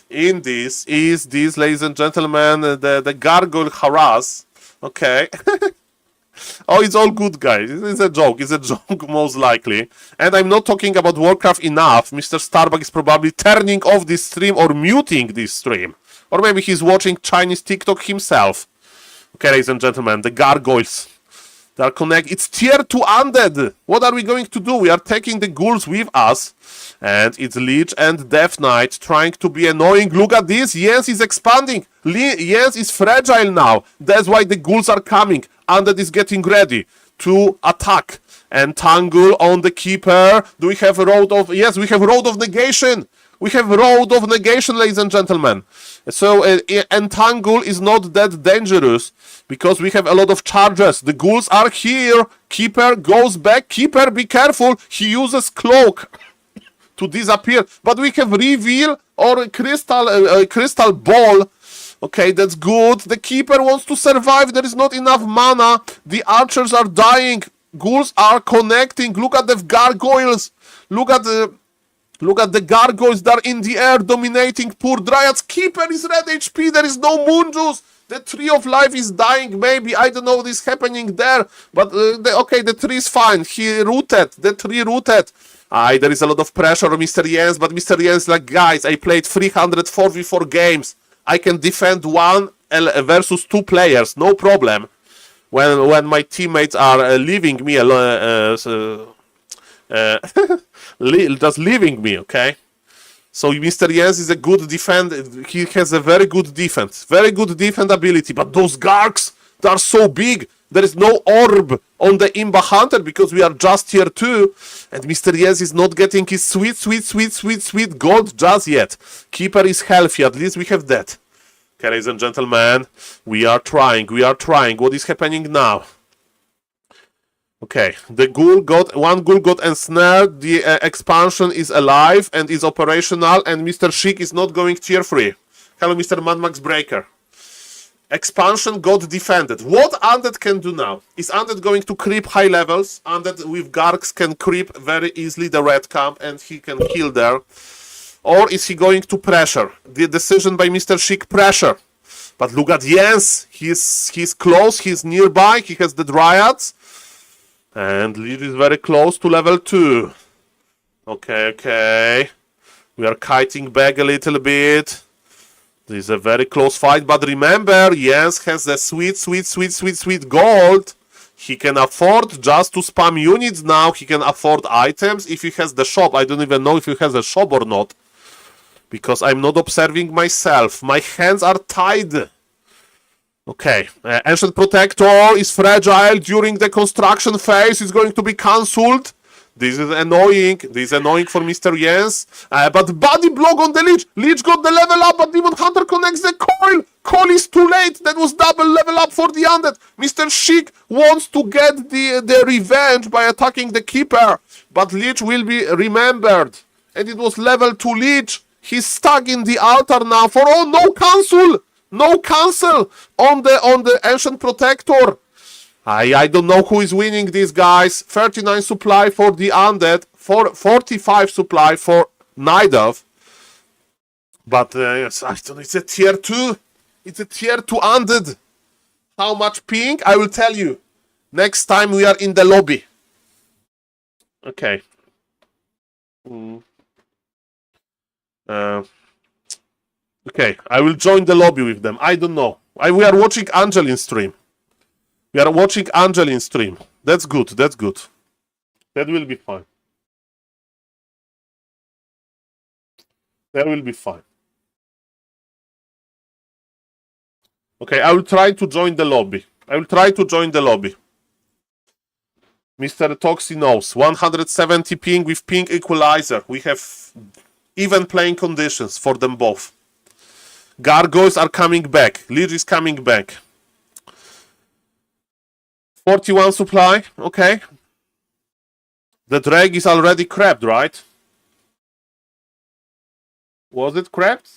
in this is this, ladies and gentlemen, the Gargoyle harass. Okay. Oh, it's all good, guys. It's a joke most likely. And I'm not talking about Warcraft enough. Mr. Starbuck is probably turning off this stream or muting this stream. Or maybe he's watching Chinese TikTok himself. Okay, ladies and gentlemen, the Gargoyles. They are connected. It's tier 2 undead. What are we going to do? We are taking the ghouls with us. And it's Lich and Death Knight trying to be annoying. Look at this. Jens is expanding. Jens is fragile now. That's why the ghouls are coming. Undead is getting ready to attack. And Tangle on the Keeper. Do we have a Road of... Yes, we have Road of Negation. We have Road of Negation, ladies and gentlemen. So, Entangle is not that dangerous because we have a lot of charges. The ghouls are here. Keeper goes back. Keeper, be careful. He uses Cloak to disappear. But we have Reveal or Crystal Ball. Okay, that's good. The Keeper wants to survive. There is not enough mana. The archers are dying. Ghouls are connecting. Look at the Gargoyles. Look at the Gargoyles that are in the air dominating poor Dryads. Keeper is red HP. There is no Moon Juice. The Tree of Life is dying, maybe. I don't know what is happening there. But, okay, the tree is fine. He rooted. The tree rooted. There is a lot of pressure on Mr. Jens. But Mr. Jens, like, guys, I played 344 games. I can defend 1 versus 2 players. No problem. When my teammates are leaving me alone. Just leaving me, okay? So Mr. Jens is a good defender. He has a very good defense. Very good defendability. But those Gargs, they are so big. There is no orb on the Imba Hunter because we are just tier 2. And Mr. Jens is not getting his sweet gold just yet. Keeper is healthy. At least we have that. Okay, ladies and gentlemen. We are trying. What is happening now? Okay, one ghoul got ensnared, the expansion is alive and is operational, and Mr. Sheik is not going tier 3. Hello, Mr. Mad Max Breaker. Expansion got defended. What Undead can do now? Is Undead going to creep high levels? Undead with Gargs can creep very easily the red camp and he can kill there. Or is he going to pressure? The decision by Mr. Sheik, pressure. But look at Jens. He's close, he's nearby, he has the Dryads. And Lich is very close to level 2. Okay. We are kiting back a little bit. This is a very close fight. But remember, Jens has the sweet gold. He can afford just to spam units now. He can afford items if he has the shop. I don't even know if he has a shop or not. Because I'm not observing myself. My hands are tied. Okay, Ancient Protector is fragile during the construction phase. It's going to be cancelled. This is annoying. This is annoying for Mr. Jens. But body block on the Lich. Lich got the level up, but Demon Hunter connects the coil. Coil is too late. That was double level up for the Undead. Mr. Sheik wants to get the revenge by attacking the Keeper. But Lich will be remembered. And it was level 2 Lich. He's stuck in the altar now for, oh, no cancel. No cancel on the Ancient Protector. I don't know who is winning these guys. 39 supply for the Undead, 45 supply for Nidov. But yes, I don't know, it's a tier 2. It's a tier 2 Undead. How much ping? I will tell you. Next time we are in the lobby. Okay. Okay, I will join the lobby with them. I don't know. We are watching Angelin stream. We are watching Angelin stream. That's good. That's good. That will be fine. That will be fine. Okay, I will try to join the lobby. I will try to join the lobby. Mr. Toxi knows. 170 ping with ping equalizer. We have even playing conditions for them both. Gargoyles are coming back. Lich is coming back. 41 supply, okay. The drag is already crabbed, right? Was it crabbed?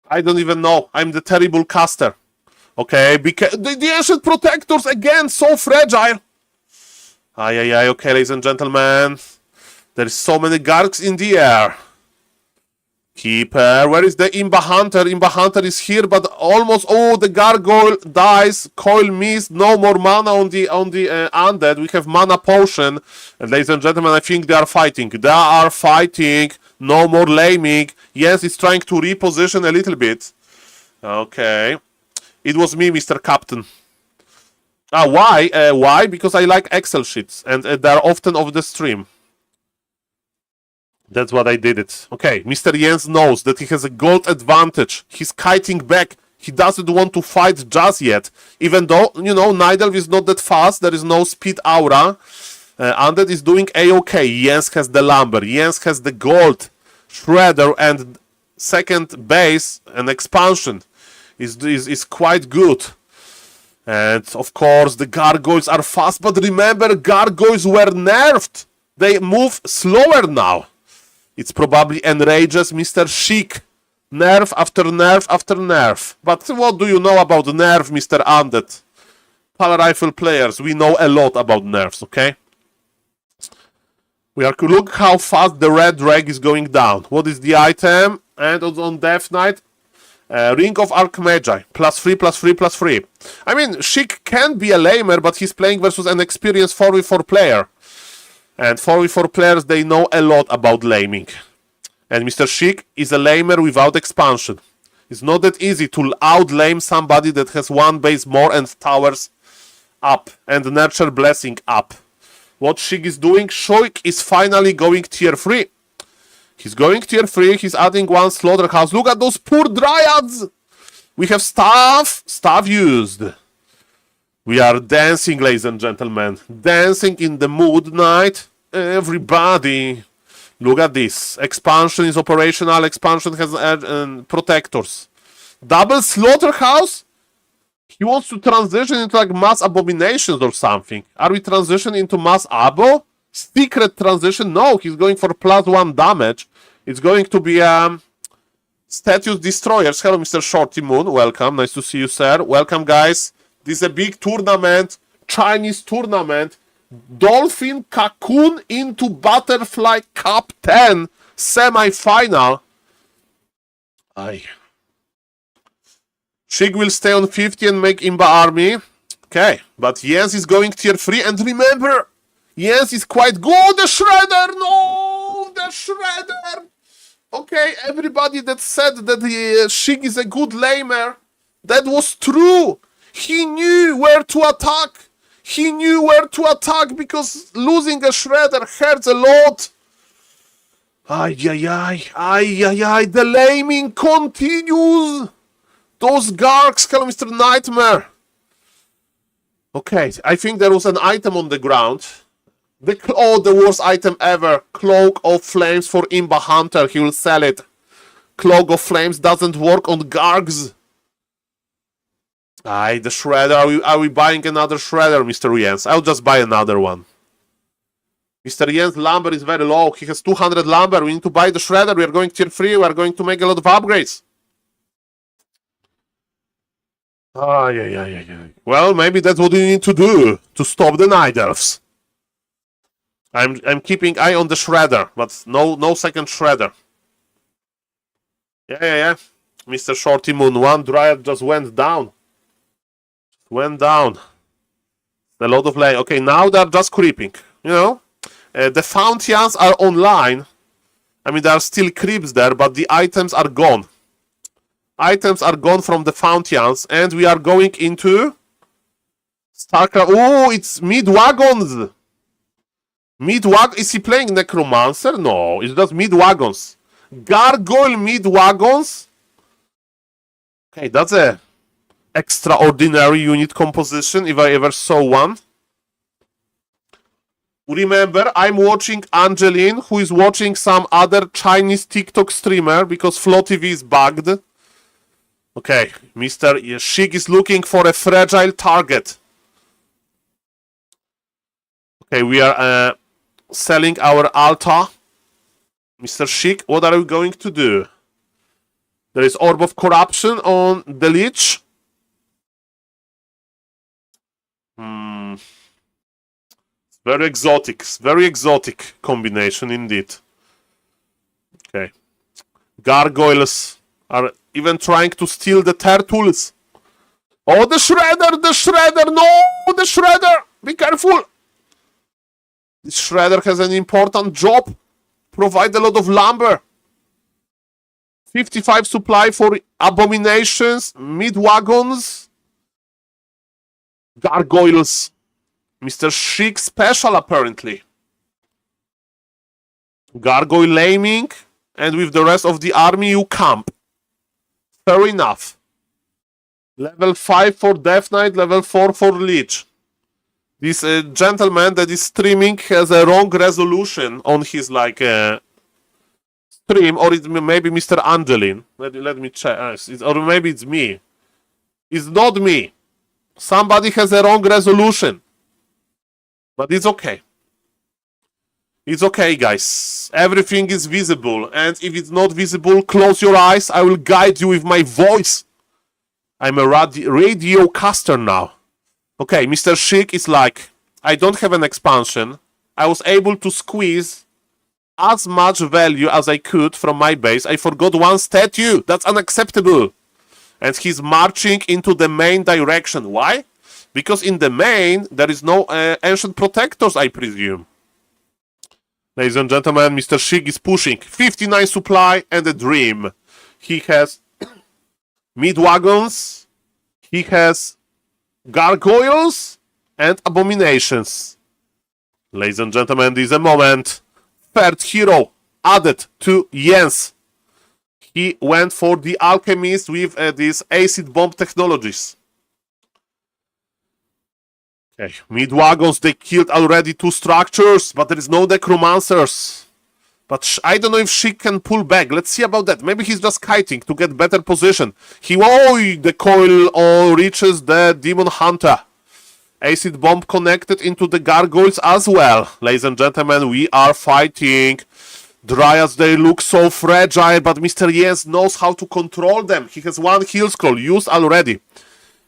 I don't even know. I'm the terrible caster. Okay, because the Ancient Protectors again, so fragile. Okay, ladies and gentlemen. There's so many Gargs in the air. Keeper, where is the Imba Hunter? Imba Hunter is here, but almost, oh, the Gargoyle dies. Coil missed, no more mana on the Undead. We have Mana Potion. And ladies and gentlemen, I think they are fighting. They are fighting. No more laming. Yes, it's trying to reposition a little bit. Okay. It was me, Mr. Captain. Why? Why? Because I like Excel sheets, and they're often off the stream. That's what I did it. Okay, Mr. Jens knows that he has a gold advantage. He's kiting back. He doesn't want to fight just yet. Even though, you know, Nidalv is not that fast. There is no speed aura. Undead is doing A-OK. Jens has the lumber. Jens has the gold. Shredder and second base and expansion is quite good. And, of course, the Gargoyles are fast. But remember, Gargoyles were nerfed. They move slower now. It's probably enrages Mr. Sheik. Nerf after nerf after nerf. But what do you know about nerf, Mr. Undead? Power Rifle players, we know a lot about nerfs, okay? Look how fast the red drag is going down. What is the item? And on Death Knight, Ring of Archmagi. +3, +3, +3. I mean, Sheik can be a lamer, but he's playing versus an experienced 4v4 player. And 4v4 players, they know a lot about laming. And Mr. Sheik is a lamer without expansion. It's not that easy to out-lame somebody that has one base more and towers up. And Nurture Blessing up. What Sheik is doing? Sheik is finally going tier 3. He's going tier 3. He's adding one Slaughterhouse. Look at those poor Dryads! We have staff. Staff used. We are dancing, ladies and gentlemen. Dancing in the mood night. Everybody. Look at this. Expansion is operational. Expansion has protectors. Double Slaughterhouse? He wants to transition into like mass abominations or something. Are we transitioning into mass abo? Secret transition? No, he's going for +1 damage. It's going to be Status Destroyers. Hello, Mr. Shorty Moon. Welcome. Nice to see you, sir. Welcome, guys. This is a big tournament, Chinese tournament. Dolphin Cocoon into Butterfly Cup 10 semi-final. Aye. Sheik will stay on 50 and make Imba army. Okay, but Jens is going tier 3. And remember, Jens is quite good. The Shredder, no! The Shredder! Okay, everybody that said that Sheik is a good lamer, that was true. He knew where to attack. He knew where to attack because losing a Shredder hurts a lot. The laming continues. Those Gargs, hello, Mr. Nightmare. Okay, I think there was an item on the ground. The worst item ever. Cloak of Flames for Imba Hunter. He will sell it. Cloak of Flames doesn't work on Gargs. Aye, the Shredder. Are we buying another Shredder, Mr. Jens? I'll just buy another one. Mr. Jens' lumber is very low. He has 200 lumber. We need to buy the Shredder. We are going tier 3. We are going to make a lot of upgrades. Yeah. Well, maybe that's what we need to do to stop the Night Elves. I'm keeping eye on the Shredder, but no second Shredder. Yeah. Mr. Shorty Moon, one Dryad just went down. A lot of lane. Okay, now they're just creeping. You know, the Fountains are online. I mean, there are still creeps there, but the items are gone. Items are gone from the Fountains, and we are going into StarCraft. Oh, it's mid-wagons. Is he playing Necromancer? No, it's just mid-wagons. Gargoyle mid-wagons. Okay, that's a extraordinary unit composition, if I ever saw one. Remember, I'm watching Angeline, who is watching some other Chinese TikTok streamer, because Flow TV is bugged. Okay, Mr. Sheik is looking for a fragile target. Okay, we are selling our Alta. Mr. Sheik, what are we going to do? There is Orb of Corruption on the Lich. Very exotic combination indeed. Okay. Gargoyles are even trying to steal the turtles. Oh, the Shredder! No, the Shredder! Be careful! This Shredder has an important job. Provide a lot of lumber. 55 supply for abominations, mid-wagons, gargoyles. Mr. Sheik special, apparently. Gargoyle laming, and with the rest of the army you camp. Fair enough. Level 5 for Death Knight, level 4 for Lich. This gentleman that is streaming has a wrong resolution on his stream, or it maybe Mr. Angelin. Let me check. Or maybe it's me. It's not me. Somebody has a wrong resolution. But it's okay. It's okay, guys. Everything is visible. And if it's not visible, close your eyes. I will guide you with my voice. I'm a radio caster now. Okay, Mr. Sheik is like, I don't have an expansion. I was able to squeeze as much value as I could from my base. I forgot one statue. That's unacceptable. And he's marching into the main direction. Why? Because in the main, there is no ancient protectors, I presume. Ladies and gentlemen, Mr. Sheik is pushing 59 supply and a dream. He has mid-wagons. He has gargoyles and abominations. Ladies and gentlemen, this is a moment. Third hero added to Jens. He went for the alchemist with these acid bomb technologies. Okay, mid-wagons, they killed already 2 structures, but there is no necromancers. But I don't know if Sheik can pull back. Let's see about that. Maybe he's just kiting to get better position. The coil reaches the demon hunter. Acid bomb connected into the gargoyles as well. Ladies and gentlemen, we are fighting. Dryads, they look so fragile, but Mr. Jens knows how to control them. He has 1 heal scroll used already.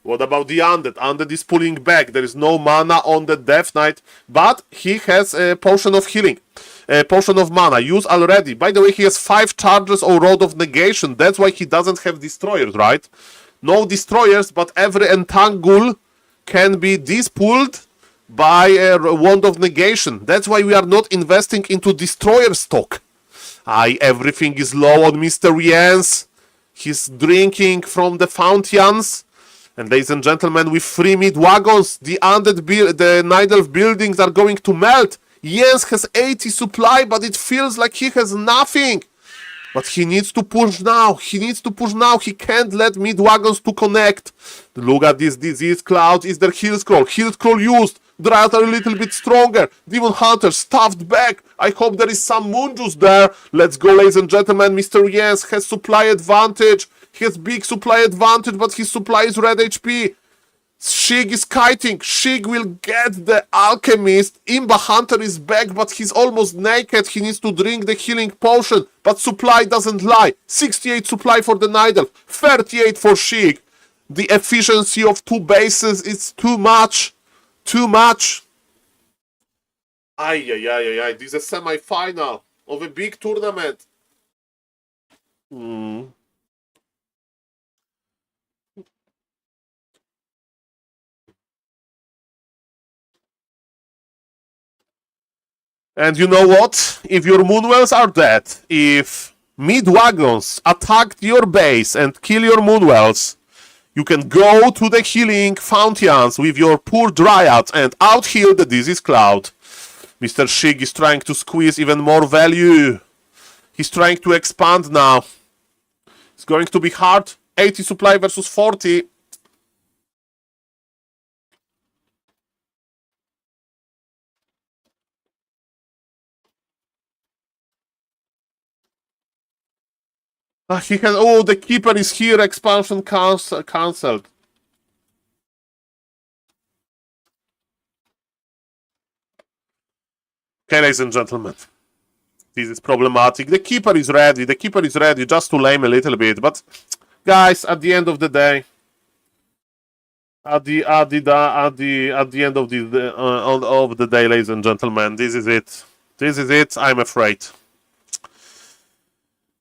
What about the Undead? Undead is pulling back. There is no mana on the Death Knight, but he has a potion of healing. A potion of mana used already. By the way, he has 5 charges or Rod of Negation. That's why he doesn't have destroyers, right? No destroyers, but every entangle can be dispulled by a Wand of Negation. That's why we are not investing into destroyer stock. Everything is low on Mr. Jens. He's drinking from the fountains. And ladies and gentlemen, with 3 mid-wagons, the Night Elf buildings are going to melt. Jens has 80 supply, but it feels like he has nothing. But he needs to push now. He needs to push now. He can't let mid wagons to connect. Look at this disease cloud. Is there heal scroll? Heal scroll used. Dryad are a little bit stronger. Demon Hunter stuffed back. I hope there is some moon juice there. Let's go, ladies and gentlemen. Mr. Jens has supply advantage. He has big supply advantage, but his supply is red HP. Shig is kiting. Shig will get the alchemist. Imba Hunter is back, but he's almost naked. He needs to drink the healing potion, but supply doesn't lie. 68 supply for the Nidal, 38 for Shig. The efficiency of 2 bases is too much. Too much. Ay. This is a semi-final of a big tournament. And you know what? If your Moonwells are dead, if mid-wagons attacked your base and kill your Moonwells, you can go to the healing fountains with your poor Dryads and out-heal the Disease Cloud. Mr. Shig is trying to squeeze even more value. He's trying to expand now. It's going to be hard. 80 supply versus 40. He can. Oh, the keeper is here. Expansion cancelled. Okay, ladies and gentlemen, this is problematic. The keeper is ready. The keeper is ready. Just to lame a little bit, but guys, at the end of the day, at the end of the day, ladies and gentlemen, this is it. This is it. I'm afraid.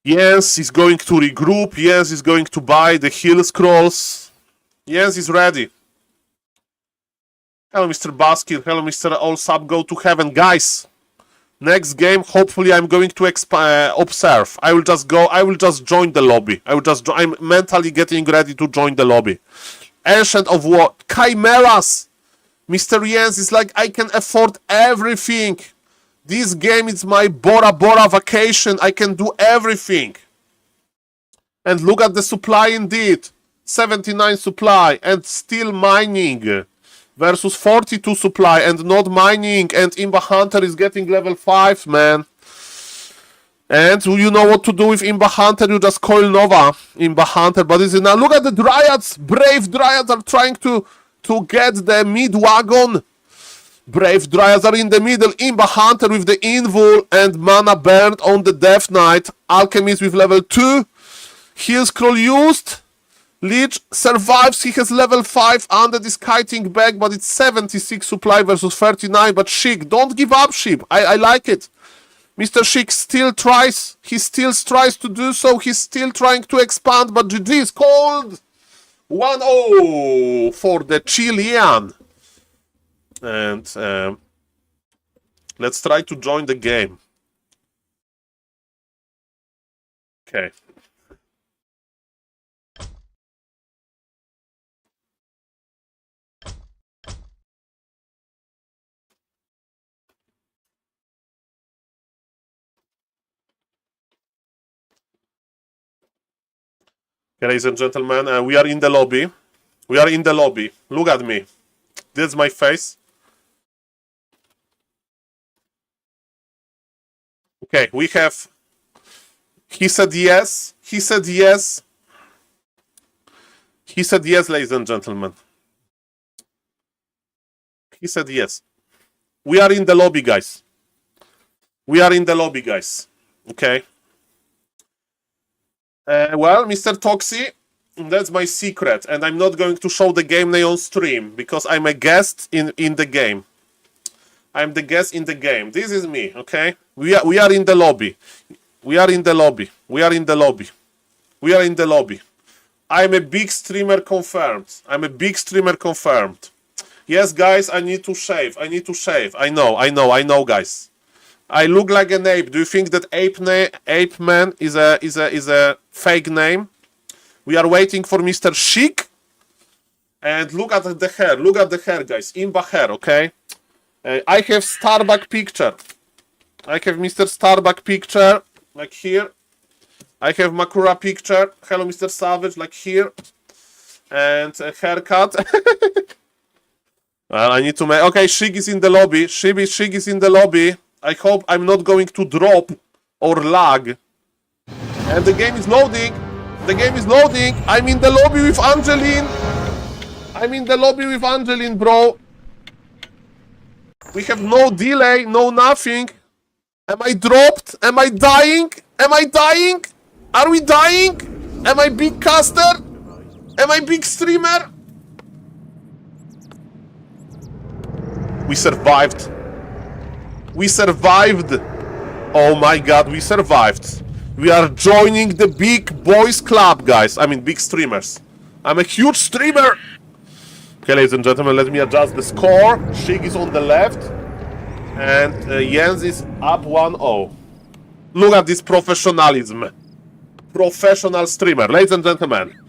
Yes, he's going to regroup. Yes, he's going to buy the heal scrolls. Yes, he's ready. Hello, Mr. Baskir. Hello, Mr. All Sub. Go to heaven, guys. Next game, hopefully, I'm going to observe. I will just go. I will just join the lobby. I'm mentally getting ready to join the lobby. Ancient of War, Chimeras. Mr. Jens is like, I can afford everything. This game is my Bora Bora vacation. I can do everything. And look at the supply indeed. 79 supply and still mining. Versus 42 supply and not mining. And Imba Hunter is getting level 5, man. And you know what to do with Imba Hunter. You just coil Nova Imba Hunter. But is it now? Look at the Dryads. Brave Dryads are trying to get the mid wagon. Brave Dryads are in the middle. Imba Hunter with the Invul and Mana burned on the Death Knight. Alchemist with level 2. Heal scroll used. Lich survives. He has level 5. Undead is kiting back, but it's 76 supply versus 39. But Shig, don't give up, Shig. I like it. Mr. Shig still tries. He still tries to do so. He's still trying to expand, but GG is cold. 1-0 for the Chilean. And let's try to join the game. Okay. Ladies and gentlemen, we are in the lobby. We are in the lobby. Look at me. This is my face. Okay, we have... He said yes. He said yes. He said yes, ladies and gentlemen. He said yes. We are in the lobby, guys. We are in the lobby, guys. Okay. Well, Mr. Toxi, that's my secret, and I'm not going to show the game name on stream because I'm a guest in the game. I'm the guest in the game. This is me, okay? We are in the lobby. We are in the lobby. We are in the lobby. We are in the lobby. I'm a big streamer confirmed. I'm a big streamer confirmed. Yes, guys, I need to shave. I need to shave. I know, guys. I look like an ape. Do you think that ApeMan is a fake name? We are waiting for Mr. Chic. And look at the hair. Look at the hair, guys. Imba hair, okay? I have Starbuck picture. I have Mr. Starbuck picture, like here. I have Makura picture. Hello, Mr. Savage, like here. And a haircut. Well, I need to make... Okay, Shig is in the lobby. Shig is in the lobby. I hope I'm not going to drop or lag. And the game is loading. The game is loading. I'm in the lobby with Angeline. I'm in the lobby with Angeline, bro. We have no delay, no nothing. Am I dropped? Am I dying? Am I dying? Are we dying? Am I big caster? Am I big streamer? We survived. We survived. Oh my god, we survived. We are joining the big boys club, guys. I mean, big streamers. I'm a huge streamer. Okay, ladies and gentlemen, let me adjust the score. Shig is on the left. And Jens is up 1-0. Look at this professionalism. Professional streamer. Ladies and gentlemen.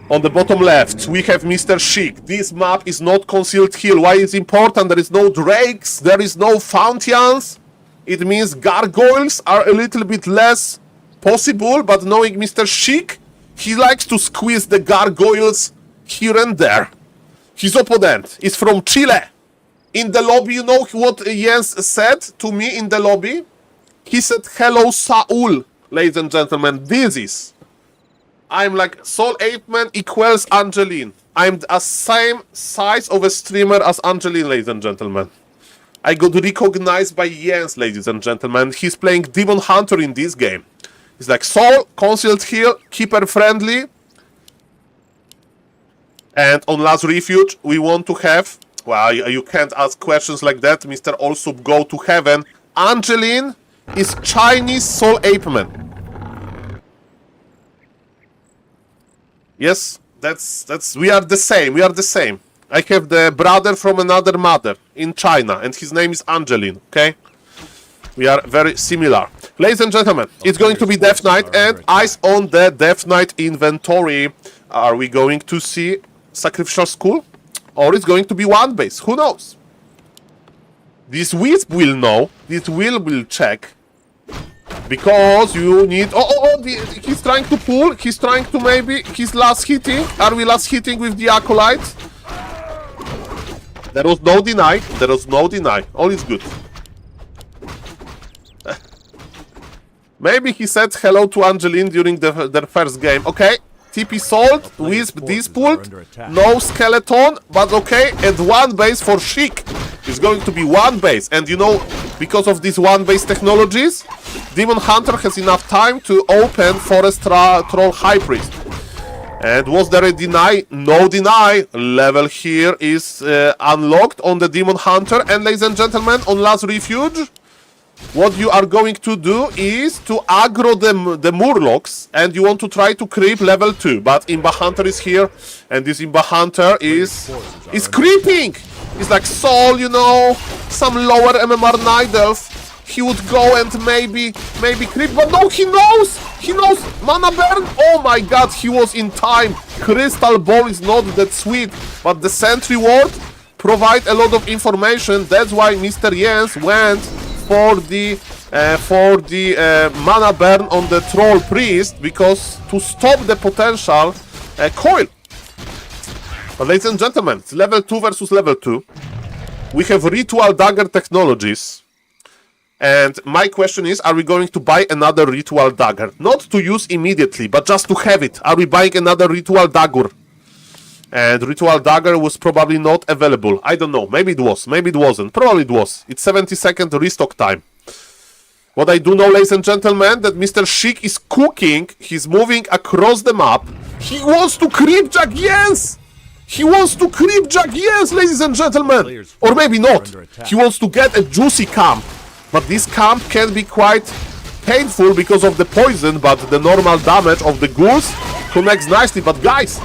On the bottom left, we have Mr. Shig. This map is not concealed hill. Why is it important? There is no drakes. There is no fountains. It means gargoyles are a little bit less possible. But knowing Mr. Shig, he likes to squeeze the gargoyles here and there. His opponent is from Chile. In the lobby, you know what Jens said to me in the lobby? He said, hello, Saul. Ladies and gentlemen, this is... I'm like, SaulApeMan equals Angeline. I'm the same size of a streamer as Angeline, ladies and gentlemen. I got recognized by Jens, ladies and gentlemen. He's playing Demon Hunter in this game. He's like, Saul, concealed heal, keeper friendly. And on Last Refuge, we want to have... Well, you can't ask questions like that. Mr. Allsoup, go to heaven. Angeline is Chinese SaulApeMan. Yes, that's we are the same. We are the same. I have the brother from another mother in China, and his name is Angeline. Okay, we are very similar. Ladies and gentlemen, it's going to be Death Knight, and eyes on the Death Knight inventory. Are we going to see Sacrificial Skull, or it's going to be one base? Who knows? This Wisp will know. This will check. Because you need... he's trying to pull. He's trying to maybe... He's last hitting. Are we last hitting with the Acolyte? There was no deny. There was no deny. All is good. Maybe he said hello to Angeline during their first game. Okay. TP sold. Wisp dispulled. No skeleton. But okay. And one base for Shig. It's going to be one base. And you know, because of these one base technologies, Demon Hunter has enough time to open Forest Troll High Priest. And was there a deny? No deny. Level here is unlocked on the Demon Hunter. And ladies and gentlemen, on Last Refuge, what you are going to do is to aggro the Murlocs, and you want to try to creep level 2. But Imba Hunter is here, and this Imba Hunter is creeping. It's like Saul, you know, some lower MMR Night Elf. He would go and maybe creep, but no, he knows, mana burn. Oh my god, he was in time. Crystal Ball is not that sweet, but the Sentry Ward provide a lot of information. That's why Mr. Jens went for the mana burn on the Troll Priest, because to stop the potential coil. But ladies and gentlemen, it's level 2 versus level 2. We have Ritual Dagger technologies. And my question is, are we going to buy another Ritual Dagger? Not to use immediately, but just to have it. Are we buying another Ritual Dagger? And Ritual Dagger was probably not available. I don't know. Maybe it was. Maybe it wasn't. Probably it was. It's 70-second restock time. What I do know, ladies and gentlemen, that Mr. Shig is cooking. He's moving across the map. He wants to creep Jack Jens! He wants to creep Jack Jens, ladies and gentlemen! Or maybe not. He wants to get a juicy camp. But this camp can be quite painful because of the poison, but the normal damage of the ghouls connects nicely. But guys,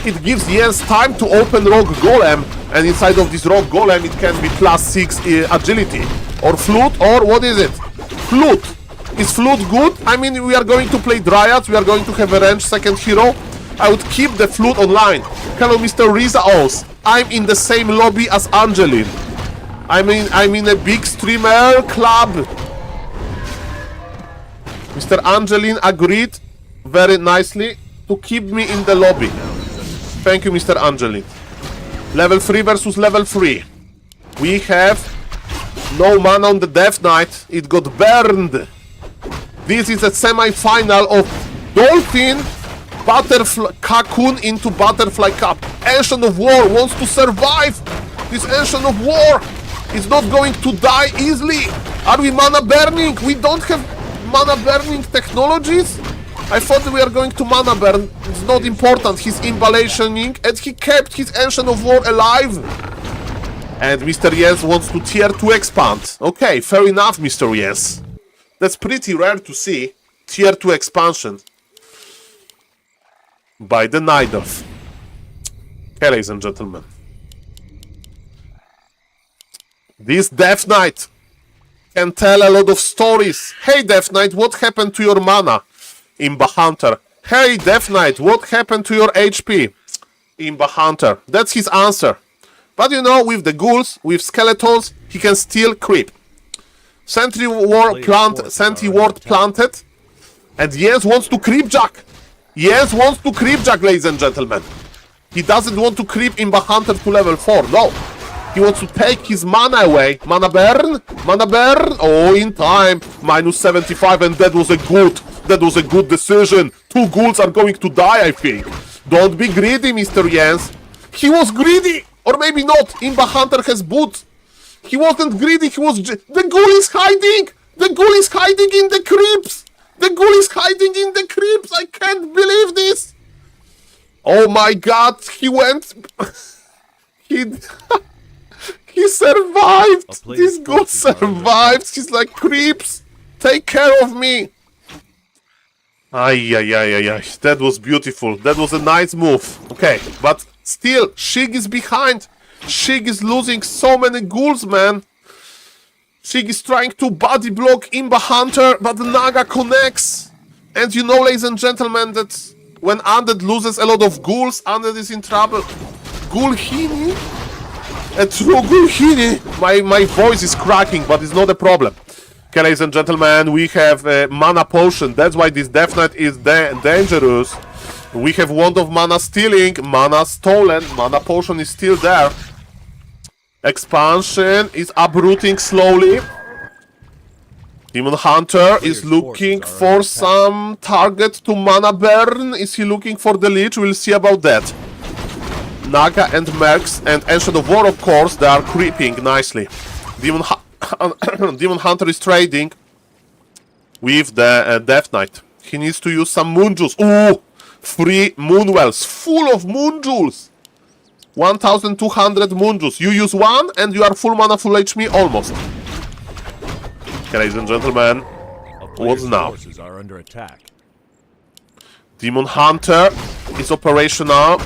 it gives Jens time to open Rogue Golem, and inside of this Rogue Golem it can be +6 agility. Or Flute, or what is it? Flute! Is Flute good? I mean, we are going to play Dryads, we are going to have a ranged second hero. I would keep the Flute online. Hello, Mr. Riza Oz. I'm in the same lobby as Angeline. I'm in a big streamer club. Mr. Angelin agreed very nicely to keep me in the lobby. Thank you, Mr. Angelin. Level 3 versus level 3. We have no mana on the Death Knight. It got burned. This is a semi-final of Dolphin Butterfly Cocoon into Butterfly Cup. Ancient of War wants to survive. This Ancient of War is not going to die easily. Are we mana burning? We don't have mana burning technologies. I thought we are going to mana burn. It's not important. He's imbalancing and he kept his Ancient of War alive. And Mr. Yes wants to tier 2 expand. Okay, fair enough, Mr. Yes. That's pretty rare to see. Tier 2 expansion by the Night Elf. Okay, ladies and gentlemen. This Death Knight can tell a lot of stories. Hey, Death Knight, what happened to your mana? Imba Hunter. Hey, Death Knight, what happened to your HP? Imba Hunter. That's his answer. But you know, with the ghouls, with skeletons, he can still creep. Sentry ward planted. And Yes wants to creepjack. Yes wants to creepjack, ladies and gentlemen. He doesn't want to creep Imba Hunter to level 4. No. He wants to take his mana away. Mana burn? Mana burn? Oh, in time. Minus 75, and that was a good decision. 2 ghouls are going to die, I think. Don't be greedy, Mr. Jens. He was greedy! Or maybe not. Imba Hunter has boots. He wasn't greedy, he was... The ghoul is hiding! The ghoul is hiding in the creeps! The ghoul is hiding in the creeps! I can't believe this! Oh my god, he went... He survived! This ghoul survived! He's like, creeps! Take care of me! Ay. That was beautiful. That was a nice move. Okay, but still, Shig is behind. Shig is losing so many ghouls, man. Shig is trying to body block Imba Hunter, but the Naga connects. And you know, ladies and gentlemen, that when Undead loses a lot of ghouls, Undead is in trouble. Ghoulhini? A true Ghoulhini? My voice is cracking, but it's not a problem. Okay, ladies and gentlemen, we have mana potion. That's why this Death Knight is dangerous. We have Wand of Mana stealing, mana stolen, mana potion is still there. Expansion is uprooting slowly. Demon Hunter is looking for some target to mana burn. Is he looking for the Lich? We'll see about that. Naga and Mercs and Ancient of War, of course, they are creeping nicely. Demon Hunter is trading with the Death Knight. He needs to use some moon jewels. Ooh! 3 moon wells full of moon jewels. 1200 moon jewels. You use 1 and you are full mana, full HP almost. Okay, ladies and gentlemen, what's now? Demon Hunter is operational.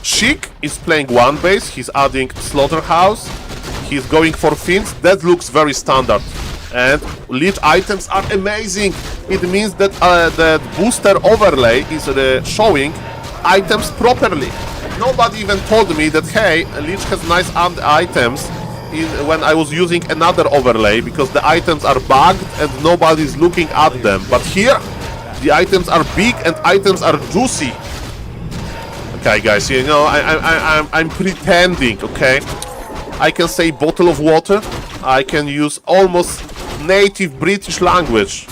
Sheik is playing 1 base. He's adding Slaughterhouse. He's going for Fiends. That looks very standard. And Lich items are amazing. It means that the booster overlay is showing items properly. Nobody even told me that, hey, Lich has nice items when I was using another overlay, because the items are bugged and nobody's looking at them. But here, the items are big and items are juicy. Okay, guys, you know, I'm pretending, okay? I can say bottle of water. I can use almost native British language.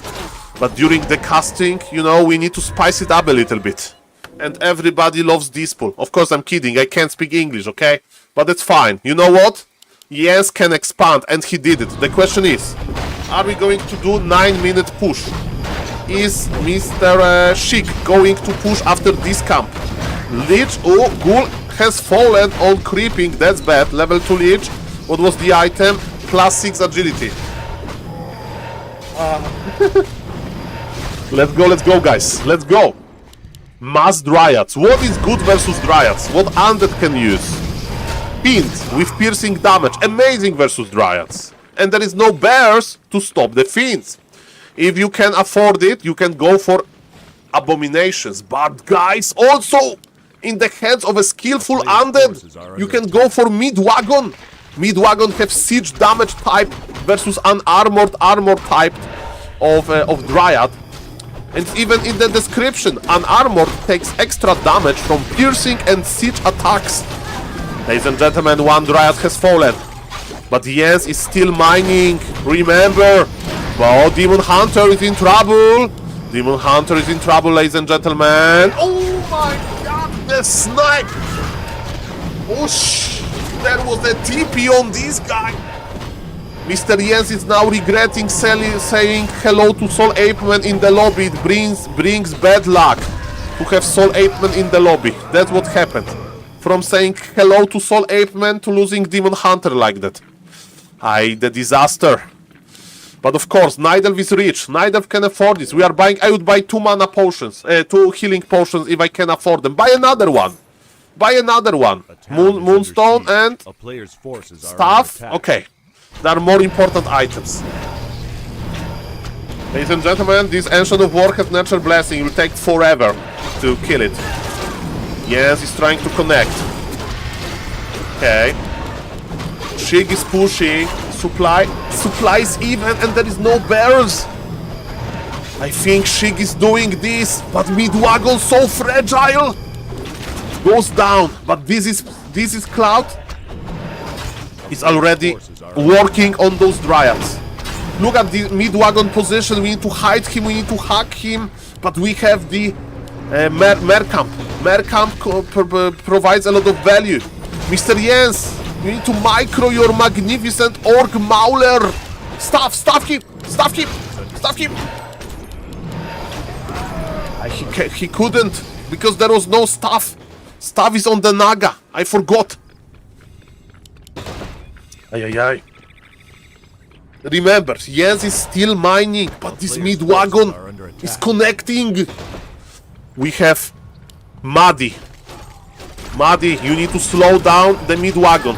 But during the casting, you know, we need to spice it up a little bit. And everybody loves Dispel. Of course, I'm kidding. I can't speak English, okay? But it's fine. You know what? Yes can expand, and he did it. The question is, are we going to do 9-minute push? Is Mr. Sheik going to push after this camp? Lich, oh, Ghoul has fallen on creeping. That's bad. Level 2 Lich. What was the item? Plus 6 agility. Let's go, guys. Let's go. Mass Dryads. What is good versus Dryads? What Undead can use? Fiends with piercing damage. Amazing versus Dryads. And there is no bears to stop the Fiends. If you can afford it, you can go for Abominations. But guys, also in the hands of a skillful Undead, you can go for Mid-Wagon. Mid-Wagon have siege damage type versus unarmored armor type of Dryad. And even in the description, unarmored takes extra damage from piercing and siege attacks. Ladies and gentlemen, one Dryad has fallen. But Jens is still mining. Remember. Oh, Demon Hunter is in trouble. Demon Hunter is in trouble, ladies and gentlemen. Oh my god, the snipe. Whoosh. There was a TP on this guy. Mr. Jens is now regretting saying hello to SaulApeMan in the lobby. It brings bad luck to have SaulApeMan in the lobby. That's what happened. From saying hello to SaulApeMan to losing Demon Hunter like that. Aye, the disaster. But of course, Nidelv is rich. Nidelv can afford this. We are buying. I would buy 2 mana potions, 2 healing potions if I can afford them. Buy another one. Buy another one. Moonstone and A player's forces are staff. under attack. Okay, there are more important items. Ladies and gentlemen, this Ancient of Warcraft Natural Blessing will take forever to kill it. Yes, he's trying to connect. Okay. Shig is pushing. Supply is even, and there is no barrels. I think Shig is doing this, but Midwagon so fragile. Goes down, but this is Cloud. Is already working on those Dryads. Look at the Midwagon position. We need to hide him. We need to hack him. But we have the Mercamp. Mercamp provides a lot of value. Mr. Jens, you need to micro your magnificent Orc Mauler. Stuff him. He couldn't because there was no stuff. Stuff is on the Naga. I forgot. Ay. Remember, Jens is still mining, but this Midwagon is connecting. We have Muddy. Muddy, you need to slow down the Midwagon.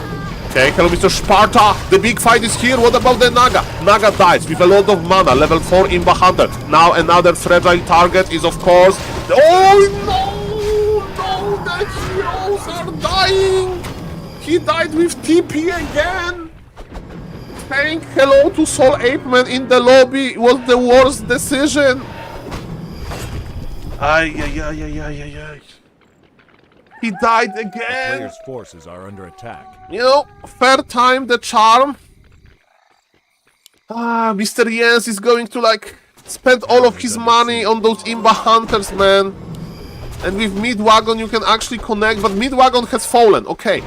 Okay, hello Mr. Sparta. The big fight is here. What about the Naga? Naga dies with a lot of mana. Level 4 Imba Hunter. Now another fragile target is of course... Oh no! The heroes are dying! He died with TP again! Saying hello to SaulApeMan in the lobby was the worst decision. Ay. He died again. Player's forces are under attack. You know, third time the charm. Mr. Jens is going to like spend all of his money on those Imba Hunters, man. And with Midwagon you can actually connect, but Midwagon has fallen. Okay.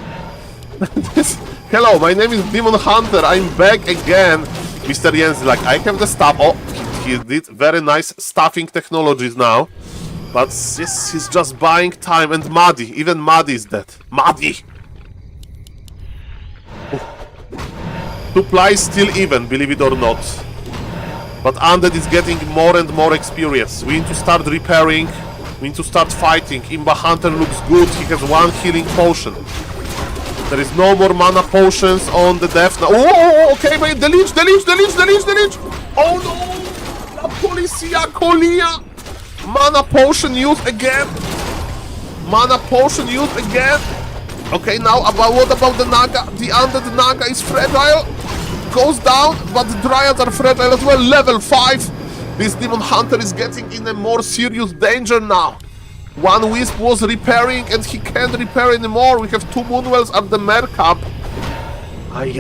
Hello, my name is Demon Hunter. I'm back again. Mr. Jens is like, I have the stuff. Oh, he did very nice stuffing technologies now. But this, he's just buying time. And Muddy, even Muddy is dead. Muddy! Supply is still even, believe it or not. But Undead is getting more and more experience. We need to start repairing. We need to start fighting. Imba Hunter looks good. He has 1 healing potion. There is no more mana potions on the death now. Oh, okay, wait, the leech! Oh no! La Policia Colia! Mana potion used again! Okay, now what about the Naga? The Undead Naga is fragile. Goes down, but the Dryads are fragile as well. Level 5! This Demon Hunter is getting in a more serious danger now. 1 Wisp was repairing and he can't repair anymore. We have 2 Moonwells at the Mercamp. Ay.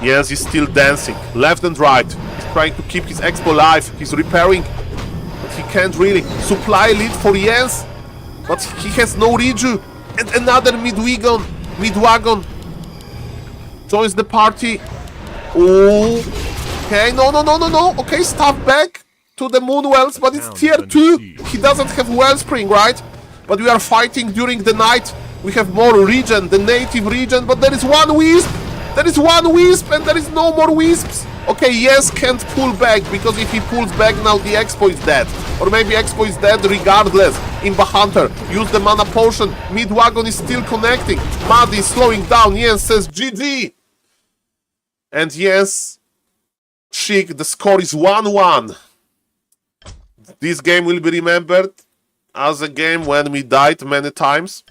Yes, he's still dancing. Left and right. He's trying to keep his Expo alive. He's repairing. But he can't really. Supply lead for Jens. But he has no Riju. And another Midwagon. Joins the party. Oh. Okay, no. Okay, stuff back to the Moonwells, but it's tier 2. He doesn't have Wellspring, right? But we are fighting during the night. We have more regen, the native regen, but there is 1 Wisp. There is 1 Wisp and there is no more Wisps. Okay, yes, can't pull back, because if he pulls back now, the Expo is dead. Or maybe Expo is dead regardless. Imba Hunter, use the mana potion. Midwagon is still connecting. Muddy is slowing down. Jens says GG. And yes, Shig, the score is 1-1. This game will be remembered as a game when we died many times.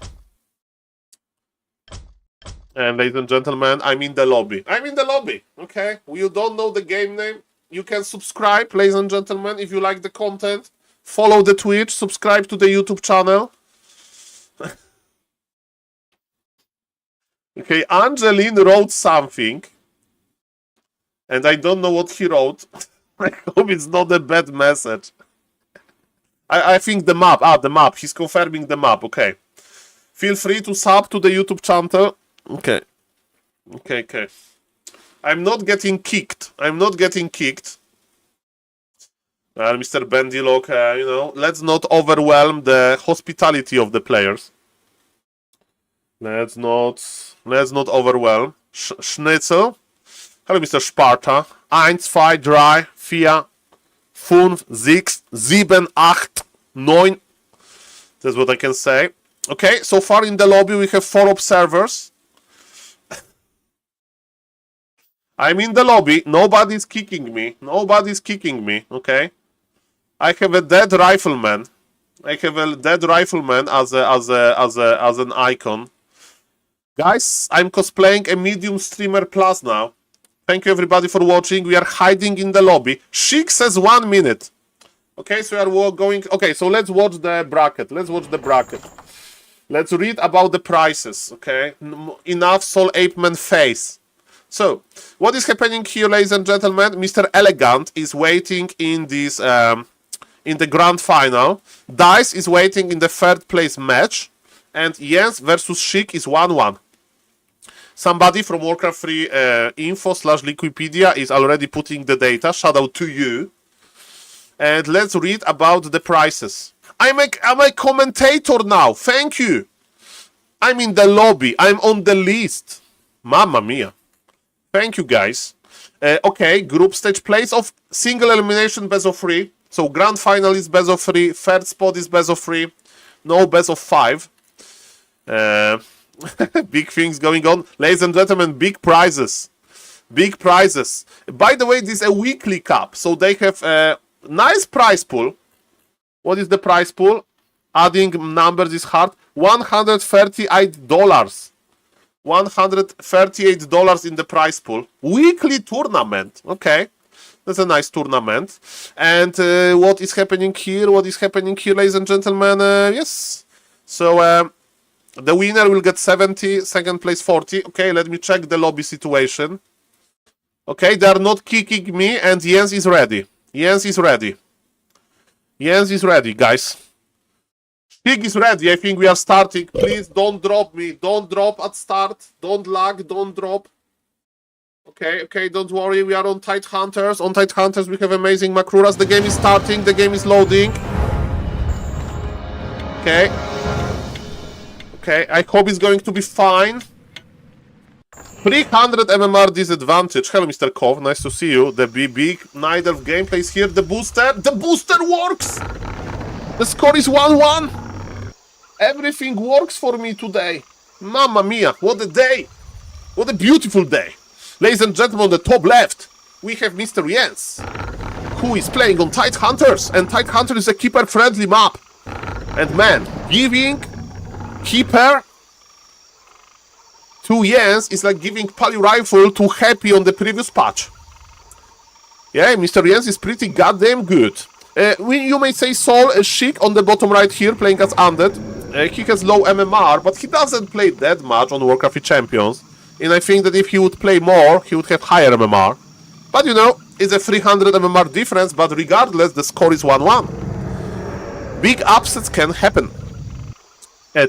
And ladies and gentlemen, I'm in the lobby. Okay, you don't know the game name, you can subscribe, ladies and gentlemen, if you like the content. Follow the Twitch, subscribe to the YouTube channel. Okay, Angeline wrote something, and I don't know what he wrote. I hope it's not a bad message. I think the map. The map. He's confirming the map. Okay. Feel free to sub to the YouTube channel. Okay. Okay. I'm not getting kicked. Well, Mr. Bendilog, let's not overwhelm the hospitality of the players. Let's not overwhelm. Schnitzel. Hello, Mr. Sparta. 1, 2, 3, 4, 5, 6, 7, 8, 9. That's what I can say. Okay, so far in the lobby we have 4 observers. I'm in the lobby. Nobody's kicking me. Okay. I have a dead rifleman. as an icon. Guys, I'm cosplaying a medium streamer plus now. Thank you everybody for watching. We are hiding in the lobby. Sheik says 1 minute. Okay, so we are going. Okay, so let's watch the bracket. Let's read about the prices. Okay, enough SaulApeMan face. So, what is happening here, ladies and gentlemen? Mr. Elegant is waiting in this in the grand final. Dice is waiting in the 3rd place match, and Jens versus Sheik is 1-1. Somebody from Warcraft 3 info/Liquipedia is already putting the data. Shout out to you. And let's read about the prices. I'm a commentator now. Thank you. I'm in the lobby. I'm on the list. Mamma mia. Thank you, guys. Okay, group stage plays of single elimination best of 3. So grand final is best of 3. 3rd spot is best of 3. No best of 5. Big things going on. Ladies and gentlemen, big prizes. By the way, this is a weekly cup. So they have a nice prize pool. What is the prize pool? Adding numbers is hard. $138. $138 in the prize pool. Weekly tournament. Okay. That's a nice tournament. And what is happening here? Ladies and gentlemen? Yes. So the winner will get 70, 2nd place 40. Okay, let me check the lobby situation. Okay, they are not kicking me, and Jens is ready. Jens is ready, guys. Sheik is ready. I think we are starting. Please don't drop me. Don't drop at start. Don't lag. Don't drop. Okay, don't worry. We are on Tight Hunters. On Tight Hunters, we have amazing Makruras. The game is starting. The game is loading. Okay, I hope it's going to be fine. 300 MMR disadvantage. Hello, Mr. Kov. Nice to see you. The big Night Elf gameplay is here. The booster works. The score is 1-1. Everything works for me today. Mamma mia, what a day. What a beautiful day. Ladies and gentlemen, on the top left, we have Mr. Jens, who is playing on Tight Hunters. And Tight Hunter is a keeper-friendly map. And man, giving keeper to Jens is like giving Pali Rifle to Happy on the previous patch. Yeah, Mr. Jens is pretty goddamn good. You may say Saul Sheik on the bottom right here, playing as Undead. He has low MMR, but he doesn't play that much on Warcraft Champions. And I think that if he would play more, he would have higher MMR. But it's a 300 MMR difference, but regardless, the score is 1-1. Big upsets can happen.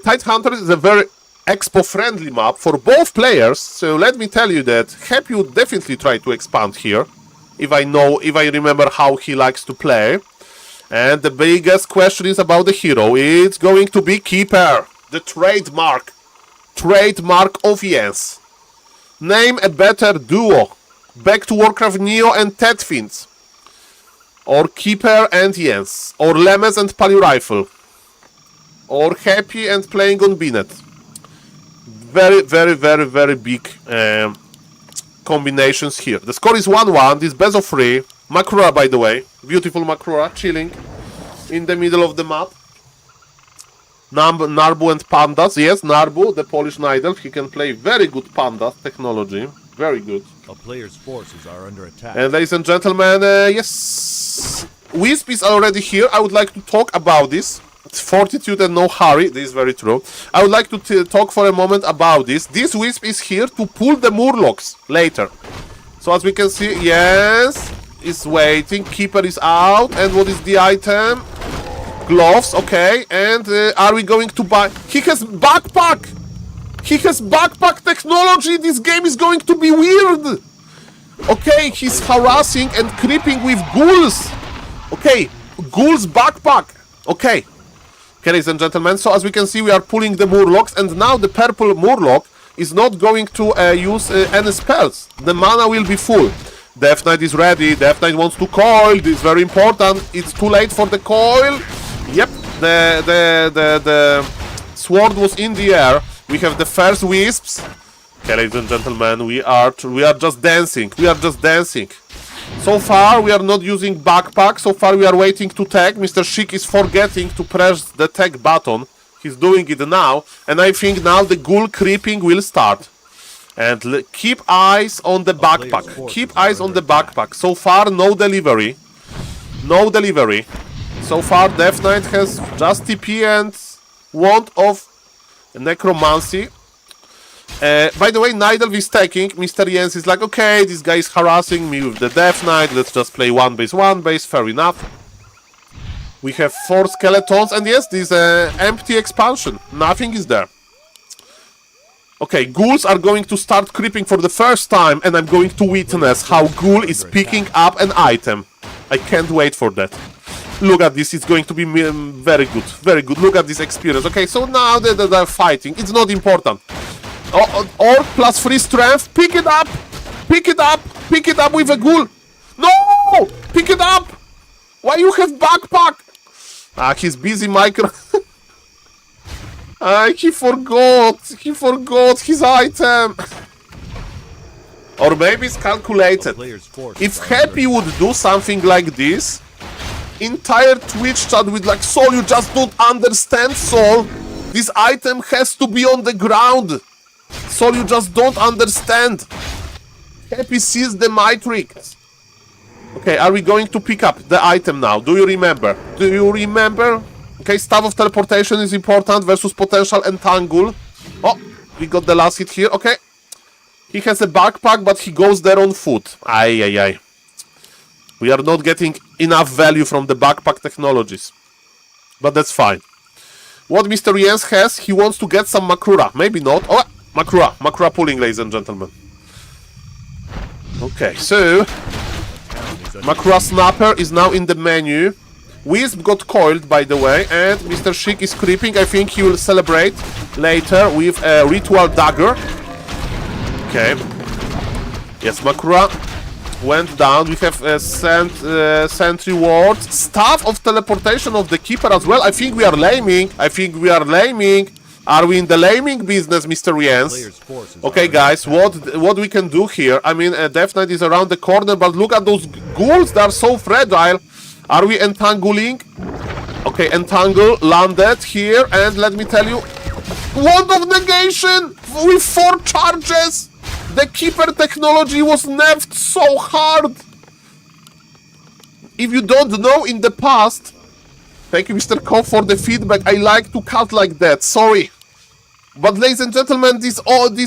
Tight Hunter is a very expo-friendly map for both players, so let me tell you that Happy would definitely try to expand here, if I remember how he likes to play. And the biggest question is about the hero. It's going to be Keeper, the trademark of Jens. Name a better duo. Back to Warcraft Neo and Tedfins. Or Keeper and Jens. Or Lemes and Pali Rifle. Or Happy and playing on Binet. Very, very, very, very big combinations here. The score is 1-1. This is best of 3. Makrura, by the way. Beautiful Makrura, chilling in the middle of the map. Narbu and Pandas. Yes, Narbu, the Polish Night Elf. He can play very good Pandas technology. Very good. A player's forces are under attack. And ladies and gentlemen, yes, Wisp is already here. I would like to talk about this. It's fortitude and no hurry. This is very true. I would like to talk for a moment about this. This Wisp is here to pull the Murlocs later. So as we can see, yes, is waiting. Keeper is out. And what is the item? Gloves, okay. And are we going to buy? He has backpack. He has backpack technology. This game is going to be weird. Okay, he's harassing and creeping with ghouls. Okay, ghouls backpack. Okay. Okay, ladies and gentlemen, so as we can see, we are pulling the Murlocs, and now the purple Murloc is not going to use any spells. The mana will be full. Death Knight is ready. Death Knight wants to coil. This is very important. It's too late for the coil. Yep, the sword was in the air. We have the first wisps. Okay, ladies and gentlemen, we are just dancing. We are just dancing. So far, we are not using backpack. So far, we are waiting to tag. Mr. Sheik is forgetting to press the tag button. He's doing it now. And I think now the ghoul creeping will start. And keep eyes on the backpack. Keep eyes on the backpack. So far, no delivery. No delivery. So far, Death Knight has just TP and Wand of Necromancy. By the way, Nidal is taking. Mr. Jens is like, okay, this guy is harassing me with the Death Knight. Let's just play one base. Fair enough. We have 4 skeletons. And yes, this empty expansion. Nothing is there. Okay, ghouls are going to start creeping for the first time. And I'm going to witness how ghoul is picking up an item. I can't wait for that. Look at this, it's going to be very good. Very good. Look at this experience. Okay, so now they're fighting. It's not important. Or plus 3 strength. Pick it up! Pick it up! Pick it up with a ghoul! No! Pick it up! Why you have backpack? Ah, he's busy micro... he forgot! He forgot his item! Or maybe it's calculated. If Happy would do something like this, entire Twitch chat with like, Saul, you just don't understand, Saul. This item has to be on the ground. Saul, you just don't understand. Happy sees the Matrix. Okay, are we going to pick up the item now? Do you remember? Do you remember? Okay, Staff of Teleportation is important versus Potential Entangle. Oh, we got the last hit here. Okay. He has a backpack, but he goes there on foot. Aye. We are not getting enough value from the backpack technologies. But that's fine. What Mr. Jens has, he wants to get some Makura. Maybe not. Oh, Makura pulling, ladies and gentlemen. Okay, so Makura Snapper is now in the menu. Wisp got coiled, by the way, and Mr. Sheik is creeping. I think he will celebrate later with a Ritual Dagger. Okay. Yes, Makura went down. We have Sentry Ward. Staff of Teleportation of the Keeper as well. I think we are laming. Are we in the laming business, Mr. Jens? Okay, guys, what we can do here? I mean, Death Knight is around the corner, but look at those ghouls. They are so fragile. Are we entangling? Okay, entangle, landed here, and let me tell you, Wand of Negation with 4 charges. The Keeper technology was nerfed so hard. If you don't know, in the past, thank you, Mr. Koff, for the feedback. I like to cut like that. Sorry. But ladies and gentlemen, this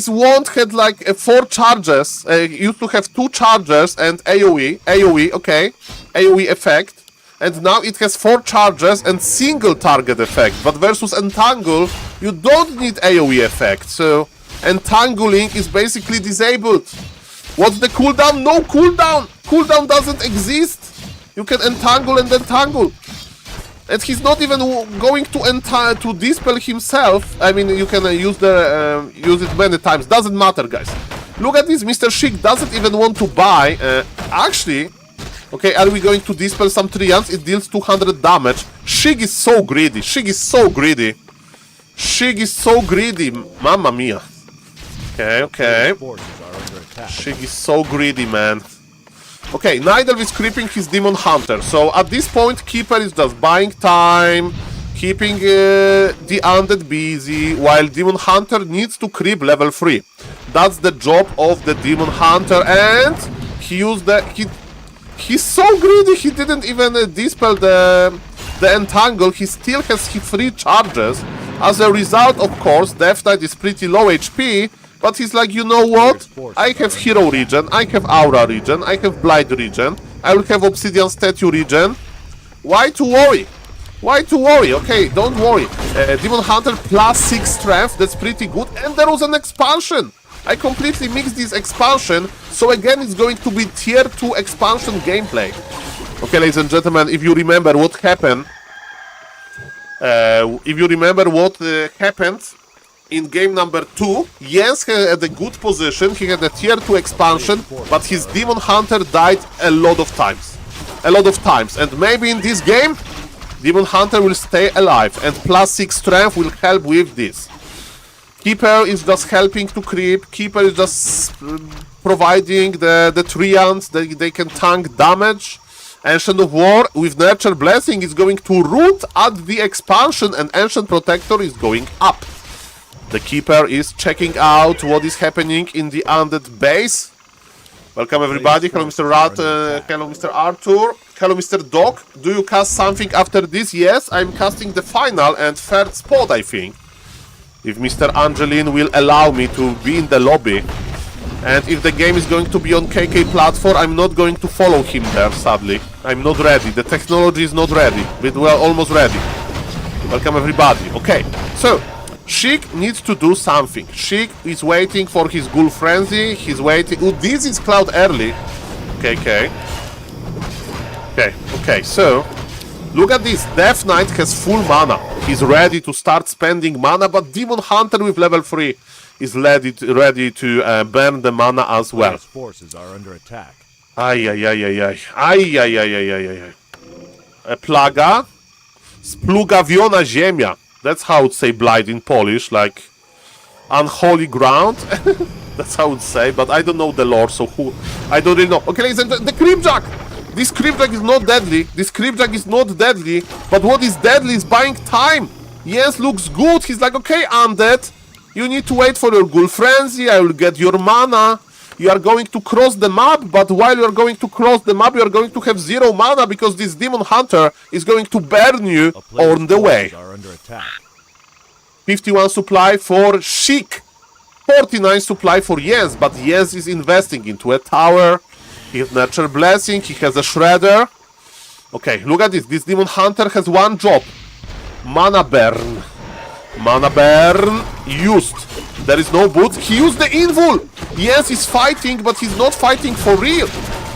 wand had like 4 charges. Used to have 2 charges and AoE, okay, AoE effect. And now it has 4 charges and single target effect. But versus Entangle, you don't need AoE effect. So Entangling is basically disabled. What's the cooldown? No cooldown. Cooldown doesn't exist. You can entangle and entangle. And he's not even going to dispel himself. I mean, you can use it many times. Doesn't matter, guys. Look at this. Mr. Sheik doesn't even want to buy. Actually, okay, are we going to dispel some Trians? It deals 200 damage. Sheik is so greedy. Sheik is so greedy. Mamma mia. Okay. Sheik is so greedy, man. Okay, Nidal is creeping his Demon Hunter. So at this point, Keeper is just buying time, keeping the Undead busy, while Demon Hunter needs to creep level 3. That's the job of the Demon Hunter, and he used the... He's so greedy, he didn't even dispel the entangle. He still has 3 charges. As a result, of course, Death Knight is pretty low HP, but he's like, you know what? I have Hero regen, I have Aura regen, I have Blight regen, I will have Obsidian Statue regen. Why to worry? Why to worry? Okay, don't worry. Demon Hunter plus 6 strength, that's pretty good. And there was an expansion. I completely mixed this expansion, so again it's going to be tier 2 expansion gameplay. Okay, ladies and gentlemen, if you remember what happened, happened in game number 2, Jens had a good position, he had a tier 2 expansion, but his Demon Hunter died a lot of times. And maybe in this game, Demon Hunter will stay alive, and plus 6 strength will help with this. Keeper is just helping to creep, Keeper is just providing the treants, they can tank damage. Ancient of War with Nurture Blessing is going to root at the expansion, and Ancient Protector is going up. The Keeper is checking out what is happening in the Undead base. Welcome everybody. Hello Mr. Hello Mr. Arthur. Hello Mr. Doc. Do you cast something after this? Yes, I'm casting the final and 3rd spot, I think. If Mr. Angelin will allow me to be in the lobby. And if the game is going to be on KK platform, I'm not going to follow him there, sadly. I'm not ready. The technology is not ready. But we're almost ready. Welcome everybody. Okay, so Sheik needs to do something. Sheik is waiting for his Ghoul Frenzy. He's waiting. Oh, this is Cloud early. Okay. Okay, so look at this. Death Knight has full mana. He's ready to start spending mana, but Demon Hunter with level 3 is ready to burn the mana as well. Forces are under attack. Ay. Plaga. Splugawiona ziemia. That's how I would say blight in Polish, like unholy ground. That's how I would say, but I don't know the lore, so I don't really know. Okay, ladies and gentlemen, the Creepjack! This Creepjack is not deadly. But what is deadly is buying time. Yes, looks good. He's like, okay, Undead, you need to wait for your Ghoul Frenzy, I will get your mana. You are going to cross the map, but while you are going to cross the map, you are going to have 0 mana because this Demon Hunter is going to burn you on the way. 51 supply for Sheik. 49 supply for Jens, but Jens is investing into a tower. He has Nurture Blessing, he has a Shredder. Okay, look at this. This Demon Hunter has one job. Mana burn. Mana burn used. There is no boots. He used the Invul. Yes, he's fighting, but he's not fighting for real.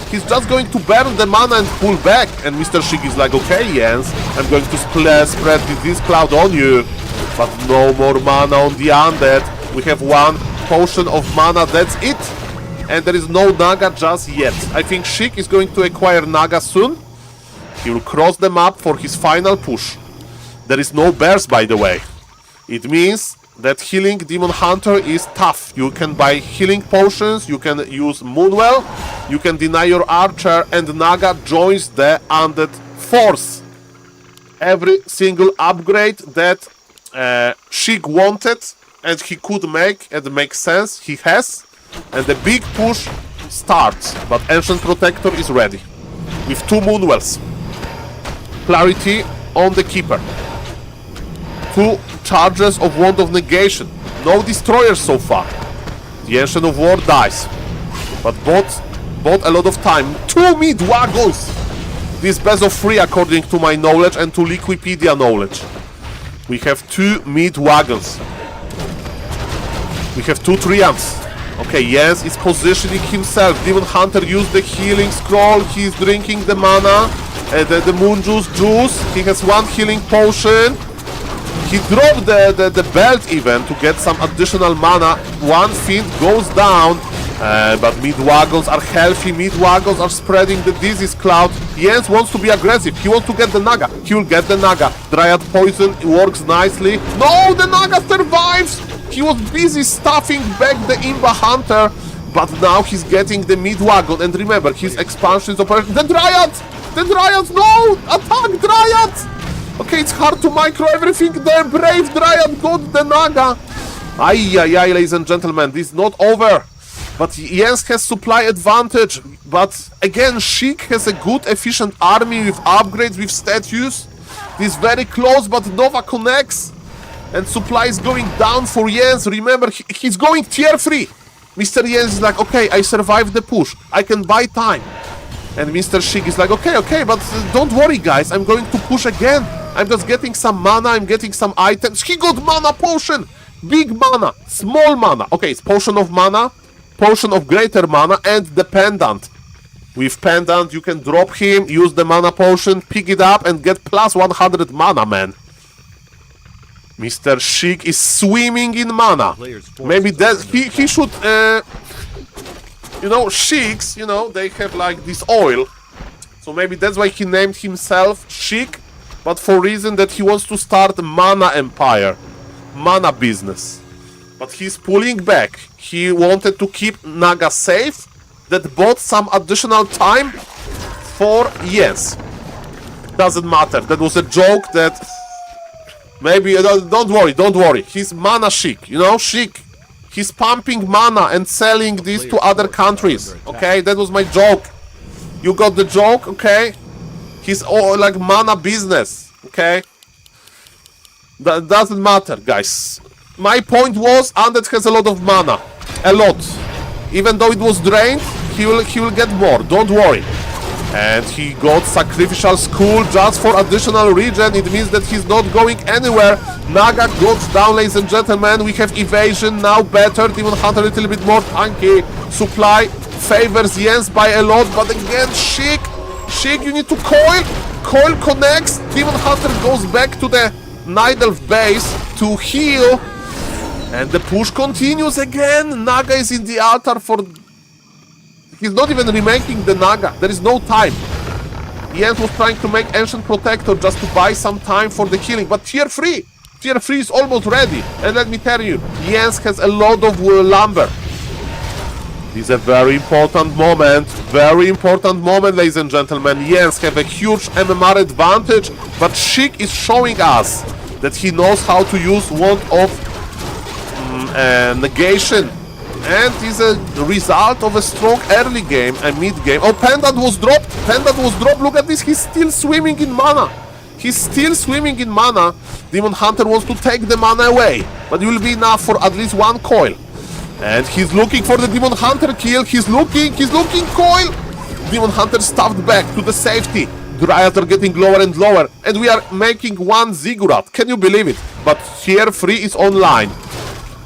He's just going to burn the mana and pull back. And Mr. Sheik is like, okay, Jens, I'm going to spread this cloud on you. But no more mana on the Undead. We have 1 potion of mana, that's it. And there is no Naga just yet. I think Sheik is going to acquire Naga soon. He will cross the map for his final push. There is no bears, by the way. It means that healing Demon Hunter is tough. You can buy healing potions, you can use Moonwell, you can deny your archer, and Naga joins the Undead force. Every single upgrade that Sheik wanted and he could make, and makes sense, he has. And the big push starts. But Ancient Protector is ready. With 2 Moonwells. Clarity on the Keeper. 2 charges of Wand of Negation. No destroyers so far. The Ancient of War dies. But bought a lot of time. 2 mid-waggles! This best of 3 according to my knowledge and to Liquipedia knowledge. We have 2 mid-waggles. We have 2 treants. Okay, Jens is positioning himself. Demon Hunter used the healing scroll. He's drinking the mana. The moon juice. He has 1 healing potion. He dropped the belt even to get some additional mana. 1 fiend goes down. But mid-waggles are healthy. Mid-waggles are spreading the disease cloud. Jens wants to be aggressive. He wants to get the Naga. He will get the Naga. Dryad Poison works nicely. No, the Naga survives! He was busy stuffing back the Imba Hunter, but now he's getting the mid-wagon. And remember, his expansion is operating. The Dryad! The Dryad! No! Attack Dryad! Okay, it's hard to micro everything there. Brave Dryad got the Naga. Ay, ay, ay, ladies and gentlemen, this is not over. But Jens has supply advantage. But again, Sheik has a good, efficient army with upgrades, with statues. This is very close, but Nova connects. And supply is going down for Jens. Remember, he's going tier 3. Mr. Jens is like, okay, I survived the push. I can buy time. And Mr. Sheik is like, okay, but don't worry, guys. I'm going to push again. I'm just getting some mana. I'm getting some items. He got mana potion. Big mana. Small mana. Okay, it's potion of mana. Potion of greater mana. And the pendant. With pendant, you can drop him, use the mana potion, pick it up, and get plus 100 mana, man. Mr. Sheik is swimming in mana. Maybe that he should, you know, Sheiks, you know, they have like this oil. So maybe that's why he named himself Sheik, but for reason that he wants to start mana empire, mana business. But he's pulling back. He wanted to keep Naga safe. That bought some additional time for yes. Doesn't matter. That was a joke that maybe don't worry. He's mana Sheik, you know, Sheik. He's pumping mana and selling this to other countries. Okay, that was my joke. You got the joke, okay? He's all like mana business, okay? That doesn't matter, guys. My point was Undead has a lot of mana. A lot. Even though it was drained, he will get more, don't worry. And he got Sacrificial Skull just for additional regen. It means that he's not going anywhere. Naga goes down, ladies and gentlemen. We have evasion now better. Demon Hunter a little bit more tanky. Supply favors Jens by a lot, but again, Sheik, you need to coil. Coil connects. Demon Hunter goes back to the Night Elf base to heal. And the push continues again. Naga is in the altar for... He's not even remaking the Naga. There is no time. Jens was trying to make Ancient Protector just to buy some time for the healing. But tier 3! Tier 3 is almost ready. And let me tell you, Jens has a lot of lumber. This is a very important moment. Very important moment, ladies and gentlemen. Jens have a huge MMR advantage. But Sheik is showing us that he knows how to use Wand of negation. And is a result of a strong early game and mid game. Oh, Pendant was dropped. Pendant was dropped. Look at this. He's still swimming in mana. He's still swimming in mana. Demon Hunter wants to take the mana away. But it will be enough for at least one coil. And he's looking for the Demon Hunter kill. He's looking, coil. Demon Hunter stuffed back to the safety. Dryads are getting lower and lower. And we are making one Ziggurat. Can you believe it? But tier 3 is online.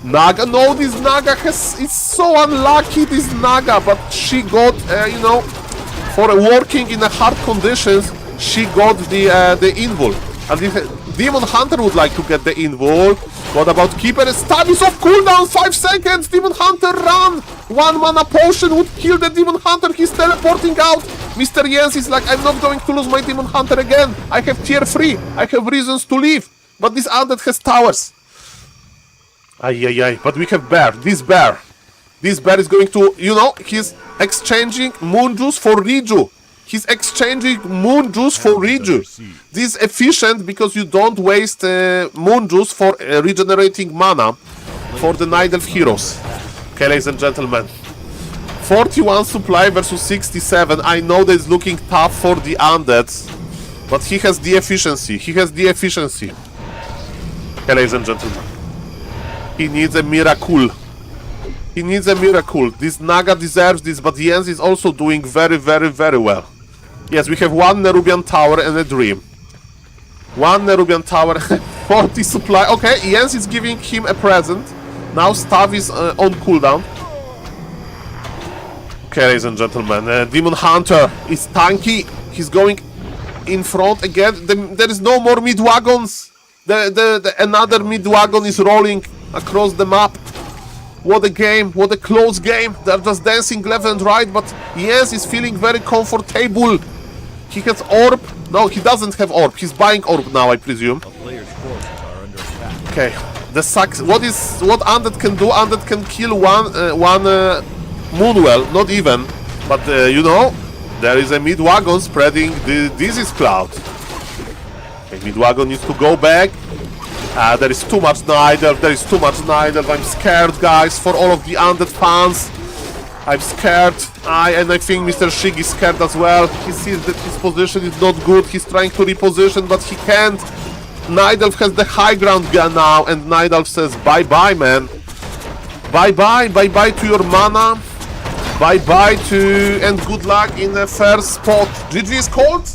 Naga, no, this Naga is so unlucky, this Naga, but she got, you know, for working in hard conditions, she got the invul. And if Demon Hunter would like to get the invul, what about Keeper? Stab is off cooldown, 5 seconds, Demon Hunter run! 1 mana potion would kill the Demon Hunter, he's teleporting out! Mr. Jens is like, I'm not going to lose my Demon Hunter again, I have tier 3, I have reasons to leave, but this Undead has towers. Ay, but we have Bear. This Bear is going to, you know, he's exchanging Moon Juice for Riju. He's exchanging Moon Juice for Riju. This is efficient because you don't waste Moon Juice for regenerating mana for the Night Elf heroes. Okay, ladies and gentlemen. 41 supply versus 67. I know that it's looking tough for the Undeads, but he has the efficiency. Okay, ladies and gentlemen. He needs a miracle. This Naga deserves this, but Jens is also doing very, very, very well. Yes, we have 1 Nerubian Tower and a Dream. 1 Nerubian Tower, 40 supply. Okay, Jens is giving him a present. Now Stav is on cooldown. Okay, ladies and gentlemen, Demon Hunter is tanky. He's going in front again. There is no more mid-wagons. Another mid-wagon is rolling across the map. What a game, what a close game. They're just dancing left and right, but Jens is feeling very comfortable. He has orb. No, he doesn't have orb. He's buying orb now, I presume. Okay, the sucks. What Undead can do? Undead can kill one Moonwell, not even. But you know, there is a mid-wagon spreading the disease cloud. Okay, mid-wagon needs to go back. There is too much Nidelf, there is too much Nidelf. I'm scared, guys, for all of the Undead fans. I'm scared. And I think Mr. Shig is scared as well. He sees that his position is not good. He's trying to reposition, but he can't. Nidelf has the high ground now, and Nidelf says, bye-bye, man. Bye-bye, bye-bye to your mana. Bye-bye to... and good luck in the first spot. GG is called?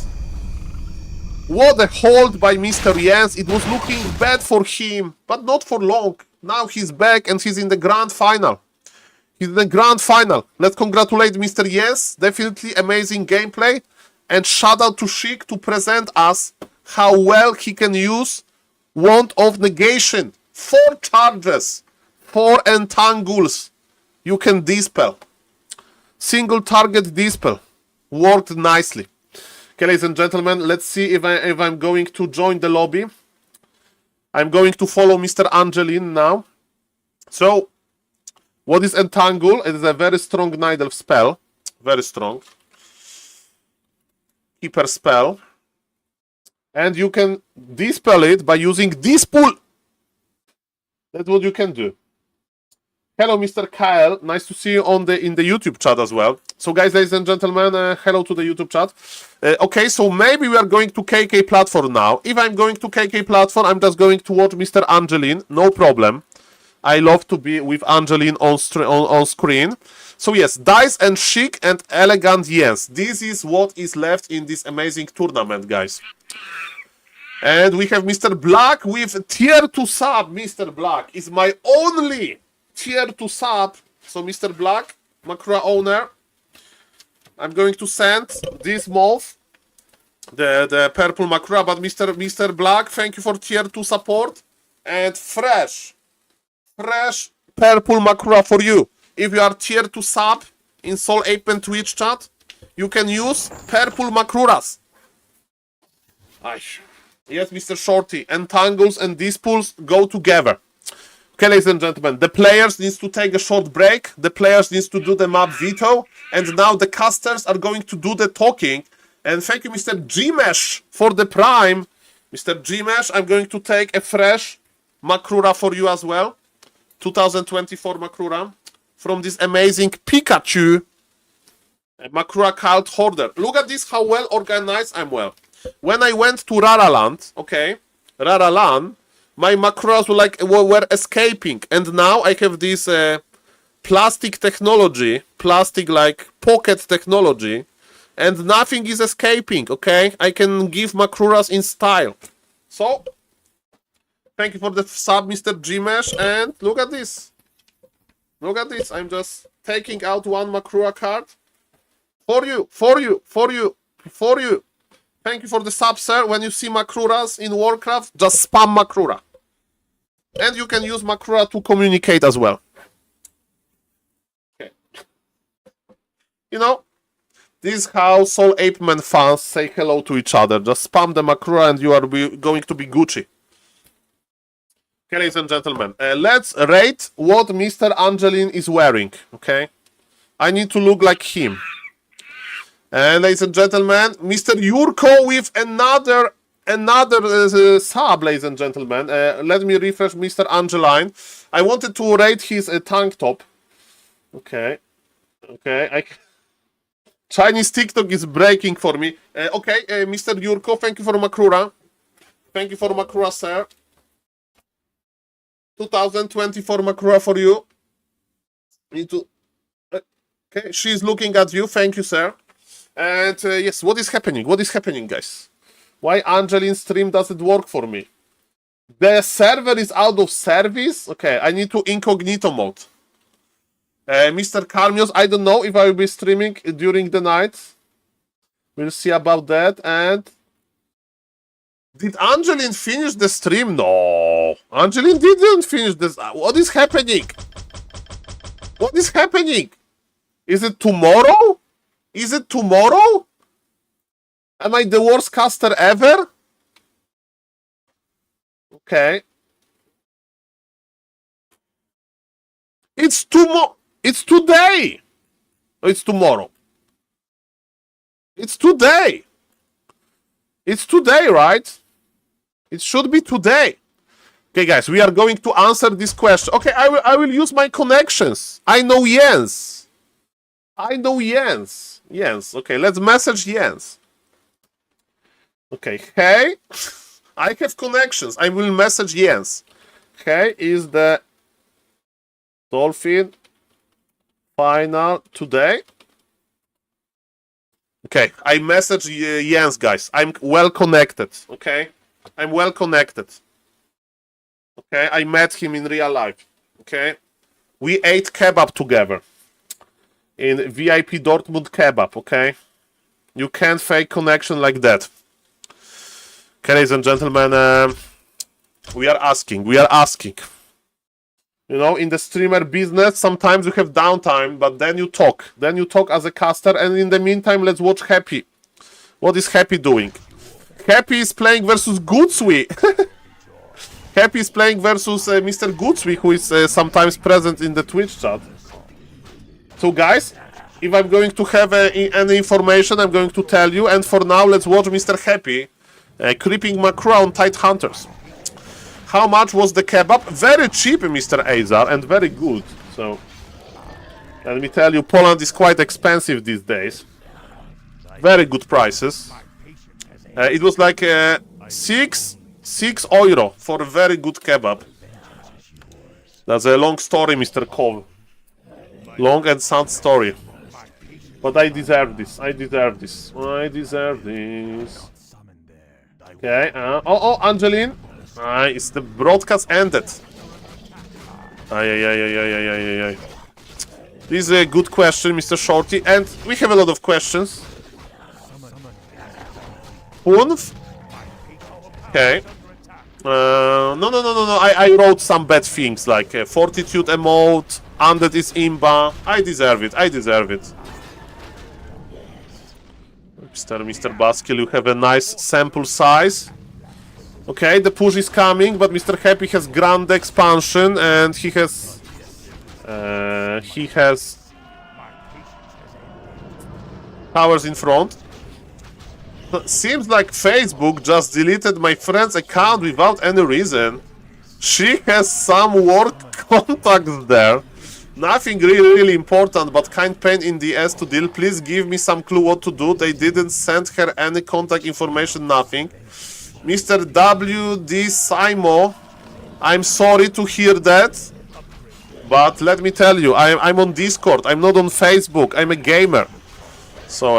What a hold by Mr. Jens. It was looking bad for him, but not for long. Now he's back and he's in the grand final. He's in the grand final. Let's congratulate Mr. Jens. Definitely amazing gameplay. And shout out to Shig to present us how well he can use Wand of Negation. 4 charges, 4 entangles. You can dispel. Single target dispel. Worked nicely. Okay, ladies and gentlemen, let's see if I'm going to join the lobby. I'm going to follow Mr. Angelin now. So, what is Entangle? It is a very strong Nidelf spell. Very strong. Keeper spell. And you can dispel it by using Dispel. That's what you can do. Hello, Mr. Kyle. Nice to see you in the YouTube chat as well. So, guys, ladies and gentlemen, hello to the YouTube chat. Okay, so maybe we are going to KK platform now. If I'm going to KK platform, I'm just going to watch Mr. Angelin. No problem. I love to be with Angelin on screen. So, yes, Dice and Chic and Elegant, yes. This is what is left in this amazing tournament, guys. And we have Mr. Black with tier 2 sub. Mr. Black is my only tier 2 sub. So, Mr. Black, Makura owner, I'm going to send this month the purple Makura. But Mr. Black, thank you for tier 2 support. And fresh purple Makura for you. If you are tier 2 sub in SaulApeMan Twitch chat, you can use purple Makuras. Yes, Mr. Shorty. Entangles and Dispels go together. Okay, ladies and gentlemen, the players need to take a short break. The players need to do the map veto. And now the casters are going to do the talking. And thank you, Mr. Gmesh, for the prime. Mr. Gmesh, I'm going to take a fresh Makura for you as well. 2024 Makura. From this amazing Pikachu Makura Cult Hoarder. Look at this, how well organized I'm well. When I went to Raraland, okay, Raraland, my Makuras were escaping, and now I have this plastic technology, plastic like pocket technology, and nothing is escaping, okay? I can give Makuras in style. So, thank you for the sub, Mr. Gmesh, and look at this. Look at this, I'm just taking out one Makura card. For you, for you, for you, for you. Thank you for the sub, sir. When you see Makuras in Warcraft, just spam Makura. And you can use Makura to communicate as well. Okay. You know, this is how SaulApeMan fans say hello to each other. Just spam the Makura and you are going to be Gucci. Okay, ladies and gentlemen, let's rate what Mr. Angelin is wearing, okay? I need to look like him. And ladies and gentlemen, Mr. Yurko with another sub, ladies and gentlemen. Let me refresh Mr. Angeline. I wanted to rate his tank top. Okay. Okay. Chinese TikTok is breaking for me. Okay, Mr. Yurko, thank you for Makura. Thank you for Makura, sir. 2024 Makura for you. Need to... Okay, she's looking at you. Thank you, sir. And yes, what is happening? What is happening, guys? Why Angelin's stream doesn't work for me? The server is out of service? Okay, I need to incognito mode. Mr. Carmios, I don't know if I will be streaming during the night. We'll see about that. And did Angelin finish the stream? No. Angelin didn't finish this. What is happening? What is happening? Is it tomorrow? Is it tomorrow? Am I the worst caster ever? Okay. It's tomorrow. It's today. Oh, it's tomorrow. It's today. It's today, right? It should be today. Okay, guys, we are going to answer this question. Okay, I will use my connections. I know Jens. I know Jens. Jens. Okay, let's message Jens. Okay, hey, I have connections. I will message Jens. Hey, is the Dolphin final today? Okay, I message Jens, guys. I'm well connected. Okay, I'm well connected. Okay, I met him in real life. Okay, we ate kebab together in VIP Dortmund kebab. Okay, you can't fake connection like that. Okay, ladies and gentlemen, we are asking. You know, in the streamer business, sometimes you have downtime, but then you talk. Then you talk as a caster, and in the meantime, let's watch Happy. What is Happy doing? Happy is playing versus Goodswe. Happy is playing versus Mr. Goodswe, who is sometimes present in the Twitch chat. So, guys, if I'm going to have any information, I'm going to tell you. And for now, let's watch Mr. Happy creeping Macro on Tight Hunters. How much was the kebab? Very cheap, Mr. Azar, and very good. So, let me tell you, Poland is quite expensive these days. Very good prices. It was like 6 euro for a very good kebab. That's a long story, Mr. Kov. Long and sad story. But I deserve this. I deserve this. I deserve this. Okay. Oh, Angeline. It's the broadcast ended. Ay. This is a good question, Mr. Shorty, and we have a lot of questions. Punf? Okay. No. I wrote some bad things like Fortitude emote, Undead is imba. I deserve it. Mr. Baskill, you have a nice sample size. Okay, the push is coming, but Mr. Happy has grand expansion and he has towers in front. Seems like Facebook just deleted my friend's account without any reason. She has some work contacts there. Nothing really important, but kind pain in the ass to deal. Please give me some clue what to do. They didn't send her any contact information, nothing. Mr. WD Simo, I'm sorry to hear that, but let me tell you, I'm on Discord, I'm not on Facebook, I'm a gamer. So,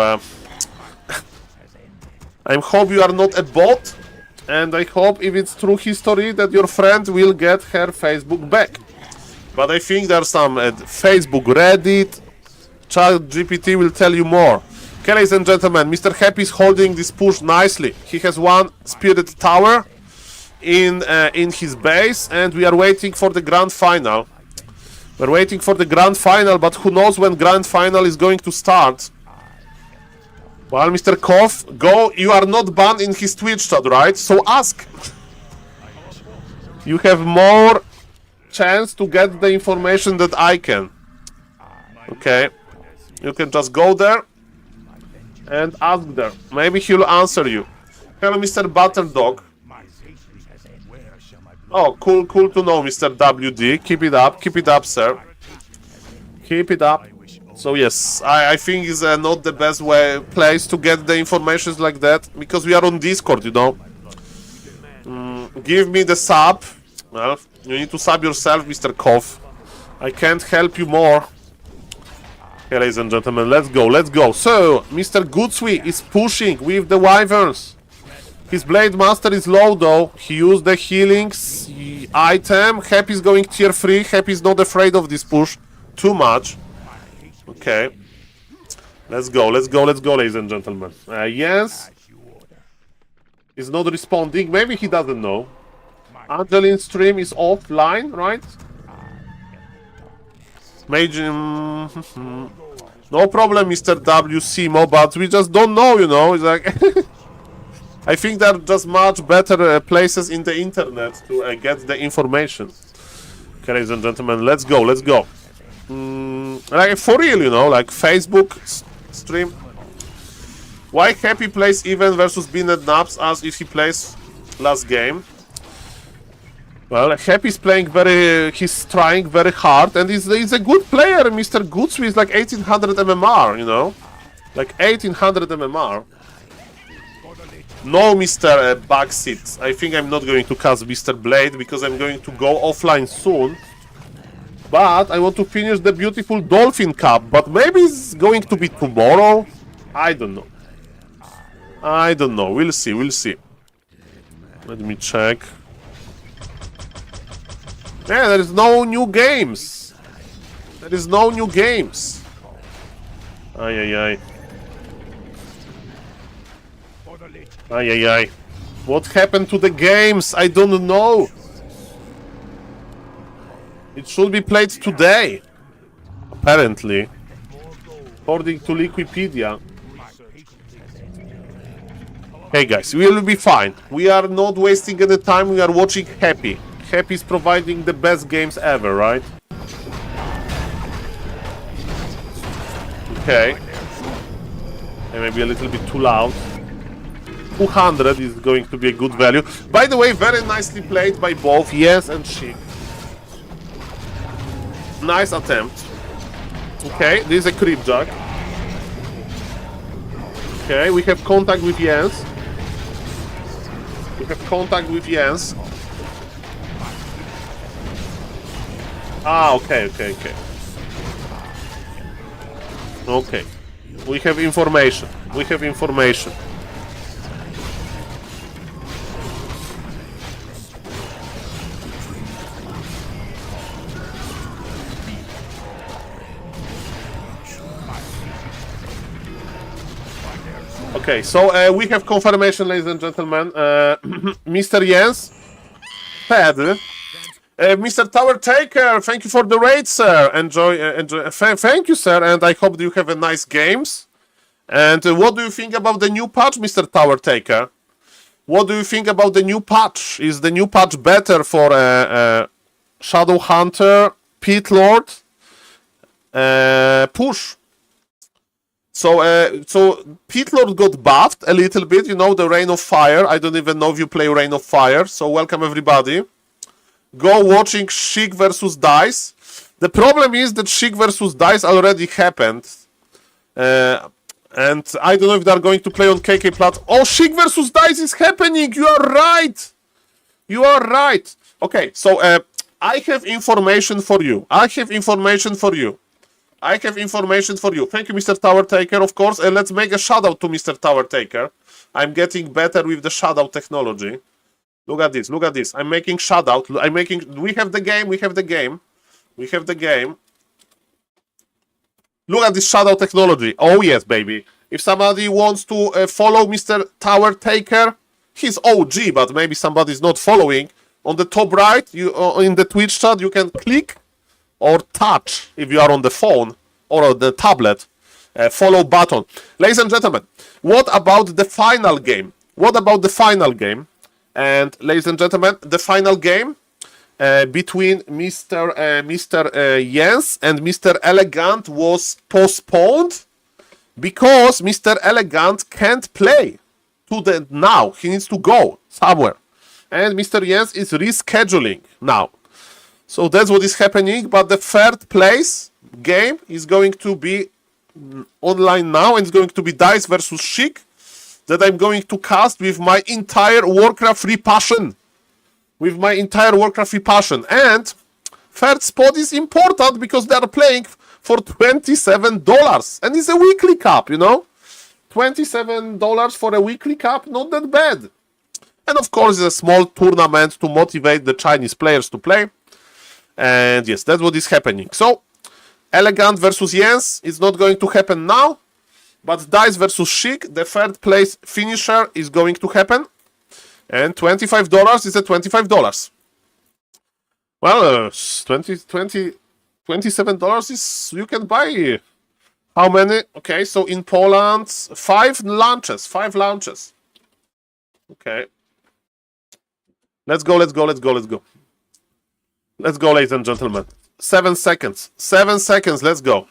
I hope you are not a bot, and I hope if it's true history that your friend will get her Facebook back. But I think there's some Facebook, Reddit, ChatGPT will tell you more. Okay, ladies and gentlemen, Mr. Happy is holding this push nicely. He has one Spirit Tower in his base, and we are waiting for the Grand Final. We're waiting for the Grand Final, but who knows when Grand Final is going to start. Well, Mr. Koff, go. You are not banned in his Twitch chat, right? So ask. You have more chance to get the information that I can. Okay. You can just go there and ask there. Maybe he'll answer you. Hello, Mr. Butterdog. Oh, cool to know, Mr. WD. Keep it up, sir. Keep it up. So yes, I think it's not the best place to get the information like that, because we are on Discord, you know. Give me the sub. Well, you need to sub yourself, Mr. Koff. I can't help you more. Okay, ladies and gentlemen, let's go. So, Mr. Goodswe is pushing with the Wyverns. His Blade Master is low though. He used the healings item. Happy is going tier 3. Happy is not afraid of this push too much. Okay. Let's go, ladies and gentlemen. Yes. He's not responding. Maybe he doesn't know. Angeline's stream is offline, right? Mage... no problem, Mr. WCMO, but we just don't know, you know. It's like... I think there are just much better places in the internet to get the information. Okay, ladies and gentlemen, let's go. Like, for real, you know, like Facebook stream. Why Happy plays even versus Binet Naps as if he plays last game? Well, Happy's playing he's trying very hard, and he's a good player. Mr. Goodsby is like 1800 MMR, you know? Like 1800 MMR. No, Mr. Backseat. I think I'm not going to cast Mr. Blade because I'm going to go offline soon. But I want to finish the beautiful Dolphin Cup. But maybe it's going to be tomorrow? I don't know. I don't know. We'll see. We'll see. Let me check. Yeah, there is no new games. There is no new games. Ay, ay, ay. Ay, ay, ay. What happened to the games? I don't know. It should be played today. Apparently. According to Wikipedia. Hey guys, we will be fine. We are not wasting any time. We are watching Happy. Happy is providing the best games ever, right? Okay. Maybe a little bit too loud. 200 is going to be a good value. By the way, very nicely played by both Yes and Sheik. Nice attempt. Okay, this is a creep jug. Okay, we have contact with Jens. We have contact with Jens. Ah, okay. Okay. We have information. We have information. Okay, so we have confirmation, ladies and gentlemen. Mr. Jens fed. Mr. Tower Taker, thank you for the raid, sir. Enjoy. Thank you, sir, and I hope you have a nice games. And what do you think about the new patch, Mr. Tower Taker? What do you think about the new patch? Is the new patch better for Shadow Hunter, ApeLords, push? So ApeLords got buffed a little bit, you know, the Rain of Fire. I don't even know if you play Rain of Fire, so welcome everybody. Go watching Sheik versus Dice. The problem is that Sheik versus Dice already happened. And I don't know if they're going to play on KK Plat. Oh, Sheik versus Dice is happening! You are right! You are right! Okay, so I have information for you. I have information for you. Thank you, Mr. Tower Taker, of course. And let's make a shout out to Mr. Tower Taker. I'm getting better with the shout out technology. Look at this, look at this. I'm making shout out. We have the game. Look at this shout out technology. Oh yes, baby. If somebody wants to follow Mr. Tower Taker, he's OG, but maybe somebody's not following. On the top right, in the Twitch chat, you can click or touch, if you are on the phone or on the tablet, follow button. Ladies and gentlemen, what about the final game? And ladies and gentlemen, the final game between Mr. Jens and Mr. Elegant was postponed because Mr. Elegant can't play now. He needs to go somewhere. And Mr. Jens is rescheduling now. So that's what is happening. But the third place game is going to be online now, and it's going to be Dice versus Sheik, that I'm going to cast with my entire Warcraft free passion. And third spot is important because they are playing for $27. And it's a weekly cup, you know? $27 for a weekly cup, not that bad. And of course, it's a small tournament to motivate the Chinese players to play. And yes, that's what is happening. So, Elegant versus Jens is not going to happen now. But Dice versus Sheik, the third place finisher, is going to happen. And $25 is a $25. Well, $27 is, you can buy how many? Okay, so in Poland, 5 launches. Okay. Let's go, ladies and gentlemen. 7 seconds, let's go.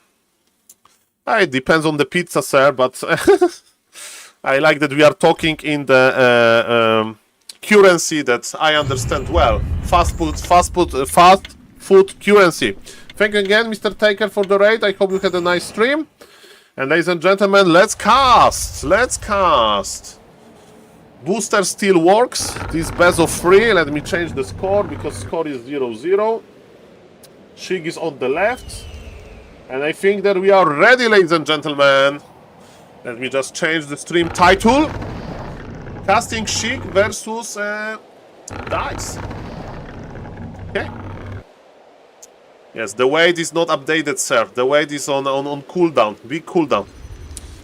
It depends on the pizza, sir, but I like that we are talking in the currency that I understand well. Fast food currency. Thank you again, Mr. Taker, for the raid. I hope you had a nice stream. And ladies and gentlemen, let's cast. Let's cast. Booster still works. This best of 3. Let me change the score because score is 0-0. Shig is on the left. And I think that we are ready, ladies and gentlemen. Let me just change the stream title. Casting Shig versus Dice. Okay. Yes, the weight is not updated, sir. The weight is on cooldown. Big cooldown.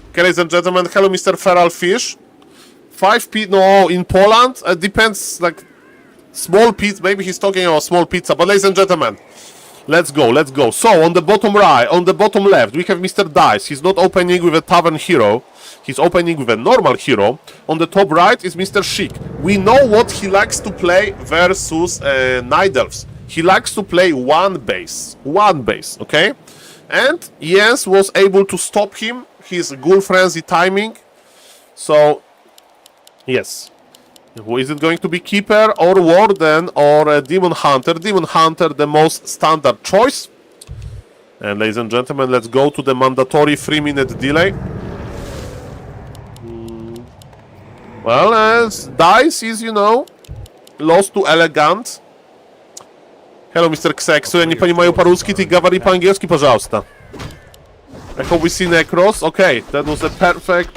Okay, ladies and gentlemen. Hello, Mr. Feral Fish. 5 pizza. No, in Poland. It depends, like, small pizza. Maybe he's talking about small pizza. But, ladies and gentlemen, let's go, let's go. So, on the bottom right, on the bottom left, we have Mr. Dice. He's not opening with a Tavern hero. He's opening with a normal hero. On the top right is Mr. Shig. We know what he likes to play versus Night Elves. He likes to play one base, okay? And Jens was able to stop him. His Ghoul Frenzy timing. So, yes. Is it going to be Keeper or Warden or Demon Hunter? Demon Hunter, the most standard choice. And ladies and gentlemen, let's go to the mandatory 3-minute delay. Well, Dice is, you know, lost to Elegant. Hello, Mr. Kseksu. Ja nie понимаю по-русски, ты говори по-английски, пожалуйста. I hope we see Necros. Okay, that was a perfect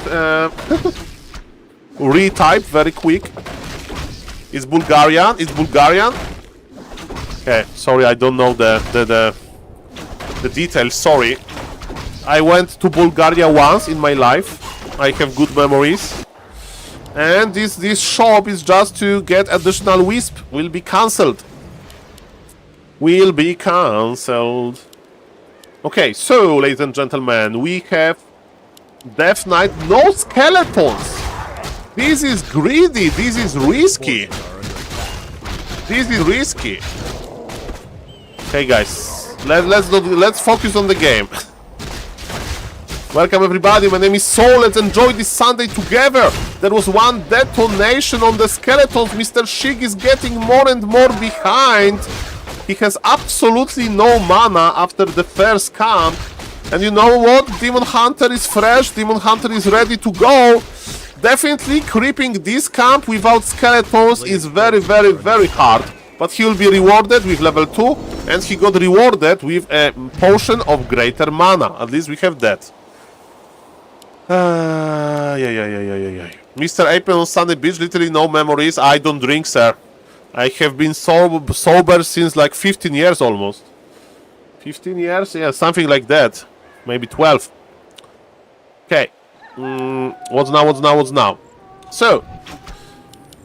retype, very quick. It's Bulgarian. It's Bulgarian. Okay, sorry, I don't know the details. Sorry. I went to Bulgaria once in my life. I have good memories. And this shop is just to get additional wisp. Will be cancelled. Will be cancelled. Okay, so ladies and gentlemen, we have Death Knight, no skeletons. This is greedy. This is risky. This is risky. Okay, guys, let's focus on the game. Welcome everybody. My name is Saul. Let's enjoy this Sunday together. There was one detonation on the skeletons. Mr. Shig is getting more and more behind. He has absolutely no mana after the first camp. And you know what? Demon Hunter is fresh. Demon Hunter is ready to go. Definitely creeping this camp without skeletons is very, very, very hard. But he will be rewarded with level 2. And he got rewarded with a potion of greater mana. At least we have that. Mr. Ape on Sunday Beach, literally no memories. I don't drink, sir. I have been sober since like 15 years almost. 15 years? Yeah, something like that. Maybe 12. Okay. What's now? So,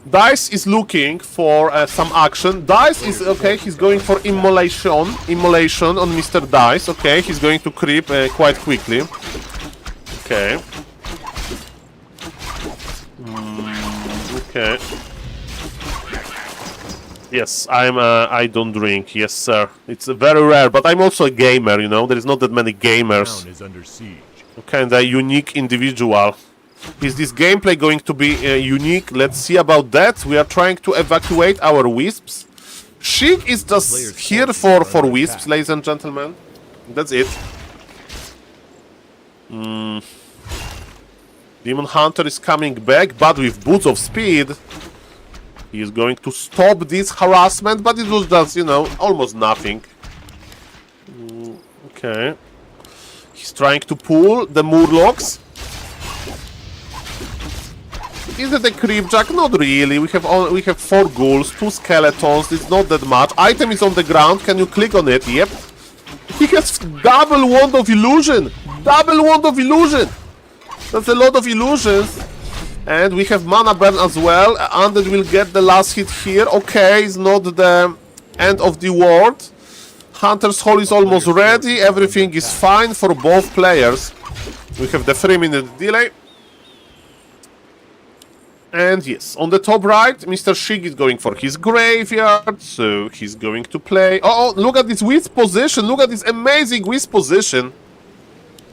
Dice is looking for some action. Dice is, okay, he's going for immolation on Mr. Dice. Okay, he's going to creep quite quickly. Okay. Okay. Yes, I don't drink. Yes, sir. It's very rare, but I'm also a gamer, you know. There is not that many gamers. Town is under siege. Kind of unique individual. Is this gameplay going to be unique? Let's see about that. We are trying to evacuate our wisps. Shig is just here for wisps, ladies and gentlemen. That's it. Demon Hunter is coming back, but with Boots of Speed. He is going to stop this harassment, but it was just, you know, almost nothing. Okay. He's trying to pull the Murlocs. Is it a Creepjack? Not really. We have 4 ghouls, 2 skeletons. It's not that much. Item is on the ground. Can you click on it? Yep. He has double wand of illusion. Double wand of illusion. That's a lot of illusions. And we have mana burn as well. Undead will get the last hit here. Okay, it's not the end of the world. Hunter's Hall is almost ready. Everything is fine for both players. We have the 3-minute delay. And yes, on the top right, Mr. Shig is going for his graveyard. So he's going to play... Oh, look at this Wisp position. Look at this amazing Wisp position.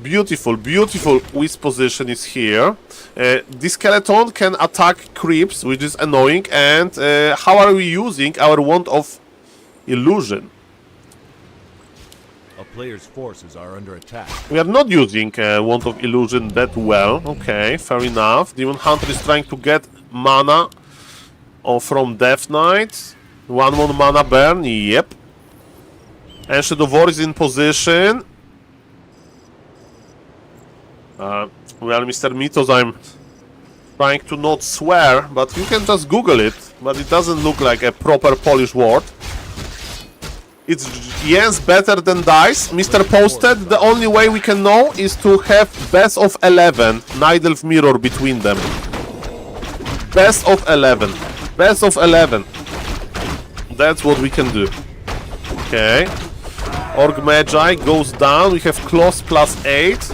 Beautiful, beautiful whiz position is here. The skeleton can attack creeps, which is annoying. And how are we using our wand of illusion? A player's forces are under attack. We are not using wand of illusion that well. Okay, fair enough. Demon Hunter is trying to get mana from Death Knight. 1 mana burn, yep. Ancient of War is in position. Well, Mr. Mythos, I'm trying to not swear, but you can just Google it. But it doesn't look like a proper Polish word. It's yes better than dice. Mr. Posted, the only way we can know is to have best of 11 Nidelf mirror between them. Best of 11. Best of 11. That's what we can do. Okay. Orc Magi goes down. We have Claws +8.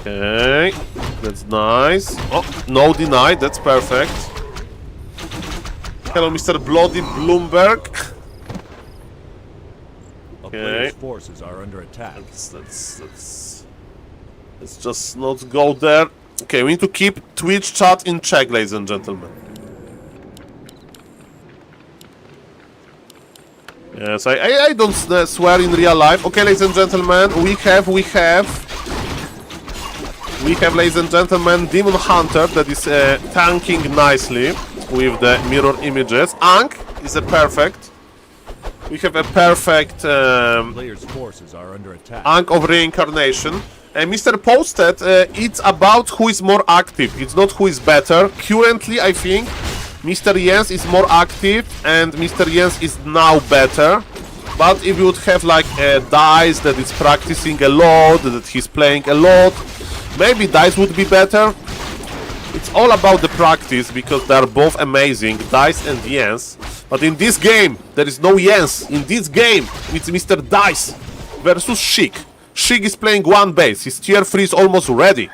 Okay. That's nice. Oh, no denied. That's perfect. Hello, Mr. Bloody Bloomberg. A player's forces are under attack. Let's just not go there. Okay, we need to keep Twitch chat in check, ladies and gentlemen. Yes, I don't swear in real life. Okay, ladies and gentlemen, we have, ladies and gentlemen, Demon Hunter that is tanking nicely with the mirror images. Ankh is a perfect. We have a perfect Player's forces are under attack. Ankh of Reincarnation. Mr. Posted, it's about who is more active. It's not who is better. Currently, I think Mr. Jens is more active and Mr. Jens is now better. But if you would have like a Dice that is practicing a lot, that he's playing a lot, maybe Dice would be better. It's all about the practice because they are both amazing, Dice and Jens. But in this game, there is no Jens. In this game, it's Mr. Dice versus Sheik. Sheik is playing one base. His tier 3 is almost ready.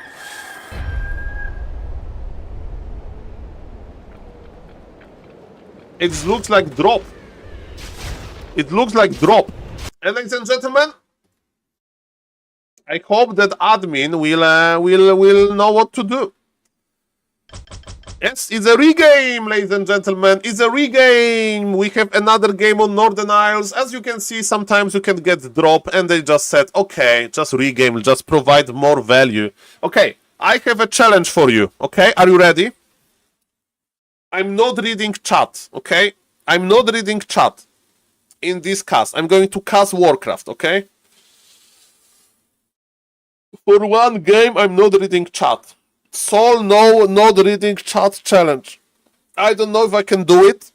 It looks like drop. It looks like drop. And ladies and gentlemen, I hope that admin will know what to do. Yes, it's a regame, ladies and gentlemen. It's a regame. We have another game on Northern Isles. As you can see, sometimes you can get drop, and they just said, okay, just regame, just provide more value. Okay, I have a challenge for you. Okay, are you ready? I'm not reading chat, okay? I'm not reading chat in this cast. I'm going to cast Warcraft, okay? For one game, I'm not reading chat. Saul, no, not reading chat challenge. I don't know if I can do it,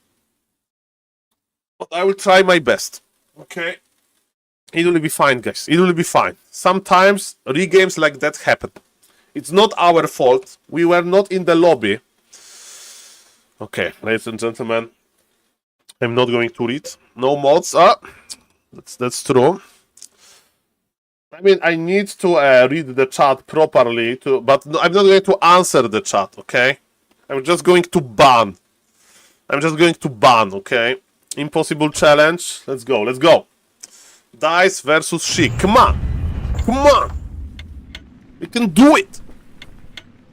but I will try my best, okay? It will be fine, guys. It will be fine. Sometimes regames like that happen. It's not our fault. We were not in the lobby. Okay, ladies and gentlemen, I'm not going to read. No mods. That's true. I mean, I need to read the chat properly, but I'm not going to answer the chat, okay? I'm just going to ban. Okay? Impossible challenge. Let's go, let's go. Dice versus Sheik. Come on. Come on. We can do it.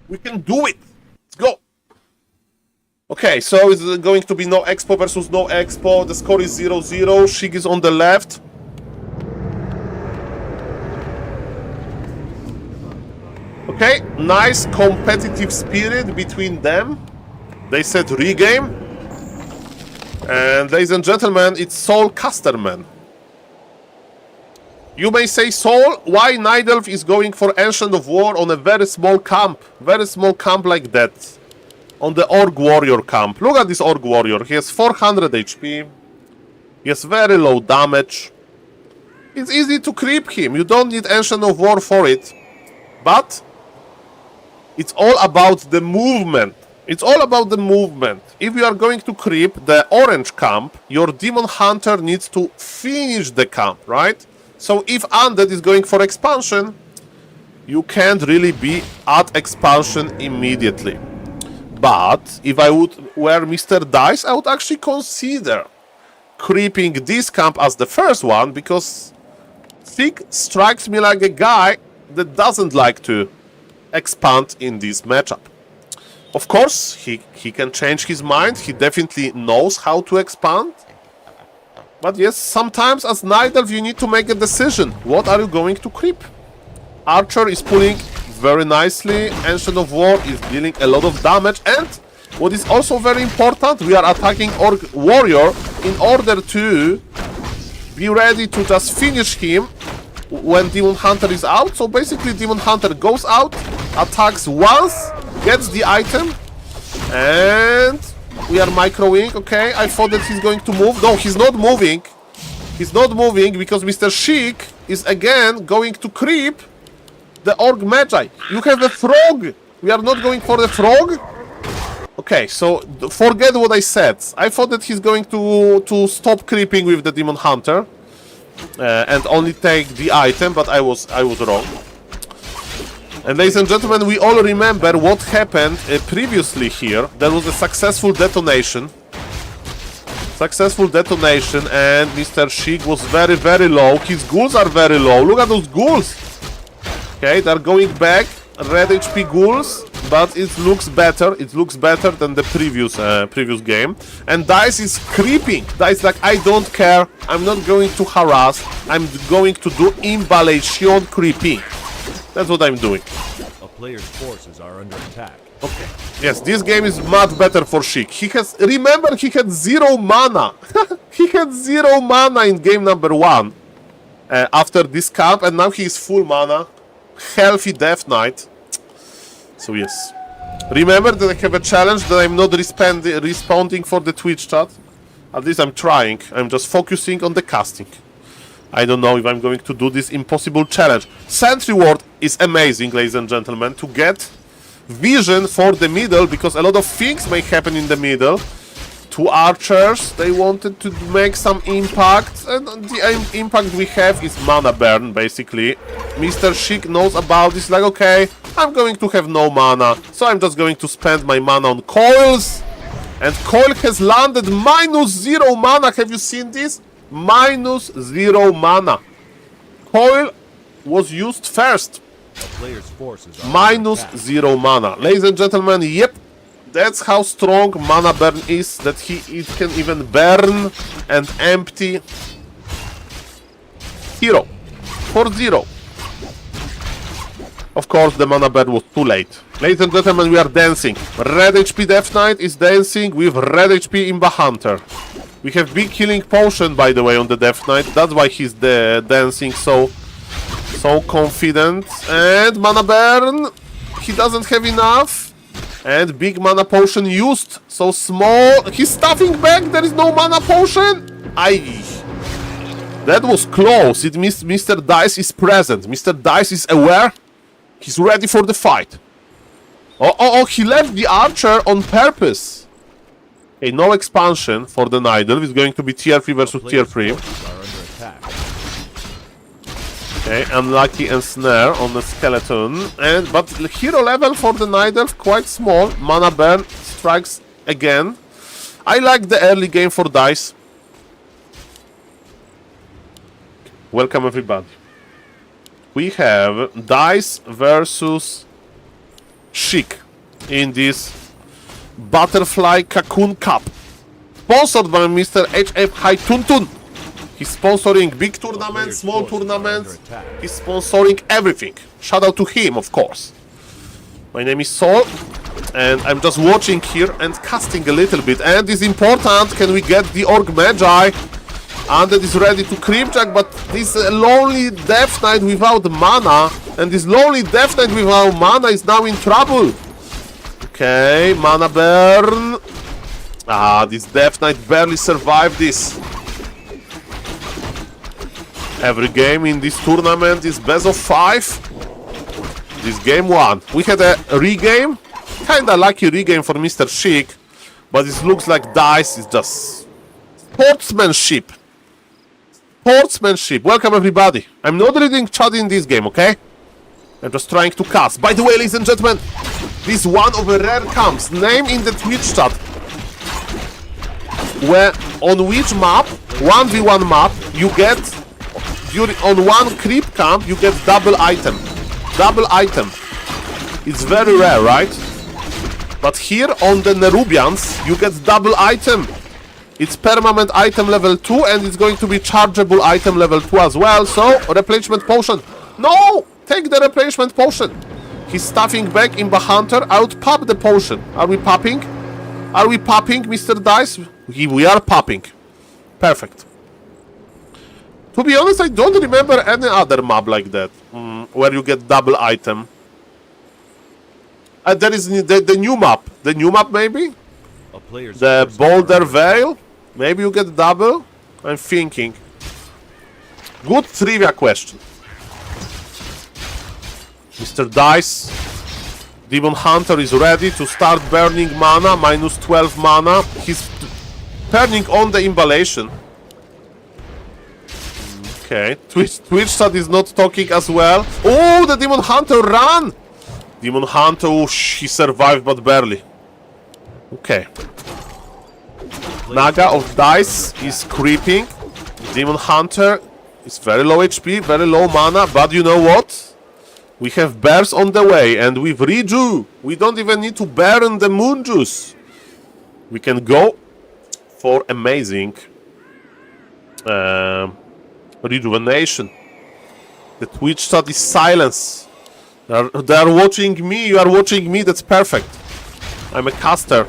We can do it. Let's go. Okay, so it's going to be no expo versus no expo. The score is 0-0. Sheik is on the left. Okay, nice competitive spirit between them. They said regame. And ladies and gentlemen, it's SaulCasterMan. You may say, Saul, why Nidelf is going for Ancient of War on a very small camp? Very small camp like that. On the Orc Warrior camp. Look at this Orc Warrior. He has 400 HP. He has very low damage. It's easy to creep him. You don't need Ancient of War for it. But it's all about the movement. It's all about the movement. If you are going to creep the orange camp, your Demon Hunter needs to finish the camp, right? So if Undead is going for expansion, you can't really be at expansion immediately. But if I were Mr. Dice, I would actually consider creeping this camp as the first one, because Sheik strikes me like a guy that doesn't like to expand in this matchup. Of course, he can change his mind. He definitely knows how to expand. But yes, sometimes as Nidelf you need to make a decision. What are you going to creep? Archer is pulling very nicely. Ancient of War is dealing a lot of damage. And what is also very important, we are attacking Warrior in order to be ready to just finish him when Demon Hunter is out. So basically Demon Hunter goes out, attacks once, gets the item, and we are microing. Okay, I thought that he's going to move. No, he's not moving. He's not moving because Mr. Sheik is again going to creep the Orc Magi. You have a frog. We are not going for the frog. Okay, so forget what I said. I thought that he's going to stop creeping with the Demon Hunter and only take the item, but I was wrong. And ladies and gentlemen, we all remember what happened previously here. There was a successful detonation. And Mr. Sheik was very, very low. His ghouls are very low. Look at those ghouls. Okay, they're going back. Red HP ghouls, but it looks better. It looks better than the previous game. And Dice is creeping. Dice like, I don't care. I'm not going to harass. I'm going to do imbalacion creeping. That's what I'm doing. A player's forces are under attack. Okay. Yes, this game is much better for Sheik. Remember, he had 0 mana. He had 0 mana in game number 1 after this camp, and now he is full mana. Healthy Death Knight. So yes. Remember that I have a challenge that I'm not responding for the Twitch chat. At least I'm trying. I'm just focusing on the casting. I don't know if I'm going to do this impossible challenge. Sentry Ward is amazing, ladies and gentlemen, to get vision for the middle, because a lot of things may happen in the middle. 2 archers, they wanted to make some impact, and the impact we have is mana burn, basically. Mr. Sheik knows about this, like, okay, I'm going to have no mana, so I'm just going to spend my mana on coils. And coil has landed -0 mana, have you seen this? -0 mana. Coil was used first. Player's forces are -0 mana. Ladies and gentlemen, yep. That's how strong mana burn is, that it can even burn and empty hero for 0. Of course, the mana burn was too late. Ladies and gentlemen, we are dancing. Red HP Death Knight is dancing with red HP Imba Hunter. We have big healing potion, by the way, on the Death Knight. That's why he's dancing so confident. And mana burn, he doesn't have enough. And big mana potion used. So small. He's stuffing back. There is no mana potion. Aye. That was close. It means Mr. Dice is present. Mr. Dice is aware. He's ready for the fight. Oh, he left the archer on purpose. Okay, no expansion for the Nidal. It's going to be tier 3 versus tier 3. Okay, unlucky and snare on the skeleton, but the hero level for the Nidelf quite small. Mana burn strikes again. I like the early game for Dice. Welcome everybody. We have Dice versus Sheik in this Butterfly Cocoon Cup, sponsored by Mr. HF High Tuntun. He's sponsoring big tournaments, small tournaments. He's sponsoring everything. Shout out to him, of course. My name is Saul, and I'm just watching here and casting a little bit. And it's important, can we get the Orc Magi? Undead is ready to creepjack, but this lonely Death Knight without mana, and this lonely Death Knight without mana is now in trouble. Okay, mana burn. This Death Knight barely survived this. Every game in this tournament is best of 5. This game 1. We had a regame. Kinda lucky regame for Mr. Sheik. But it looks like Dice is just sportsmanship. Sportsmanship. Welcome everybody. I'm not reading chat in this game, okay? I'm just trying to cast. By the way, ladies and gentlemen, this one of the rare camps. Name in the Twitch chat. Where on which map, 1v1 map, you get during on one creep camp you get double item. Double item. It's very rare, right? But here on the Nerubians, you get double item. It's permanent item level 2 and it's going to be chargeable item level 2 as well. So, replenishment potion. No! Take the replenishment potion. He's stuffing back in the hunter. I would pop the potion. Are we popping? Are we popping, Mr. Dice? We are popping. Perfect. To be honest, I don't remember any other map like that. Where you get double item. There is the new map. The new map, maybe? The Boulder Vale? Maybe you get double? I'm thinking. Good trivia question. Mr. Dice. Demon Hunter is ready to start burning mana. Minus 12 mana. He's turning on the imballation. Okay. Twitch chat is not talking as well. Oh, the Demon Hunter ran! Demon Hunter, oh, he survived but barely. Okay. Naga of Dice is creeping. Demon Hunter is very low HP, very low mana, but you know what? We have bears on the way, and with Reju, we don't even need to burn the moon juice. We can go for amazing rejuvenation. The Twitch chat is silence. They are watching me, you are watching me, that's perfect. I'm a caster.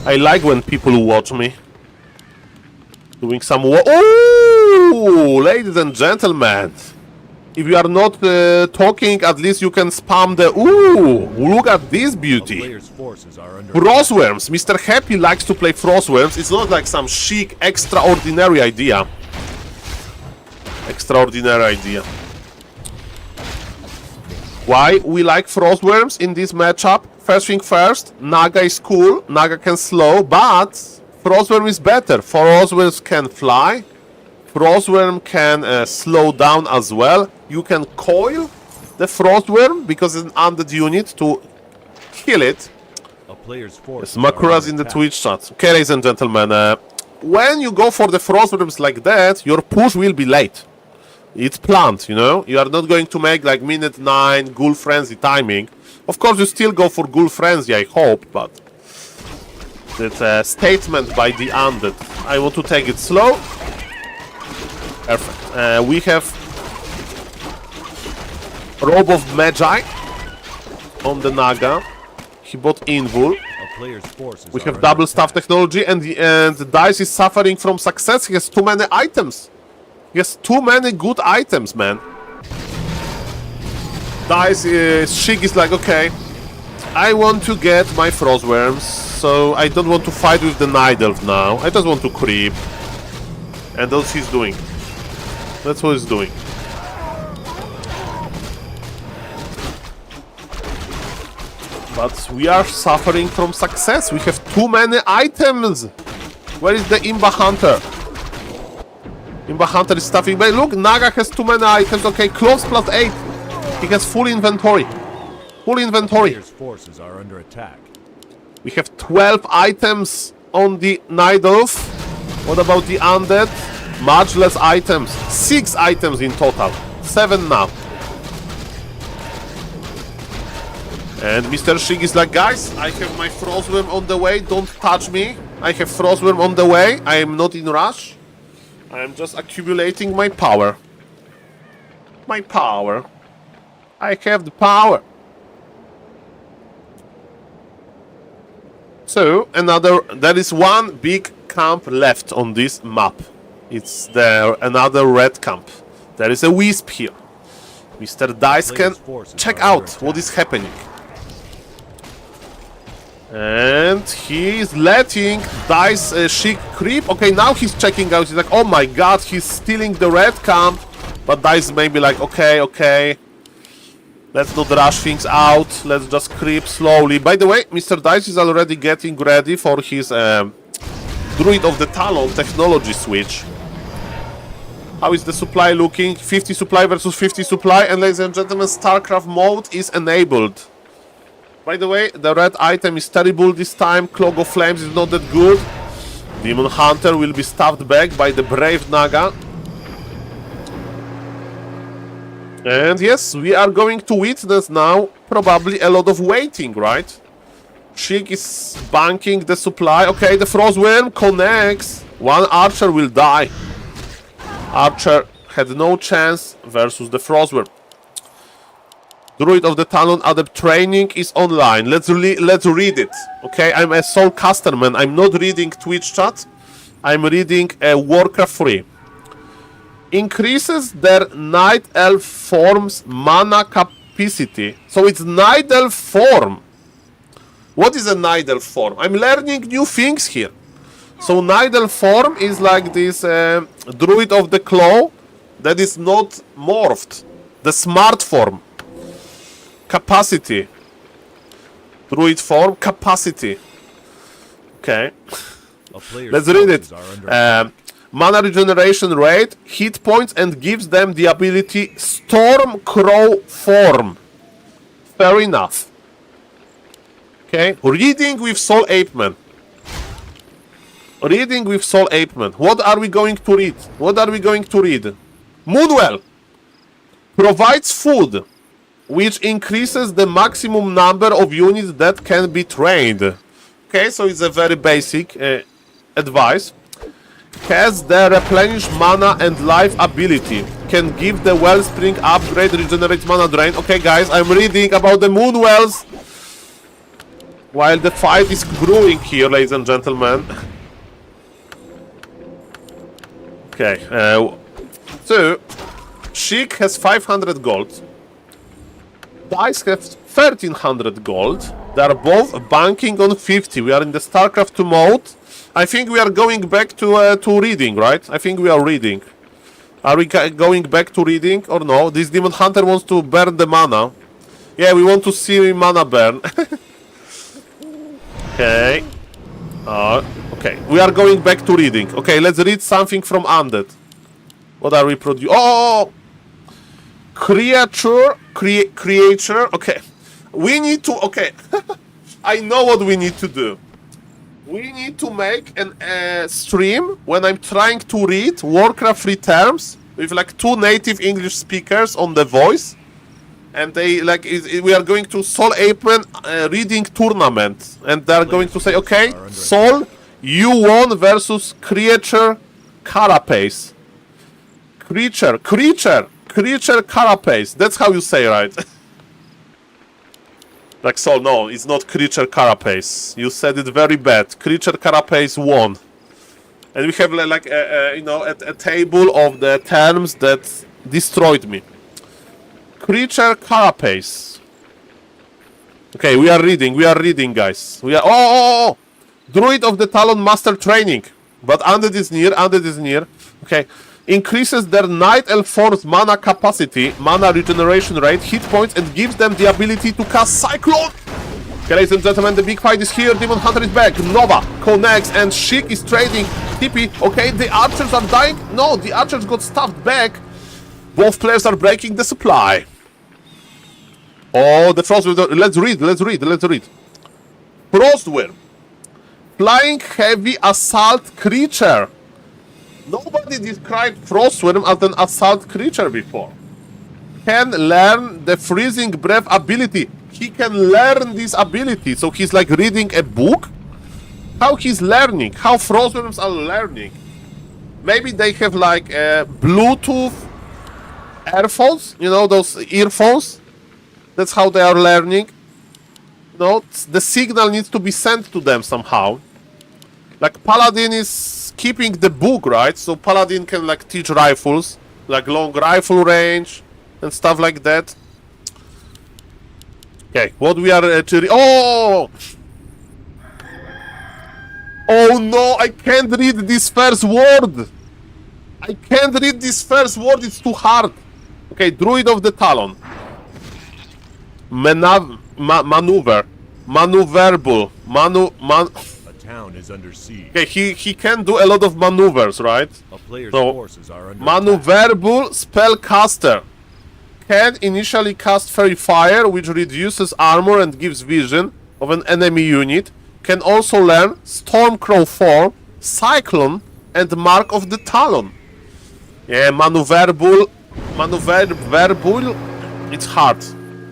I like when people watch me. Doing some oh, ladies and gentlemen. If you are not talking, at least you can spam the ooh, look at this beauty. Frostworms. Mr. Happy likes to play Frostworms. It's not like some chic, extraordinary idea. Extraordinary idea. Why we like Frostworms in this matchup? First thing first, Naga is cool, Naga can slow, but Frostworm is better. Frostworms can fly, Frostworm can slow down as well. You can coil the Frostworm because it's an undead unit to kill it. Yes, Makuras in the Twitch chat. Okay, ladies and gentlemen, when you go for the Frostworms like that, your push will be late. It's planned, you know? You are not going to make like minute 9 Ghoul Frenzy timing. Of course, you still go for Ghoul Frenzy, I hope, but it's a statement by the undead. I want to take it slow. Perfect. We have Robe of Magi on the Naga. He bought Invul. We have double staff technology, and the Dice is suffering from success. He has too many items. He has too many good items, man. Dice Shig is like, okay, I want to get my Frostworms, so I don't want to fight with the Night Elf now. I just want to creep. And that's what he's doing. That's what he's doing. But we are suffering from success. We have too many items. Where is the Imba Hunter? Imba Hunter is stuffing by. Look, Naga has too many items. Okay, close plus 8. He has full inventory. Full inventory. Forces are under attack. We have 12 items on the Night Elf. What about the Undead? Much less items. 6 items in total. 7 now. And Mr. Shig is like, guys, I have my Frostworm on the way. Don't touch me. I have Frostworm on the way. I am not in rush. I am just accumulating my power. My power. I have the power. So, there is one big camp left on this map. It's there, another red camp. There is a Wisp here. Mr. Dice can check out what is happening. And he is letting Dice Shig creep. Okay, now he's checking out. He's like, oh my god, he's stealing the red camp. But Dice may be like, okay, okay. Let's not rush things out. Let's just creep slowly. By the way, Mr. Dice is already getting ready for his Druid of the Talon technology switch. How is the supply looking? 50 supply versus 50 supply. And ladies and gentlemen, StarCraft mode is enabled. By the way, the red item is terrible this time. Clog of Flames is not that good. Demon Hunter will be stabbed back by the brave Naga. And yes, we are going to witness now probably a lot of waiting, right? Sheik is banking the supply. Okay, the Frostworm connects. One archer will die. Archer had no chance versus the Frostworm. Druid of the Talon Adept training is online. Let's read it. Okay, I'm a SaulCasterMan. I'm not reading Twitch chat. I'm reading Warcraft 3. Increases their Night Elf form's mana capacity. So it's Night Elf form. What is a Night Elf form? I'm learning new things here. So Night Elf form is like this Druid of the Claw that is not morphed. The smart form. Capacity. Druid form, capacity. Okay. Let's read it. Mana regeneration rate, hit points, and gives them the ability Stormcrow form. Fair enough. Okay. Reading with SaulApeMan. Reading with SaulApeMan. What are we going to read? What are we going to read? Moonwell provides food, which increases the maximum number of units that can be trained. Okay, so it's a very basic advice. Has the replenish mana and life ability. Can give the wellspring upgrade, regenerates mana drain. Okay, guys, I'm reading about the Moonwells while the fight is brewing here, ladies and gentlemen. Okay, so Sheik has 500 gold. Dice have 1300 gold. They are both banking on 50. We are in the StarCraft 2 mode. I think we are going back to reading, right? I think we are reading. Are we going back to reading or no? This Demon Hunter wants to burn the mana. Yeah, we want to see mana burn. Okay. Okay, we are going back to reading. Okay, let's read something from Undead. What are we producing? Oh! Creature. Okay. We need to... Okay. I know what we need to do. We need to make an stream when I'm trying to read Warcraft 3 terms with like 2 native English speakers on the voice, and they like we are going to SaulApeMan reading tournament, and they are going to say, okay, Saul, you won versus Creature Carapace. Creature Carapace. That's how you say, right? Like, Saul, no, it's not Creature Carapace. You said it very bad. Creature Carapace won. And we have, like, you know, a table of the terms that destroyed me. Creature Carapace. Okay, we are reading, guys. We are... Oh! Druid of the Talon Master Training. But Undead is near. Okay. Increases their Night Elf Force mana capacity, mana regeneration rate, hit points, and gives them the ability to cast Cyclone! Okay, ladies and gentlemen, the big fight is here. Demon Hunter is back. Nova connects, and Sheik is trading. TP. Okay, the archers are dying. No, the archers got stuffed back. Both players are breaking the supply. Oh, the Frostworm. Let's read. Frostworm. Flying heavy assault creature. Nobody described Frostworm as an assault creature before. Can learn the freezing breath ability. He can learn this ability. So he's like reading a book. How he's learning? How Frostworms are learning? Maybe they have like Bluetooth earphones. You know, those earphones. That's how they are learning. You know, the signal needs to be sent to them somehow. Like Paladin is keeping the book, right? So Paladin can like teach rifles, like long rifle range and stuff like that. Okay, what we are actually... Oh! Oh no, I can't read this first word! It's too hard. Okay, Druid of the Talon. Maneuverable. A town is under siege. Okay, he can do a lot of maneuvers, right? A player's So, forces are under maneuverable spellcaster. Can initially cast Fairy Fire, which reduces armor and gives vision of an enemy unit. Can also learn Stormcrow form, Cyclone, and Mark of the Talon. Yeah, maneuverable Maneuverable? It's hard.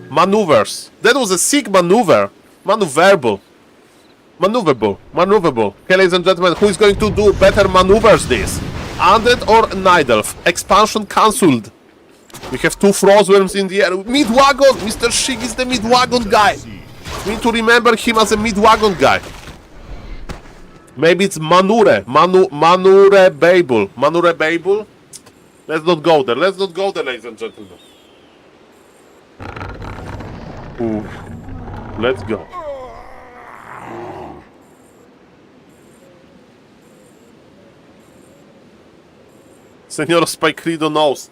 Maneuvers. That was a sick maneuver. Maneuverable. Maneuverable. Okay, ladies and gentlemen, who is going to do better maneuvers this? Undead or Nidelf? Expansion cancelled. We have 2 Frostworms in the air. Mid-wagon! Mr. Shig is the mid-wagon guy. We need to remember him as a mid-wagon guy. Maybe it's Manure. Manurebable. Manurebable? Let's not go there. Let's not go there, ladies and gentlemen. Ooh. Let's go. Senor Spikerido knows.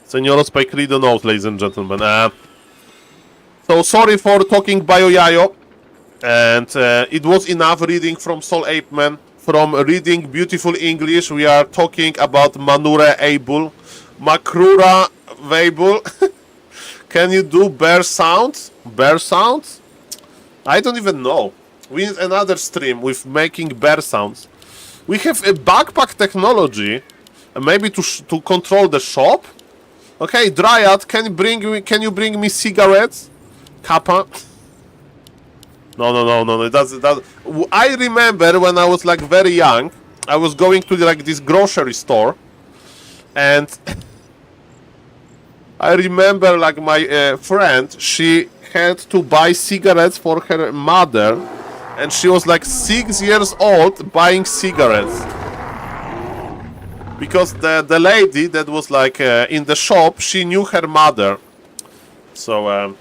Senor Spikerido knows, ladies and gentlemen. So sorry for talking Bayoyayo. And it was enough reading from SaulApeMan. From reading beautiful English, we are talking about Manure Able. Makrura Vable. Can you do bear sounds? Bear sounds? I don't even know. We need another stream with making bear sounds. We have a backpack technology. Maybe to control the shop. Okay, Dryad, can you bring me cigarettes? Kappa. No. It doesn't. I remember when I was like very young, I was going to like this grocery store, and I remember like my friend, she had to buy cigarettes for her mother, and she was like 6 years old buying cigarettes. Because the lady that was like in the shop, she knew her mother. So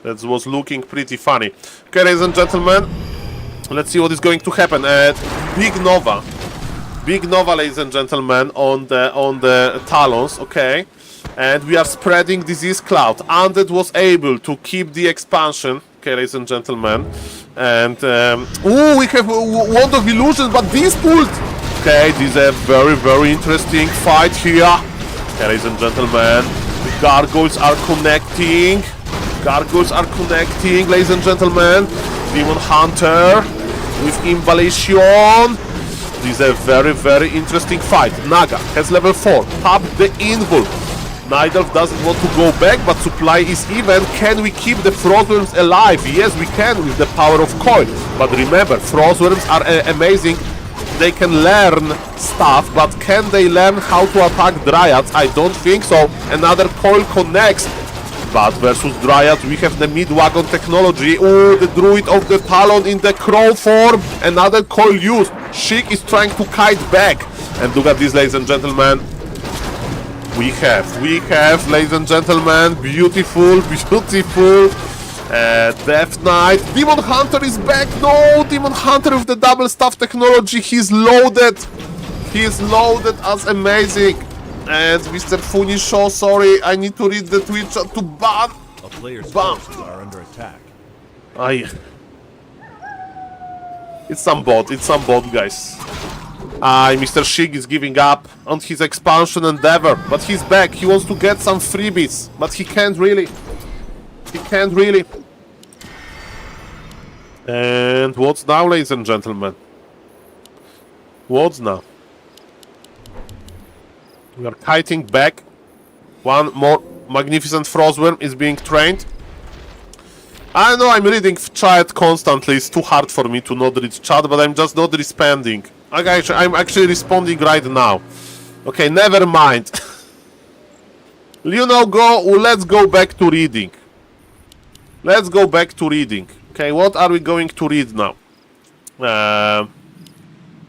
that was looking pretty funny. Okay, ladies and gentlemen, let's see what is going to happen. Big Nova, ladies and gentlemen, on the Talons. Okay, and we are spreading disease cloud. Undead was able to keep the expansion. Okay, ladies and gentlemen, and ooh, we have Wand of Illusions, but this pulled. Okay, this is a very interesting fight here. Okay, ladies and gentlemen, the gargoyles are connecting. Ladies and gentlemen. Demon Hunter with Invalation. This is a very interesting fight. Naga has level 4. Tap the Invul. Nidelf doesn't want to go back, but supply is even. Can we keep the Frostworms alive? Yes, we can with the power of Coil. But remember, Frostworms are amazing. They can learn stuff, but can they learn how to attack Dryads? I don't think so. Another Coil connects. But versus Dryad, we have the mid-wagon technology. Oh, the Druid of the Talon in the Crow form. Another Coil used. Sheik is trying to kite back. And look at this, ladies and gentlemen. We have, ladies and gentlemen, beautiful. Death Knight. Demon Hunter is back. No, Demon Hunter with the double staff technology. He's loaded. He's loaded as amazing. And Mr. Funisho, sorry, I need to read the Twitch chat to ban. A player's forces are under attack. It's some bot, guys. Mr. Shig is giving up on his expansion endeavor, but he's back. He wants to get some freebies, but he can't really. And what's now, ladies and gentlemen? What's now? We are kiting back. One more magnificent Frostworm is being trained. I know I'm reading chat constantly. It's too hard for me to not read chat, but I'm just not responding. I'm actually responding right now. Okay, never mind. You know, let's go back to reading. Okay, what are we going to read now?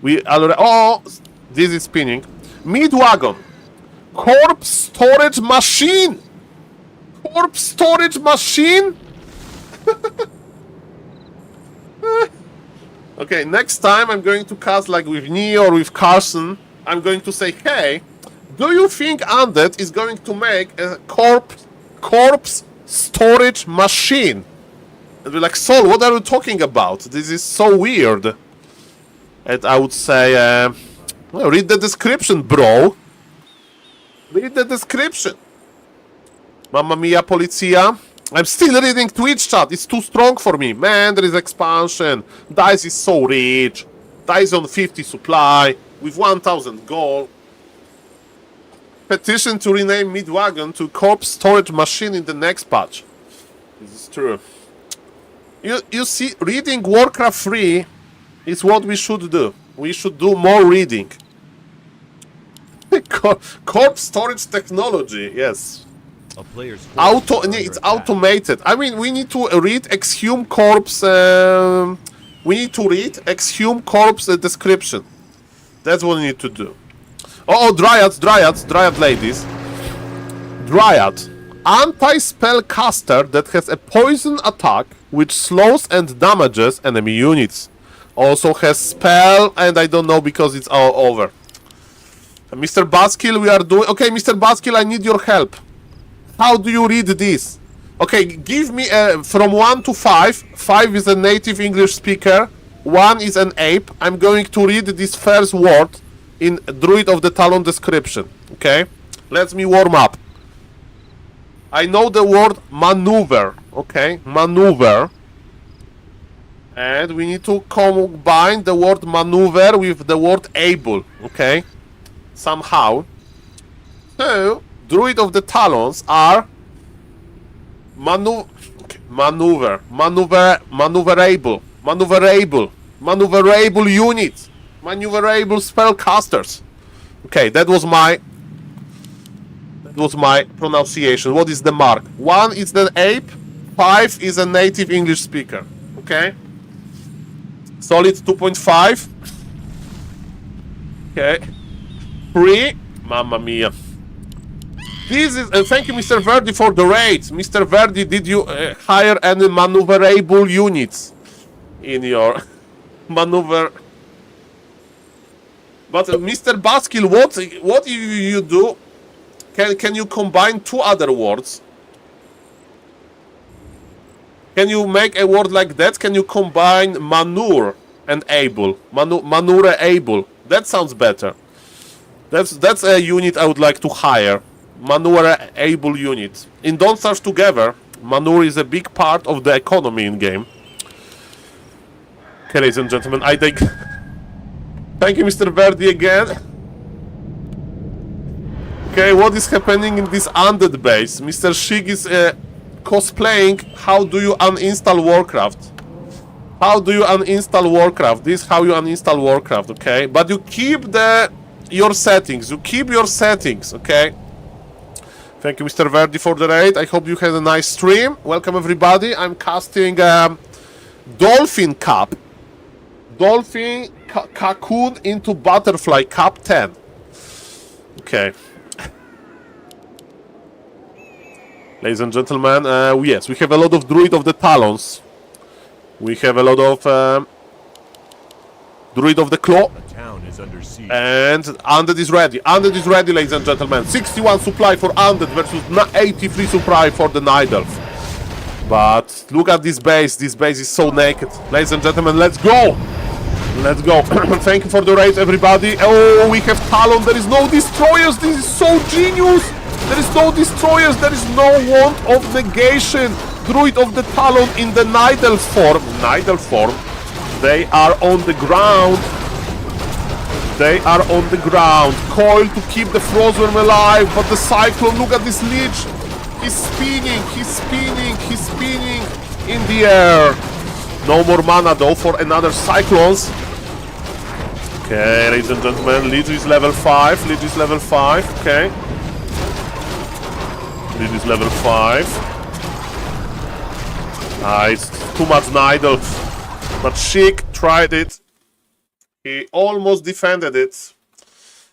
We already... Oh, this is spinning. Mid-wagon. Corpse storage machine. Okay, next time I'm going to cast like with Neo or with Carson. I'm going to say, hey, do you think Undead is going to make a corpse storage machine? And we're like, Saul, what are you talking about? This is so weird. And I would say, well, read the description, bro. Read the description. Mamma mia, Polizia. I'm still reading Twitch chat. It's too strong for me. Man, there is expansion. Dice is so rich. Dice on 50 supply with 1000 gold. Petition to rename Midwagon to Corpse Storage Machine in the next patch. This is true. You see, reading Warcraft 3 is what we should do. We should do more reading. Corpse storage technology, yes. A player's It's automated. I mean, we need to read Exhume Corpse. We need to read Exhume Corpse description. That's what we need to do. Oh, Dryad ladies. Dryad. Anti-spell caster that has a poison attack which slows and damages enemy units. Also has spell, and I don't know because it's all over. Mr. Baskill, we are doing... Okay, Mr. Baskill, I need your help. How do you read this? Okay, give me from 1 to 5. 5 is a native English speaker. 1 is an ape. I'm going to read this first word in Druid of the Talon description. Okay? Let me warm up. I know the word maneuver. Okay? Maneuver. And we need to combine the word maneuver with the word able. Okay? Somehow. So, Druid of the Talons are maneuverable units, maneuverable spellcasters. Okay, that was my pronunciation. What is the mark? 1 is the ape, 5 is a native English speaker. Okay, solid 2.5. Okay, 3. Mamma mia. This is thank you, Mr. Verdi, for the raid. Mr. Verdi, did you hire any maneuverable units in your maneuver? But Mr. Baskill, what you do? Can you combine 2 other words? Can you make a word like that? Can you combine manure and able? Manure able. That sounds better. That's a unit I would like to hire. Manure able unit. In Don't Starve Together, manure is a big part of the economy in game. Okay, ladies and gentlemen, I think... Thank you, Mr. Verdi, again. Okay, what is happening in this undead base? Mr. Shig is cosplaying how do you uninstall Warcraft. How do you uninstall Warcraft? This is how you uninstall Warcraft, okay? But you keep your settings. You keep your settings, okay? Thank you, Mr. Verdi, for the raid. I hope you had a nice stream. Welcome, everybody. I'm casting Dolphin Cup. Dolphin Cocoon into Butterfly Cup 10. Okay. Ladies and gentlemen, yes, we have a lot of Druid of the Talons. We have a lot of Druid of the Claw. Town is under siege. And Undead is ready. Undead is ready, ladies and gentlemen. 61 supply for Undead versus 83 supply for the Night Elf. But look at this base. This base is so naked. Ladies and gentlemen, let's go. Let's go. Thank you for the raid, everybody. Oh, we have Talon. There is no destroyers. This is so genius. There is no destroyers. There is no want of negation. Druid of the Talon in the Night Elf form. Night Elf form. They are on the ground. They are on the ground. Coil to keep the Frostworm alive. But the Cyclone, look at this Lich. He's spinning. He's spinning. He's spinning in the air. No more mana though for another Cyclones. Okay, ladies and gentlemen. Lich is level 5. Lich is level 5. Okay. Lich is level 5. It's too much Night Elf. But Sheik tried it. He almost defended it.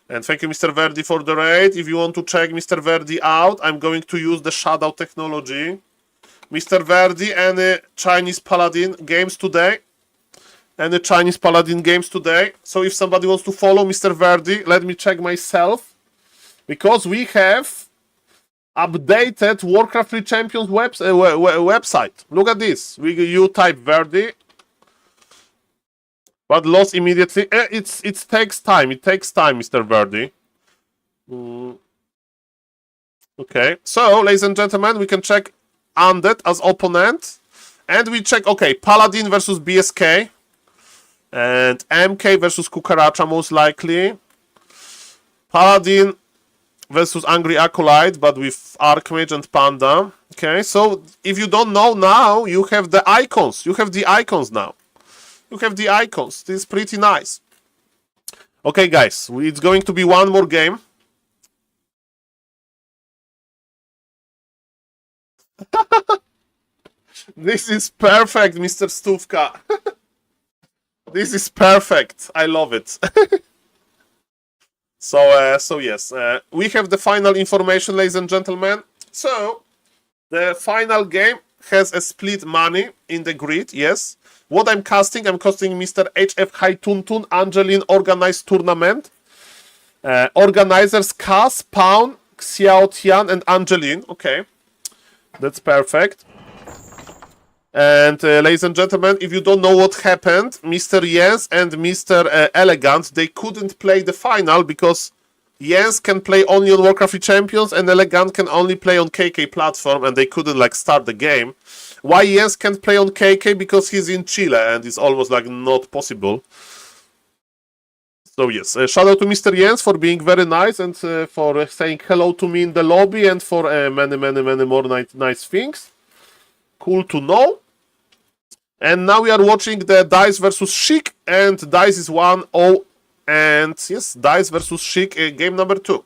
And thank you, Mr. Verdi, for the raid. If you want to check Mr. Verdi out, I'm going to use the Shadow technology. Mr. Verdi, any Chinese Paladin games today? Any Chinese Paladin games today? So if somebody wants to follow Mr. Verdi, let me check myself. Because we have updated Warcraft 3 Champions website. Look at this. You type Verdi. But lost immediately. It takes time. It takes time, Mr. Verdi. Okay. So, ladies and gentlemen, we can check Undead as opponent. And we check, okay, Paladin versus BSK. And MK versus Kukaracha, most likely. Paladin versus Angry Acolyte, but with Archmage and Panda. Okay, so if you don't know now, you have the icons. You have the icons now. You have the icons. This is pretty nice. Okay, guys, it's going to be one more game. This is perfect, Mr. Stówka. This is perfect. I love it. So yes, we have the final information, ladies and gentlemen. So, the final game has a split money in the grid, yes. What I'm casting Mr. HF High Tuntun Angeline Organized Tournament. Organizers Cas, Pound, Xiao Tian, and Angeline. Okay, that's perfect. And ladies and gentlemen, if you don't know what happened, Mr. Jens and Mr. Elegant, they couldn't play the final because Jens can play only on Warcraft Champions and Elegant can only play on KK platform, and they couldn't like start the game. Why Jens can't play on KK? Because he's in Chile and it's almost like not possible. So yes, shout out to Mr. Jens for being very nice and for saying hello to me in the lobby and for many more nice things. Cool to know. And now we are watching the Dice versus Chic, and Dice is 1-0, and yes, Dice versus Chic, game number 2.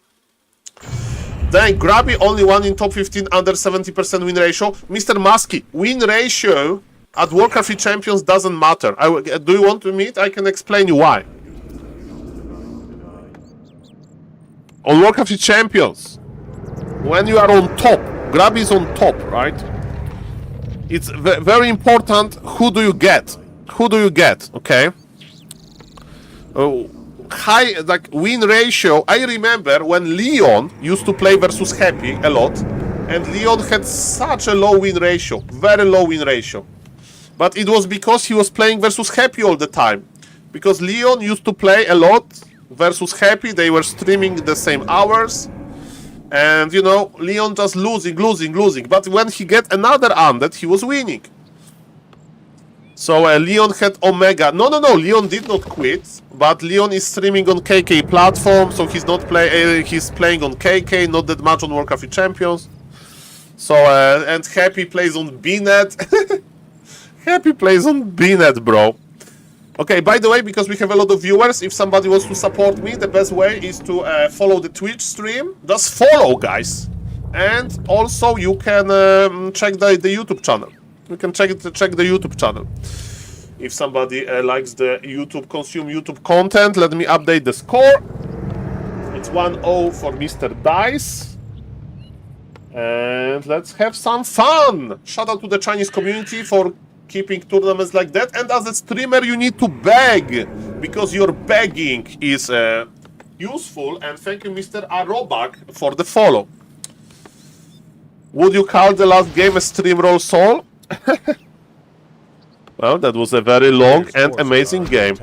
Then Grabby only one in top 15 under 70% win ratio. Mr. Musky, win ratio at Warcraft Champions doesn't matter. Do you want to meet? I can explain you why. On Warcraft Champions, when you are on top, Grabby is on top, right? It's very important who do you get. Who do you get, okay? High like win ratio. I remember when Leon used to play versus Happy a lot, and Leon had such a low win ratio, very low win ratio. But it was because he was playing versus Happy all the time. Because Leon used to play a lot versus Happy, they were streaming the same hours. And, you know, Leon just losing. But when he get another undead, he was winning. So Leon had Omega. No, Leon did not quit. But Leon is streaming on KK platform, so he's not he's playing on KK, not that much on Warcraft Champions. So, and Happy plays on BNet. Happy plays on BNet, bro. Okay, by the way, because we have a lot of viewers, if somebody wants to support me, the best way is to follow the Twitch stream. Just follow, guys. And also, you can check the YouTube channel. You can check the YouTube channel. If somebody likes the consume YouTube content, let me update the score. It's 1-0 for Mr. Dice. And let's have some fun. Shout out to the Chinese community for keeping tournaments like that, and as a streamer you need to beg, because your begging is useful. And thank you, Mr. Arobak, for the follow. Would you call the last game a stream roll, Saul? Well, that was a very long and amazing game.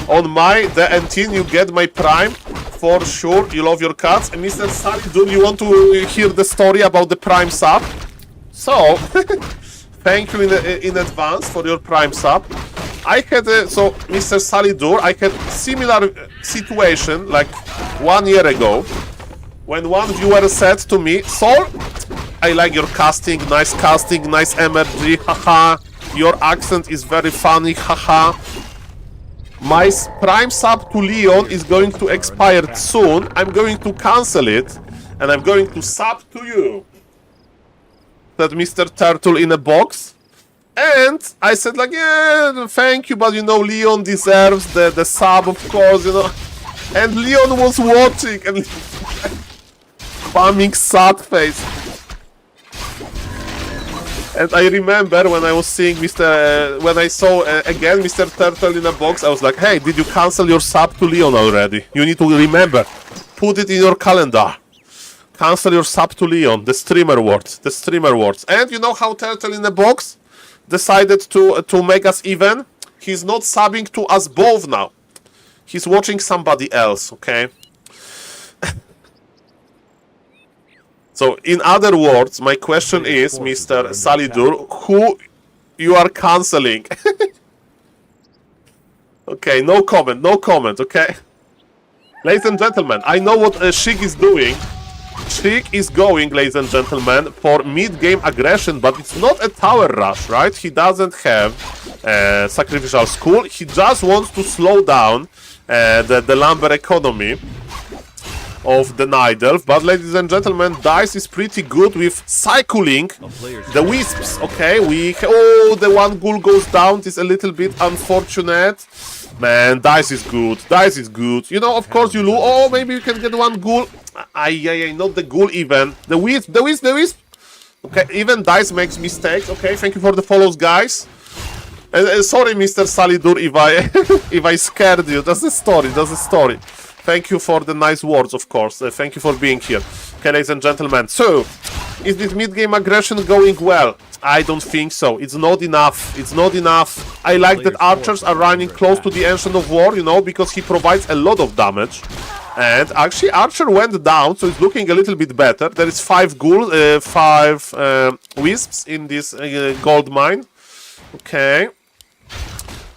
On my DNT you get my prime for sure. You love your cats. And Mr. Salidur, you want to hear the story about the prime sub? So thank you in advance for your prime sub. I had so Mr. Salidur, I had similar situation like 1 year ago, when one viewer said to me, Saul, I like your casting, nice energy, haha. Your accent is very funny, haha. My prime sub to Leon is going to expire soon. I'm going to cancel it, and I'm going to sub to you. That Mr. Turtle in a box. And I said like, yeah, thank you, but you know, Leon deserves the sub, of course, you know. And Leon was watching and spamming sad face. And I remember when I was seeing when I saw again Mr. Turtle in a box, I was like, hey, did you cancel your sub to Leon already? You need to remember, put it in your calendar. Cancel your sub to Leon, the streamer words. And you know how Turtle in a box decided to make us even? He's not subbing to us both now. He's watching somebody else, okay? So, in other words, my question is, Mr. Salidur, who you are canceling? Okay, no comment, okay? Ladies and gentlemen, I know what Shig is doing. Shig is going, ladies and gentlemen, for mid-game aggression, but it's not a tower rush, right? He doesn't have sacrificial skull. He just wants to slow down the lumber economy of the Night Elf. But ladies and gentlemen, Dice is pretty good with cycling the wisps. Okay, the one ghoul goes down. It's a little bit unfortunate. Man, Dice is good. Dice is good. You know, of course you lose. Oh, maybe you can get one ghoul. Not the ghoul even. The wisp. Okay, even Dice makes mistakes. Okay, thank you for the follows, guys. Sorry, Mr. Salidur, if I scared you. That's the story. Thank you for the nice words, of course. Thank you for being here. Okay, ladies and gentlemen. So, is this mid-game aggression going well? I don't think so. It's not enough. I like that archers are running close to the Ancient of War, you know, because he provides a lot of damage. And actually, Archer went down, so it's looking a little bit better. There is 5 wisps in this gold mine. Okay.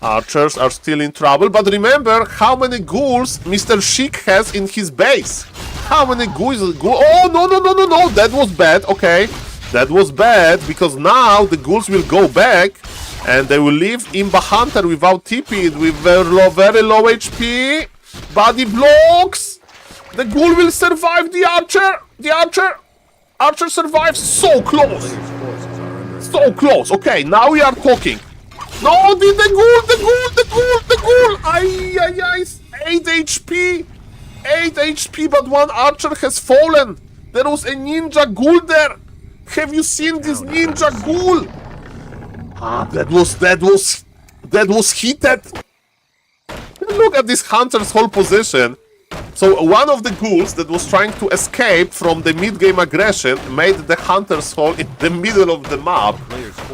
Archers are still in trouble, but remember how many ghouls Mr. Shig has in his base. How many ghouls? Oh, no, that was bad, okay. That was bad, because now the ghouls will go back, and they will leave Imba Hunter without TP, with very low HP. Body blocks! The ghoul will survive the archer! Archer survives, so close! So close, okay, now we are talking. No, the ghoul! Ay, 8 HP! 8 HP, but one archer has fallen! There was a ninja ghoul there! Have you seen this ninja ghoul? That was heated! Look at this hunter's whole position. So one of the ghouls that was trying to escape from the mid-game aggression made the hunter's hole in the middle of the map.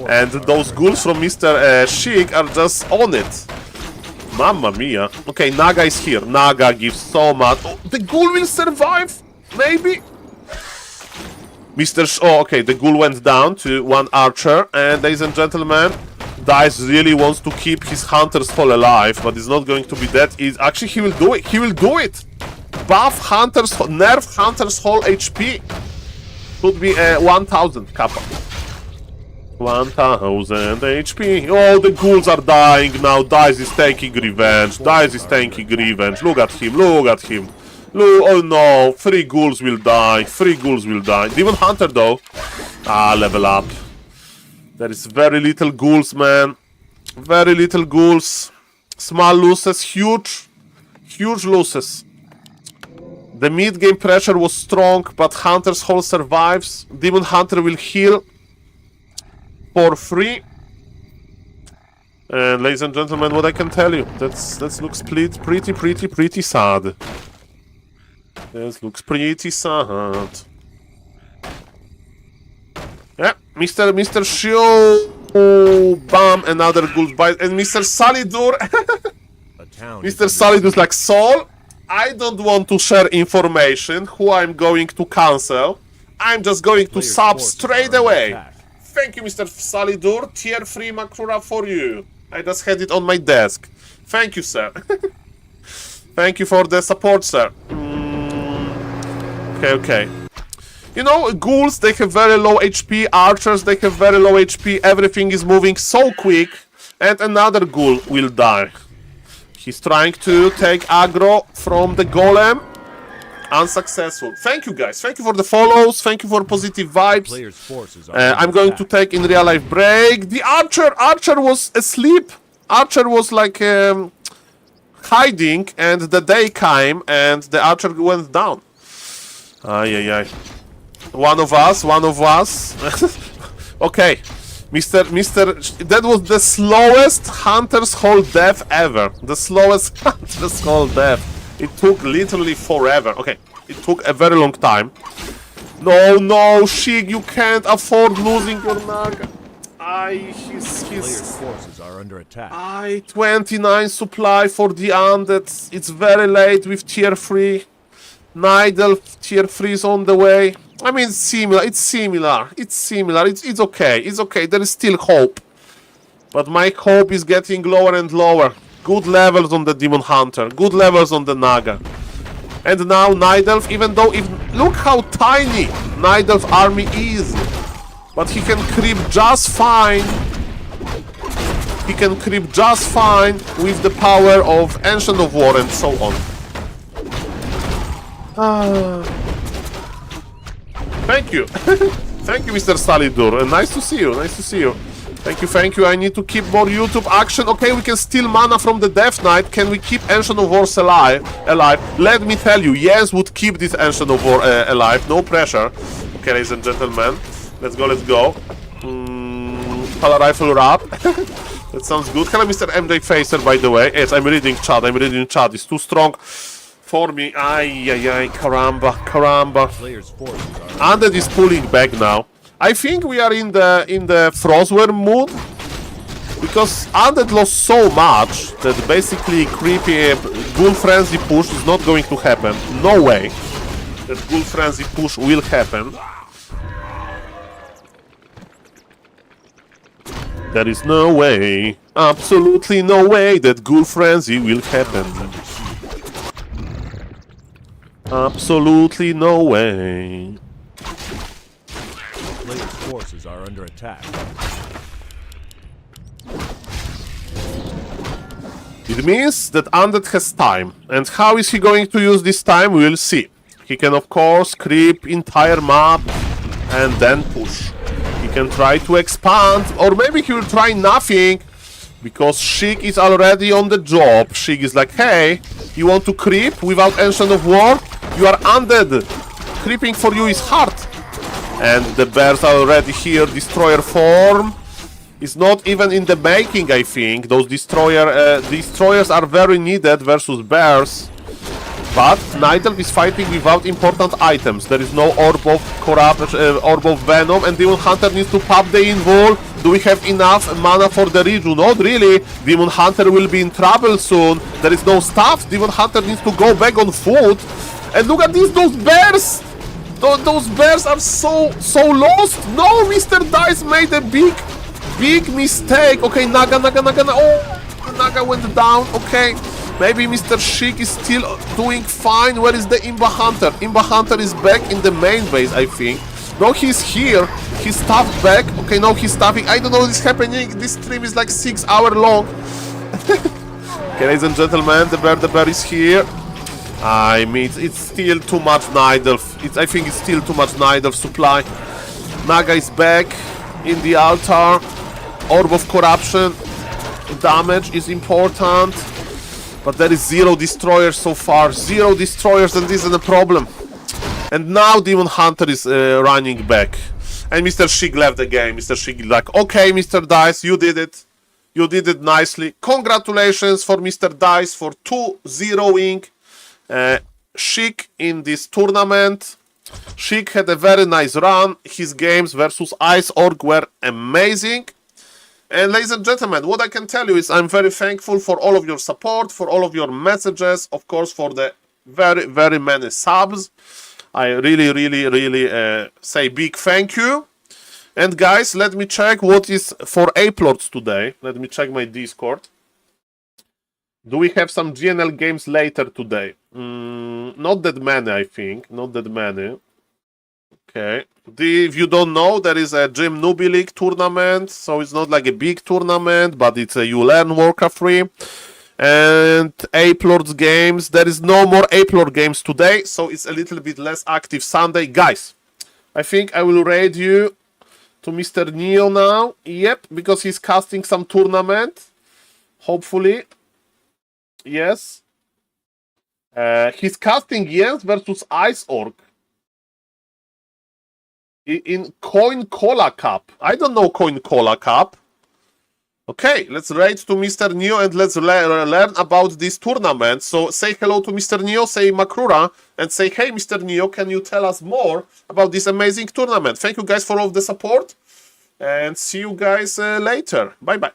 And those ghouls from Mr. Shig are just on it. Mamma mia. Okay, Naga is here. Naga gives so much. Oh, the ghoul will survive? Maybe? Okay, the ghoul went down to one archer. And ladies and gentlemen, Dice really wants to keep his hunter's hole alive, but he's not going to be dead. Actually, he will do it. Buff hunter's hole, nerf hunter's hole HP. Could be 1000 kappa. 1000 HP. Oh, the ghouls are dying now. Dice is taking revenge. Look at him. Oh no, 3 ghouls will die. Demon Hunter though. Level up. There is very little ghouls, man. Very little ghouls. Small losses, huge losses. The mid-game pressure was strong, but Hunter's Hole survives. Demon Hunter will heal for free. And ladies and gentlemen, what I can tell you, that looks pretty sad. This looks pretty sad. Yeah, Mr. Shio, bam, another good bite, and Mr. Salidur. Mr. Salidur's like, Saul, I don't want to share information who I'm going to cancel. I'm just going to sub straight away. Thank you, Mr. Salidur. Tier 3 Makura for you. I just had it on my desk. Thank you, sir. Thank you for the support, sir. Okay. You know, ghouls, they have very low HP. Archers, they have very low HP. Everything is moving so quick. And another ghoul will die. He's trying to take aggro from the golem. Unsuccessful. Thank you, guys. Thank you for the follows. Thank you for positive vibes. I'm going to take in real life break. The Archer was asleep. Archer was like hiding, and the day came, and the Archer went down. Ay. One of us. Okay. That was the slowest Hunter's Hole death ever. The slowest Hunter's Hole death. It took literally forever. Okay, it took a very long time. No, Shig, you can't afford losing your Naga. Players' forces are under attack. 29 supply for the undead. It's very late with tier 3. Night Elf tier 3 is on the way. I mean, it's similar. It's okay. There is still hope. But my hope is getting lower and lower. Good levels on the Demon Hunter. Good levels on the Naga. And now Nidelf, even though look how tiny Nidelf army is, but he can creep just fine. He can creep just fine with the power of Ancient of War and so on. Thank you. Thank you, Mr. Salidur. Nice to see you. Nice to see you. Thank you, thank you. I need to keep more YouTube action. Okay, we can steal mana from the Death Knight. Can we keep Ancient of Wars alive? Let me tell you, yes, would keep this Ancient of War alive. No pressure. Okay, ladies and gentlemen. Let's go, let's go. Pala Rifle Wrap. That sounds good. Hello, Mr. MJ Facer, by the way. Yes, I'm reading chat. It's too strong for me. Ay, caramba, caramba. Undead is pulling back now. I think we are in the Frostware mood, because Undead lost so much that basically creepy Ghoul Frenzy push is not going to happen. No way that Ghoul Frenzy push will happen. There is no way, absolutely no way that Ghoul Frenzy will happen. Absolutely no way. Players' forces are under attack. It means that Undead has time. And how is he going to use this time? We will see. He can, of course, creep entire map and then push. He can try to expand, or maybe he will try nothing, because Sheik is already on the job. Sheik is like, hey, you want to creep without Ancient of War? You are Undead. Creeping for you is hard. And the bears are already here. Destroyer form is not even in the making, I think. Those destroyers are very needed versus bears. But Nidelf is fighting without important items. There is no Orb of Corrupt, Orb of Venom, and Demon Hunter needs to pop the Invul. Do we have enough mana for the Riju? Not really. Demon Hunter will be in trouble soon. There is no stuff. Demon Hunter needs to go back on foot. And look at this, those bears! Those bears are so lost. No, Mr. Dice made a big mistake. Okay, Naga. Oh, Naga went down. Okay, maybe Mr. Sheik is still doing fine. Where is the Imba Hunter? Imba Hunter is back in the main base, I think. No, he's here. He's stuffed back. Okay, no, he's stuffing. I don't know what is happening. This stream is like 6 hours long. Okay, ladies and gentlemen, the bear is here. I mean, it's still too much Nidelf. I think it's still too much Nidelf supply. Naga is back in the altar. Orb of Corruption. Damage is important. But there is 0 destroyers so far. 0 destroyers, and this is a problem. And now Demon Hunter is running back. And Mr. Sheik left the game. Mr. Sheik is like, okay, Mr. Dice, you did it. You did it nicely. Congratulations for Mr. Dice for 2-0ing Sheik in this tournament. Sheik had a very nice run. His games versus Ice Orc were amazing. And ladies and gentlemen, what I can tell you is I'm very thankful for all of your support, for all of your messages, of course, for the very many subs. I really say big thank you. And guys, let me check what is for ApeLords today. Let me check my Discord. Do we have some GNL games later today? Not that many, I think. Not that many. Okay. If you don't know, there is a Gym Newbie League tournament. So it's not like a big tournament, but it's a you learn Warcraft 3. And ApeLords games. There is no more ApeLord games today, so it's a little bit less active Sunday. Guys, I think I will raid you to Mr. Neo now. Yep, because he's casting some tournament. Hopefully. Yes. He's casting Jens versus Ice Orc. In Coin Cola Cup. I don't know Coin Cola Cup. Okay, let's raid to Mr. Neo and let's learn about this tournament. So say hello to Mr. Neo, say Makrura, and say, hey Mr. Neo, can you tell us more about this amazing tournament? Thank you guys for all of the support, and see you guys later. Bye bye.